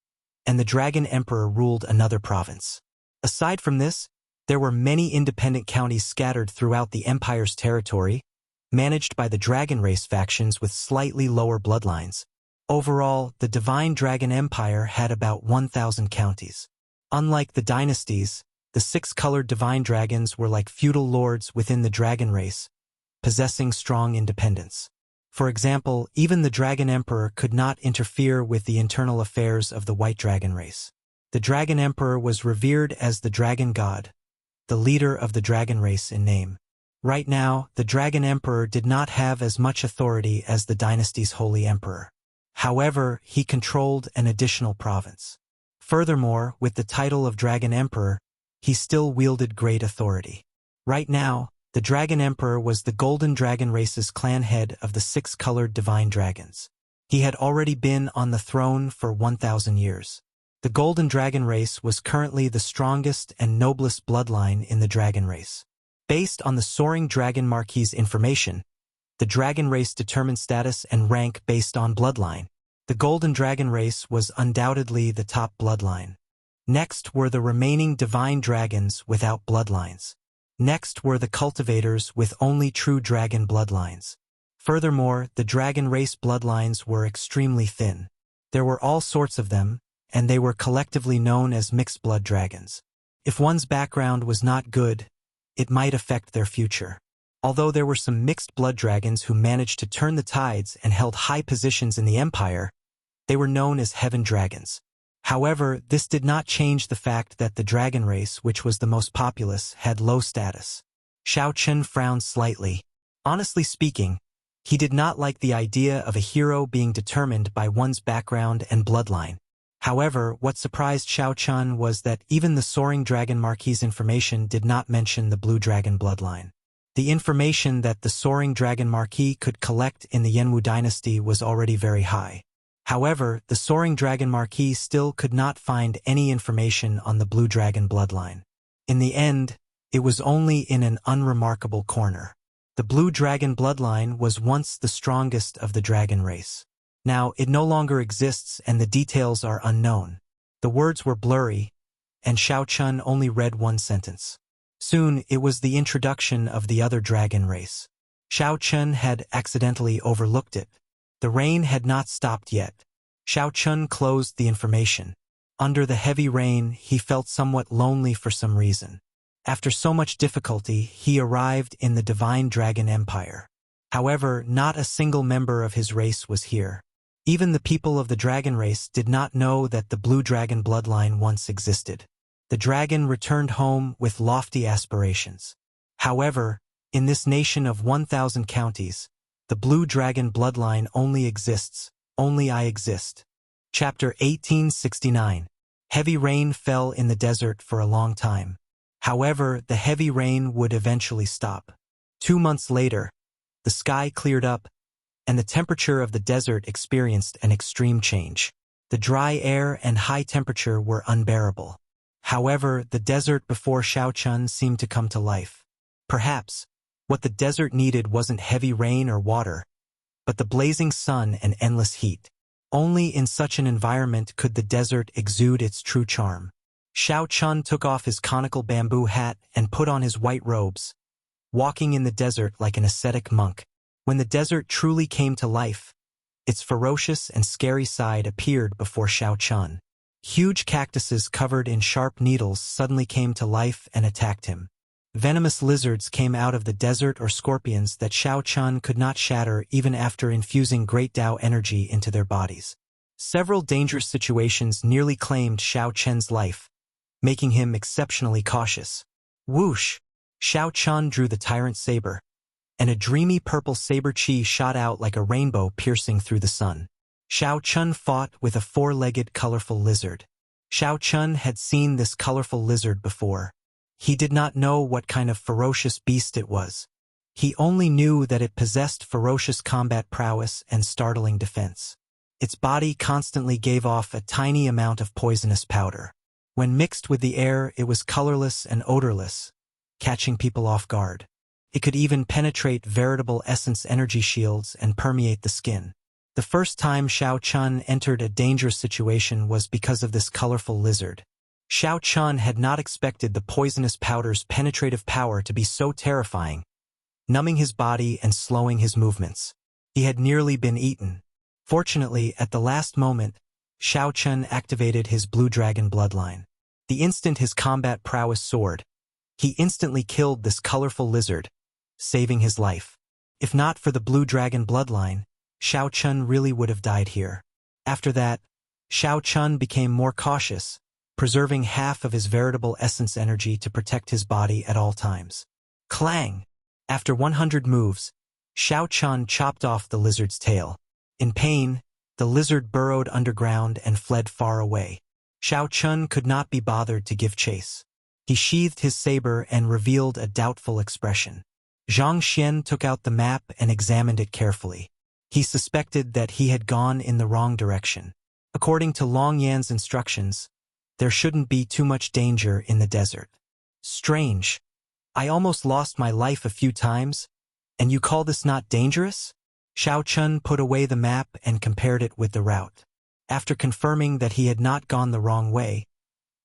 and the Dragon Emperor ruled another province. Aside from this, there were many independent counties scattered throughout the Empire's territory, managed by the Dragon Race factions with slightly lower bloodlines. Overall, the Divine Dragon Empire had about 1,000 counties. Unlike the dynasties, the six-colored Divine Dragons were like feudal lords within the Dragon Race, possessing strong independence. For example, even the Dragon Emperor could not interfere with the internal affairs of the White Dragon Race. The Dragon Emperor was revered as the Dragon God, the leader of the Dragon Race in name. Right now, the Dragon Emperor did not have as much authority as the dynasty's Holy Emperor. However, he controlled an additional province. Furthermore, with the title of Dragon Emperor, he still wielded great authority. Right now, the Dragon Emperor was the Golden Dragon Race's clan head of the six-colored Divine Dragons. He had already been on the throne for 1,000 years. The Golden Dragon Race was currently the strongest and noblest bloodline in the Dragon Race. Based on the Soaring Dragon Marquis's information, the Dragon Race determined status and rank based on bloodline. The Golden Dragon Race was undoubtedly the top bloodline. Next were the remaining Divine Dragons without bloodlines. Next were the cultivators with only true dragon bloodlines. Furthermore, the Dragon Race bloodlines were extremely thin. There were all sorts of them, and they were collectively known as mixed blood dragons. If one's background was not good, it might affect their future. Although there were some mixed blood dragons who managed to turn the tides and held high positions in the Empire, they were known as Heaven Dragons. However, this did not change the fact that the Dragon Race, which was the most populous, had low status. Xiao Chen frowned slightly. Honestly speaking, he did not like the idea of a hero being determined by one's background and bloodline. However, what surprised Xiao Chen was that even the Soaring Dragon Marquis's information did not mention the Blue Dragon bloodline. The information that the Soaring Dragon Marquis could collect in the Yanwu dynasty was already very high. However, the Soaring Dragon Marquis still could not find any information on the Blue Dragon bloodline. In the end, it was only in an unremarkable corner. The Blue Dragon bloodline was once the strongest of the Dragon Race. Now, it no longer exists and the details are unknown. The words were blurry, and Xiao Chen only read one sentence. Soon, it was the introduction of the other Dragon Race. Xiao Chen had accidentally overlooked it. The rain had not stopped yet. Xiao Chen closed the information. Under the heavy rain, he felt somewhat lonely for some reason. After so much difficulty, he arrived in the Divine Dragon Empire. However, not a single member of his race was here. Even the people of the Dragon Race did not know that the Blue Dragon bloodline once existed. The dragon returned home with lofty aspirations. However, in this nation of 1,000 counties, the Blue Dragon bloodline only exists, only I exist. Chapter 1869. Heavy rain fell in the desert for a long time. However, the heavy rain would eventually stop. 2 months later, the sky cleared up, and the temperature of the desert experienced an extreme change. The dry air and high temperature were unbearable. However, the desert before Xiao Chen seemed to come to life. Perhaps, what the desert needed wasn't heavy rain or water, but the blazing sun and endless heat. Only in such an environment could the desert exude its true charm. Xiao Chen took off his conical bamboo hat and put on his white robes, walking in the desert like an ascetic monk. When the desert truly came to life, its ferocious and scary side appeared before Xiao Chen. Huge cactuses covered in sharp needles suddenly came to life and attacked him. Venomous lizards came out of the desert or scorpions that Xiao Chen could not shatter even after infusing great Tao energy into their bodies. Several dangerous situations nearly claimed Xiao Chen's life, making him exceptionally cautious. Whoosh! Xiao Chen drew the tyrant saber, and a dreamy purple saber chi shot out like a rainbow piercing through the sun. Xiao Chen fought with a four-legged colorful lizard. Xiao Chen had seen this colorful lizard before. He did not know what kind of ferocious beast it was. He only knew that it possessed ferocious combat prowess and startling defense. Its body constantly gave off a tiny amount of poisonous powder. When mixed with the air, it was colorless and odorless, catching people off guard. It could even penetrate veritable essence energy shields and permeate the skin. The first time Xiao Chun entered a dangerous situation was because of this colorful lizard. Xiao Chun had not expected the poisonous powder's penetrative power to be so terrifying, numbing his body and slowing his movements. He had nearly been eaten. Fortunately, at the last moment, Xiao Chun activated his blue dragon bloodline. The instant his combat prowess soared, he instantly killed this colorful lizard, saving his life. If not for the blue dragon bloodline, Xiao Chun really would have died here. After that, Xiao Chun became more cautious, preserving half of his veritable essence energy to protect his body at all times. Clang! After 100 moves, Xiao Chun chopped off the lizard's tail. In pain, the lizard burrowed underground and fled far away. Xiao Chun could not be bothered to give chase. He sheathed his saber and revealed a doubtful expression. Zhang Xian took out the map and examined it carefully. He suspected that he had gone in the wrong direction. According to Long Yan's instructions, there shouldn't be too much danger in the desert. Strange. I almost lost my life a few times, and you call this not dangerous? Xiao Chun put away the map and compared it with the route. After confirming that he had not gone the wrong way,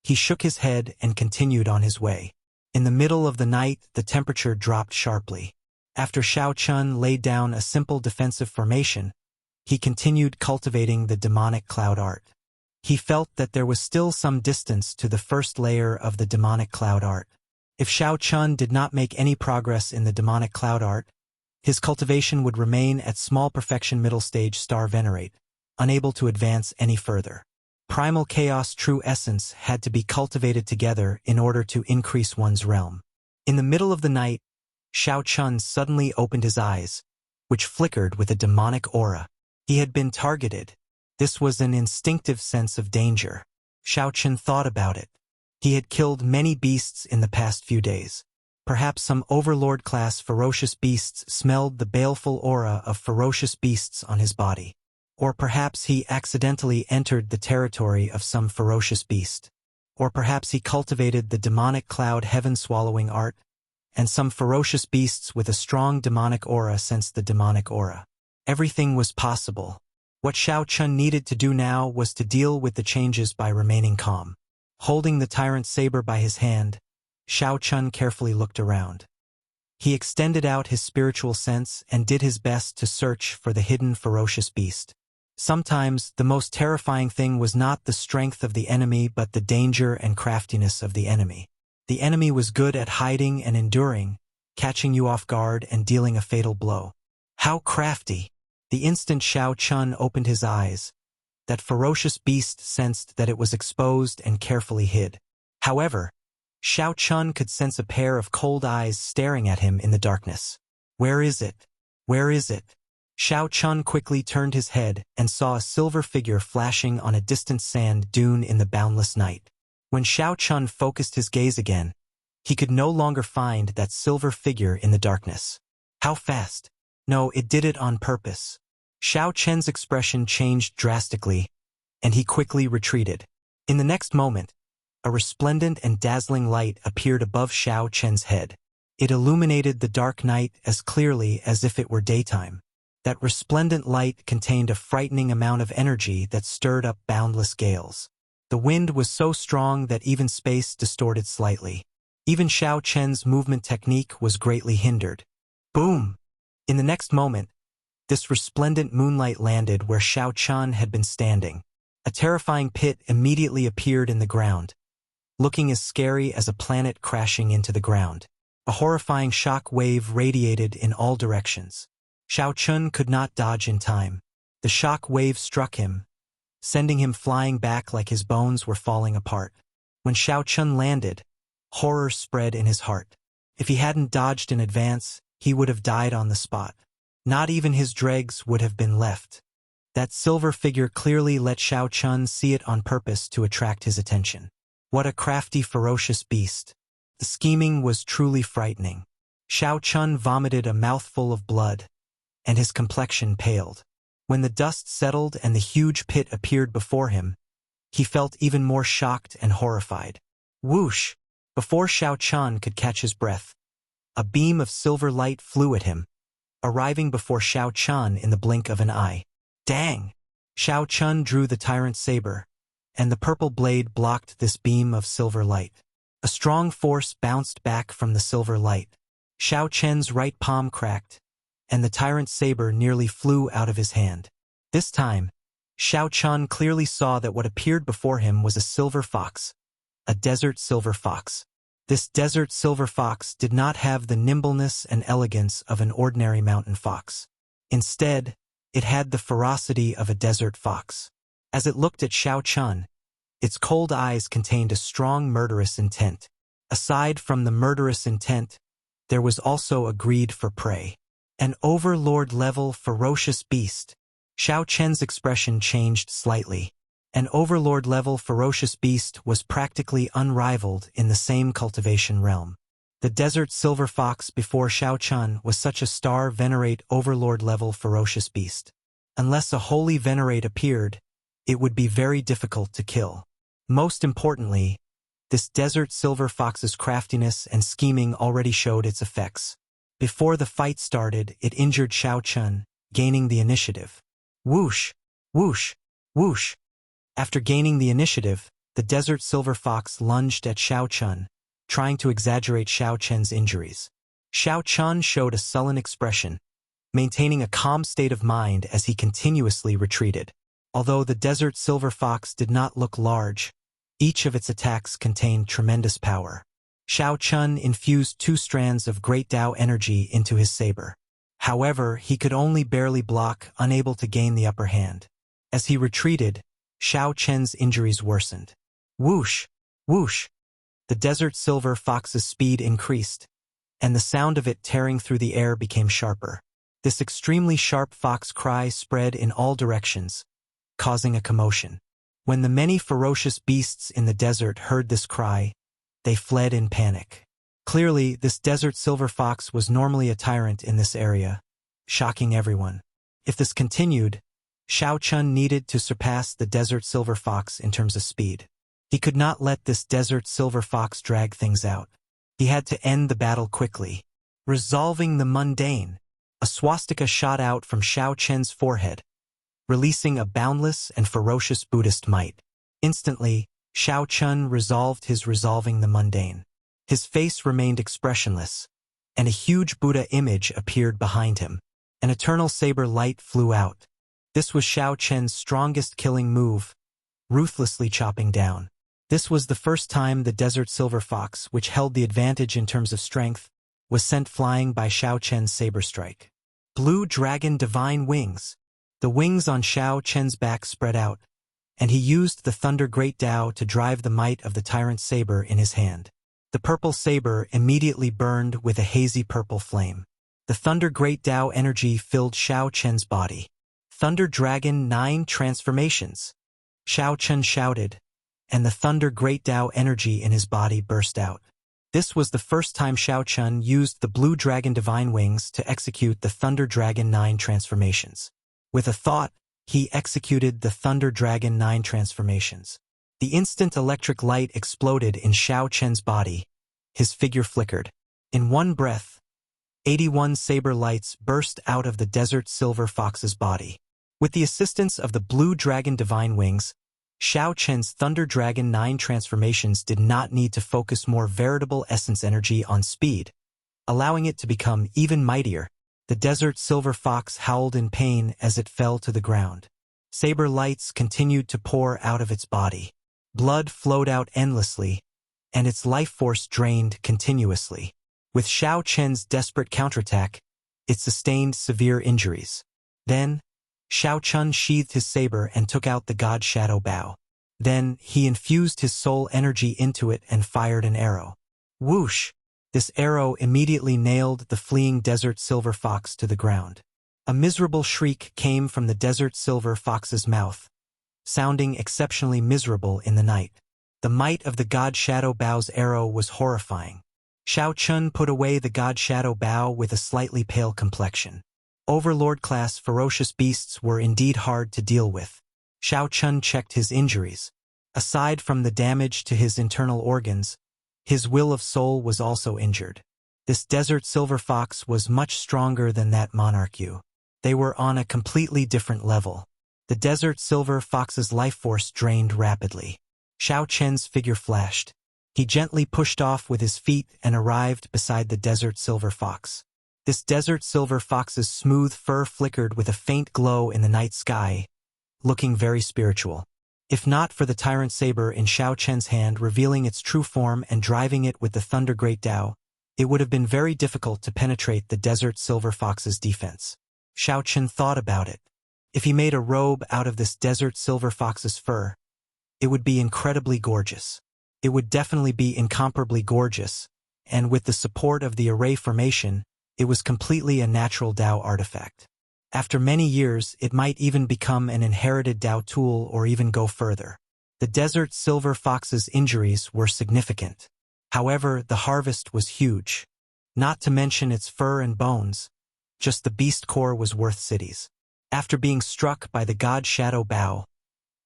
he shook his head and continued on his way. In the middle of the night, the temperature dropped sharply. After Xiao Chun laid down a simple defensive formation, he continued cultivating the demonic cloud art. He felt that there was still some distance to the first layer of the demonic cloud art. If Xiao Chun did not make any progress in the demonic cloud art, his cultivation would remain at small perfection middle stage star venerate, unable to advance any further. Primal chaos true essence had to be cultivated together in order to increase one's realm. In the middle of the night, Xiao Chun suddenly opened his eyes, which flickered with a demonic aura. He had been targeted. This was an instinctive sense of danger. Xiao Chun thought about it. He had killed many beasts in the past few days. Perhaps some overlord-class ferocious beasts smelled the baleful aura of ferocious beasts on his body. Or perhaps he accidentally entered the territory of some ferocious beast. Or perhaps he cultivated the demonic cloud heaven-swallowing art, and some ferocious beasts with a strong demonic aura sensed the demonic aura. Everything was possible. What Xiao Chun needed to do now was to deal with the changes by remaining calm. Holding the tyrant saber by his hand, Xiao Chun carefully looked around. He extended out his spiritual sense and did his best to search for the hidden ferocious beast. Sometimes, the most terrifying thing was not the strength of the enemy but the danger and craftiness of the enemy. The enemy was good at hiding and enduring, catching you off guard and dealing a fatal blow. How crafty! The instant Xiao Chun opened his eyes, that ferocious beast sensed that it was exposed and carefully hid. However, Xiao Chun could sense a pair of cold eyes staring at him in the darkness. Where is it? Where is it? Xiao Chun quickly turned his head and saw a silver figure flashing on a distant sand dune in the boundless night. When Xiao Chun focused his gaze again, he could no longer find that silver figure in the darkness. How fast? No, it did it on purpose. Xiao Chen's expression changed drastically, and he quickly retreated. In the next moment, a resplendent and dazzling light appeared above Xiao Chen's head. It illuminated the dark night as clearly as if it were daytime. That resplendent light contained a frightening amount of energy that stirred up boundless gales. The wind was so strong that even space distorted slightly. Even Xiao Chen's movement technique was greatly hindered. Boom! In the next moment, this resplendent moonlight landed where Xiao Chun had been standing. A terrifying pit immediately appeared in the ground, looking as scary as a planet crashing into the ground. A horrifying shock wave radiated in all directions. Xiao Chun could not dodge in time. The shock wave struck him, sending him flying back like his bones were falling apart. When Xiao Chun landed, horror spread in his heart. If he hadn't dodged in advance, he would have died on the spot. Not even his dregs would have been left. That silver figure clearly let Xiao Chun see it on purpose to attract his attention. What a crafty, ferocious beast. The scheming was truly frightening. Xiao Chun vomited a mouthful of blood, and his complexion paled. When the dust settled and the huge pit appeared before him, he felt even more shocked and horrified. Whoosh! Before Xiao Chun could catch his breath, a beam of silver light flew at him, arriving before Xiao Chun in the blink of an eye. Dang! Shao Chun drew the tyrant's saber, and the purple blade blocked this beam of silver light. A strong force bounced back from the silver light. Shao Chen's right palm cracked, and the tyrant's saber nearly flew out of his hand. This time, Shao Chun clearly saw that what appeared before him was a silver fox, a desert silver fox. This desert silver fox did not have the nimbleness and elegance of an ordinary mountain fox. Instead, it had the ferocity of a desert fox. As it looked at Shao Chun, its cold eyes contained a strong murderous intent. Aside from the murderous intent, there was also a greed for prey. An overlord-level ferocious beast. Shao Chen's expression changed slightly. An overlord-level ferocious beast was practically unrivaled in the same cultivation realm. The desert silver fox before Shao Chun was such a star-venerate overlord-level ferocious beast. Unless a holy venerate appeared, it would be very difficult to kill. Most importantly, this desert silver fox's craftiness and scheming already showed its effects. Before the fight started, it injured Shao Chun, gaining the initiative. Whoosh! Whoosh! Whoosh! After gaining the initiative, the desert silver fox lunged at Shao Chun, trying to exaggerate Shao Chen's injuries. Shao Chun showed a sullen expression, maintaining a calm state of mind as he continuously retreated. Although the desert silver fox did not look large, each of its attacks contained tremendous power. Shao Chun infused 2 strands of great Tao energy into his saber. However, he could only barely block, unable to gain the upper hand. As he retreated, Shao Chen's injuries worsened. Whoosh! Whoosh! The desert silver fox's speed increased, and the sound of it tearing through the air became sharper. This extremely sharp fox cry spread in all directions, causing a commotion. When the many ferocious beasts in the desert heard this cry, they fled in panic. Clearly, this desert silver fox was normally a tyrant in this area, shocking everyone. If this continued, Shao Chun needed to surpass the desert silver fox in terms of speed. He could not let this desert silver fox drag things out. He had to end the battle quickly. Resolving the mundane, a swastika shot out from Shao Chen's forehead, releasing a boundless and ferocious Buddhist might. Instantly, Shao Chun resolved his resolving the mundane. His face remained expressionless, and a huge Buddha image appeared behind him. An eternal saber light flew out. This was Shao Chen's strongest killing move, ruthlessly chopping down. This was the first time the desert silver fox, which held the advantage in terms of strength, was sent flying by Shao Chen's saber strike. Blue Dragon Divine Wings. The wings on Shao Chen's back spread out, and he used the Thunder Great Tao to drive the might of the tyrant's saber in his hand. The purple saber immediately burned with a hazy purple flame. The Thunder Great Tao energy filled Shao Chen's body. Thunder Dragon 9 Transformations. Shao Chun shouted, and the Thunder Great Tao energy in his body burst out. This was the first time Shao Chun used the Blue Dragon Divine Wings to execute the Thunder Dragon 9 Transformations. With a thought, he executed the Thunder Dragon 9 Transformations. The instant electric light exploded in Shao Chen's body. His figure flickered. In one breath, 81 saber lights burst out of the desert silver fox's body. With the assistance of the Blue Dragon Divine Wings, Shao Chen's Thunder Dragon 9 Transformations did not need to focus more veritable essence energy on speed, allowing it to become even mightier. The desert silver fox howled in pain as it fell to the ground. Saber lights continued to pour out of its body. Blood flowed out endlessly, and its life force drained continuously. With Shao Chen's desperate counterattack, it sustained severe injuries. Then, Shao Chun sheathed his saber and took out the God Shadow Bow. Then, he infused his soul energy into it and fired an arrow. Whoosh! This arrow immediately nailed the fleeing desert silver fox to the ground. A miserable shriek came from the desert silver fox's mouth, sounding exceptionally miserable in the night. The might of the God Shadow Bow's arrow was horrifying. Shao Chun put away the God Shadow Bow with a slightly pale complexion. Overlord-class ferocious beasts were indeed hard to deal with. Shao Chun checked his injuries. Aside from the damage to his internal organs, his will of soul was also injured. This desert silver fox was much stronger than that monarch. They were on a completely different level. The desert silver fox's life force drained rapidly. Xiao Chen's figure flashed. He gently pushed off with his feet and arrived beside the desert silver fox. This desert silver fox's smooth fur flickered with a faint glow in the night sky, looking very spiritual. If not for the tyrant saber in Xiao Chen's hand revealing its true form and driving it with the thunder great Dao, it would have been very difficult to penetrate the desert silver fox's defense. Xiao Chen thought about it. If he made a robe out of this desert silver fox's fur, it would be incredibly gorgeous. It would definitely be incomparably gorgeous, and with the support of the array formation, it was completely a natural Dao artifact. After many years, it might even become an inherited Dao tool or even go further. The desert silver fox's injuries were significant. However, the harvest was huge. Not to mention its fur and bones, just the beast core was worth cities. After being struck by the god Shadow Bao,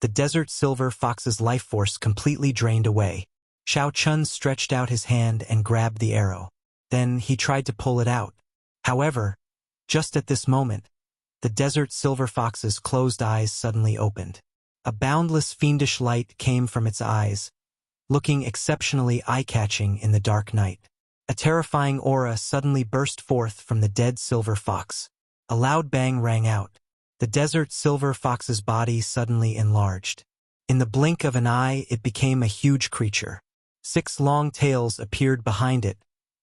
the desert silver fox's life force completely drained away. Xiao Chun stretched out his hand and grabbed the arrow. Then he tried to pull it out. However, just at this moment, the desert silver fox's closed eyes suddenly opened. A boundless fiendish light came from its eyes, looking exceptionally eye-catching in the dark night. A terrifying aura suddenly burst forth from the dead silver fox. A loud bang rang out. The desert silver fox's body suddenly enlarged. In the blink of an eye, it became a huge creature. 6 long tails appeared behind it,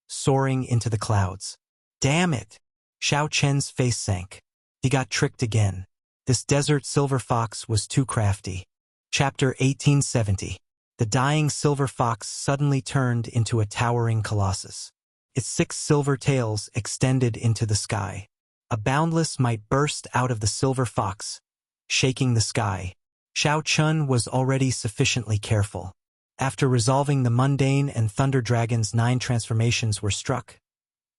soaring into the clouds. Damn it! Xiao Chen's face sank. He got tricked again. This desert silver fox was too crafty. Chapter 1870. The dying silver fox suddenly turned into a towering colossus. Its 6 silver tails extended into the sky. A boundless might burst out of the silver fox, shaking the sky. Xiao Chun was already sufficiently careful. After resolving the mundane and Thunder Dragon's 9 transformations were struck,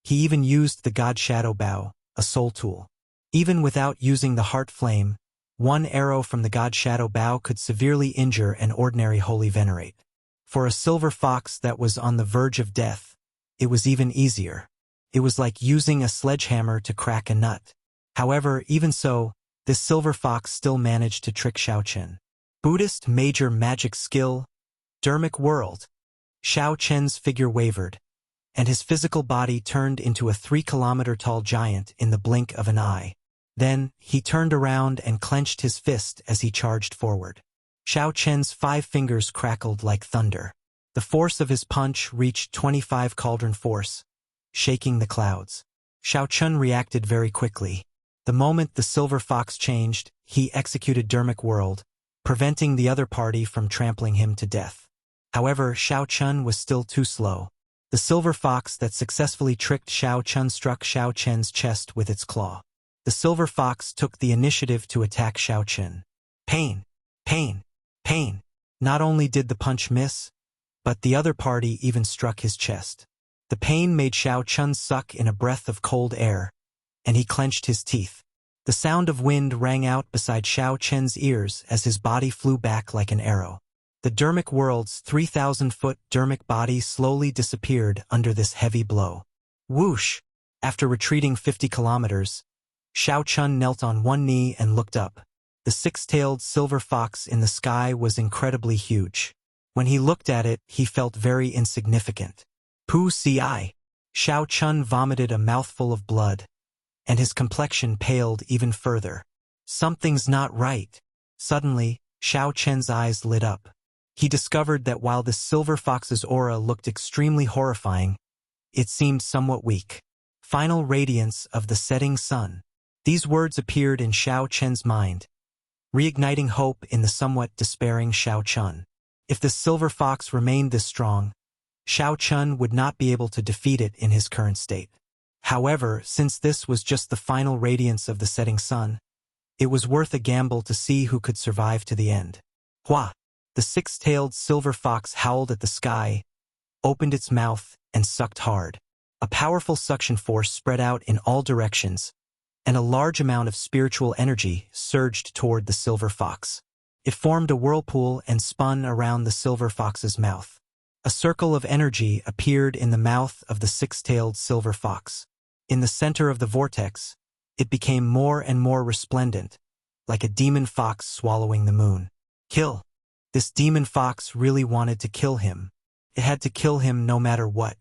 he even used the God Shadow Bao, a soul tool. Even without using the Heart Flame, one arrow from the God Shadow Bao could severely injure an ordinary Holy Venerate. For a silver fox that was on the verge of death, it was even easier. It was like using a sledgehammer to crack a nut. However, even so, this silver fox still managed to trick Xiao Chen. Buddhist major magic skill, Dermic World. Xiao Chen's figure wavered, and his physical body turned into a 3-kilometer-tall giant in the blink of an eye. Then, he turned around and clenched his fist as he charged forward. Xiao Chen's 5 fingers crackled like thunder. The force of his punch reached 25 cauldron force, shaking the clouds. Xiao Chun reacted very quickly. The moment the silver fox changed, he executed Dermic World, preventing the other party from trampling him to death. However, Xiao Chun was still too slow. The silver fox that successfully tricked Xiao Chun struck Xiao Chen's chest with its claw. The silver fox took the initiative to attack Xiao Chen. Pain! Pain! Pain! Not only did the punch miss, but the other party even struck his chest. The pain made Xiao Chun suck in a breath of cold air, and he clenched his teeth. The sound of wind rang out beside Xiao Chen's ears as his body flew back like an arrow. The Dermic World's 3,000-foot Dermic body slowly disappeared under this heavy blow. Whoosh! After retreating 50 kilometers, Xiao Chun knelt on one knee and looked up. The 6-tailed silver fox in the sky was incredibly huge. When he looked at it, he felt very insignificant. Pu ci. Xiao Chun vomited a mouthful of blood, and his complexion paled even further. Something's not right. Suddenly, Xiao Chen's eyes lit up. He discovered that while the silver fox's aura looked extremely horrifying, it seemed somewhat weak. Final radiance of the setting sun. These words appeared in Xiao Chen's mind, reigniting hope in the somewhat despairing Xiao Chun. If the silver fox remained this strong, Xiao Chun would not be able to defeat it in his current state. However, since this was just the final radiance of the setting sun, it was worth a gamble to see who could survive to the end. Hua! The 6-tailed silver fox howled at the sky, opened its mouth, and sucked hard. A powerful suction force spread out in all directions, and a large amount of spiritual energy surged toward the silver fox. It formed a whirlpool and spun around the silver fox's mouth. A circle of energy appeared in the mouth of the 6-tailed silver fox. In the center of the vortex, it became more and more resplendent, like a demon fox swallowing the moon. Kill. This demon fox really wanted to kill him. It had to kill him no matter what.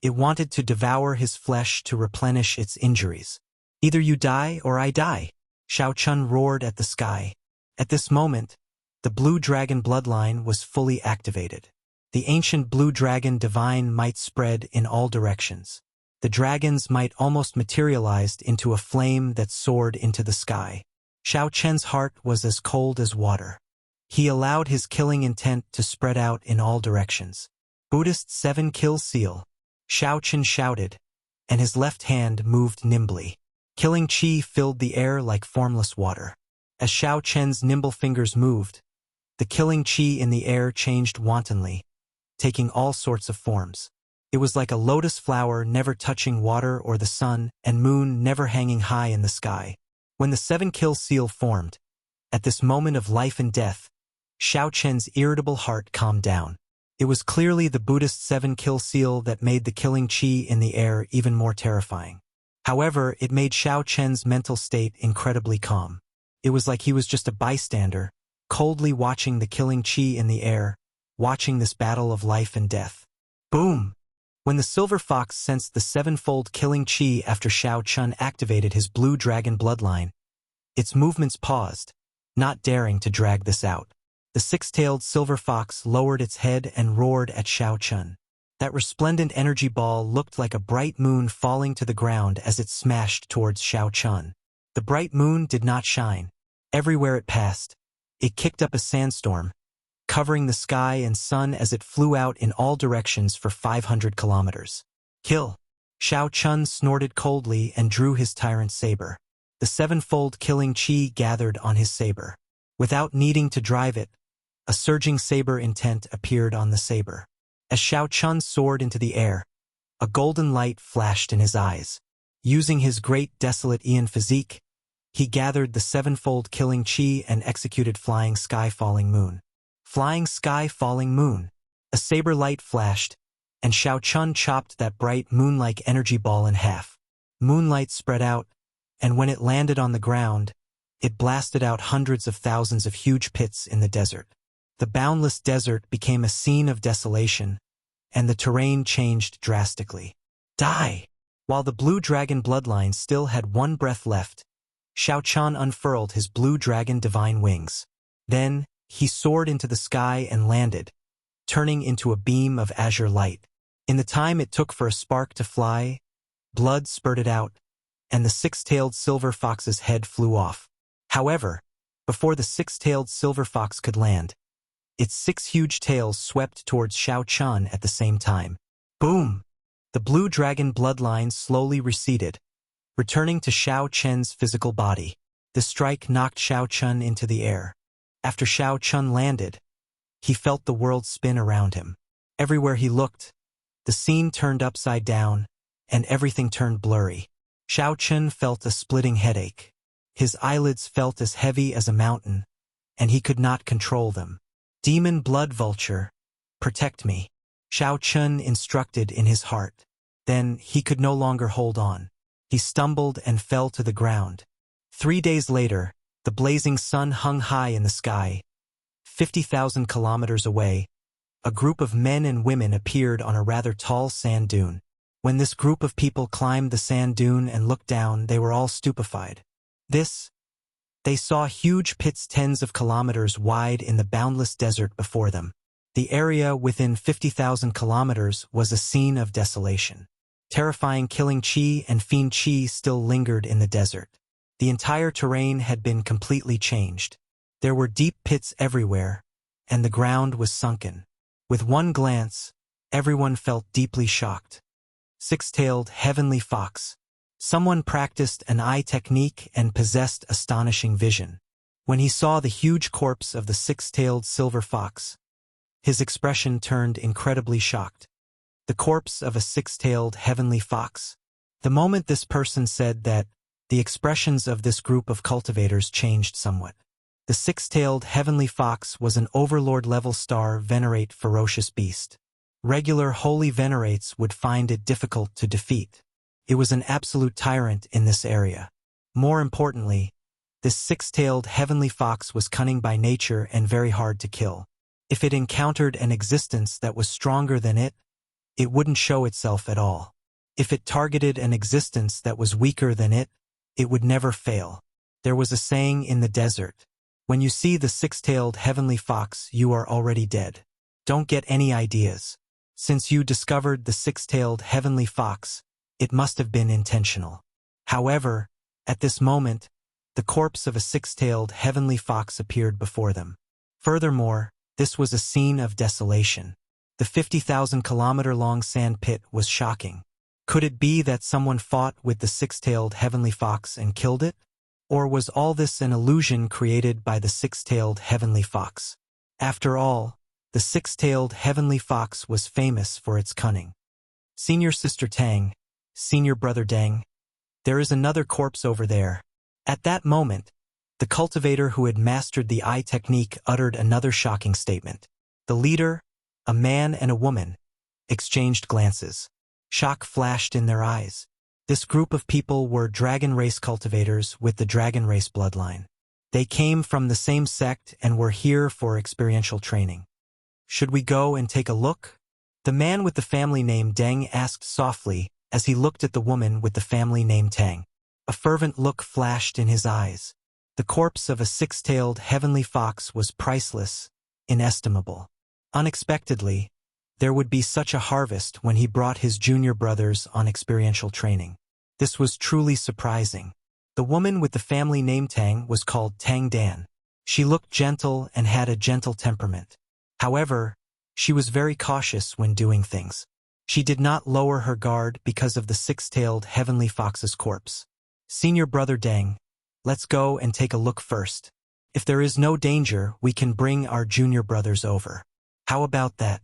It wanted to devour his flesh to replenish its injuries. Either you die or I die, Shao Chun roared at the sky. At this moment, the blue dragon bloodline was fully activated. The ancient blue dragon divine might spread in all directions. The dragon's might almost materialized into a flame that soared into the sky. Shao Chen's heart was as cold as water. He allowed his killing intent to spread out in all directions. Buddhist 7-kill seal, Shao Chen shouted, and his left hand moved nimbly. Killing chi filled the air like formless water. As Shao Chen's nimble fingers moved, the killing chi in the air changed wantonly, taking all sorts of forms. It was like a lotus flower never touching water or the sun, and moon never hanging high in the sky. When the 7-kill seal formed, at this moment of life and death, Shao Chen's irritable heart calmed down. It was clearly the Buddhist 7-kill seal that made the killing chi in the air even more terrifying. However, it made Shao Chen's mental state incredibly calm. It was like he was just a bystander, coldly watching the killing chi in the air, watching this battle of life and death. Boom! When the silver fox sensed the 7-fold killing chi after Shao Chun activated his blue dragon bloodline, its movements paused, not daring to drag this out. The 6-tailed silver fox lowered its head and roared at Shao Chun. That resplendent energy ball looked like a bright moon falling to the ground as it smashed towards Shao Chun. The bright moon did not shine. Everywhere it passed, it kicked up a sandstorm, covering the sky and sun as it flew out in all directions for 500 kilometers. Kill! Shao Chun snorted coldly and drew his tyrant saber. The 7-fold killing chi gathered on his saber. Without needing to drive it, a surging saber intent appeared on the saber. As Shao Chun soared into the air, a golden light flashed in his eyes. Using his great desolate Ian physique, he gathered the 7-fold killing chi and executed Flying Sky Falling Moon. Flying Sky Falling Moon. A saber light flashed, and Shao Chun chopped that bright moon-like energy ball in half. Moonlight spread out, and when it landed on the ground, it blasted out hundreds of thousands of huge pits in the desert. The boundless desert became a scene of desolation, and the terrain changed drastically. Die! While the blue dragon bloodline still had one breath left, Shao Chun unfurled his blue dragon divine wings. Then, he soared into the sky and landed, turning into a beam of azure light. In the time it took for a spark to fly, blood spurted out, and the 6-tailed silver fox's head flew off. However, before the 6-tailed silver fox could land, its 6 huge tails swept towards Shao Chun at the same time. Boom! The blue dragon bloodline slowly receded, returning to Shao Chen's physical body. The strike knocked Shao Chun into the air. After Shao Chun landed, he felt the world spin around him. Everywhere he looked, the scene turned upside down, and everything turned blurry. Shao Chun felt a splitting headache. His eyelids felt as heavy as a mountain, and he could not control them. Demon blood vulture, protect me, Shao Chun instructed in his heart. Then he could no longer hold on. He stumbled and fell to the ground. 3 days later, the blazing sun hung high in the sky. 50,000 kilometers away, a group of men and women appeared on a rather tall sand dune. When this group of people climbed the sand dune and looked down, they were all stupefied. They saw huge pits tens of kilometers wide in the boundless desert before them. The area within 50,000 kilometers was a scene of desolation. Terrifying killing chi and fiend chi still lingered in the desert. The entire terrain had been completely changed. There were deep pits everywhere, and the ground was sunken. With one glance, everyone felt deeply shocked. 6-tailed heavenly fox. Someone practiced an eye technique and possessed astonishing vision. When he saw the huge corpse of the 6-tailed silver fox, his expression turned incredibly shocked. The corpse of a 6-tailed heavenly fox. The moment this person said that, the expressions of this group of cultivators changed somewhat. The 6-tailed heavenly fox was an overlord-level star venerate ferocious beast. Regular holy venerates would find it difficult to defeat. It was an absolute tyrant in this area. More importantly, This six-tailed heavenly fox was cunning by nature and very hard to kill. If it encountered an existence that was stronger than it wouldn't show itself at all. If it targeted an existence that was weaker than it would never fail. There was a saying in the desert: when you see the six-tailed heavenly fox, you are already dead. Don't get any ideas. Since you discovered the six-tailed heavenly fox, it must have been intentional. However, at this moment, the corpse of a six-tailed heavenly fox appeared before them. Furthermore, this was a scene of desolation. The 50,000-kilometer-long sand pit was shocking. Could it be that someone fought with the six-tailed heavenly fox and killed it? Or was all this an illusion created by the six-tailed heavenly fox? After all, the six-tailed heavenly fox was famous for its cunning. Senior Sister Tang, Senior Brother Deng, there is another corpse over there. At that moment, the cultivator who had mastered the eye technique uttered another shocking statement. The leader, a man and a woman, exchanged glances. Shock flashed in their eyes. This group of people were dragon race cultivators with the dragon race bloodline. They came from the same sect and were here for experiential training. Should we go and take a look? The man with the family name Deng asked softly as he looked at the woman with the family name Tang. A fervent look flashed in his eyes. The corpse of a six-tailed heavenly fox was priceless, inestimable. Unexpectedly, there would be such a harvest when he brought his junior brothers on experiential training. This was truly surprising. The woman with the family name Tang was called Tang Dan. She looked gentle and had a gentle temperament. However, she was very cautious when doing things. She did not lower her guard because of the six-tailed heavenly fox's corpse. Senior Brother Deng, let's go and take a look first. If there is no danger, we can bring our junior brothers over. How about that?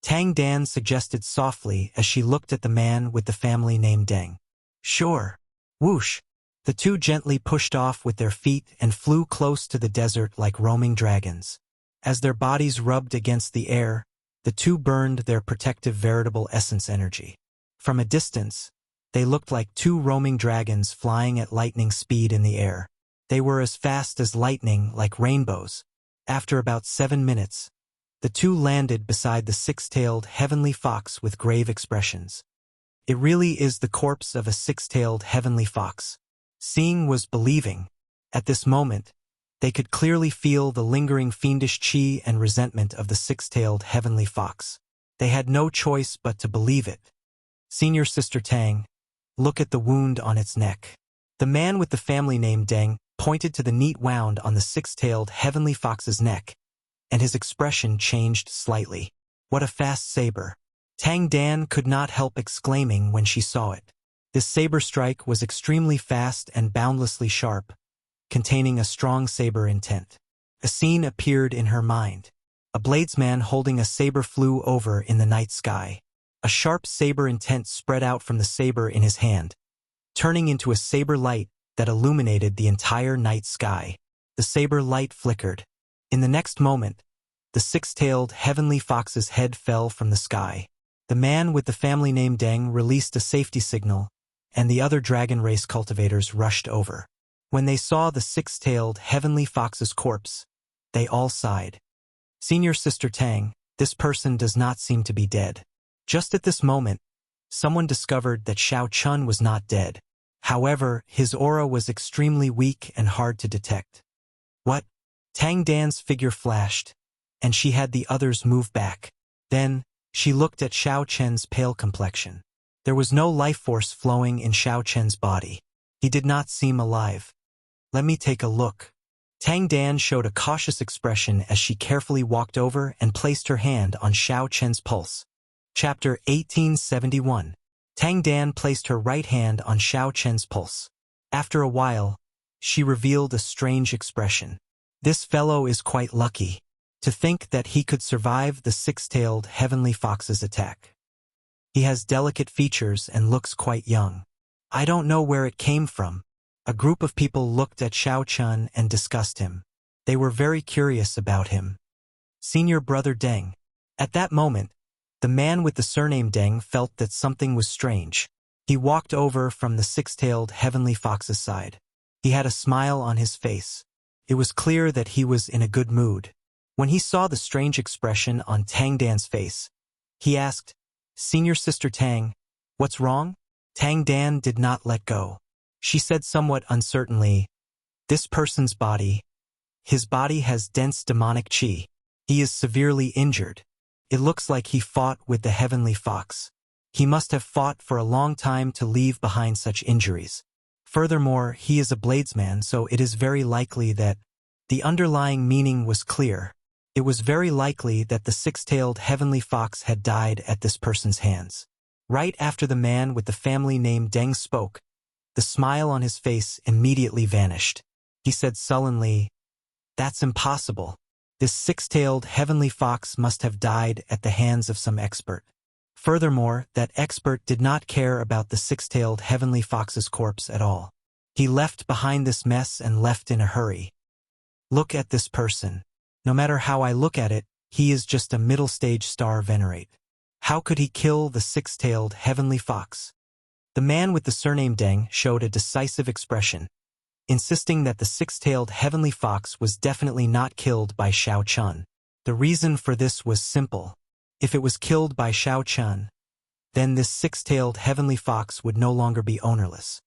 Tang Dan suggested softly as she looked at the man with the family name Deng. Sure. Whoosh! The two gently pushed off with their feet and flew close to the desert like roaming dragons. As their bodies rubbed against the air, the two burned their protective veritable essence energy. From a distance, they looked like two roaming dragons flying at lightning speed in the air. They were as fast as lightning, like rainbows. After about 7 minutes, the two landed beside the six-tailed heavenly fox with grave expressions. It really is the corpse of a six-tailed heavenly fox. Seeing was believing. At this moment, they could clearly feel the lingering fiendish chi and resentment of the six-tailed heavenly fox. They had no choice but to believe it. Senior Sister Tang, look at the wound on its neck. The man with the family name Deng pointed to the neat wound on the six-tailed heavenly fox's neck, and his expression changed slightly. What a fast saber! Tang Dan could not help exclaiming when she saw it. This saber strike was extremely fast and boundlessly sharp, containing a strong saber intent. A scene appeared in her mind. A bladesman holding a saber flew over in the night sky. A sharp saber intent spread out from the saber in his hand, turning into a saber light that illuminated the entire night sky. The saber light flickered. In the next moment, the six-tailed heavenly fox's head fell from the sky. The man with the family name Deng released a safety signal, and the other dragon race cultivators rushed over. When they saw the six-tailed heavenly fox's corpse, they all sighed. Senior Sister Tang, this person does not seem to be dead. Just at this moment, someone discovered that Xiao Chun was not dead. However, his aura was extremely weak and hard to detect. What? Tang Dan's figure flashed, and she had the others move back. Then, she looked at Xiao Chen's pale complexion. There was no life force flowing in Xiao Chen's body. He did not seem alive. Let me take a look. Tang Dan showed a cautious expression as she carefully walked over and placed her hand on Xiao Chen's pulse. Chapter 1871. Tang Dan placed her right hand on Xiao Chen's pulse. After a while, she revealed a strange expression. This fellow is quite lucky. To think that he could survive the six-tailed heavenly fox's attack. He has delicate features and looks quite young. I don't know where it came from. A group of people looked at Xiao Chun and discussed him. They were very curious about him. Senior Brother Deng. At that moment, the man with the surname Deng felt that something was strange. He walked over from the six-tailed heavenly fox's side. He had a smile on his face. It was clear that he was in a good mood. When he saw the strange expression on Tang Dan's face, he asked, "Senior Sister Tang, what's wrong?" Tang Dan did not let go. She said somewhat uncertainly, "This person's body, his body has dense demonic qi. He is severely injured. It looks like he fought with the heavenly fox. He must have fought for a long time to leave behind such injuries. Furthermore, he is a bladesman, so it is very likely that..." The underlying meaning was clear. It was very likely that the six-tailed heavenly fox had died at this person's hands. Right after the man with the family name Deng spoke, the smile on his face immediately vanished. He said sullenly, "That's impossible. This six-tailed heavenly fox must have died at the hands of some expert." Furthermore, that expert did not care about the six-tailed heavenly fox's corpse at all. He left behind this mess and left in a hurry. Look at this person. No matter how I look at it, he is just a middle-stage star venerate. How could he kill the six-tailed heavenly fox? The man with the surname Deng showed a decisive expression, insisting that the six-tailed heavenly fox was definitely not killed by Xiao Chun. The reason for this was simple. If it was killed by Xiao Chun, then this six-tailed heavenly fox would no longer be ownerless.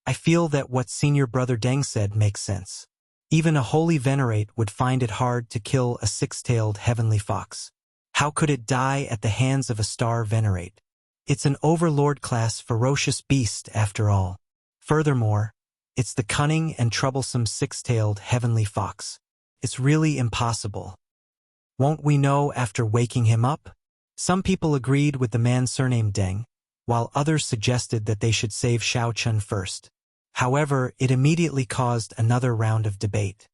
I feel that what Senior Brother Deng said makes sense. Even a holy venerate would find it hard to kill a six-tailed heavenly fox. How could it die at the hands of a star venerate? It's an overlord-class ferocious beast after all. Furthermore, it's the cunning and troublesome six-tailed heavenly fox. It's really impossible. Won't we know after waking him up? Some people agreed with the man surnamed Deng, while others suggested that they should save Xiao Chun first. However, it immediately caused another round of debate.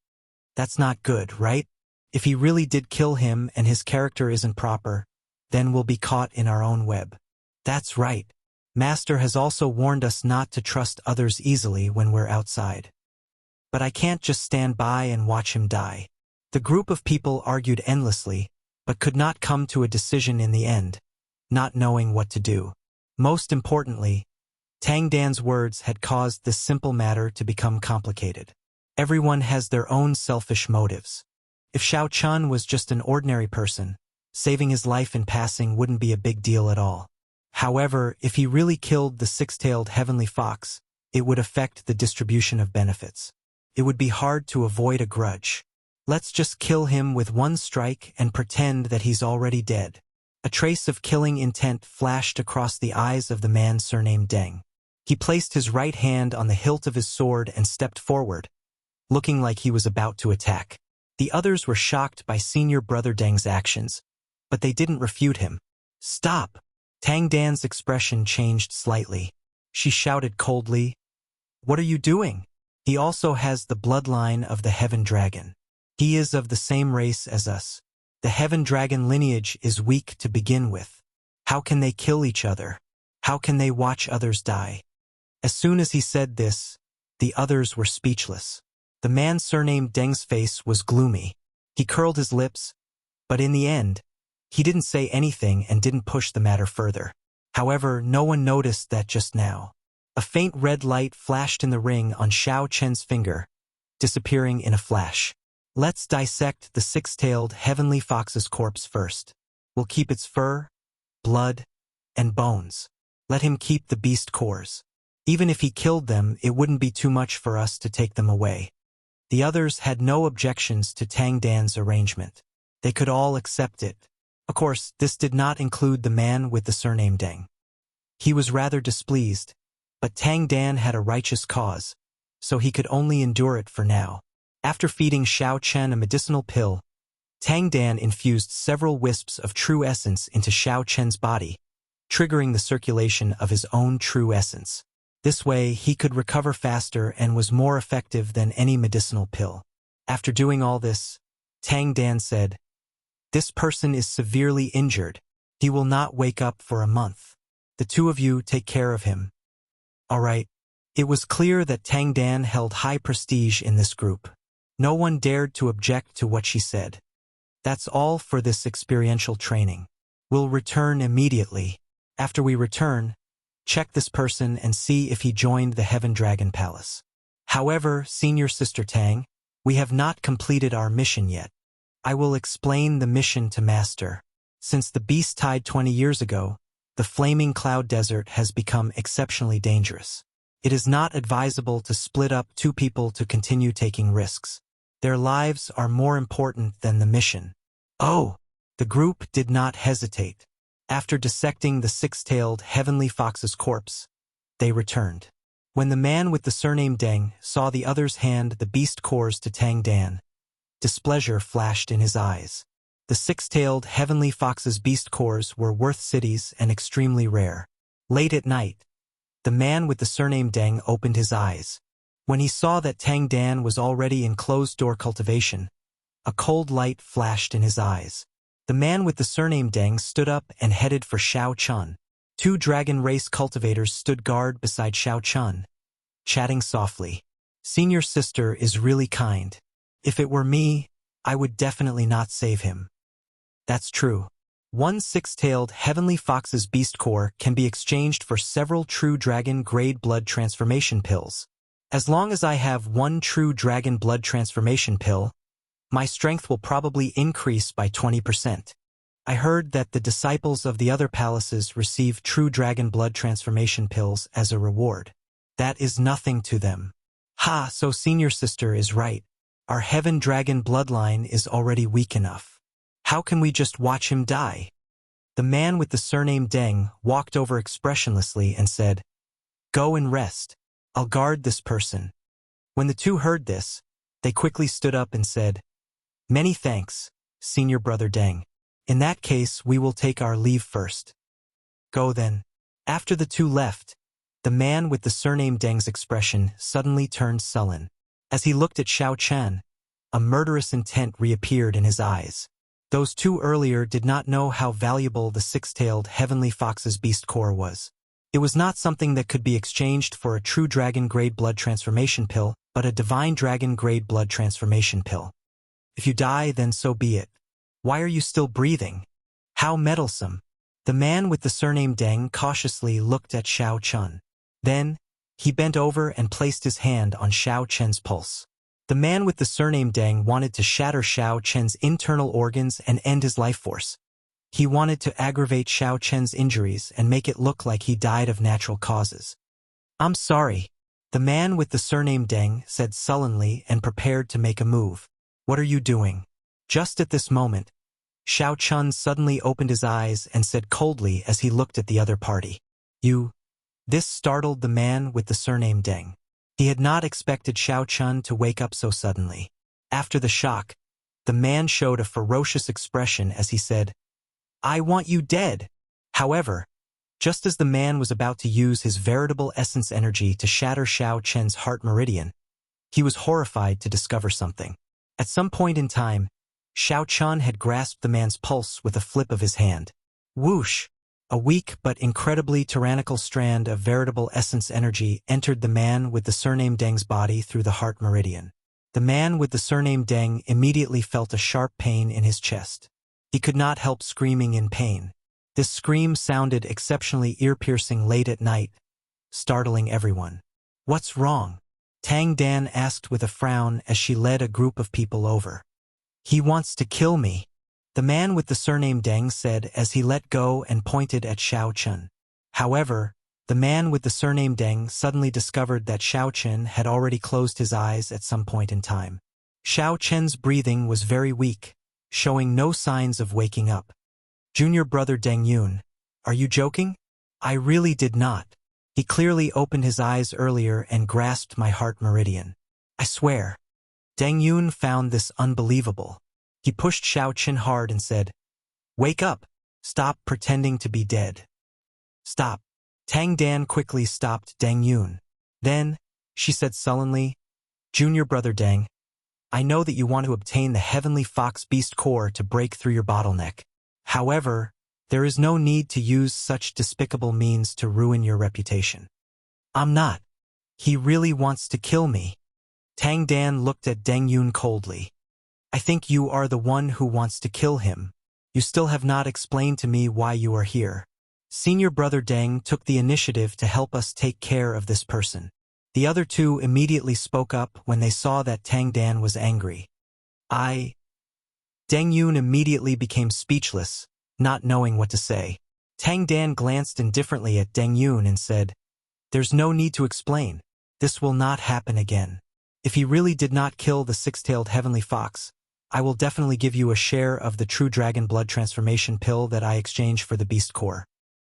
That's not good, right? If he really did kill him and his character isn't proper, then we'll be caught in our own web. That's right. Master has also warned us not to trust others easily when we're outside. But I can't just stand by and watch him die. The group of people argued endlessly, but could not come to a decision in the end, not knowing what to do. Most importantly, Tang Dan's words had caused this simple matter to become complicated. Everyone has their own selfish motives. If Xiao Chun was just an ordinary person, saving his life in passing wouldn't be a big deal at all. However, if he really killed the six-tailed heavenly fox, it would affect the distribution of benefits. It would be hard to avoid a grudge. Let's just kill him with one strike and pretend that he's already dead. A trace of killing intent flashed across the eyes of the man surnamed Deng. He placed his right hand on the hilt of his sword and stepped forward, looking like he was about to attack. The others were shocked by Senior Brother Deng's actions, but they didn't refute him. "Stop!" Tang Dan's expression changed slightly. She shouted coldly, "What are you doing? He also has the bloodline of the Heaven Dragon. He is of the same race as us. The Heaven Dragon lineage is weak to begin with. How can they kill each other? How can they watch others die?" As soon as he said this, the others were speechless. The man surnamed Deng's face was gloomy. He curled his lips, but in the end, he didn't say anything and didn't push the matter further. However, no one noticed that just now. A faint red light flashed in the ring on Xiao Chen's finger, disappearing in a flash. Let's dissect the six-tailed heavenly fox's corpse first. We'll keep its fur, blood, and bones. Let him keep the beast cores. Even if he killed them, it wouldn't be too much for us to take them away. The others had no objections to Tang Dan's arrangement. They could all accept it. Of course, this did not include the man with the surname Deng. He was rather displeased, but Tang Dan had a righteous cause, so he could only endure it for now. After feeding Xiao Chen a medicinal pill, Tang Dan infused several wisps of true essence into Xiao Chen's body, triggering the circulation of his own true essence. This way, he could recover faster and was more effective than any medicinal pill. After doing all this, Tang Dan said, "This person is severely injured. He will not wake up for a month. The two of you take care of him." All right. It was clear that Tang Dan held high prestige in this group. No one dared to object to what she said. That's all for this experiential training. We'll return immediately. After we return, check this person and see if he joined the Heaven Dragon Palace. However, Senior Sister Tang, we have not completed our mission yet. I will explain the mission to Master. Since the beast died 20 years ago, the flaming cloud desert has become exceptionally dangerous. It is not advisable to split up two people to continue taking risks. Their lives are more important than the mission. Oh! The group did not hesitate. After dissecting the six-tailed heavenly fox's corpse, they returned. When the man with the surname Deng saw the others hand the beast cores to Tang Dan, displeasure flashed in his eyes. The six-tailed heavenly fox's beast cores were worth cities and extremely rare. Late at night, the man with the surname Deng opened his eyes. When he saw that Tang Dan was already in closed-door cultivation, a cold light flashed in his eyes. The man with the surname Deng stood up and headed for Xiao Chun. Two dragon race cultivators stood guard beside Xiao Chun, chatting softly. Senior Sister is really kind. If it were me, I would definitely not save him. That's true. One six-tailed heavenly fox's beast core can be exchanged for several true dragon grade blood transformation pills. As long as I have one true dragon blood transformation pill, my strength will probably increase by 20%. I heard that the disciples of the other palaces receive true dragon blood transformation pills as a reward. That is nothing to them. Ha, so Senior Sister is right. Our heaven dragon bloodline is already weak enough. How can we just watch him die? The man with the surname Deng walked over expressionlessly and said, "Go and rest. I'll guard this person." When the two heard this, they quickly stood up and said, "Many thanks, Senior Brother Deng. In that case, we will take our leave first." "Go then." After the two left, the man with the surname Deng's expression suddenly turned sullen. As he looked at Xiao Chen, a murderous intent reappeared in his eyes. Those two earlier did not know how valuable the six-tailed heavenly fox's beast core was. It was not something that could be exchanged for a true dragon-grade blood transformation pill, but a divine dragon-grade blood transformation pill. If you die, then so be it. Why are you still breathing? How meddlesome. The man with the surname Deng cautiously looked at Xiao Chun. Then, he bent over and placed his hand on Xiao Chen's pulse. The man with the surname Deng wanted to shatter Xiao Chen's internal organs and end his life force. He wanted to aggravate Xiao Chen's injuries and make it look like he died of natural causes. "I'm sorry," the man with the surname Deng said sullenly and prepared to make a move. "What are you doing?" Just at this moment, Xiao Chun suddenly opened his eyes and said coldly as he looked at the other party, "You." This startled the man with the surname Deng. He had not expected Xiao Chun to wake up so suddenly. After the shock, the man showed a ferocious expression as he said, "I want you dead." However, just as the man was about to use his veritable essence energy to shatter Xiao Chen's heart meridian, he was horrified to discover something. At some point in time, Xiao Chun had grasped the man's pulse with a flip of his hand. Whoosh! A weak but incredibly tyrannical strand of veritable essence energy entered the man with the surname Deng's body through the heart meridian. The man with the surname Deng immediately felt a sharp pain in his chest. He could not help screaming in pain. This scream sounded exceptionally ear-piercing late at night, startling everyone. "What's wrong?" Tang Dan asked with a frown as she led a group of people over. "He wants to kill me," the man with the surname Deng said as he let go and pointed at Xiao Chun. However, the man with the surname Deng suddenly discovered that Xiao Chun had already closed his eyes at some point in time. Xiao Chen's breathing was very weak, showing no signs of waking up. "Junior Brother Deng Yun, are you joking?" "I really did not. He clearly opened his eyes earlier and grasped my heart meridian. I swear." Deng Yun found this unbelievable. He pushed Xiao Chen hard and said, "Wake up! Stop pretending to be dead." "Stop." Tang Dan quickly stopped Deng Yun. Then, she said sullenly, "Junior Brother Deng, I know that you want to obtain the Heavenly Fox Beast Core to break through your bottleneck. However, there is no need to use such despicable means to ruin your reputation." "I'm not. He really wants to kill me." Tang Dan looked at Deng Yun coldly. "I think you are the one who wants to kill him. You still have not explained to me why you are here." Senior Brother Deng took the initiative to help us take care of this person. The other two immediately spoke up when they saw that Tang Dan was angry. Deng Yun immediately became speechless, not knowing what to say. Tang Dan glanced indifferently at Deng Yun and said, "There's no need to explain. This will not happen again. If he really did not kill the six-tailed heavenly fox, I will definitely give you a share of the true dragon blood transformation pill that I exchange for the beast core.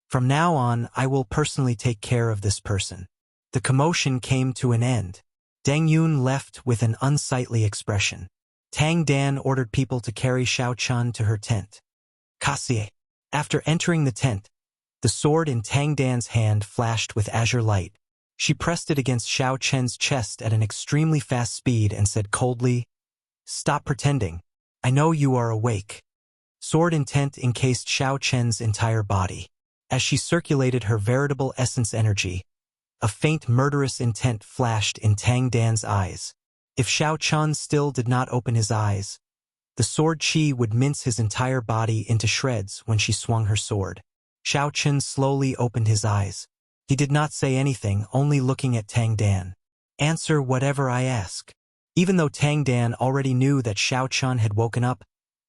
From now on, I will personally take care of this person." The commotion came to an end. Deng Yun left with an unsightly expression. Tang Dan ordered people to carry Xiao Chun to her tent. Cassie. After entering the tent, the sword in Tang Dan's hand flashed with azure light. She pressed it against Xiao Chen's chest at an extremely fast speed and said coldly, "Stop pretending. I know you are awake." Sword intent encased Xiao Chen's entire body. As she circulated her veritable essence energy, a faint murderous intent flashed in Tang Dan's eyes. If Xiao Chun still did not open his eyes, the sword chi would mince his entire body into shreds when she swung her sword. Xiao Chun slowly opened his eyes. He did not say anything, only looking at Tang Dan. "Answer whatever I ask." Even though Tang Dan already knew that Xiao Chun had woken up,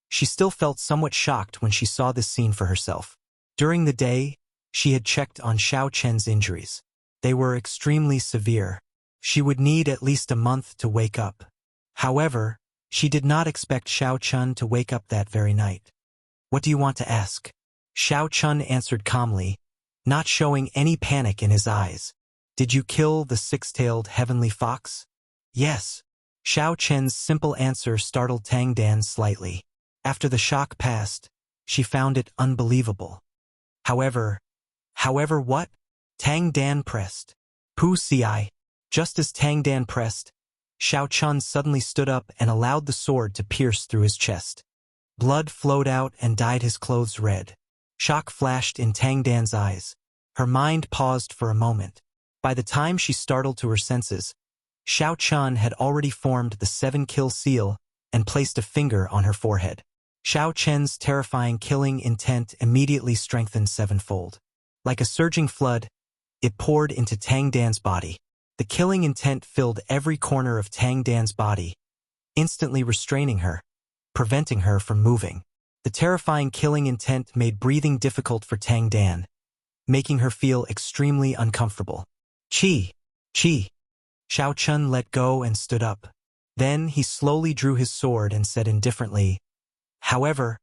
she still felt somewhat shocked when she saw this scene for herself. During the day, she had checked on Xiao Chen's injuries. They were extremely severe. She would need at least a month to wake up. However, she did not expect Xiao Chun to wake up that very night. "What do you want to ask?" Xiao Chun answered calmly, not showing any panic in his eyes. "Did you kill the six-tailed heavenly fox?" "Yes." Xiao Chen's simple answer startled Tang Dan slightly. After the shock passed, she found it unbelievable. However what? Tang Dan pressed. "Pu Ci." Just as Tang Dan pressed, Xiao Chun suddenly stood up and allowed the sword to pierce through his chest. Blood flowed out and dyed his clothes red. Shock flashed in Tang Dan's eyes. Her mind paused for a moment. By the time she startled to her senses, Xiao Chun had already formed the 7-kill seal and placed a finger on her forehead. Xiao Chen's terrifying killing intent immediately strengthened sevenfold. Like a surging flood, it poured into Tang Dan's body. The killing intent filled every corner of Tang Dan's body, instantly restraining her, preventing her from moving. The terrifying killing intent made breathing difficult for Tang Dan, making her feel extremely uncomfortable. Chi! Xiao Chun let go and stood up. Then he slowly drew his sword and said indifferently, "However,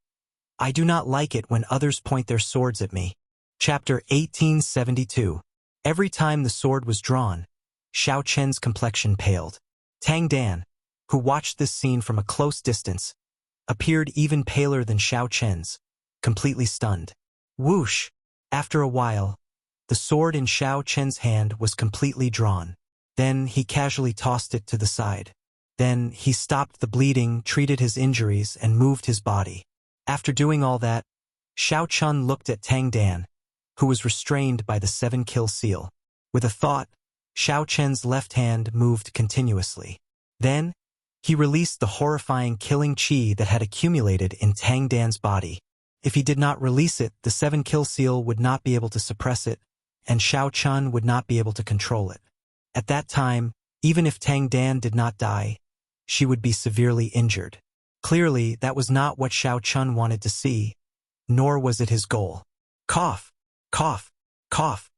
I do not like it when others point their swords at me." Chapter 1872. Every time the sword was drawn, Xiao Chen's complexion paled. Tang Dan, who watched this scene from a close distance, appeared even paler than Xiao Chen's, completely stunned. Whoosh! After a while, the sword in Xiao Chen's hand was completely drawn. Then he casually tossed it to the side. Then he stopped the bleeding, treated his injuries, and moved his body. After doing all that, Xiao Chun looked at Tang Dan, who was restrained by the 7-kill seal. With a thought, Xiao Chen's left hand moved continuously. Then, he released the horrifying killing chi that had accumulated in Tang Dan's body. If he did not release it, the 7-kill seal would not be able to suppress it, and Xiao Chun would not be able to control it. At that time, even if Tang Dan did not die, she would be severely injured. Clearly, that was not what Xiao Chun wanted to see, nor was it his goal. Cough, cough, cough.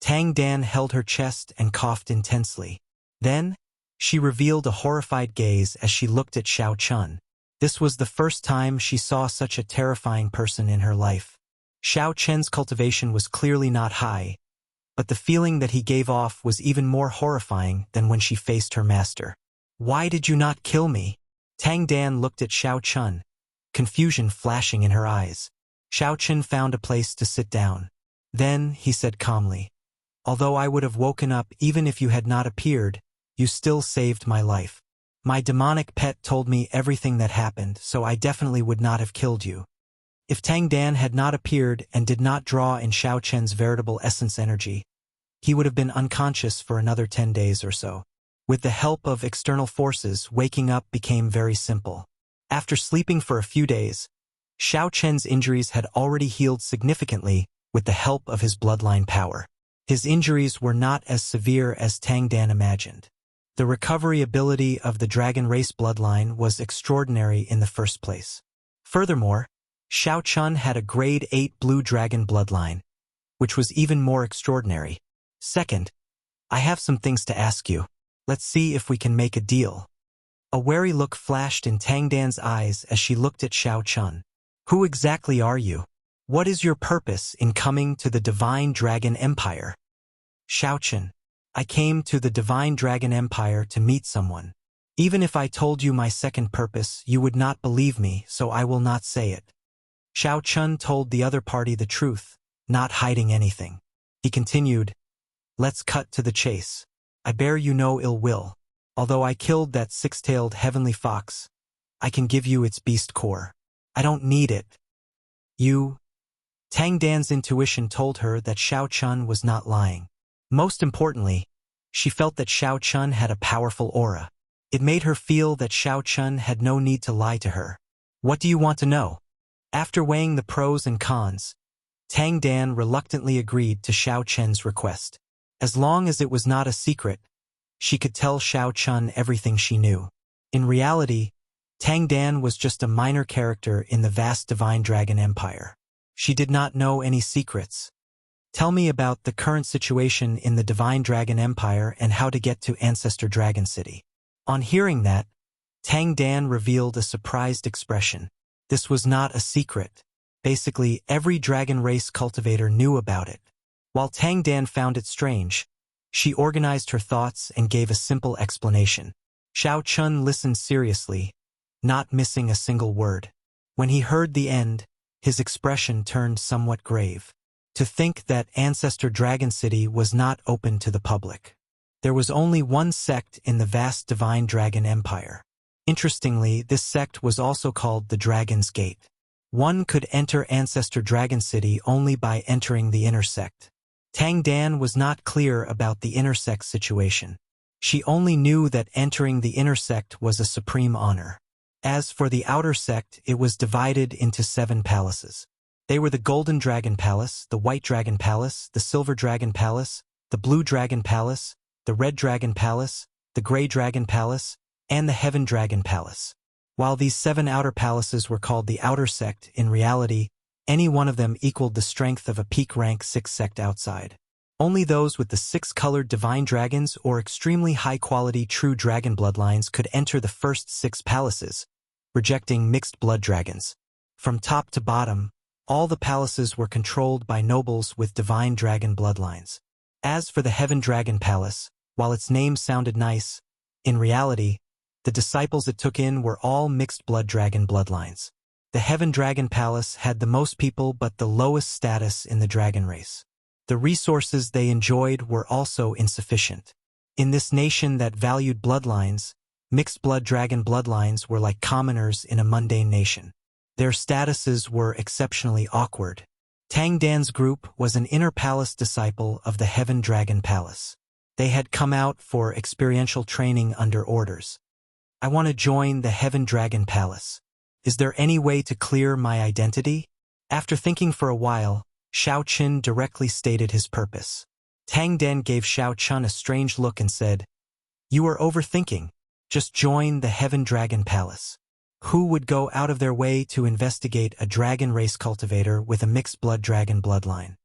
Tang Dan held her chest and coughed intensely. Then, she revealed a horrified gaze as she looked at Xiao Chun. This was the first time she saw such a terrifying person in her life. Xiao Chen's cultivation was clearly not high, but the feeling that he gave off was even more horrifying than when she faced her master. "Why did you not kill me?" Tang Dan looked at Xiao Chun, confusion flashing in her eyes. Xiao Chun found a place to sit down. Then, he said calmly, "Although I would have woken up even if you had not appeared, you still saved my life. My demonic pet told me everything that happened, so I definitely would not have killed you." If Tang Dan had not appeared and did not draw in Xiao Chen's veritable essence energy, he would have been unconscious for another 10 days or so. With the help of external forces, waking up became very simple. After sleeping for a few days, Xiao Chen's injuries had already healed significantly with the help of his bloodline power. His injuries were not as severe as Tang Dan imagined. The recovery ability of the dragon race bloodline was extraordinary in the first place. Furthermore, Xiao Chun had a grade 8 blue dragon bloodline, which was even more extraordinary. Second, I have some things to ask you. Let's see if we can make a deal. A wary look flashed in Tang Dan's eyes as she looked at Xiao Chun. Who exactly are you? What is your purpose in coming to the Divine Dragon Empire? Xiao Chun, I came to the Divine Dragon Empire to meet someone. Even if I told you my second purpose, you would not believe me, so I will not say it. Xiao Chun told the other party the truth, not hiding anything. He continued, let's cut to the chase. I bear you no ill will. Although I killed that six-tailed heavenly fox, I can give you its beast core. I don't need it. Tang Dan's intuition told her that Xiao Chun was not lying. Most importantly, she felt that Xiao Chun had a powerful aura. It made her feel that Xiao Chun had no need to lie to her. What do you want to know? After weighing the pros and cons, Tang Dan reluctantly agreed to Xiao Chun's request. As long as it was not a secret, she could tell Xiao Chun everything she knew. In reality, Tang Dan was just a minor character in the vast Divine Dragon Empire. She did not know any secrets. Tell me about the current situation in the Divine Dragon Empire and how to get to Ancestor Dragon City. On hearing that, Tang Dan revealed a surprised expression. This was not a secret. Basically, every dragon race cultivator knew about it. While Tang Dan found it strange, she organized her thoughts and gave a simple explanation. Xiao Chun listened seriously, not missing a single word. When he heard the end, his expression turned somewhat grave. To think that Ancestor Dragon City was not open to the public. There was only one sect in the vast Divine Dragon Empire. Interestingly, this sect was also called the Dragon's Gate. One could enter Ancestor Dragon City only by entering the inner sect. Tang Dan was not clear about the inner sect situation. She only knew that entering the inner sect was a supreme honor. As for the outer sect, it was divided into 7 palaces. They were the Golden Dragon Palace, the White Dragon Palace, the Silver Dragon Palace, the Blue Dragon Palace, the Red Dragon Palace, the Gray Dragon Palace, and the Heaven Dragon Palace. While these 7 outer palaces were called the Outer Sect, in reality, any one of them equaled the strength of a peak rank 6 sect outside. Only those with the 6-colored divine dragons or extremely high-quality true dragon bloodlines could enter the first 6 palaces, rejecting mixed blood dragons. From top to bottom, all the palaces were controlled by nobles with divine dragon bloodlines. As for the Heaven Dragon Palace, while its name sounded nice, in reality, the disciples it took in were all mixed blood dragon bloodlines. The Heaven Dragon Palace had the most people but the lowest status in the dragon race. The resources they enjoyed were also insufficient. In this nation that valued bloodlines, mixed blood dragon bloodlines were like commoners in a mundane nation. Their statuses were exceptionally awkward. Tang Dan's group was an inner palace disciple of the Heaven Dragon Palace. They had come out for experiential training under orders. I want to join the Heaven Dragon Palace. Is there any way to clear my identity? After thinking for a while, Xiao Chun directly stated his purpose. Tang Dan gave Xiao Chun a strange look and said, "You are overthinking. Just join the Heaven Dragon Palace." Who would go out of their way to investigate a dragon race cultivator with a mixed blood dragon bloodline?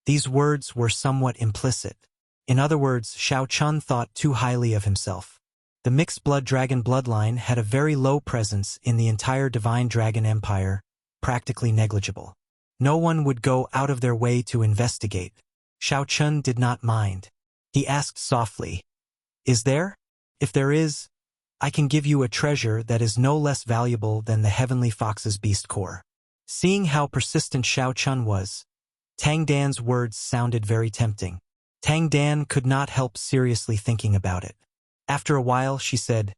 These words were somewhat implicit. In other words, Xiao Chun thought too highly of himself. The mixed blood dragon bloodline had a very low presence in the entire Divine Dragon Empire, practically negligible. No one would go out of their way to investigate. Xiao Chun did not mind. He asked softly, "Is there? If there is, I can give you a treasure that is no less valuable than the Heavenly Fox's beast core." Seeing how persistent Xiao Chun was, Tang Dan's words sounded very tempting. Tang Dan could not help seriously thinking about it. After a while, she said,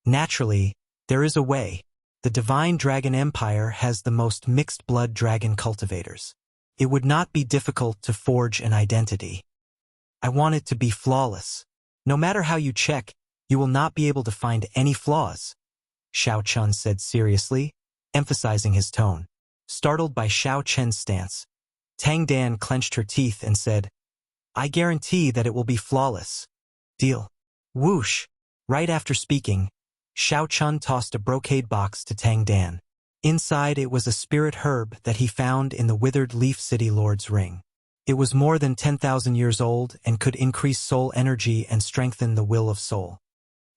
"Naturally, there is a way. The Divine Dragon Empire has the most mixed blood dragon cultivators. It would not be difficult to forge an identity. I want it to be flawless. No matter how you check, you will not be able to find any flaws," Xiao Chun said seriously, emphasizing his tone. Startled by Xiao Chun's stance, Tang Dan clenched her teeth and said, I guarantee that it will be flawless. Deal. Whoosh. Right after speaking, Xiao Chun tossed a brocade box to Tang Dan. Inside it was a spirit herb that he found in the withered Leaf City Lord's ring. It was more than 10,000 years old and could increase soul energy and strengthen the will of soul.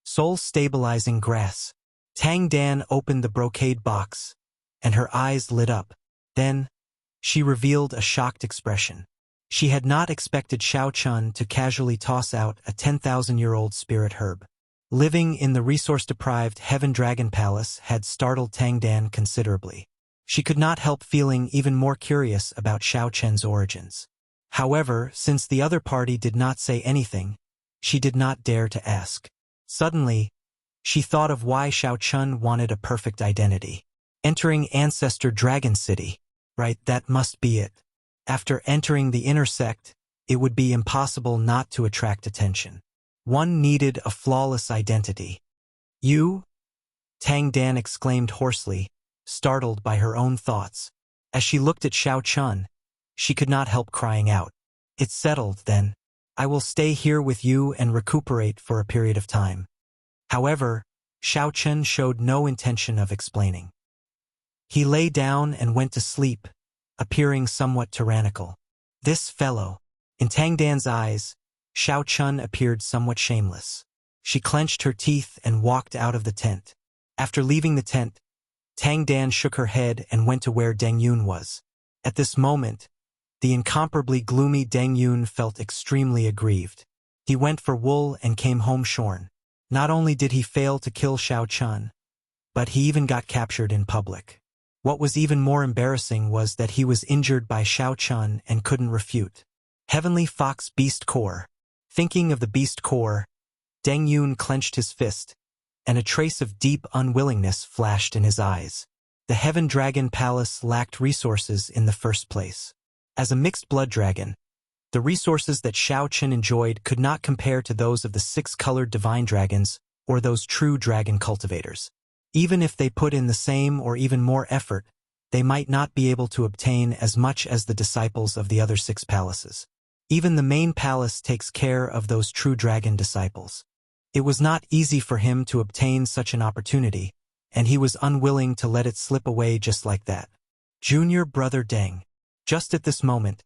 Soul stabilizing grass. Tang Dan opened the brocade box, and her eyes lit up. Then, she revealed a shocked expression. She had not expected Xiao Chun to casually toss out a 10,000-year-old spirit herb. Living in the resource-deprived Heaven Dragon Palace had startled Tang Dan considerably. She could not help feeling even more curious about Xiao Chen's origins. However, since the other party did not say anything, she did not dare to ask. Suddenly, she thought of why Xiao Chun wanted a perfect identity. Entering Ancestor Dragon City. Right, that must be it. After entering the inner sect, it would be impossible not to attract attention. One needed a flawless identity. You? Tang Dan exclaimed hoarsely, startled by her own thoughts. As she looked at Xiao Chun, she could not help crying out. It's settled, then. I will stay here with you and recuperate for a period of time. However, Xiao Chun showed no intention of explaining. He lay down and went to sleep, appearing somewhat tyrannical. This fellow. In Tang Dan's eyes, Xiao Chun appeared somewhat shameless. She clenched her teeth and walked out of the tent. After leaving the tent, Tang Dan shook her head and went to where Deng Yun was. At this moment, the incomparably gloomy Deng Yun felt extremely aggrieved. He went for wool and came home shorn. Not only did he fail to kill Xiao Chun, but he even got captured in public. What was even more embarrassing was that he was injured by Xiao Chun and couldn't refute. Heavenly Fox Beast Core. Thinking of the Beast Core, Deng Yun clenched his fist, and a trace of deep unwillingness flashed in his eyes. The Heaven Dragon Palace lacked resources in the first place. As a mixed blood dragon, the resources that Xiao Chun enjoyed could not compare to those of the six-colored divine dragons or those true dragon cultivators. Even if they put in the same or even more effort, they might not be able to obtain as much as the disciples of the other six palaces. Even the main palace takes care of those true dragon disciples. It was not easy for him to obtain such an opportunity, and he was unwilling to let it slip away just like that. Junior brother Deng. Just at this moment,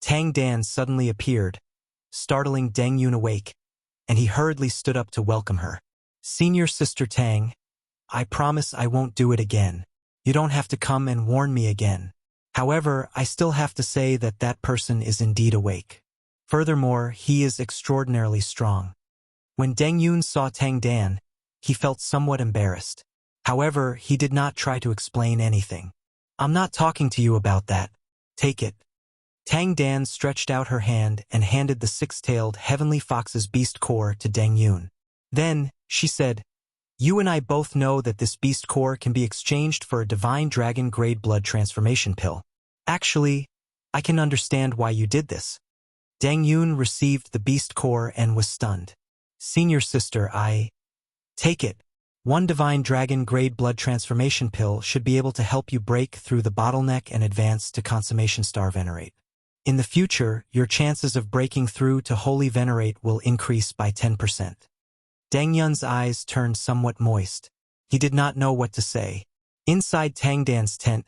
Tang Dan suddenly appeared, startling Deng Yun awake, and he hurriedly stood up to welcome her. Senior sister Tang, I promise I won't do it again. You don't have to come and warn me again. However, I still have to say that that person is indeed awake. Furthermore, he is extraordinarily strong. When Deng Yun saw Tang Dan, he felt somewhat embarrassed. However, he did not try to explain anything. I'm not talking to you about that. Take it. Tang Dan stretched out her hand and handed the six-tailed Heavenly Fox's beast core to Deng Yun. Then, she said, You and I both know that this beast core can be exchanged for a divine dragon-grade blood transformation pill. Actually, I can understand why you did this. Deng Yun received the beast core and was stunned. Senior sister, Take it. One divine dragon-grade blood transformation pill should be able to help you break through the bottleneck and advance to Consummation Star Venerate. In the future, your chances of breaking through to Holy Venerate will increase by 10%. Deng Yun's eyes turned somewhat moist. He did not know what to say. Inside Tang Dan's tent,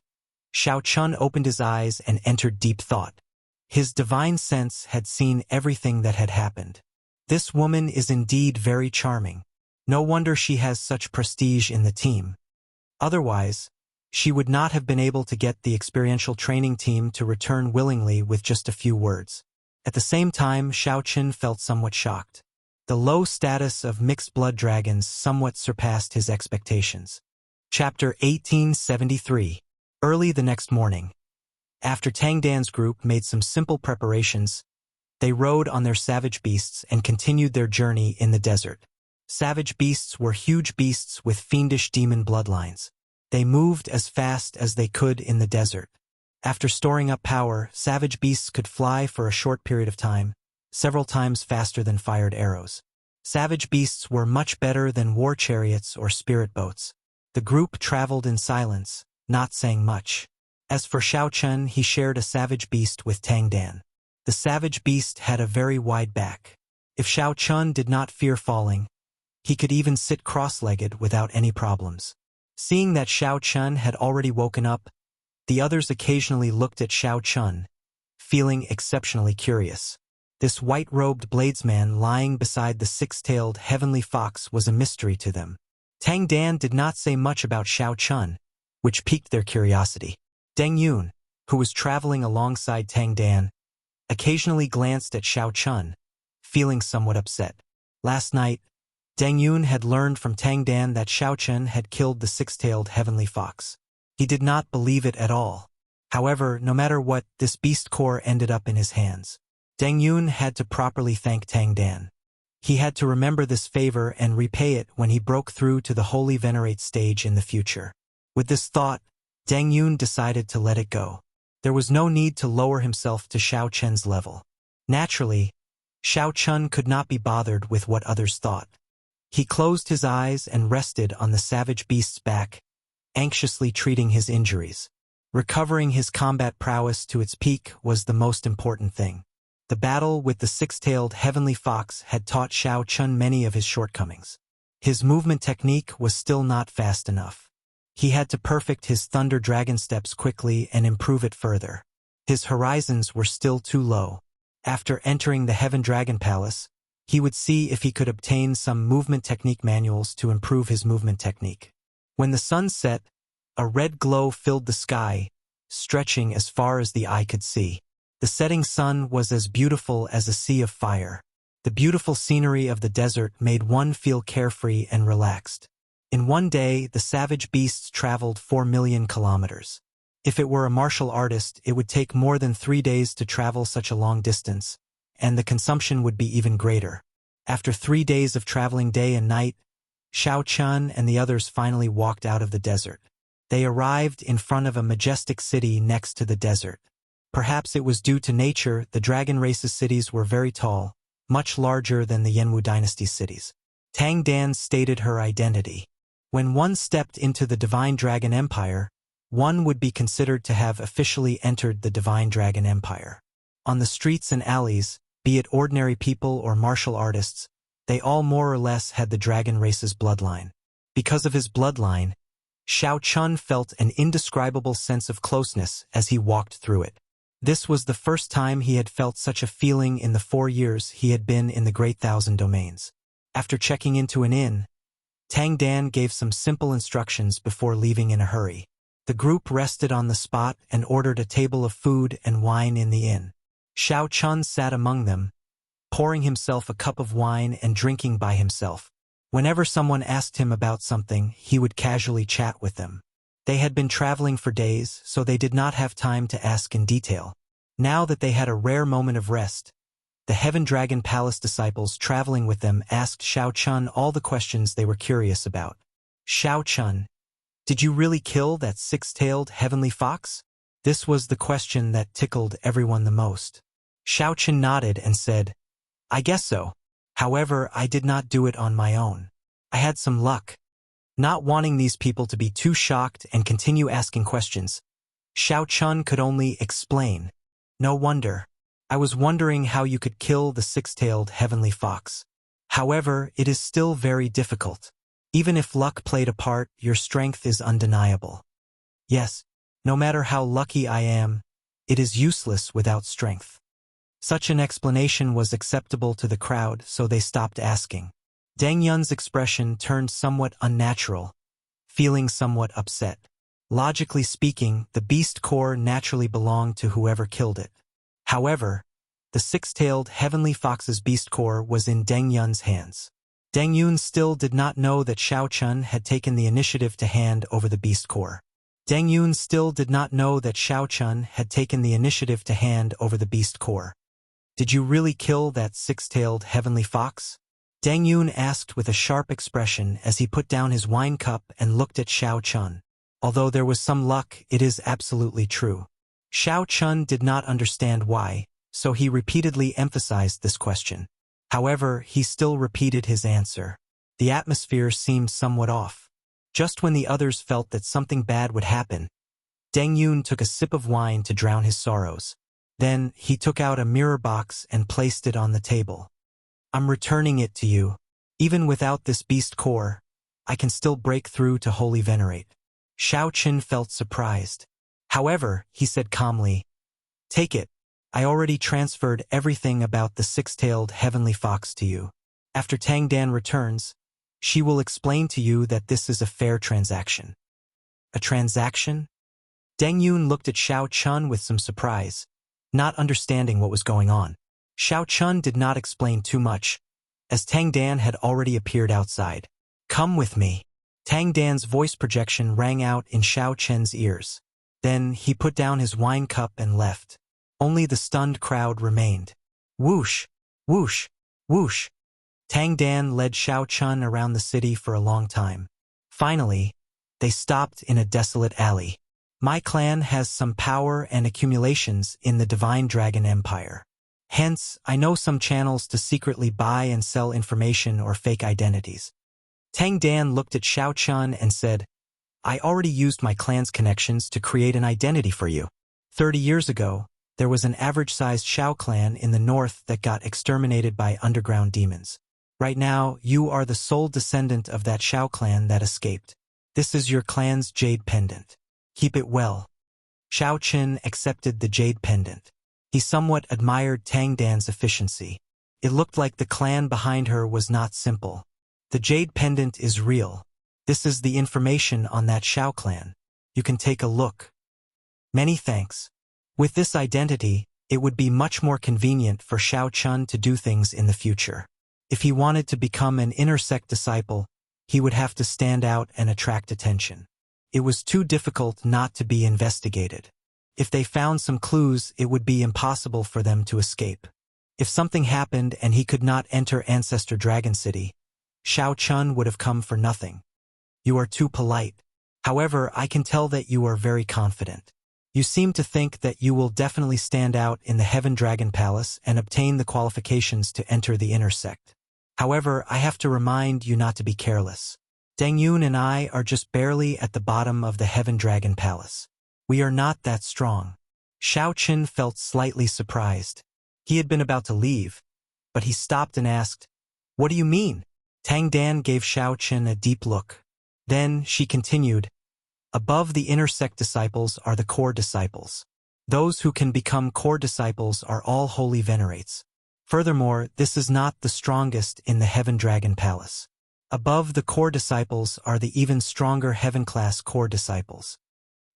Xiao Chun opened his eyes and entered deep thought. His divine sense had seen everything that had happened. This woman is indeed very charming. No wonder she has such prestige in the team. Otherwise, she would not have been able to get the experiential training team to return willingly with just a few words. At the same time, Xiao Chun felt somewhat shocked. The low status of mixed blood dragons somewhat surpassed his expectations. Chapter 1873. Early the next morning, after Tang Dan's group made some simple preparations, they rode on their savage beasts and continued their journey in the desert. Savage beasts were huge beasts with fiendish demon bloodlines. They moved as fast as they could in the desert. After storing up power, savage beasts could fly for a short period of time, several times faster than fired arrows. Savage beasts were much better than war chariots or spirit boats. The group traveled in silence, not saying much. As for Xiao Chun, he shared a savage beast with Tang Dan. The savage beast had a very wide back. If Xiao Chun did not fear falling, he could even sit cross-legged without any problems. Seeing that Xiao Chun had already woken up, the others occasionally looked at Xiao Chun, feeling exceptionally curious. This white-robed bladesman lying beside the six-tailed heavenly fox was a mystery to them. Tang Dan did not say much about Xiao Chun, which piqued their curiosity. Deng Yun, who was traveling alongside Tang Dan, occasionally glanced at Xiao Chun, feeling somewhat upset. Last night, Deng Yun had learned from Tang Dan that Xiao Chun had killed the six-tailed heavenly fox. He did not believe it at all. However, no matter what, this beast core ended up in his hands. Deng Yun had to properly thank Tang Dan. He had to remember this favor and repay it when he broke through to the Holy Venerate stage in the future. With this thought, Deng Yun decided to let it go. There was no need to lower himself to Xiao Chun's level. Naturally, Xiao Chun could not be bothered with what others thought. He closed his eyes and rested on the savage beast's back, anxiously treating his injuries. Recovering his combat prowess to its peak was the most important thing. The battle with the six-tailed heavenly fox had taught Xiao Chun many of his shortcomings. His movement technique was still not fast enough. He had to perfect his thunder dragon steps quickly and improve it further. His horizons were still too low. After entering the Heaven Dragon Palace, he would see if he could obtain some movement technique manuals to improve his movement technique. When the sun set, a red glow filled the sky, stretching as far as the eye could see. The setting sun was as beautiful as a sea of fire. The beautiful scenery of the desert made one feel carefree and relaxed. In one day, the savage beasts traveled 4 million kilometers. If it were a martial artist, it would take more than 3 days to travel such a long distance, and the consumption would be even greater. After 3 days of traveling day and night, Xiao Chun and the others finally walked out of the desert. They arrived in front of a majestic city next to the desert. Perhaps it was due to nature, the dragon race's cities were very tall, much larger than the Yanwu dynasty's cities. Tang Dan stated her identity. When one stepped into the Divine Dragon Empire, one would be considered to have officially entered the Divine Dragon Empire. On the streets and alleys, be it ordinary people or martial artists, they all more or less had the dragon race's bloodline. Because of his bloodline, Xiao Chun felt an indescribable sense of closeness as he walked through it. This was the first time he had felt such a feeling in the 4 years he had been in the Great Thousand Domains. After checking into an inn, Tang Dan gave some simple instructions before leaving in a hurry. The group rested on the spot and ordered a table of food and wine in the inn. Xiao Chun sat among them, pouring himself a cup of wine and drinking by himself. Whenever someone asked him about something, he would casually chat with them. They had been traveling for days, so they did not have time to ask in detail. Now that they had a rare moment of rest, the Heaven Dragon Palace disciples traveling with them asked Xiao Chun all the questions they were curious about. Xiao Chun, did you really kill that six-tailed heavenly fox? This was the question that tickled everyone the most. Xiao Chun nodded and said, I guess so. However, I did not do it on my own. I had some luck. Not wanting these people to be too shocked and continue asking questions, Xiao Chun could only explain. No wonder. I was wondering how you could kill the six-tailed heavenly fox. However, it is still very difficult. Even if luck played a part, your strength is undeniable. Yes, no matter how lucky I am, it is useless without strength. Such an explanation was acceptable to the crowd, so they stopped asking. Deng Yun's expression turned somewhat unnatural, feeling somewhat upset. Logically speaking, the beast core naturally belonged to whoever killed it. However, the six-tailed heavenly fox's beast core was in Deng Yun's hands. Deng Yun still did not know that Xiao Chun had taken the initiative to hand over the beast core. Deng Yun still did not know that Xiao Chun had taken the initiative to hand over the beast core. Did you really kill that six-tailed heavenly fox? Deng Yun asked with a sharp expression as he put down his wine cup and looked at Xiao Chun. Although there was some luck, it is absolutely true. Xiao Chun did not understand why, so he repeatedly emphasized this question. However, he still repeated his answer. The atmosphere seemed somewhat off. Just when the others felt that something bad would happen, Deng Yun took a sip of wine to drown his sorrows. Then, he took out a mirror box and placed it on the table. I'm returning it to you. Even without this beast core, I can still break through to Holy Venerate. Shao Qin felt surprised. However, he said calmly, take it. I already transferred everything about the six-tailed heavenly fox to you. After Tang Dan returns, she will explain to you that this is a fair transaction. A transaction? Deng Yun looked at Shao Chun with some surprise, not understanding what was going on. Shao Chun did not explain too much, as Tang Dan had already appeared outside. Come with me. Tang Dan's voice projection rang out in Shao Chen's ears. Then he put down his wine cup and left. Only the stunned crowd remained. Whoosh, whoosh, whoosh. Tang Dan led Shao Chun around the city for a long time. Finally, they stopped in a desolate alley. My clan has some power and accumulations in the Divine Dragon Empire. Hence, I know some channels to secretly buy and sell information or fake identities. Tang Dan looked at Shao Chun and said, I already used my clan's connections to create an identity for you. 30 years ago, there was an average-sized Shao clan in the north that got exterminated by underground demons. Right now, you are the sole descendant of that Shao clan that escaped. This is your clan's jade pendant. Keep it well. Shao Qin accepted the jade pendant. He somewhat admired Tang Dan's efficiency. It looked like the clan behind her was not simple. The jade pendant is real. This is the information on that Shao clan. You can take a look. Many thanks. With this identity, it would be much more convenient for Shao Chun to do things in the future. If he wanted to become an inner sect disciple, he would have to stand out and attract attention. It was too difficult not to be investigated. If they found some clues, it would be impossible for them to escape. If something happened and he could not enter Ancestor Dragon City, Shao Chun would have come for nothing. You are too polite. However, I can tell that you are very confident. You seem to think that you will definitely stand out in the Heaven Dragon Palace and obtain the qualifications to enter the inner sect. However, I have to remind you not to be careless. Deng Yun and I are just barely at the bottom of the Heaven Dragon Palace. We are not that strong. Shao Qin felt slightly surprised. He had been about to leave, but he stopped and asked, What do you mean? Tang Dan gave Shao Qin a deep look. Then she continued, Above the inner sect disciples are the core disciples. Those who can become core disciples are all holy venerates. Furthermore, this is not the strongest in the Heaven Dragon Palace. Above the core disciples are the even stronger heaven-class core disciples.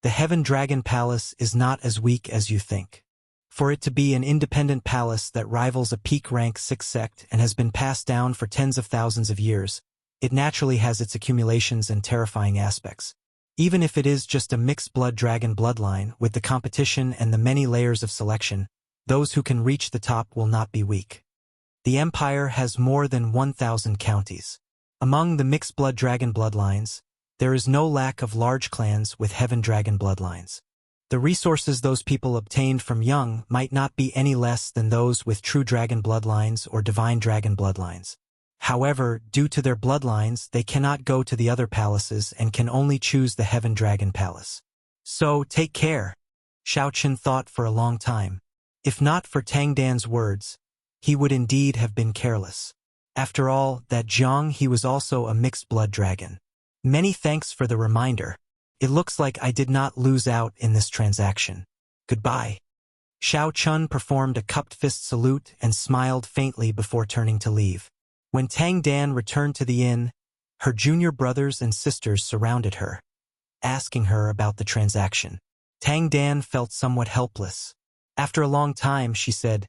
The Heaven Dragon Palace is not as weak as you think. For it to be an independent palace that rivals a peak rank 6 sect and has been passed down for tens of thousands of years, it naturally has its accumulations and terrifying aspects. Even if it is just a mixed blood dragon bloodline with the competition and the many layers of selection, those who can reach the top will not be weak. The empire has more than 1,000 counties. Among the mixed blood dragon bloodlines, there is no lack of large clans with heaven dragon bloodlines. The resources those people obtained from young might not be any less than those with true dragon bloodlines or divine dragon bloodlines. However, due to their bloodlines, they cannot go to the other palaces and can only choose the Heaven Dragon Palace. So, take care. Shao Qin thought for a long time. If not for Tang Dan's words, he would indeed have been careless. After all, that Zhang he was also a mixed blood dragon. Many thanks for the reminder. It looks like I did not lose out in this transaction. Goodbye. Shao Chun performed a cupped fist salute and smiled faintly before turning to leave. When Tang Dan returned to the inn, her junior brothers and sisters surrounded her, asking her about the transaction. Tang Dan felt somewhat helpless. After a long time, she said,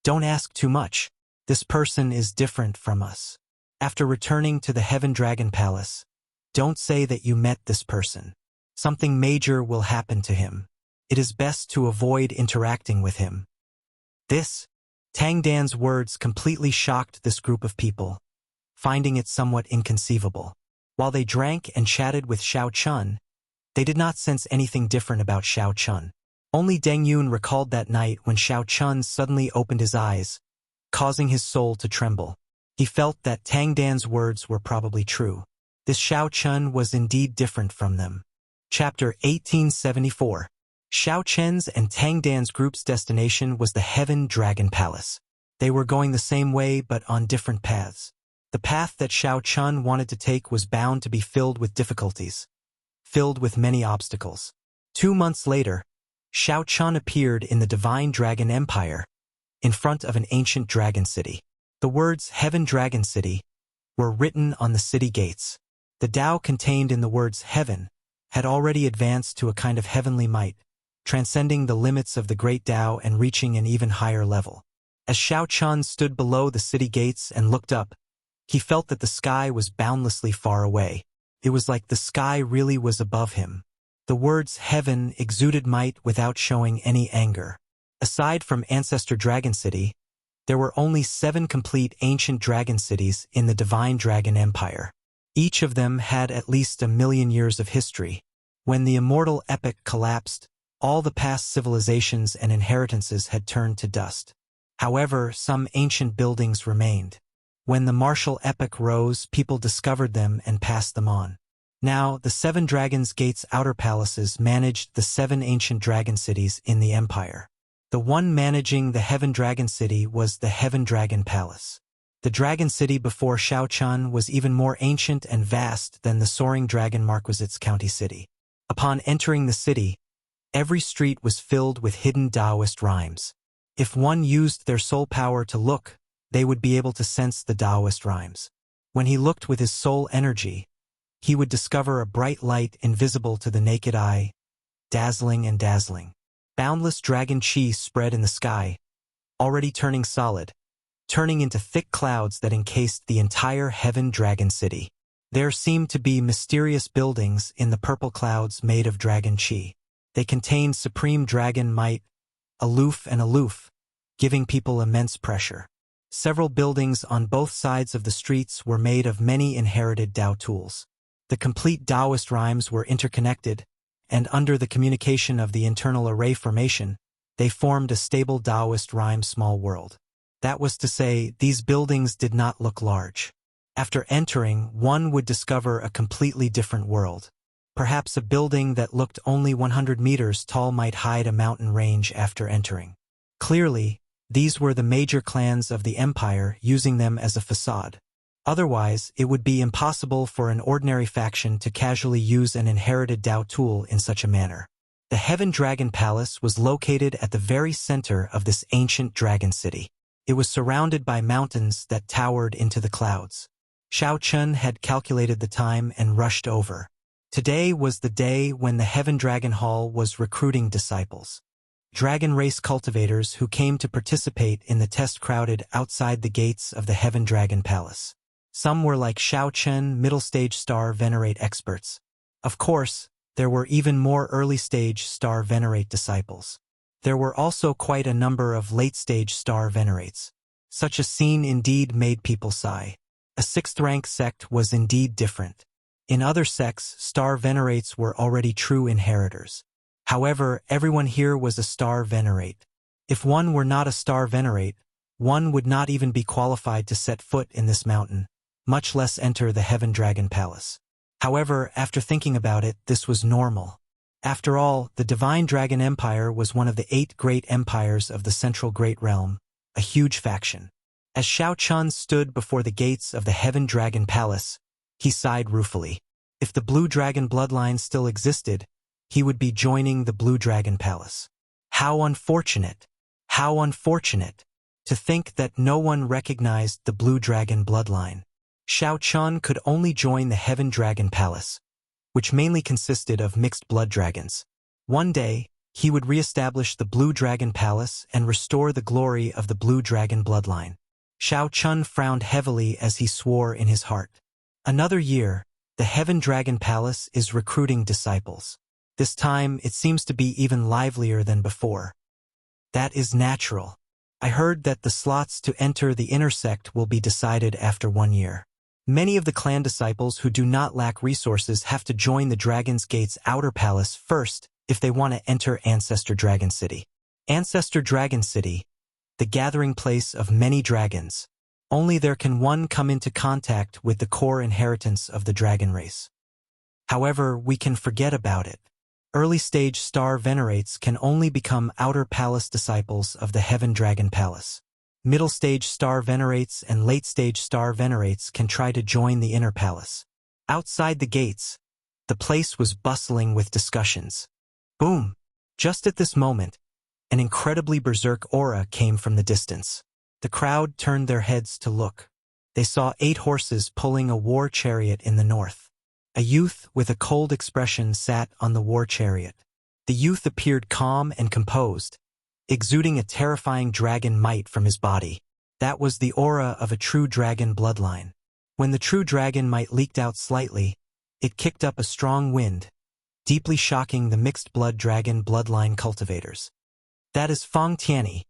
Don't ask too much. This person is different from us. After returning to the Heaven Dragon Palace, don't say that you met this person. Something major will happen to him. It is best to avoid interacting with him. Tang Dan's words completely shocked this group of people, finding it somewhat inconceivable. While they drank and chatted with Shao Chun, they did not sense anything different about Shao Chun. Only Deng Yun recalled that night when Shao Chun suddenly opened his eyes, causing his soul to tremble. He felt that Tang Dan's words were probably true. This Shao Chun was indeed different from them. Chapter 1874. Xiao Chen's and Tang Dan's group's destination was the Heaven Dragon Palace. They were going the same way but on different paths. The path that Xiao Chun wanted to take was bound to be filled with difficulties, filled with many obstacles. 2 months later, Xiao Chun appeared in the Divine Dragon Empire, in front of an ancient dragon city. The words Heaven Dragon City were written on the city gates. The Tao contained in the words heaven had already advanced to a kind of heavenly might, transcending the limits of the great Tao and reaching an even higher level. As Xiao Chun stood below the city gates and looked up, he felt that the sky was boundlessly far away. It was like the sky really was above him. The words heaven exuded might without showing any anger. Aside from Ancestor Dragon City, there were only 7 complete ancient dragon cities in the Divine Dragon Empire. Each of them had at least 1,000,000 years of history. When the Immortal epic collapsed, all the past civilizations and inheritances had turned to dust. However, some ancient buildings remained. When the martial epoch rose, people discovered them and passed them on. Now, the 7 Dragons' Gates outer palaces managed the 7 ancient dragon cities in the empire. The one managing the Heaven Dragon City was the Heaven Dragon Palace. The Dragon City before Xiao Chun was even more ancient and vast than the Soaring Dragon Marquisite's county city. Upon entering the city, every street was filled with hidden Taoist rhymes. If one used their soul power to look, they would be able to sense the Taoist rhymes. When he looked with his soul energy, he would discover a bright light invisible to the naked eye, dazzling and dazzling. Boundless dragon chi spread in the sky, already turning solid, turning into thick clouds that encased the entire Heaven Dragon City. There seemed to be mysterious buildings in the purple clouds made of dragon chi. They contained supreme dragon might, aloof, giving people immense pressure. Several buildings on both sides of the streets were made of many inherited Tao tools. The complete Taoist rhymes were interconnected, and under the communication of the internal array formation, they formed a stable Taoist rhyme small world. That was to say, these buildings did not look large. After entering, one would discover a completely different world. Perhaps a building that looked only 100 meters tall might hide a mountain range after entering. Clearly, these were the major clans of the empire using them as a facade. Otherwise, it would be impossible for an ordinary faction to casually use an inherited Tao tool in such a manner. The Heaven Dragon Palace was located at the very center of this ancient dragon city. It was surrounded by mountains that towered into the clouds. Xiao Chun had calculated the time and rushed over. Today was the day when the Heaven Dragon Hall was recruiting disciples. Dragon race cultivators who came to participate in the test crowded outside the gates of the Heaven Dragon Palace. Some were like Xiao Chen, middle-stage star venerate experts. Of course, there were even more early-stage star venerate disciples. There were also quite a number of late-stage star venerates. Such a scene indeed made people sigh. A 6th-rank sect was indeed different. In other sects, star venerates were already true inheritors. However, everyone here was a star venerate. If one were not a star venerate, one would not even be qualified to set foot in this mountain, much less enter the Heaven Dragon Palace. However, after thinking about it, this was normal. After all, the Divine Dragon Empire was one of the 8 great empires of the Central Great Realm, a huge faction. As Xiao Chun stood before the gates of the Heaven Dragon Palace, he sighed ruefully. If the Blue Dragon bloodline still existed, he would be joining the Blue Dragon Palace. How unfortunate! How unfortunate! To think that no one recognized the Blue Dragon bloodline. Xiao Chun could only join the Heaven Dragon Palace, which mainly consisted of mixed blood dragons. One day, he would re-establish the Blue Dragon Palace and restore the glory of the Blue Dragon bloodline. Xiao Chun frowned heavily as he swore in his heart. Another year, the Heaven Dragon Palace is recruiting disciples. This time, it seems to be even livelier than before. That is natural. I heard that the slots to enter the inner sect will be decided after 1 year. Many of the clan disciples who do not lack resources have to join the Dragon's Gate's outer palace first if they want to enter Ancestor Dragon City. Ancestor Dragon City, the gathering place of many dragons. Only there can one come into contact with the core inheritance of the dragon race. However, we can forget about it. Early-stage star venerates can only become outer palace disciples of the Heaven Dragon Palace. Middle-stage star venerates and late-stage star venerates can try to join the inner palace. Outside the gates, the place was bustling with discussions. Boom! Just at this moment, an incredibly berserk aura came from the distance. The crowd turned their heads to look. They saw 8 horses pulling a war chariot in the north. A youth with a cold expression sat on the war chariot. The youth appeared calm and composed, exuding a terrifying dragon might from his body. That was the aura of a true dragon bloodline. When the true dragon might leaked out slightly, it kicked up a strong wind, deeply shocking the mixed-blood dragon bloodline cultivators. That is Feng Tianyi,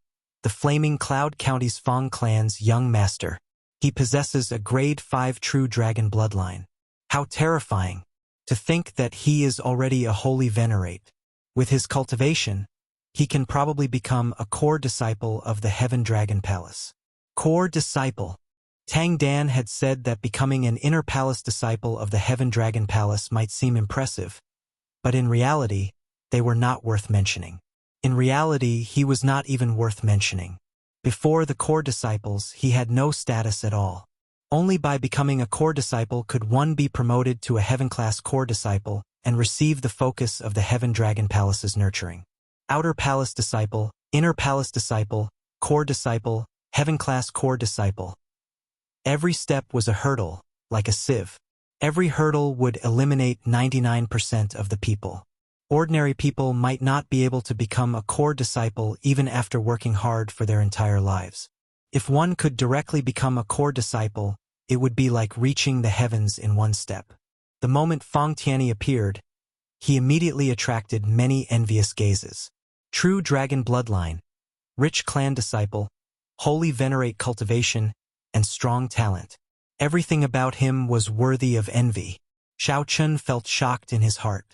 the Flaming Cloud County's Feng clan's young master. He possesses a grade 5 true dragon bloodline. How terrifying! To think that he is already a holy venerate. With his cultivation, he can probably become a core disciple of the Heaven Dragon Palace. Core disciple. Tang Dan had said that becoming an inner palace disciple of the Heaven Dragon Palace might seem impressive, but in reality, they were not worth mentioning. In reality, he was not even worth mentioning. Before the core disciples, he had no status at all. Only by becoming a core disciple could one be promoted to a heaven-class core disciple and receive the focus of the Heaven Dragon Palace's nurturing. Outer palace disciple, inner palace disciple, core disciple, heaven-class core disciple. Every step was a hurdle, like a sieve. Every hurdle would eliminate 99% of the people. Ordinary people might not be able to become a core disciple even after working hard for their entire lives. If one could directly become a core disciple, it would be like reaching the heavens in one step. The moment Feng Tianyi appeared, he immediately attracted many envious gazes. True dragon bloodline, rich clan disciple, holy venerate cultivation, and strong talent. Everything about him was worthy of envy. Xiao Chun felt shocked in his heart.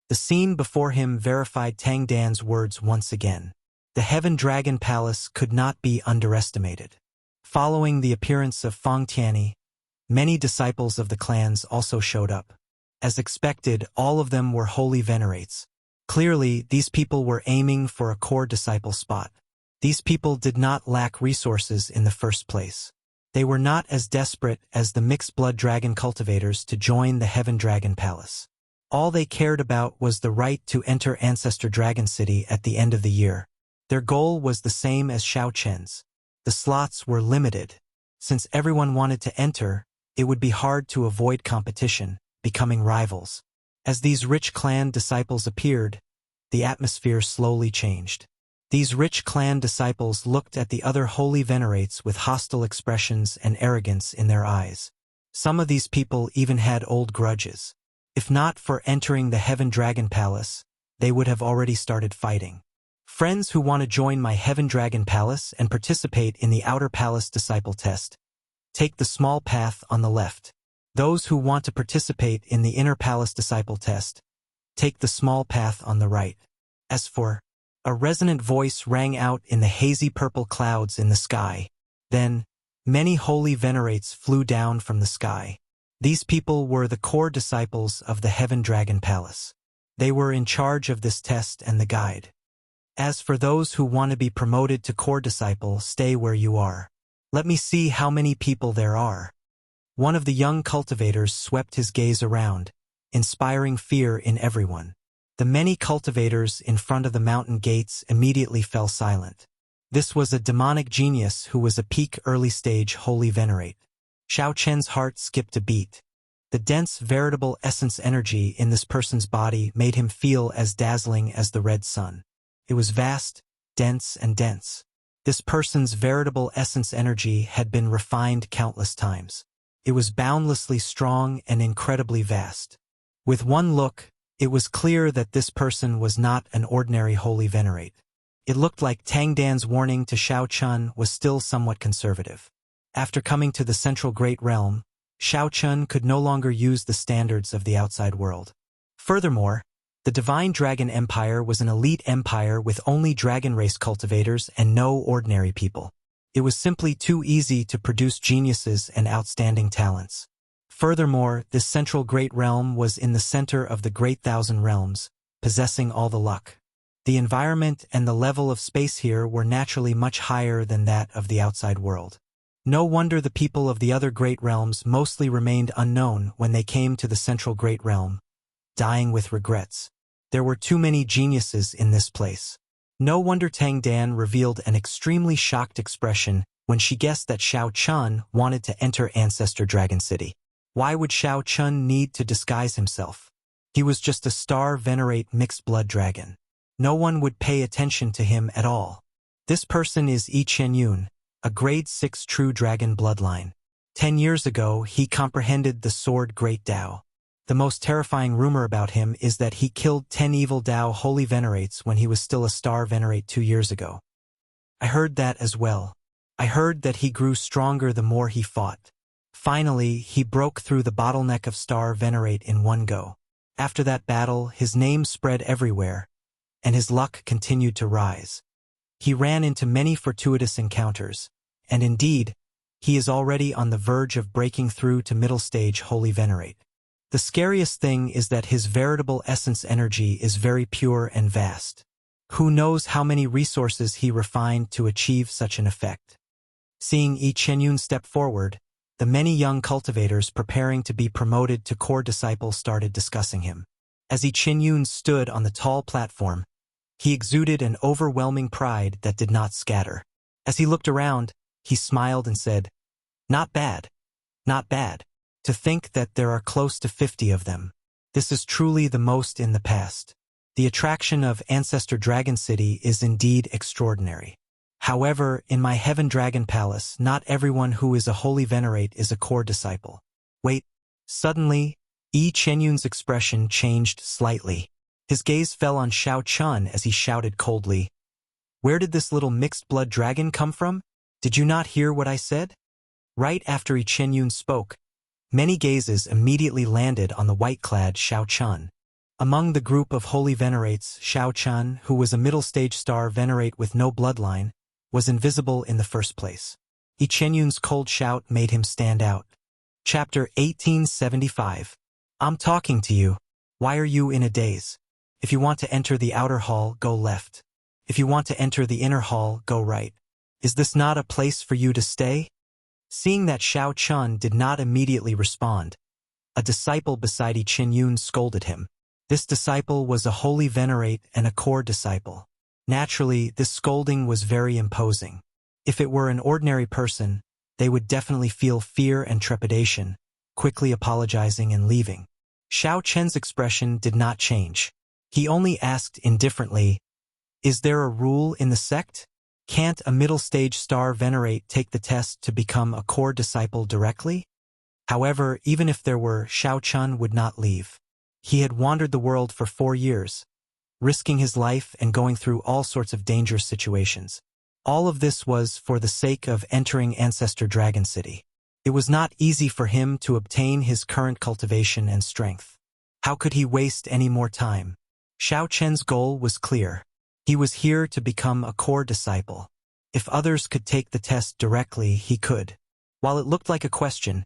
The scene before him verified Tang Dan's words once again. The Heaven Dragon Palace could not be underestimated. Following the appearance of Feng Tianyi, many disciples of the clans also showed up. As expected, all of them were holy venerates. Clearly, these people were aiming for a core disciple spot. These people did not lack resources in the first place. They were not as desperate as the mixed-blood dragon cultivators to join the Heaven Dragon Palace. All they cared about was the right to enter Ancestor Dragon City at the end of the year. Their goal was the same as Xiao Chen's. The slots were limited. Since everyone wanted to enter, it would be hard to avoid competition, becoming rivals. As these rich clan disciples appeared, the atmosphere slowly changed. These rich clan disciples looked at the other holy venerates with hostile expressions and arrogance in their eyes. Some of these people even had old grudges. If not for entering the Heaven Dragon Palace, they would have already started fighting. Friends who want to join my Heaven Dragon Palace and participate in the Outer Palace Disciple Test, take the small path on the left. Those who want to participate in the Inner Palace Disciple Test, take the small path on the right. As for, a resonant voice rang out in the hazy purple clouds in the sky. Then, many holy venerates flew down from the sky. These people were the core disciples of the Heaven Dragon Palace. They were in charge of this test and the guide. As for those who want to be promoted to core disciple, stay where you are. Let me see how many people there are. One of the young cultivators swept his gaze around, inspiring fear in everyone. The many cultivators in front of the mountain gates immediately fell silent. This was a demonic genius who was a peak early-stage holy venerate. Xiao Chen's heart skipped a beat. The dense, veritable essence energy in this person's body made him feel as dazzling as the red sun. It was vast, dense, and dense. This person's veritable essence energy had been refined countless times. It was boundlessly strong and incredibly vast. With one look, it was clear that this person was not an ordinary holy venerate. It looked like Tang Dan's warning to Xiao Chun was still somewhat conservative. After coming to the Central Great Realm, Xiao Chun could no longer use the standards of the outside world. Furthermore, the Divine Dragon Empire was an elite empire with only dragon race cultivators and no ordinary people. It was simply too easy to produce geniuses and outstanding talents. Furthermore, this Central Great Realm was in the center of the Great Thousand Realms, possessing all the luck. The environment and the level of space here were naturally much higher than that of the outside world. No wonder the people of the other great realms mostly remained unknown when they came to the central great realm, dying with regrets. There were too many geniuses in this place. No wonder Tang Dan revealed an extremely shocked expression when she guessed that Shao Chun wanted to enter Ancestor Dragon City. Why would Shao Chun need to disguise himself? He was just a star venerate mixed-blood dragon. No one would pay attention to him at all. This person is Yi Qianyun, a grade 6 true dragon bloodline. 10 years ago, he comprehended the sword Great Dao. The most terrifying rumor about him is that he killed 10 evil Dao holy venerates when he was still a star venerate 2 years ago. I heard that as well. I heard that he grew stronger the more he fought. Finally, he broke through the bottleneck of star venerate in one go. After that battle, his name spread everywhere, and his luck continued to rise. He ran into many fortuitous encounters, and indeed, he is already on the verge of breaking through to middle stage holy venerate. The scariest thing is that his veritable essence energy is very pure and vast. Who knows how many resources he refined to achieve such an effect? Seeing Yi Qianyun step forward, the many young cultivators preparing to be promoted to core disciple started discussing him. As Yi Qianyun stood on the tall platform, he exuded an overwhelming pride that did not scatter. As he looked around, he smiled and said, "Not bad. Not bad. To think that there are close to 50 of them. This is truly the most in the past. The attraction of Ancestor Dragon City is indeed extraordinary. However, in my Heaven Dragon Palace, not everyone who is a holy venerate is a core disciple." Wait. Suddenly, Yi Qianyun's expression changed slightly. His gaze fell on Shao Chun as he shouted coldly, "Where did this little mixed-blood dragon come from? Did you not hear what I said?" Right after Yi Qianyun spoke, many gazes immediately landed on the white-clad Shao Chun. Among the group of holy venerates, Shao Chun, who was a middle-stage star venerate with no bloodline, was invisible in the first place. Yi Qianyun's cold shout made him stand out. Chapter 1875. I'm talking to you. Why are you in a daze? If you want to enter the outer hall, go left. If you want to enter the inner hall, go right. Is this not a place for you to stay? Seeing that Shao Chun did not immediately respond, a disciple beside Yi Qianyun scolded him. This disciple was a holy venerate and a core disciple. Naturally, this scolding was very imposing. If it were an ordinary person, they would definitely feel fear and trepidation, quickly apologizing and leaving. Shao Chen's expression did not change. He only asked indifferently, "Is there a rule in the sect? Can't a middle-stage star venerate take the test to become a core disciple directly?" However, even if there were, Shao Chun would not leave. He had wandered the world for 4 years, risking his life and going through all sorts of dangerous situations. All of this was for the sake of entering Ancestor Dragon City. It was not easy for him to obtain his current cultivation and strength. How could he waste any more time? Shao Chen's goal was clear. He was here to become a core disciple. If others could take the test directly, he could. While it looked like a question,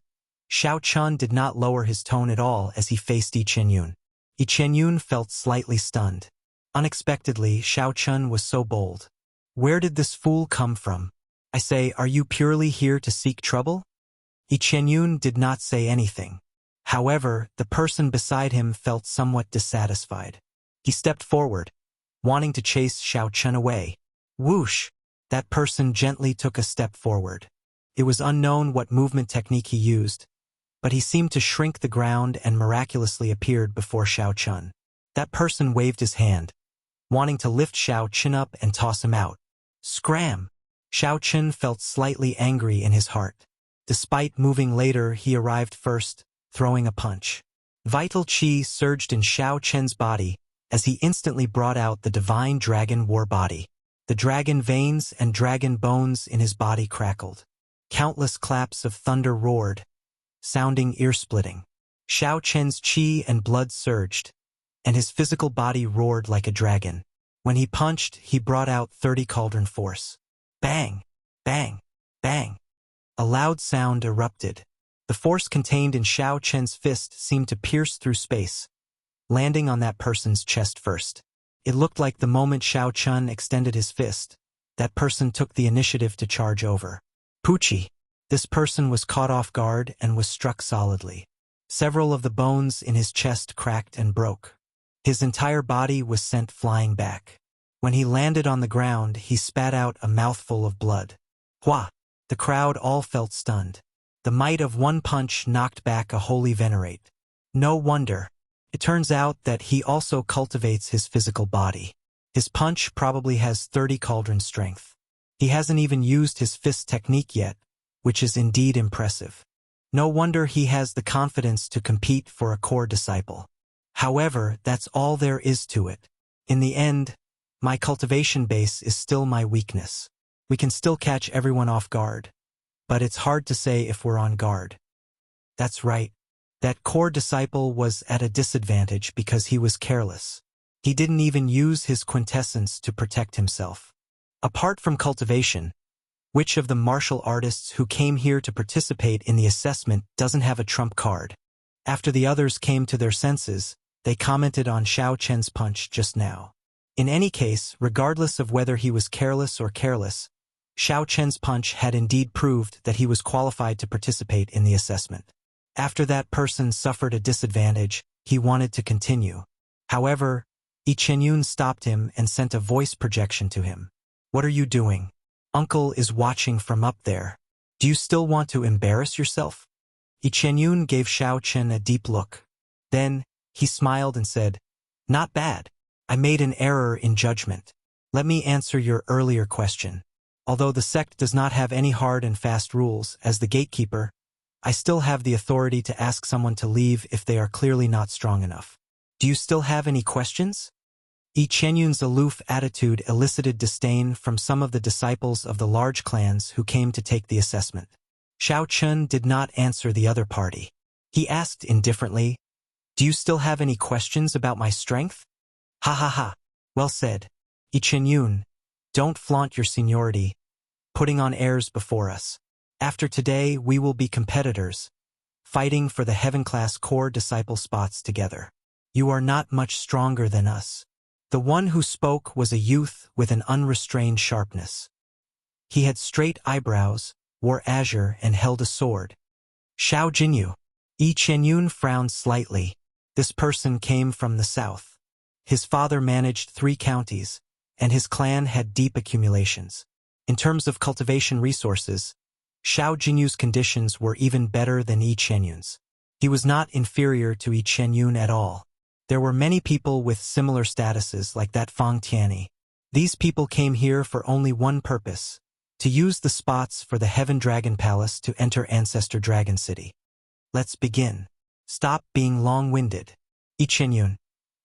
Shao Chun did not lower his tone at all as he faced Yi Qianyun. Yi Qianyun felt slightly stunned. Unexpectedly, Shao Chun was so bold. Where did this fool come from? I say, are you purely here to seek trouble? Yi Qianyun did not say anything. However, the person beside him felt somewhat dissatisfied. He stepped forward, wanting to chase Shao Chun away. Whoosh! That person gently took a step forward. It was unknown what movement technique he used, but he seemed to shrink the ground and miraculously appeared before Shao Chun. That person waved his hand, wanting to lift Shao Chun up and toss him out. Scram! Shao Chun felt slightly angry in his heart. Despite moving later, he arrived first, throwing a punch. Vital chi surged in Shao Chun's body as he instantly brought out the divine dragon war body. The dragon veins and dragon bones in his body crackled. Countless claps of thunder roared, sounding ear-splitting. Shao Chun's chi and blood surged, and his physical body roared like a dragon. When he punched, he brought out 30 cauldron force. Bang! Bang! Bang! A loud sound erupted. The force contained in Shao Chun's fist seemed to pierce through space, landing on that person's chest first. It looked like the moment Xiao Chun extended his fist, that person took the initiative to charge over. Poochie. This person was caught off guard and was struck solidly. Several of the bones in his chest cracked and broke. His entire body was sent flying back. When he landed on the ground, he spat out a mouthful of blood. Hua! The crowd all felt stunned. The might of one punch knocked back a holy venerate. No wonder. It turns out that he also cultivates his physical body. His punch probably has 30 cauldron strength. He hasn't even used his fist technique yet, which is indeed impressive. No wonder he has the confidence to compete for a core disciple. However, that's all there is to it. In the end, my cultivation base is still my weakness. We can still catch everyone off guard, but it's hard to say if we're on guard. That's right. That core disciple was at a disadvantage because he was careless. He didn't even use his quintessence to protect himself. Apart from cultivation, which of the martial artists who came here to participate in the assessment doesn't have a trump card? After the others came to their senses, they commented on Xiao Chen's punch just now. In any case, regardless of whether he was careless or careless, Xiao Chen's punch had indeed proved that he was qualified to participate in the assessment. After that person suffered a disadvantage, he wanted to continue. However, Yi Chenyun stopped him and sent a voice projection to him. What are you doing? Uncle is watching from up there. Do you still want to embarrass yourself? Yi Chenyun gave Xiao Chen a deep look. Then, he smiled and said, Not bad. I made an error in judgment. Let me answer your earlier question. Although the sect does not have any hard and fast rules, as the gatekeeper, I still have the authority to ask someone to leave if they are clearly not strong enough. Do you still have any questions? Yi Chenyun's aloof attitude elicited disdain from some of the disciples of the large clans who came to take the assessment. Xiao Chun did not answer the other party. He asked indifferently, Do you still have any questions about my strength? Ha ha ha. Well said. Yi Chenyun, don't flaunt your seniority, putting on airs before us. After today, we will be competitors, fighting for the heaven-class core disciple spots together. You are not much stronger than us. The one who spoke was a youth with an unrestrained sharpness. He had straight eyebrows, wore azure, and held a sword. Xiao Jinyu. Yi Chenyun frowned slightly. This person came from the south. His father managed 3 counties, and his clan had deep accumulations. In terms of cultivation resources, Xiao Jinyu's conditions were even better than Yi Chenyun's. He was not inferior to Yi Chenyun at all. There were many people with similar statuses like that Fang Tianyi. These people came here for only one purpose, to use the spots for the Heaven Dragon Palace to enter Ancestor Dragon City. Let's begin. Stop being long-winded. Yi Chenyun,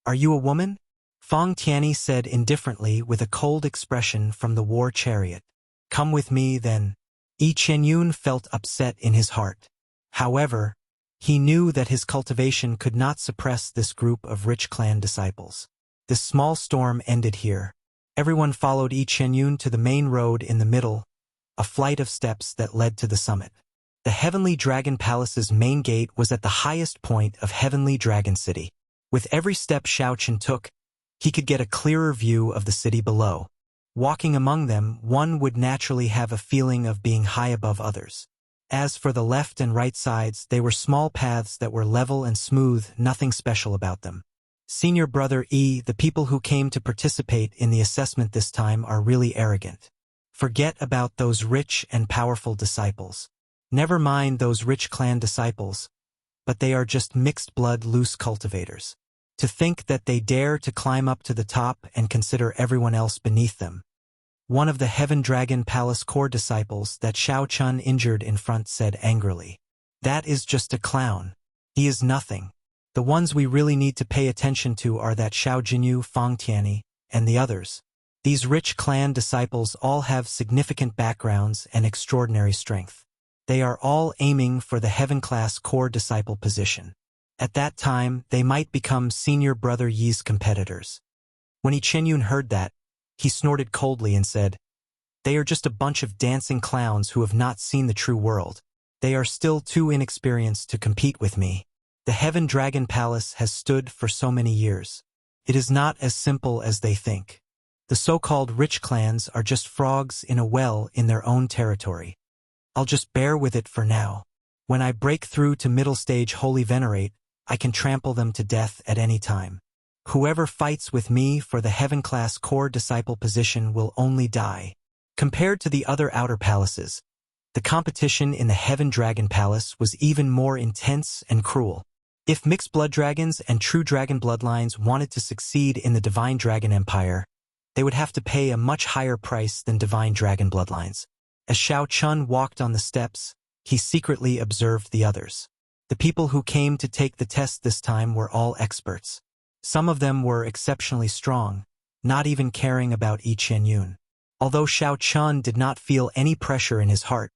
are you a woman? Fang Tianyi said indifferently with a cold expression from the war chariot. Come with me, then. Yi Chenyun felt upset in his heart. However, he knew that his cultivation could not suppress this group of rich clan disciples. This small storm ended here. Everyone followed Yi Chenyun to the main road in the middle, a flight of steps that led to the summit. The Heavenly Dragon Palace's main gate was at the highest point of Heavenly Dragon City. With every step Xiao Chen took, he could get a clearer view of the city below. Walking among them, one would naturally have a feeling of being high above others. As for the left and right sides, they were small paths that were level and smooth, nothing special about them. Senior Brother E, the people who came to participate in the assessment this time are really arrogant. Forget about those rich and powerful disciples. Never mind those rich clan disciples, but they are just mixed-blood loose cultivators. To think that they dare to climb up to the top and consider everyone else beneath them. One of the Heaven Dragon Palace core disciples that Xiao Chun injured in front said angrily. That is just a clown. He is nothing. The ones we really need to pay attention to are that Xiao Jinyu, Fang Tianyi, and the others. These rich clan disciples all have significant backgrounds and extraordinary strength. They are all aiming for the heaven-class core disciple position. At that time, they might become Senior Brother Yi's competitors. When Yi Chenyun heard that, he snorted coldly and said, They are just a bunch of dancing clowns who have not seen the true world. They are still too inexperienced to compete with me. The Heaven Dragon Palace has stood for so many years. It is not as simple as they think. The so-called rich clans are just frogs in a well in their own territory. I'll just bear with it for now. When I break through to middle stage Holy Venerate, I can trample them to death at any time. Whoever fights with me for the Heaven-class core disciple position will only die. Compared to the other outer palaces, the competition in the Heaven Dragon Palace was even more intense and cruel. If mixed blood dragons and true dragon bloodlines wanted to succeed in the Divine Dragon Empire, they would have to pay a much higher price than Divine Dragon bloodlines. As Xiao Chun walked on the steps, he secretly observed the others. The people who came to take the test this time were all experts. Some of them were exceptionally strong, not even caring about Yi Qianyun. Although Xiao Chun did not feel any pressure in his heart,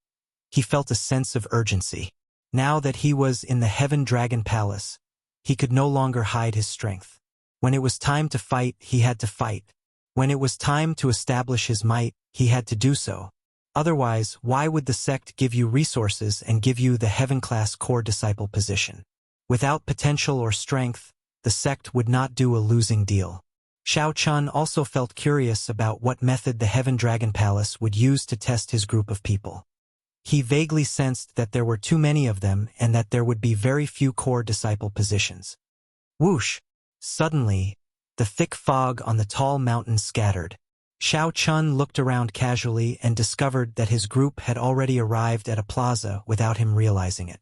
he felt a sense of urgency. Now that he was in the Heaven Dragon Palace, he could no longer hide his strength. When it was time to fight, he had to fight. When it was time to establish his might, he had to do so. Otherwise, why would the sect give you resources and give you the Heaven-class core disciple position? Without potential or strength, the sect would not do a losing deal. Xiao Chun also felt curious about what method the Heaven Dragon Palace would use to test his group of people. He vaguely sensed that there were too many of them and that there would be very few core disciple positions. Whoosh! Suddenly, the thick fog on the tall mountain scattered. Xiao Chun looked around casually and discovered that his group had already arrived at a plaza without him realizing it.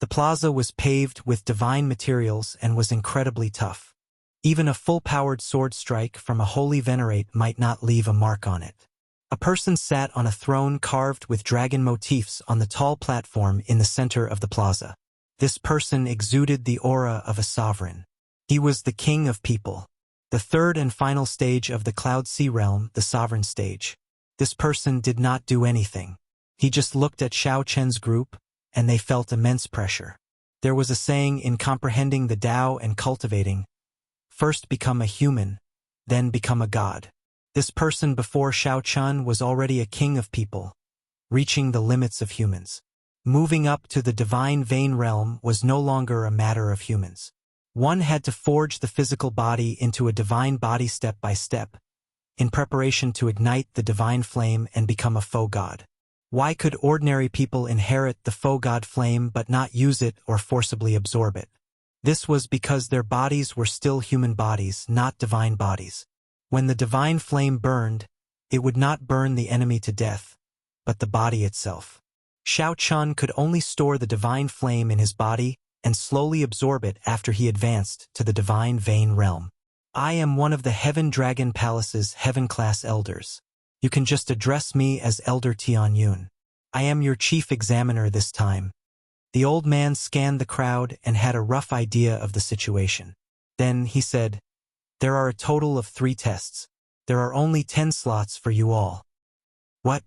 The plaza was paved with divine materials and was incredibly tough. Even a full-powered sword strike from a holy venerate might not leave a mark on it. A person sat on a throne carved with dragon motifs on the tall platform in the center of the plaza. This person exuded the aura of a sovereign. He was the king of people. The third and final stage of the Cloud Sea realm, the sovereign stage. This person did not do anything. He just looked at Xiao Chen's group, and they felt immense pressure. There was a saying in comprehending the Tao and cultivating, first become a human, then become a god. This person before Xiao Chun was already a king of people, reaching the limits of humans. Moving up to the divine vein realm was no longer a matter of humans. One had to forge the physical body into a divine body step by step, in preparation to ignite the divine flame and become a faux god. Why could ordinary people inherit the faux god flame but not use it or forcibly absorb it? This was because their bodies were still human bodies, not divine bodies. When the divine flame burned, it would not burn the enemy to death, but the body itself. Xiao Chun could only store the divine flame in his body and slowly absorb it after he advanced to the divine vein realm. I am one of the Heaven Dragon Palace's Heaven-class elders. You can just address me as Elder Tianyun. I am your chief examiner this time. The old man scanned the crowd and had a rough idea of the situation. Then he said, "There are a total of 3 tests. There are only 10 slots for you all." What?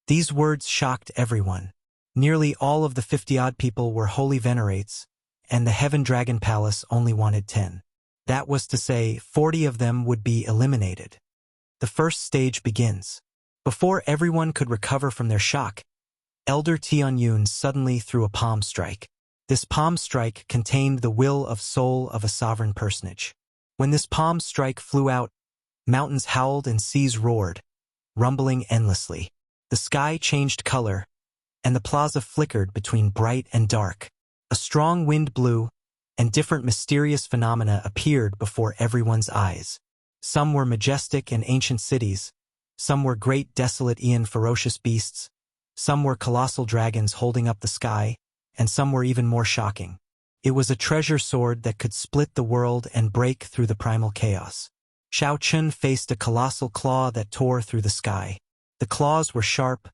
These words shocked everyone. Nearly all of the 50-odd people were holy venerates, and the Heaven Dragon Palace only wanted 10. That was to say, 40 of them would be eliminated. The first stage begins. Before everyone could recover from their shock, Elder Tianyun suddenly threw a palm strike. This palm strike contained the will of soul of a sovereign personage. When this palm strike flew out, mountains howled and seas roared, rumbling endlessly. The sky changed color, and the plaza flickered between bright and dark. A strong wind blew, and different mysterious phenomena appeared before everyone's eyes. Some were majestic and ancient cities, some were great desolate Aeon ferocious beasts, some were colossal dragons holding up the sky, and some were even more shocking. It was a treasure sword that could split the world and break through the primal chaos. Xiao Chun faced a colossal claw that tore through the sky. The claws were sharp,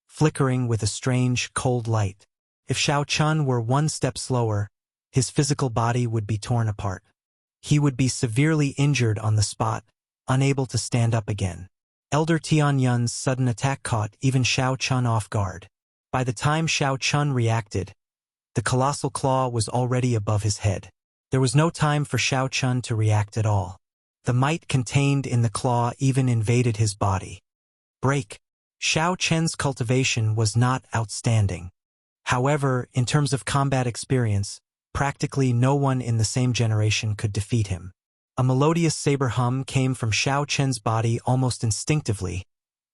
flickering with a strange, cold light. If Xiao Chun were one step slower, his physical body would be torn apart. He would be severely injured on the spot, unable to stand up again. Elder Tianyun's sudden attack caught even Xiao Chun off guard. By the time Xiao Chun reacted, the colossal claw was already above his head. There was no time for Xiao Chun to react at all. The might contained in the claw even invaded his body. Break. Xiao Chen's cultivation was not outstanding. However, in terms of combat experience, practically no one in the same generation could defeat him. A melodious saber hum came from Xiao Chen's body almost instinctively,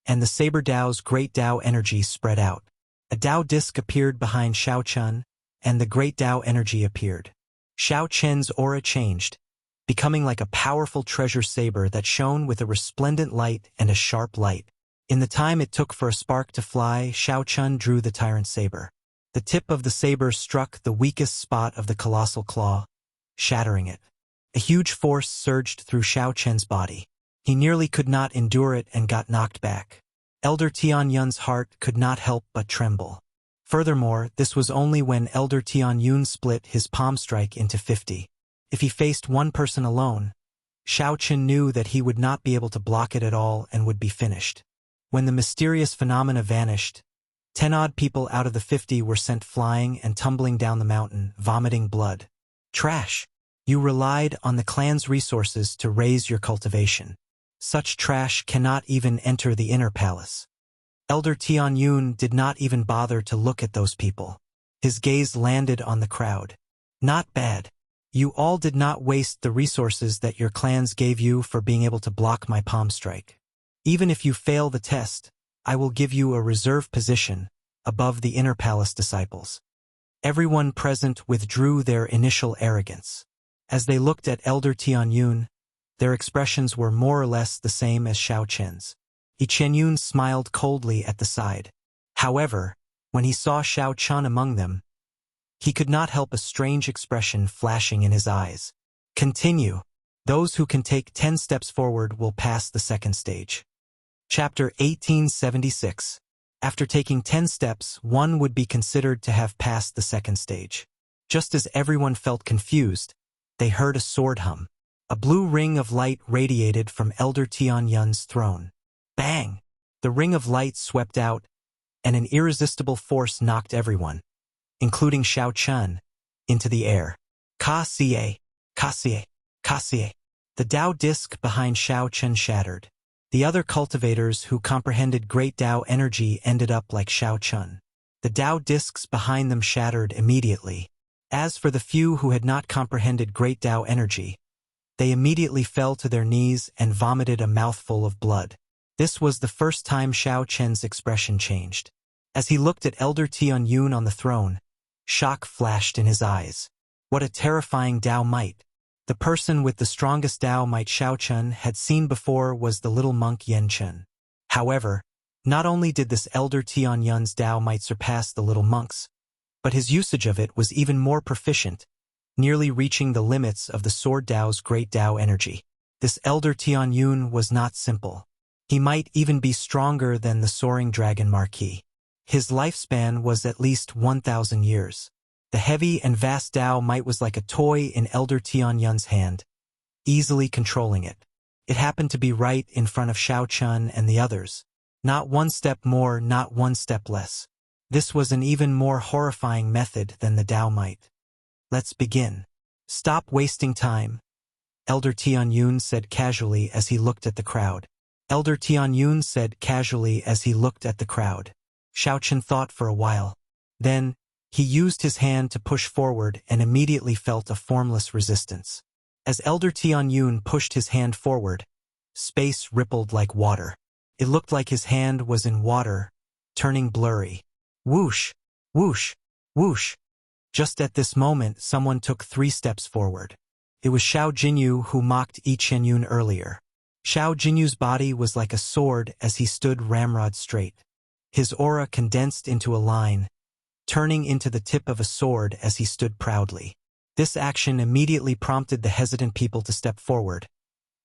and the saber Dao's great Dao energy spread out. A Dao disc appeared behind Xiao Chen, and the great Dao energy appeared. Xiao Chen's aura changed, becoming like a powerful treasure saber that shone with a resplendent light and a sharp light. In the time it took for a spark to fly, Xiao Chen drew the tyrant saber. The tip of the saber struck the weakest spot of the colossal claw, shattering it. A huge force surged through Xiao Chen's body. He nearly could not endure it and got knocked back. Elder Tian Yun's heart could not help but tremble. Furthermore, this was only when Elder Tian Yun split his palm strike into 50. If he faced one person alone, Xiao Chen knew that he would not be able to block it at all and would be finished. When the mysterious phenomena vanished, 10-odd people out of the 50 were sent flying and tumbling down the mountain, vomiting blood. Trash! You relied on the clan's resources to raise your cultivation. Such trash cannot even enter the inner palace. Elder Tian Yun did not even bother to look at those people. His gaze landed on the crowd. Not bad. You all did not waste the resources that your clans gave you for being able to block my palm strike. Even if you fail the test, I will give you a reserve position above the inner palace disciples. Everyone present withdrew their initial arrogance. As they looked at Elder Tian Yun, their expressions were more or less the same as Xiao Chen's. Chen Yun smiled coldly at the side. However, when he saw Xiao Chen among them, he could not help a strange expression flashing in his eyes. Continue. Those who can take 10 steps forward will pass the second stage. Chapter 1876. After taking 10 steps, one would be considered to have passed the second stage. Just as everyone felt confused, they heard a sword hum. A blue ring of light radiated from Elder Tian Yun's throne. Bang! The ring of light swept out, and an irresistible force knocked everyone, including Xiao Chen, into the air. Ka-sie, ka-sie, ka-sie. The Dao disc behind Xiao Chen shattered. The other cultivators who comprehended great Dao energy ended up like Xiao Chen. The Dao discs behind them shattered immediately. As for the few who had not comprehended great Dao energy, they immediately fell to their knees and vomited a mouthful of blood. This was the first time Xiao Chen's expression changed. As he looked at Elder Tian Yun on the throne, shock flashed in his eyes. What a terrifying Dao might. The person with the strongest Dao might Xiao Chen had seen before was the little monk Yen Chen. However, not only did this Elder Tian Yun's Dao might surpass the little monk's, but his usage of it was even more proficient, nearly reaching the limits of the Sword Dao's great Dao energy. This Elder Tian Yun was not simple. He might even be stronger than the Soaring Dragon Marquis. His lifespan was at least 1,000 years. The heavy and vast Dao might was like a toy in Elder Tian Yun's hand, easily controlling it. It happened to be right in front of Xiao Chen and the others. Not one step more, not one step less. This was an even more horrifying method than the Dao might. Let's begin. Stop wasting time, Elder Tian Yun said casually as he looked at the crowd. Elder Tian Yun said casually as he looked at the crowd. Xiao Chen thought for a while. Then, he used his hand to push forward and immediately felt a formless resistance. As Elder Tian Yun pushed his hand forward, space rippled like water. It looked like his hand was in water, turning blurry. Whoosh! Whoosh! Whoosh! Just at this moment, someone took 3 steps forward. It was Xiao Jinyu who mocked Chen Yun earlier. Xiao Jinyu's body was like a sword as he stood ramrod straight. His aura condensed into a line, turning into the tip of a sword as he stood proudly. This action immediately prompted the hesitant people to step forward,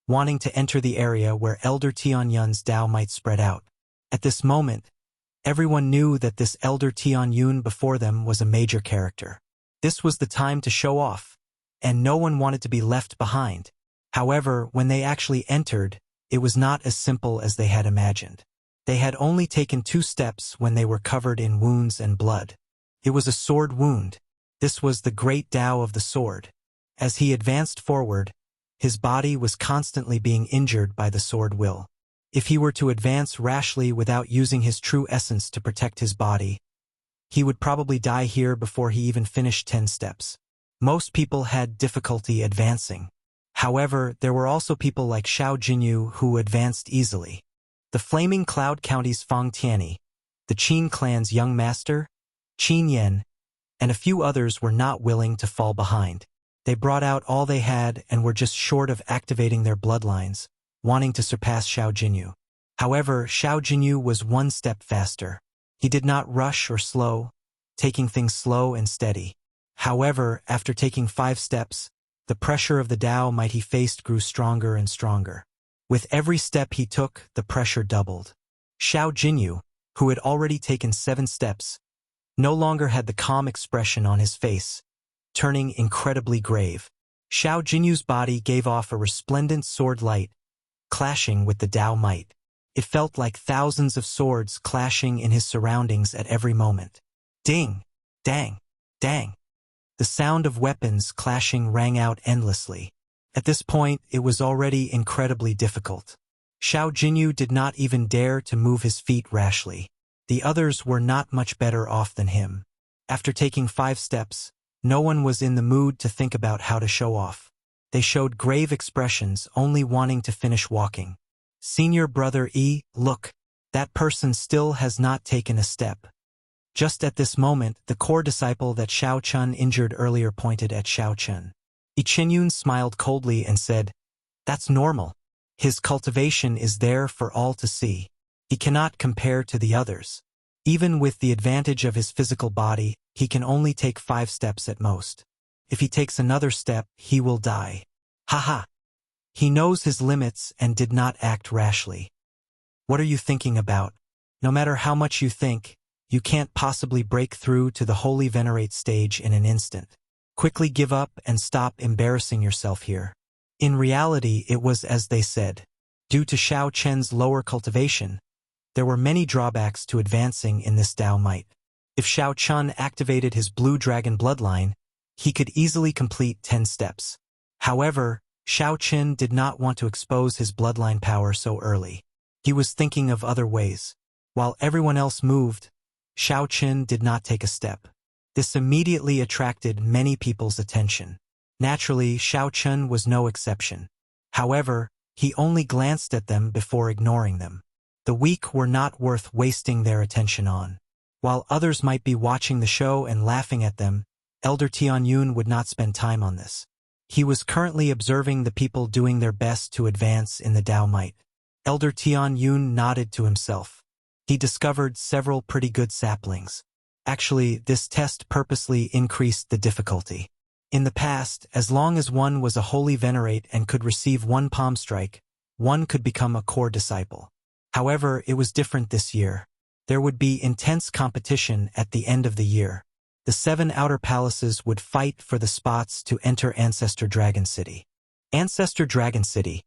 wanting to enter the area where Elder Tian Yun's Dao might spread out. At this moment, everyone knew that this Elder Tian Yun before them was a major character. This was the time to show off, and no one wanted to be left behind. However, when they actually entered, it was not as simple as they had imagined. They had only taken 2 steps when they were covered in wounds and blood. It was a sword wound. This was the great Dao of the sword. As he advanced forward, his body was constantly being injured by the sword will. If he were to advance rashly without using his true essence to protect his body, he would probably die here before he even finished 10 steps. Most people had difficulty advancing. However, there were also people like Xiao Jinyu who advanced easily. The Flaming Cloud County's Fang Tianyi, the Qin clan's young master, Qin Yan, and a few others were not willing to fall behind. They brought out all they had and were just short of activating their bloodlines, wanting to surpass Xiao Jinyu. However, Xiao Jinyu was one step faster. He did not rush or slow, taking things slow and steady. However, after taking 5 steps, the pressure of the Tao might he faced grew stronger and stronger. With every step he took, the pressure doubled. Xiao Jinyu, who had already taken 7 steps, no longer had the calm expression on his face, turning incredibly grave. Xiao Jinyu's body gave off a resplendent sword light, clashing with the Tao might. It felt like thousands of swords clashing in his surroundings at every moment. Ding! Dang! Dang! The sound of weapons clashing rang out endlessly. At this point, it was already incredibly difficult. Xiao Jinyu did not even dare to move his feet rashly. The others were not much better off than him. After taking 5 steps, no one was in the mood to think about how to show off. They showed grave expressions, only wanting to finish walking. Senior brother E, look, that person still has not taken a step. Just at this moment, the core disciple that Xiao Chun injured earlier pointed at Xiao Chun. Qinyun smiled coldly and said, "That's normal. His cultivation is there for all to see. He cannot compare to the others. Even with the advantage of his physical body, he can only take 5 steps at most. If he takes another step, he will die. Haha. He knows his limits and did not act rashly. What are you thinking about? No matter how much you think, you can't possibly break through to the Holy Venerate stage in an instant. Quickly give up and stop embarrassing yourself here." In reality, it was as they said. Due to Xiao Chen's lower cultivation, there were many drawbacks to advancing in this Tao might. If Xiao Chun activated his blue dragon bloodline, he could easily complete 10 steps. However, Xiao Chen did not want to expose his bloodline power so early. He was thinking of other ways. While everyone else moved, Xiao Chen did not take a step. This immediately attracted many people's attention. Naturally, Xiao Chen was no exception. However, he only glanced at them before ignoring them. The weak were not worth wasting their attention on. While others might be watching the show and laughing at them, Elder Tianyun would not spend time on this. He was currently observing the people doing their best to advance in the Tao might. Elder Tianyun nodded to himself. He discovered several pretty good saplings. Actually, this test purposely increased the difficulty. In the past, as long as one was a holy venerate and could receive 1 palm strike, one could become a core disciple. However, it was different this year. There would be intense competition at the end of the year. The 7 outer palaces would fight for the spots to enter Ancestor Dragon City. Ancestor Dragon City.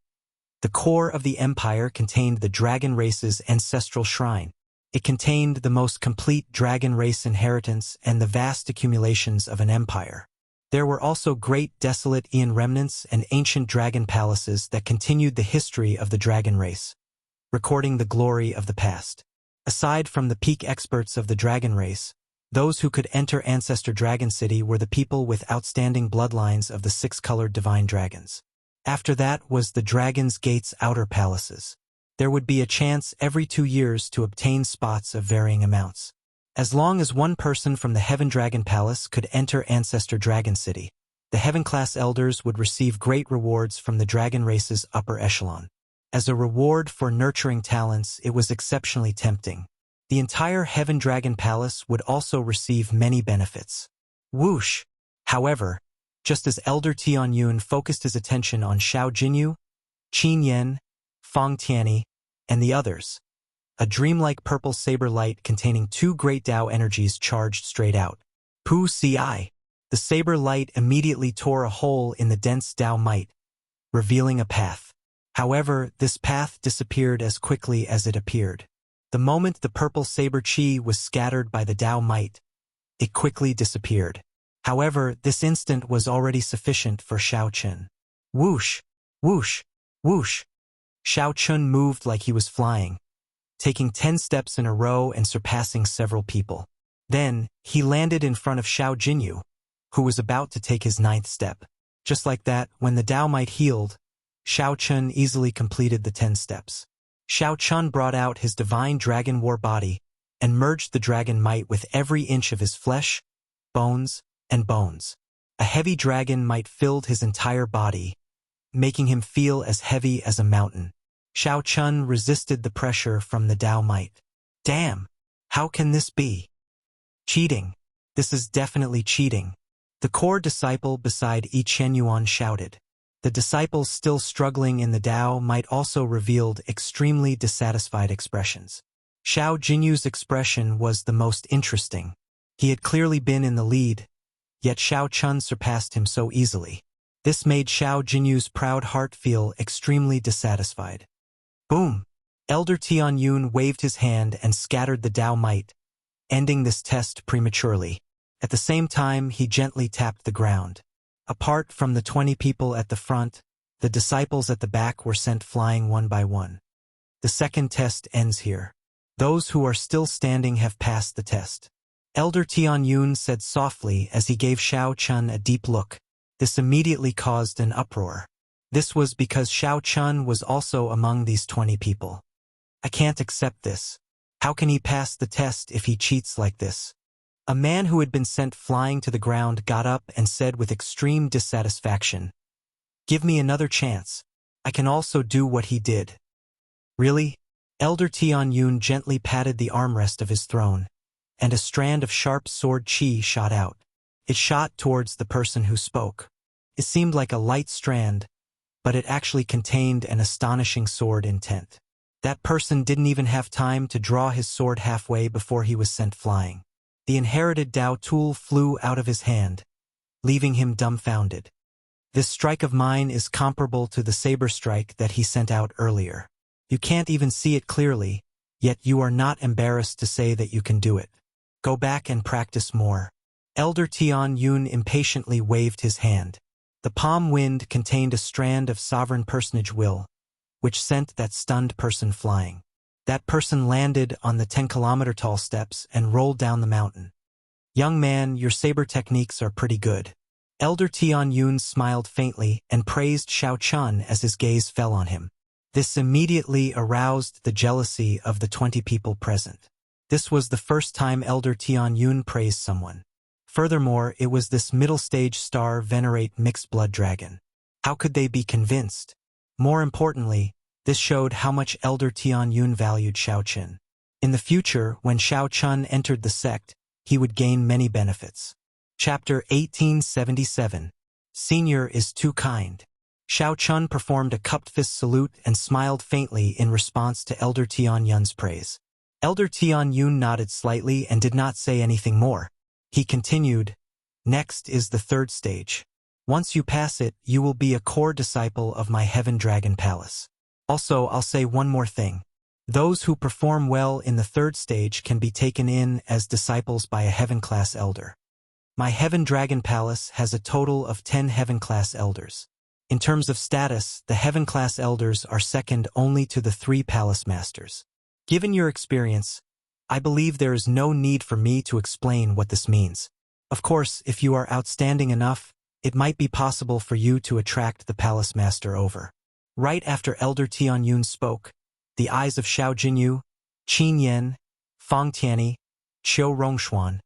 The core of the empire contained the dragon race's ancestral shrine. It contained the most complete dragon race inheritance and the vast accumulations of an empire. There were also great desolate Aeon remnants and ancient dragon palaces that continued the history of the dragon race, recording the glory of the past. Aside from the peak experts of the dragon race, those who could enter Ancestor Dragon City were the people with outstanding bloodlines of the 6-colored divine dragons. After that was the Dragon's Gate's outer palaces. There would be a chance every 2 years to obtain spots of varying amounts. As long as one person from the Heaven Dragon Palace could enter Ancestor Dragon City, the Heaven-class elders would receive great rewards from the dragon race's upper echelon. As a reward for nurturing talents, it was exceptionally tempting. The entire Heaven Dragon Palace would also receive many benefits. Whoosh! However, just as Elder Tianyun focused his attention on Xiao Jinyu, Qin Yan, Fang Tianyi, and the others, a dreamlike purple saber light containing 2 great Tao energies charged straight out. Pu Ci. The saber light immediately tore a hole in the dense Tao might, revealing a path. However, this path disappeared as quickly as it appeared. The moment the purple saber chi was scattered by the Tao might, it quickly disappeared. However, this instant was already sufficient for Xiao Chun. Whoosh! Whoosh! Whoosh! Xiao Chun moved like he was flying, taking 10 steps in a row and surpassing several people. Then, he landed in front of Xiao Jinyu, who was about to take his 9th step. Just like that, when the Tao Might healed, Shao Chun easily completed the 10 steps. Shao Chun brought out his divine dragon war body and merged the dragon might with every inch of his flesh, bones, and bones. A heavy dragon might filled his entire body, making him feel as heavy as a mountain. Shao Chun resisted the pressure from the Tao Might. Damn! How can this be? Cheating. This is definitely cheating. The core disciple beside Yi Chenyuan shouted. The disciples still struggling in the Tao Might also revealed extremely dissatisfied expressions. Xiao Jinyu's expression was the most interesting. He had clearly been in the lead, yet Shao Chun surpassed him so easily. This made Xiao Jinyu's proud heart feel extremely dissatisfied. Boom! Elder Tianyun waved his hand and scattered the Tao Might, ending this test prematurely. At the same time, he gently tapped the ground. Apart from the 20 people at the front, the disciples at the back were sent flying one by one. The second test ends here. Those who are still standing have passed the test. Elder Tianyun said softly as he gave Shao Chun a deep look. This immediately caused an uproar. This was because Shao Chun was also among these 20 people. I can't accept this. How can he pass the test if he cheats like this? A man who had been sent flying to the ground got up and said with extreme dissatisfaction, "Give me another chance. I can also do what he did." Really? Elder Tianyun gently patted the armrest of his throne, and a strand of sharp sword chi shot out. It shot towards the person who spoke. It seemed like a light strand, but it actually contained an astonishing sword intent. That person didn't even have time to draw his sword halfway before he was sent flying. The inherited Dao tool flew out of his hand, leaving him dumbfounded. This strike of mine is comparable to the saber strike that he sent out earlier. You can't even see it clearly, yet you are not embarrassed to say that you can do it. Go back and practice more. Elder Tianyun impatiently waved his hand. The palm wind contained a strand of sovereign personage will, which sent that stunned person flying. That person landed on the 10-kilometer tall steps and rolled down the mountain. Young man, your saber techniques are pretty good. Elder Tianyun smiled faintly and praised Shao Chun as his gaze fell on him. This immediately aroused the jealousy of the 20 people present. This was the first time Elder Tianyun praised someone. Furthermore, it was this middle-stage star venerate mixed-blood dragon. How could they be convinced? More importantly, this showed how much Elder Tianyun valued Shao Chun. In the future, when Shao Chun entered the sect, he would gain many benefits. Chapter 1877. Senior is too kind. Shao Chun performed a cupped fist salute and smiled faintly in response to Elder Tianyun's praise. Elder Tianyun nodded slightly and did not say anything more. He continued, "Next is the 3rd stage. Once you pass it, you will be a core disciple of my Heaven Dragon Palace. Also, I'll say one more thing. Those who perform well in the 3rd stage can be taken in as disciples by a Heaven-class elder. My Heaven Dragon Palace has a total of 10 Heaven-class elders. In terms of status, the Heaven-class elders are second only to the 3 palace masters. Given your experience, I believe there is no need for me to explain what this means. Of course, if you are outstanding enough, it might be possible for you to attract the palace master over." Right after Elder Tianyun spoke, the eyes of Xiao Jinyu, Qin Yan, Fang Tianyi, Qiu Rongshuan,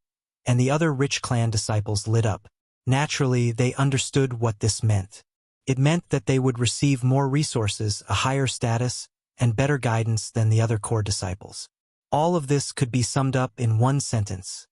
and the other rich clan disciples lit up. Naturally, they understood what this meant. It meant that they would receive more resources, a higher status, and better guidance than the other core disciples. All of this could be summed up in one sentence: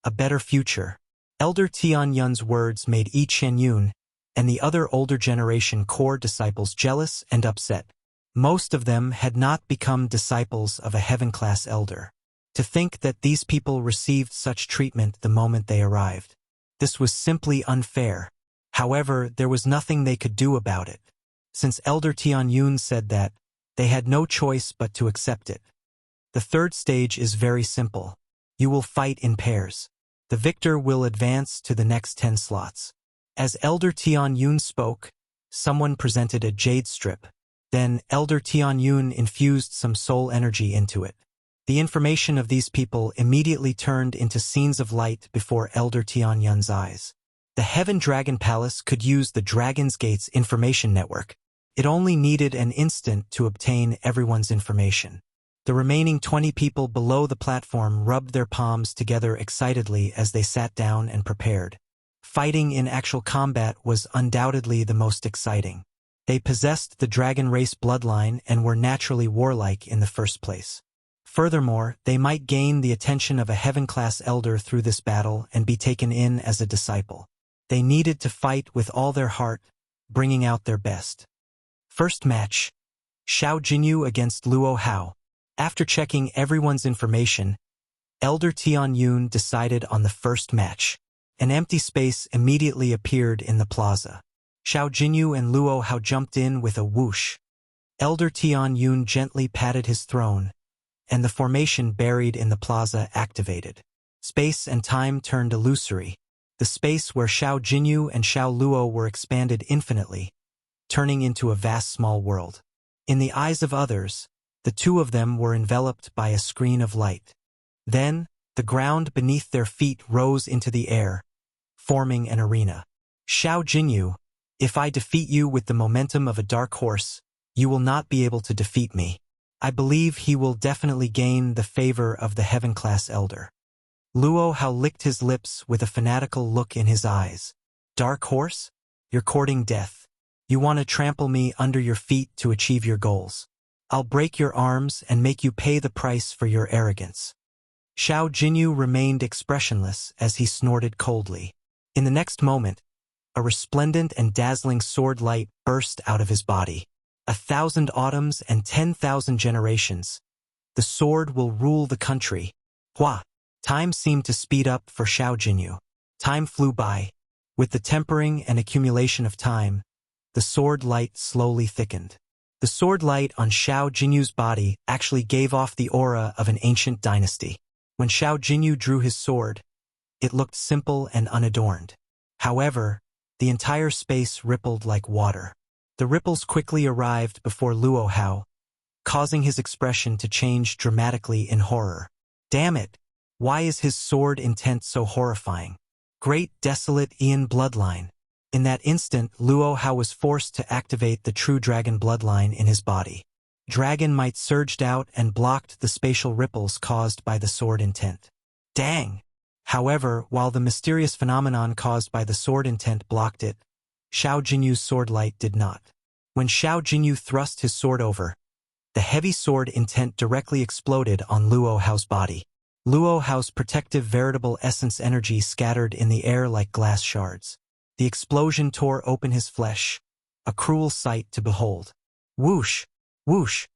a better future. Elder Tianyun's words made Yi Chenyun and the other older generation core disciples jealous and upset. Most of them had not become disciples of a Heaven-class elder. To think that these people received such treatment the moment they arrived. This was simply unfair. However, there was nothing they could do about it. Since Elder Tianyun said that, they had no choice but to accept it. The 3rd stage is very simple. You will fight in pairs. The victor will advance to the next 10 slots. As Elder Tianyun spoke, someone presented a jade strip. Then Elder Tianyun infused some soul energy into it. The information of these people immediately turned into scenes of light before Elder Tianyun's eyes. The Heaven Dragon Palace could use the Dragon's Gate's information network. It only needed an instant to obtain everyone's information. The remaining 20 people below the platform rubbed their palms together excitedly as they sat down and prepared. Fighting in actual combat was undoubtedly the most exciting. They possessed the dragon race bloodline and were naturally warlike in the first place. Furthermore, they might gain the attention of a heaven-class elder through this battle and be taken in as a disciple. They needed to fight with all their heart, bringing out their best. First match. Xiao Jinyu against Luo Hao. After checking everyone's information, Elder Tian Yun decided on the first match. An empty space immediately appeared in the plaza. Xiao Jinyu and Luo Hao jumped in with a whoosh. Elder Tian Yun gently patted his throne, and the formation buried in the plaza activated. Space and time turned illusory. The space where Xiao Jinyu and Xiao Luo were expanded infinitely, turning into a vast small world. In the eyes of others, the two of them were enveloped by a screen of light. Then, the ground beneath their feet rose into the air, forming an arena. Xiao Jinyu, if I defeat you with the momentum of a dark horse, you will not be able to defeat me. I believe he will definitely gain the favor of the heaven-class elder. Luo Hao licked his lips with a fanatical look in his eyes. Dark horse? You're courting death. You want to trample me under your feet to achieve your goals. I'll break your arms and make you pay the price for your arrogance. Xiao Jinyu remained expressionless as he snorted coldly. In the next moment, a resplendent and dazzling sword light burst out of his body. 1,000 autumns and 10,000 generations. The sword will rule the country. Hua! Time seemed to speed up for Xiao Jinyu. Time flew by. With the tempering and accumulation of time, the sword light slowly thickened. The sword light on Xiao Jinyu's body actually gave off the aura of an ancient dynasty. When Xiao Jinyu drew his sword, it looked simple and unadorned. However, the entire space rippled like water. The ripples quickly arrived before Luo Hao, causing his expression to change dramatically in horror. Damn it! Why is his sword intent so horrifying? Great desolate Ian bloodline. In that instant, Luo Hao was forced to activate the true dragon bloodline in his body. Dragon might surged out and blocked the spatial ripples caused by the sword intent. Dang! However, while the mysterious phenomenon caused by the sword intent blocked it, Xiao Jinyu's sword light did not. When Xiao Jinyu thrust his sword over, the heavy sword intent directly exploded on Luo Hao's body. Luo Hao's protective veritable essence energy scattered in the air like glass shards. The explosion tore open his flesh, a cruel sight to behold. Whoosh! Whoosh!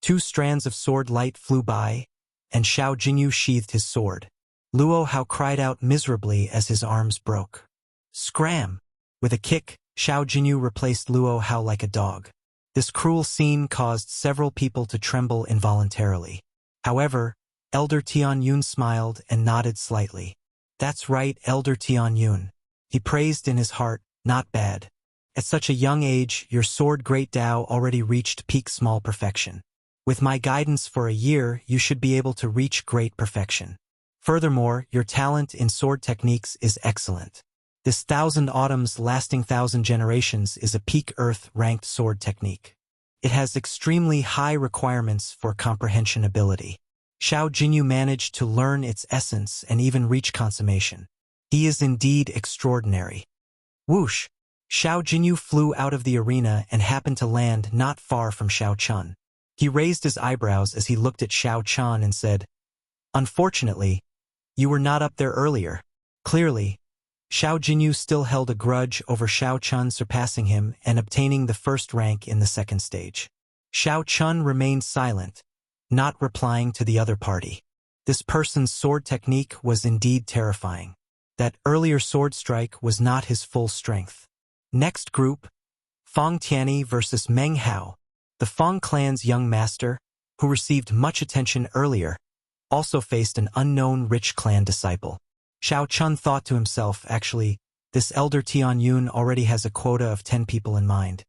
2 strands of sword light flew by, and Xiao Jinyu sheathed his sword. Luo Hao cried out miserably as his arms broke. Scram! With a kick, Xiao Jinyu replaced Luo Hao like a dog. This cruel scene caused several people to tremble involuntarily. However, Elder Tian Yun smiled and nodded slightly. That's right, Elder Tian Yun. He praised in his heart, not bad. At such a young age, your sword Great Tao already reached peak small perfection. With my guidance for a year, you should be able to reach great perfection. Furthermore, your talent in sword techniques is excellent. This 1,000 autumns lasting 1,000 generations is a peak earth-ranked sword technique. It has extremely high requirements for comprehension ability. Xiao Jinyu managed to learn its essence and even reach consummation. He is indeed extraordinary. Whoosh! Xiao Jinyu flew out of the arena and happened to land not far from Xiao Chun. He raised his eyebrows as he looked at Xiao Chun and said, Unfortunately, you were not up there earlier. Clearly, Xiao Jinyu still held a grudge over Xiao Chun surpassing him and obtaining the first rank in the second stage. Xiao Chun remained silent, not replying to the other party. This person's sword technique was indeed terrifying. That earlier sword strike was not his full strength. Next group, Fong Tianyi versus Meng Hao. The Fong clan's young master, who received much attention earlier, also faced an unknown rich clan disciple. Xiao Chun thought to himself, actually, this elder Tian Yun already has a quota of 10 people in mind.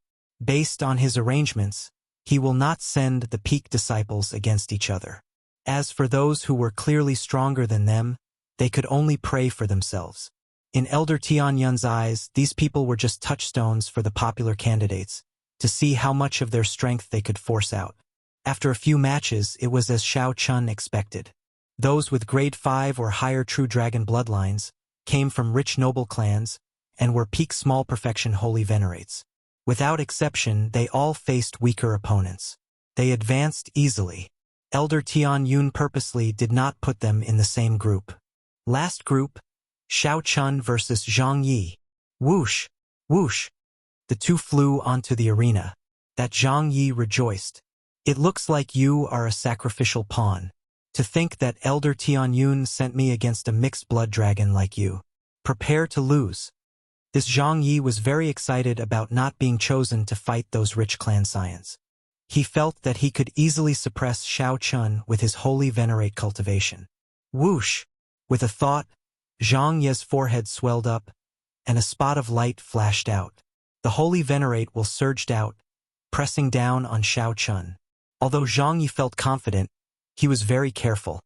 Based on his arrangements, he will not send the peak disciples against each other. As for those who were clearly stronger than them, they could only pray for themselves. In Elder Tianyun's eyes, these people were just touchstones for the popular candidates, to see how much of their strength they could force out. After a few matches, it was as Xiao Chun expected. Those with grade 5 or higher true dragon bloodlines came from rich noble clans and were peak small perfection holy venerates. Without exception, they all faced weaker opponents. They advanced easily. Elder Tianyun purposely did not put them in the same group. Last group, Xiao Chun versus Zhang Yi. Whoosh! Whoosh! The two flew onto the arena. That Zhang Yi rejoiced. It looks like you are a sacrificial pawn. To think that Elder Tianyun sent me against a mixed blood dragon like you. Prepare to lose. This Zhang Yi was very excited about not being chosen to fight those rich clan scions. He felt that he could easily suppress Xiao Chun with his holy venerate cultivation. Whoosh! With a thought, Zhang Yi's forehead swelled up, and a spot of light flashed out. The holy venerate will surged out, pressing down on Xiao Chun. Although Zhang Yi felt confident, he was very careful,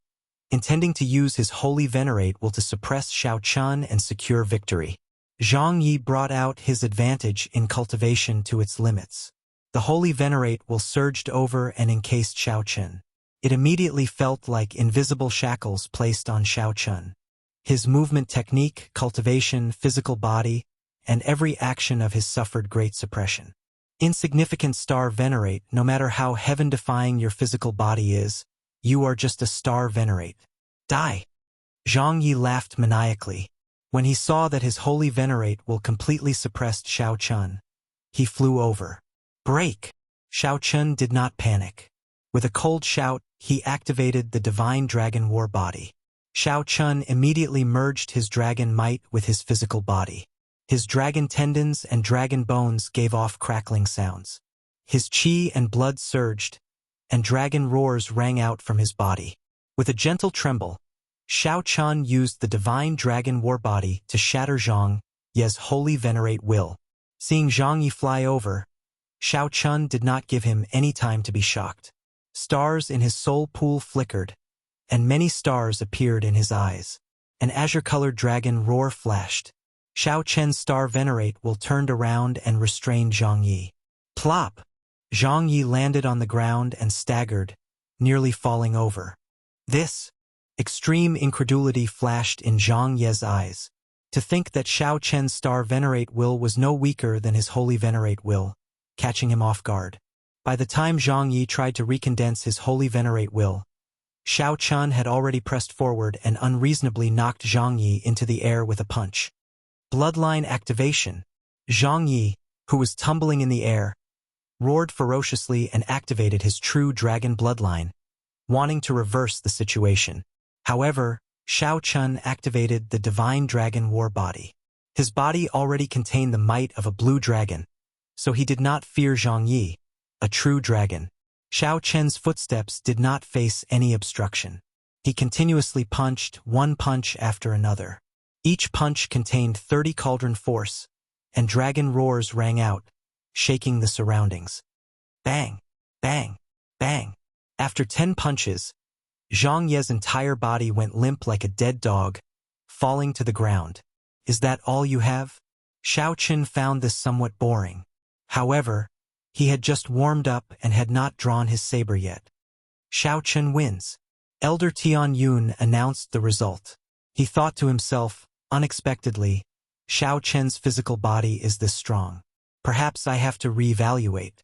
intending to use his holy venerate will to suppress Xiao Chun and secure victory. Zhang Yi brought out his advantage in cultivation to its limits. The holy venerate will surged over and encased Xiao Chun. It immediately felt like invisible shackles placed on Xiao Chun. His movement technique, cultivation, physical body, and every action of his suffered great suppression. Insignificant star venerate, no matter how heaven-defying your physical body is, you are just a star venerate. Die! Zhang Yi laughed maniacally. When he saw that his holy venerate will completely suppressed Xiao Chun, he flew over. Break! Xiao Chun did not panic. With a cold shout, he activated the divine dragon war body. Xiao Chun immediately merged his dragon might with his physical body. His dragon tendons and dragon bones gave off crackling sounds. His chi and blood surged, and dragon roars rang out from his body. With a gentle tremble, Xiao Chun used the divine dragon war body to shatter Zhang Yi's holy venerate will. Seeing Zhang Yi fly over, Xiao Chun did not give him any time to be shocked. Stars in his soul pool flickered, and many stars appeared in his eyes. An azure-colored dragon roar flashed. Xiao Chen's star venerate will turned around and restrained Zhang Yi. Plop! Zhang Yi landed on the ground and staggered, nearly falling over. This extreme incredulity flashed in Zhang Yi's eyes. To think that Xiao Chen's star venerate will was no weaker than his holy venerate will, catching him off guard. By the time Zhang Yi tried to recondense his holy venerate will, Xiao Chun had already pressed forward and unreasonably knocked Zhang Yi into the air with a punch. Bloodline activation. Zhang Yi, who was tumbling in the air, roared ferociously and activated his true dragon bloodline, wanting to reverse the situation. However, Xiao Chun activated the divine dragon war body. His body already contained the might of a blue dragon, so he did not fear Zhang Yi, a true dragon. Xiao Chen's footsteps did not face any obstruction. He continuously punched, one punch after another. Each punch contained 30 cauldron force, and dragon roars rang out, shaking the surroundings. Bang! Bang! Bang! After 10 punches, Zhang Yi's entire body went limp like a dead dog, falling to the ground. Is that all you have? Xiao Chun found this somewhat boring. However, he had just warmed up and had not drawn his saber yet. Xiao Chun wins. Elder Tianyun announced the result. He thought to himself, unexpectedly, Xiao Chen's physical body is this strong. Perhaps I have to reevaluate.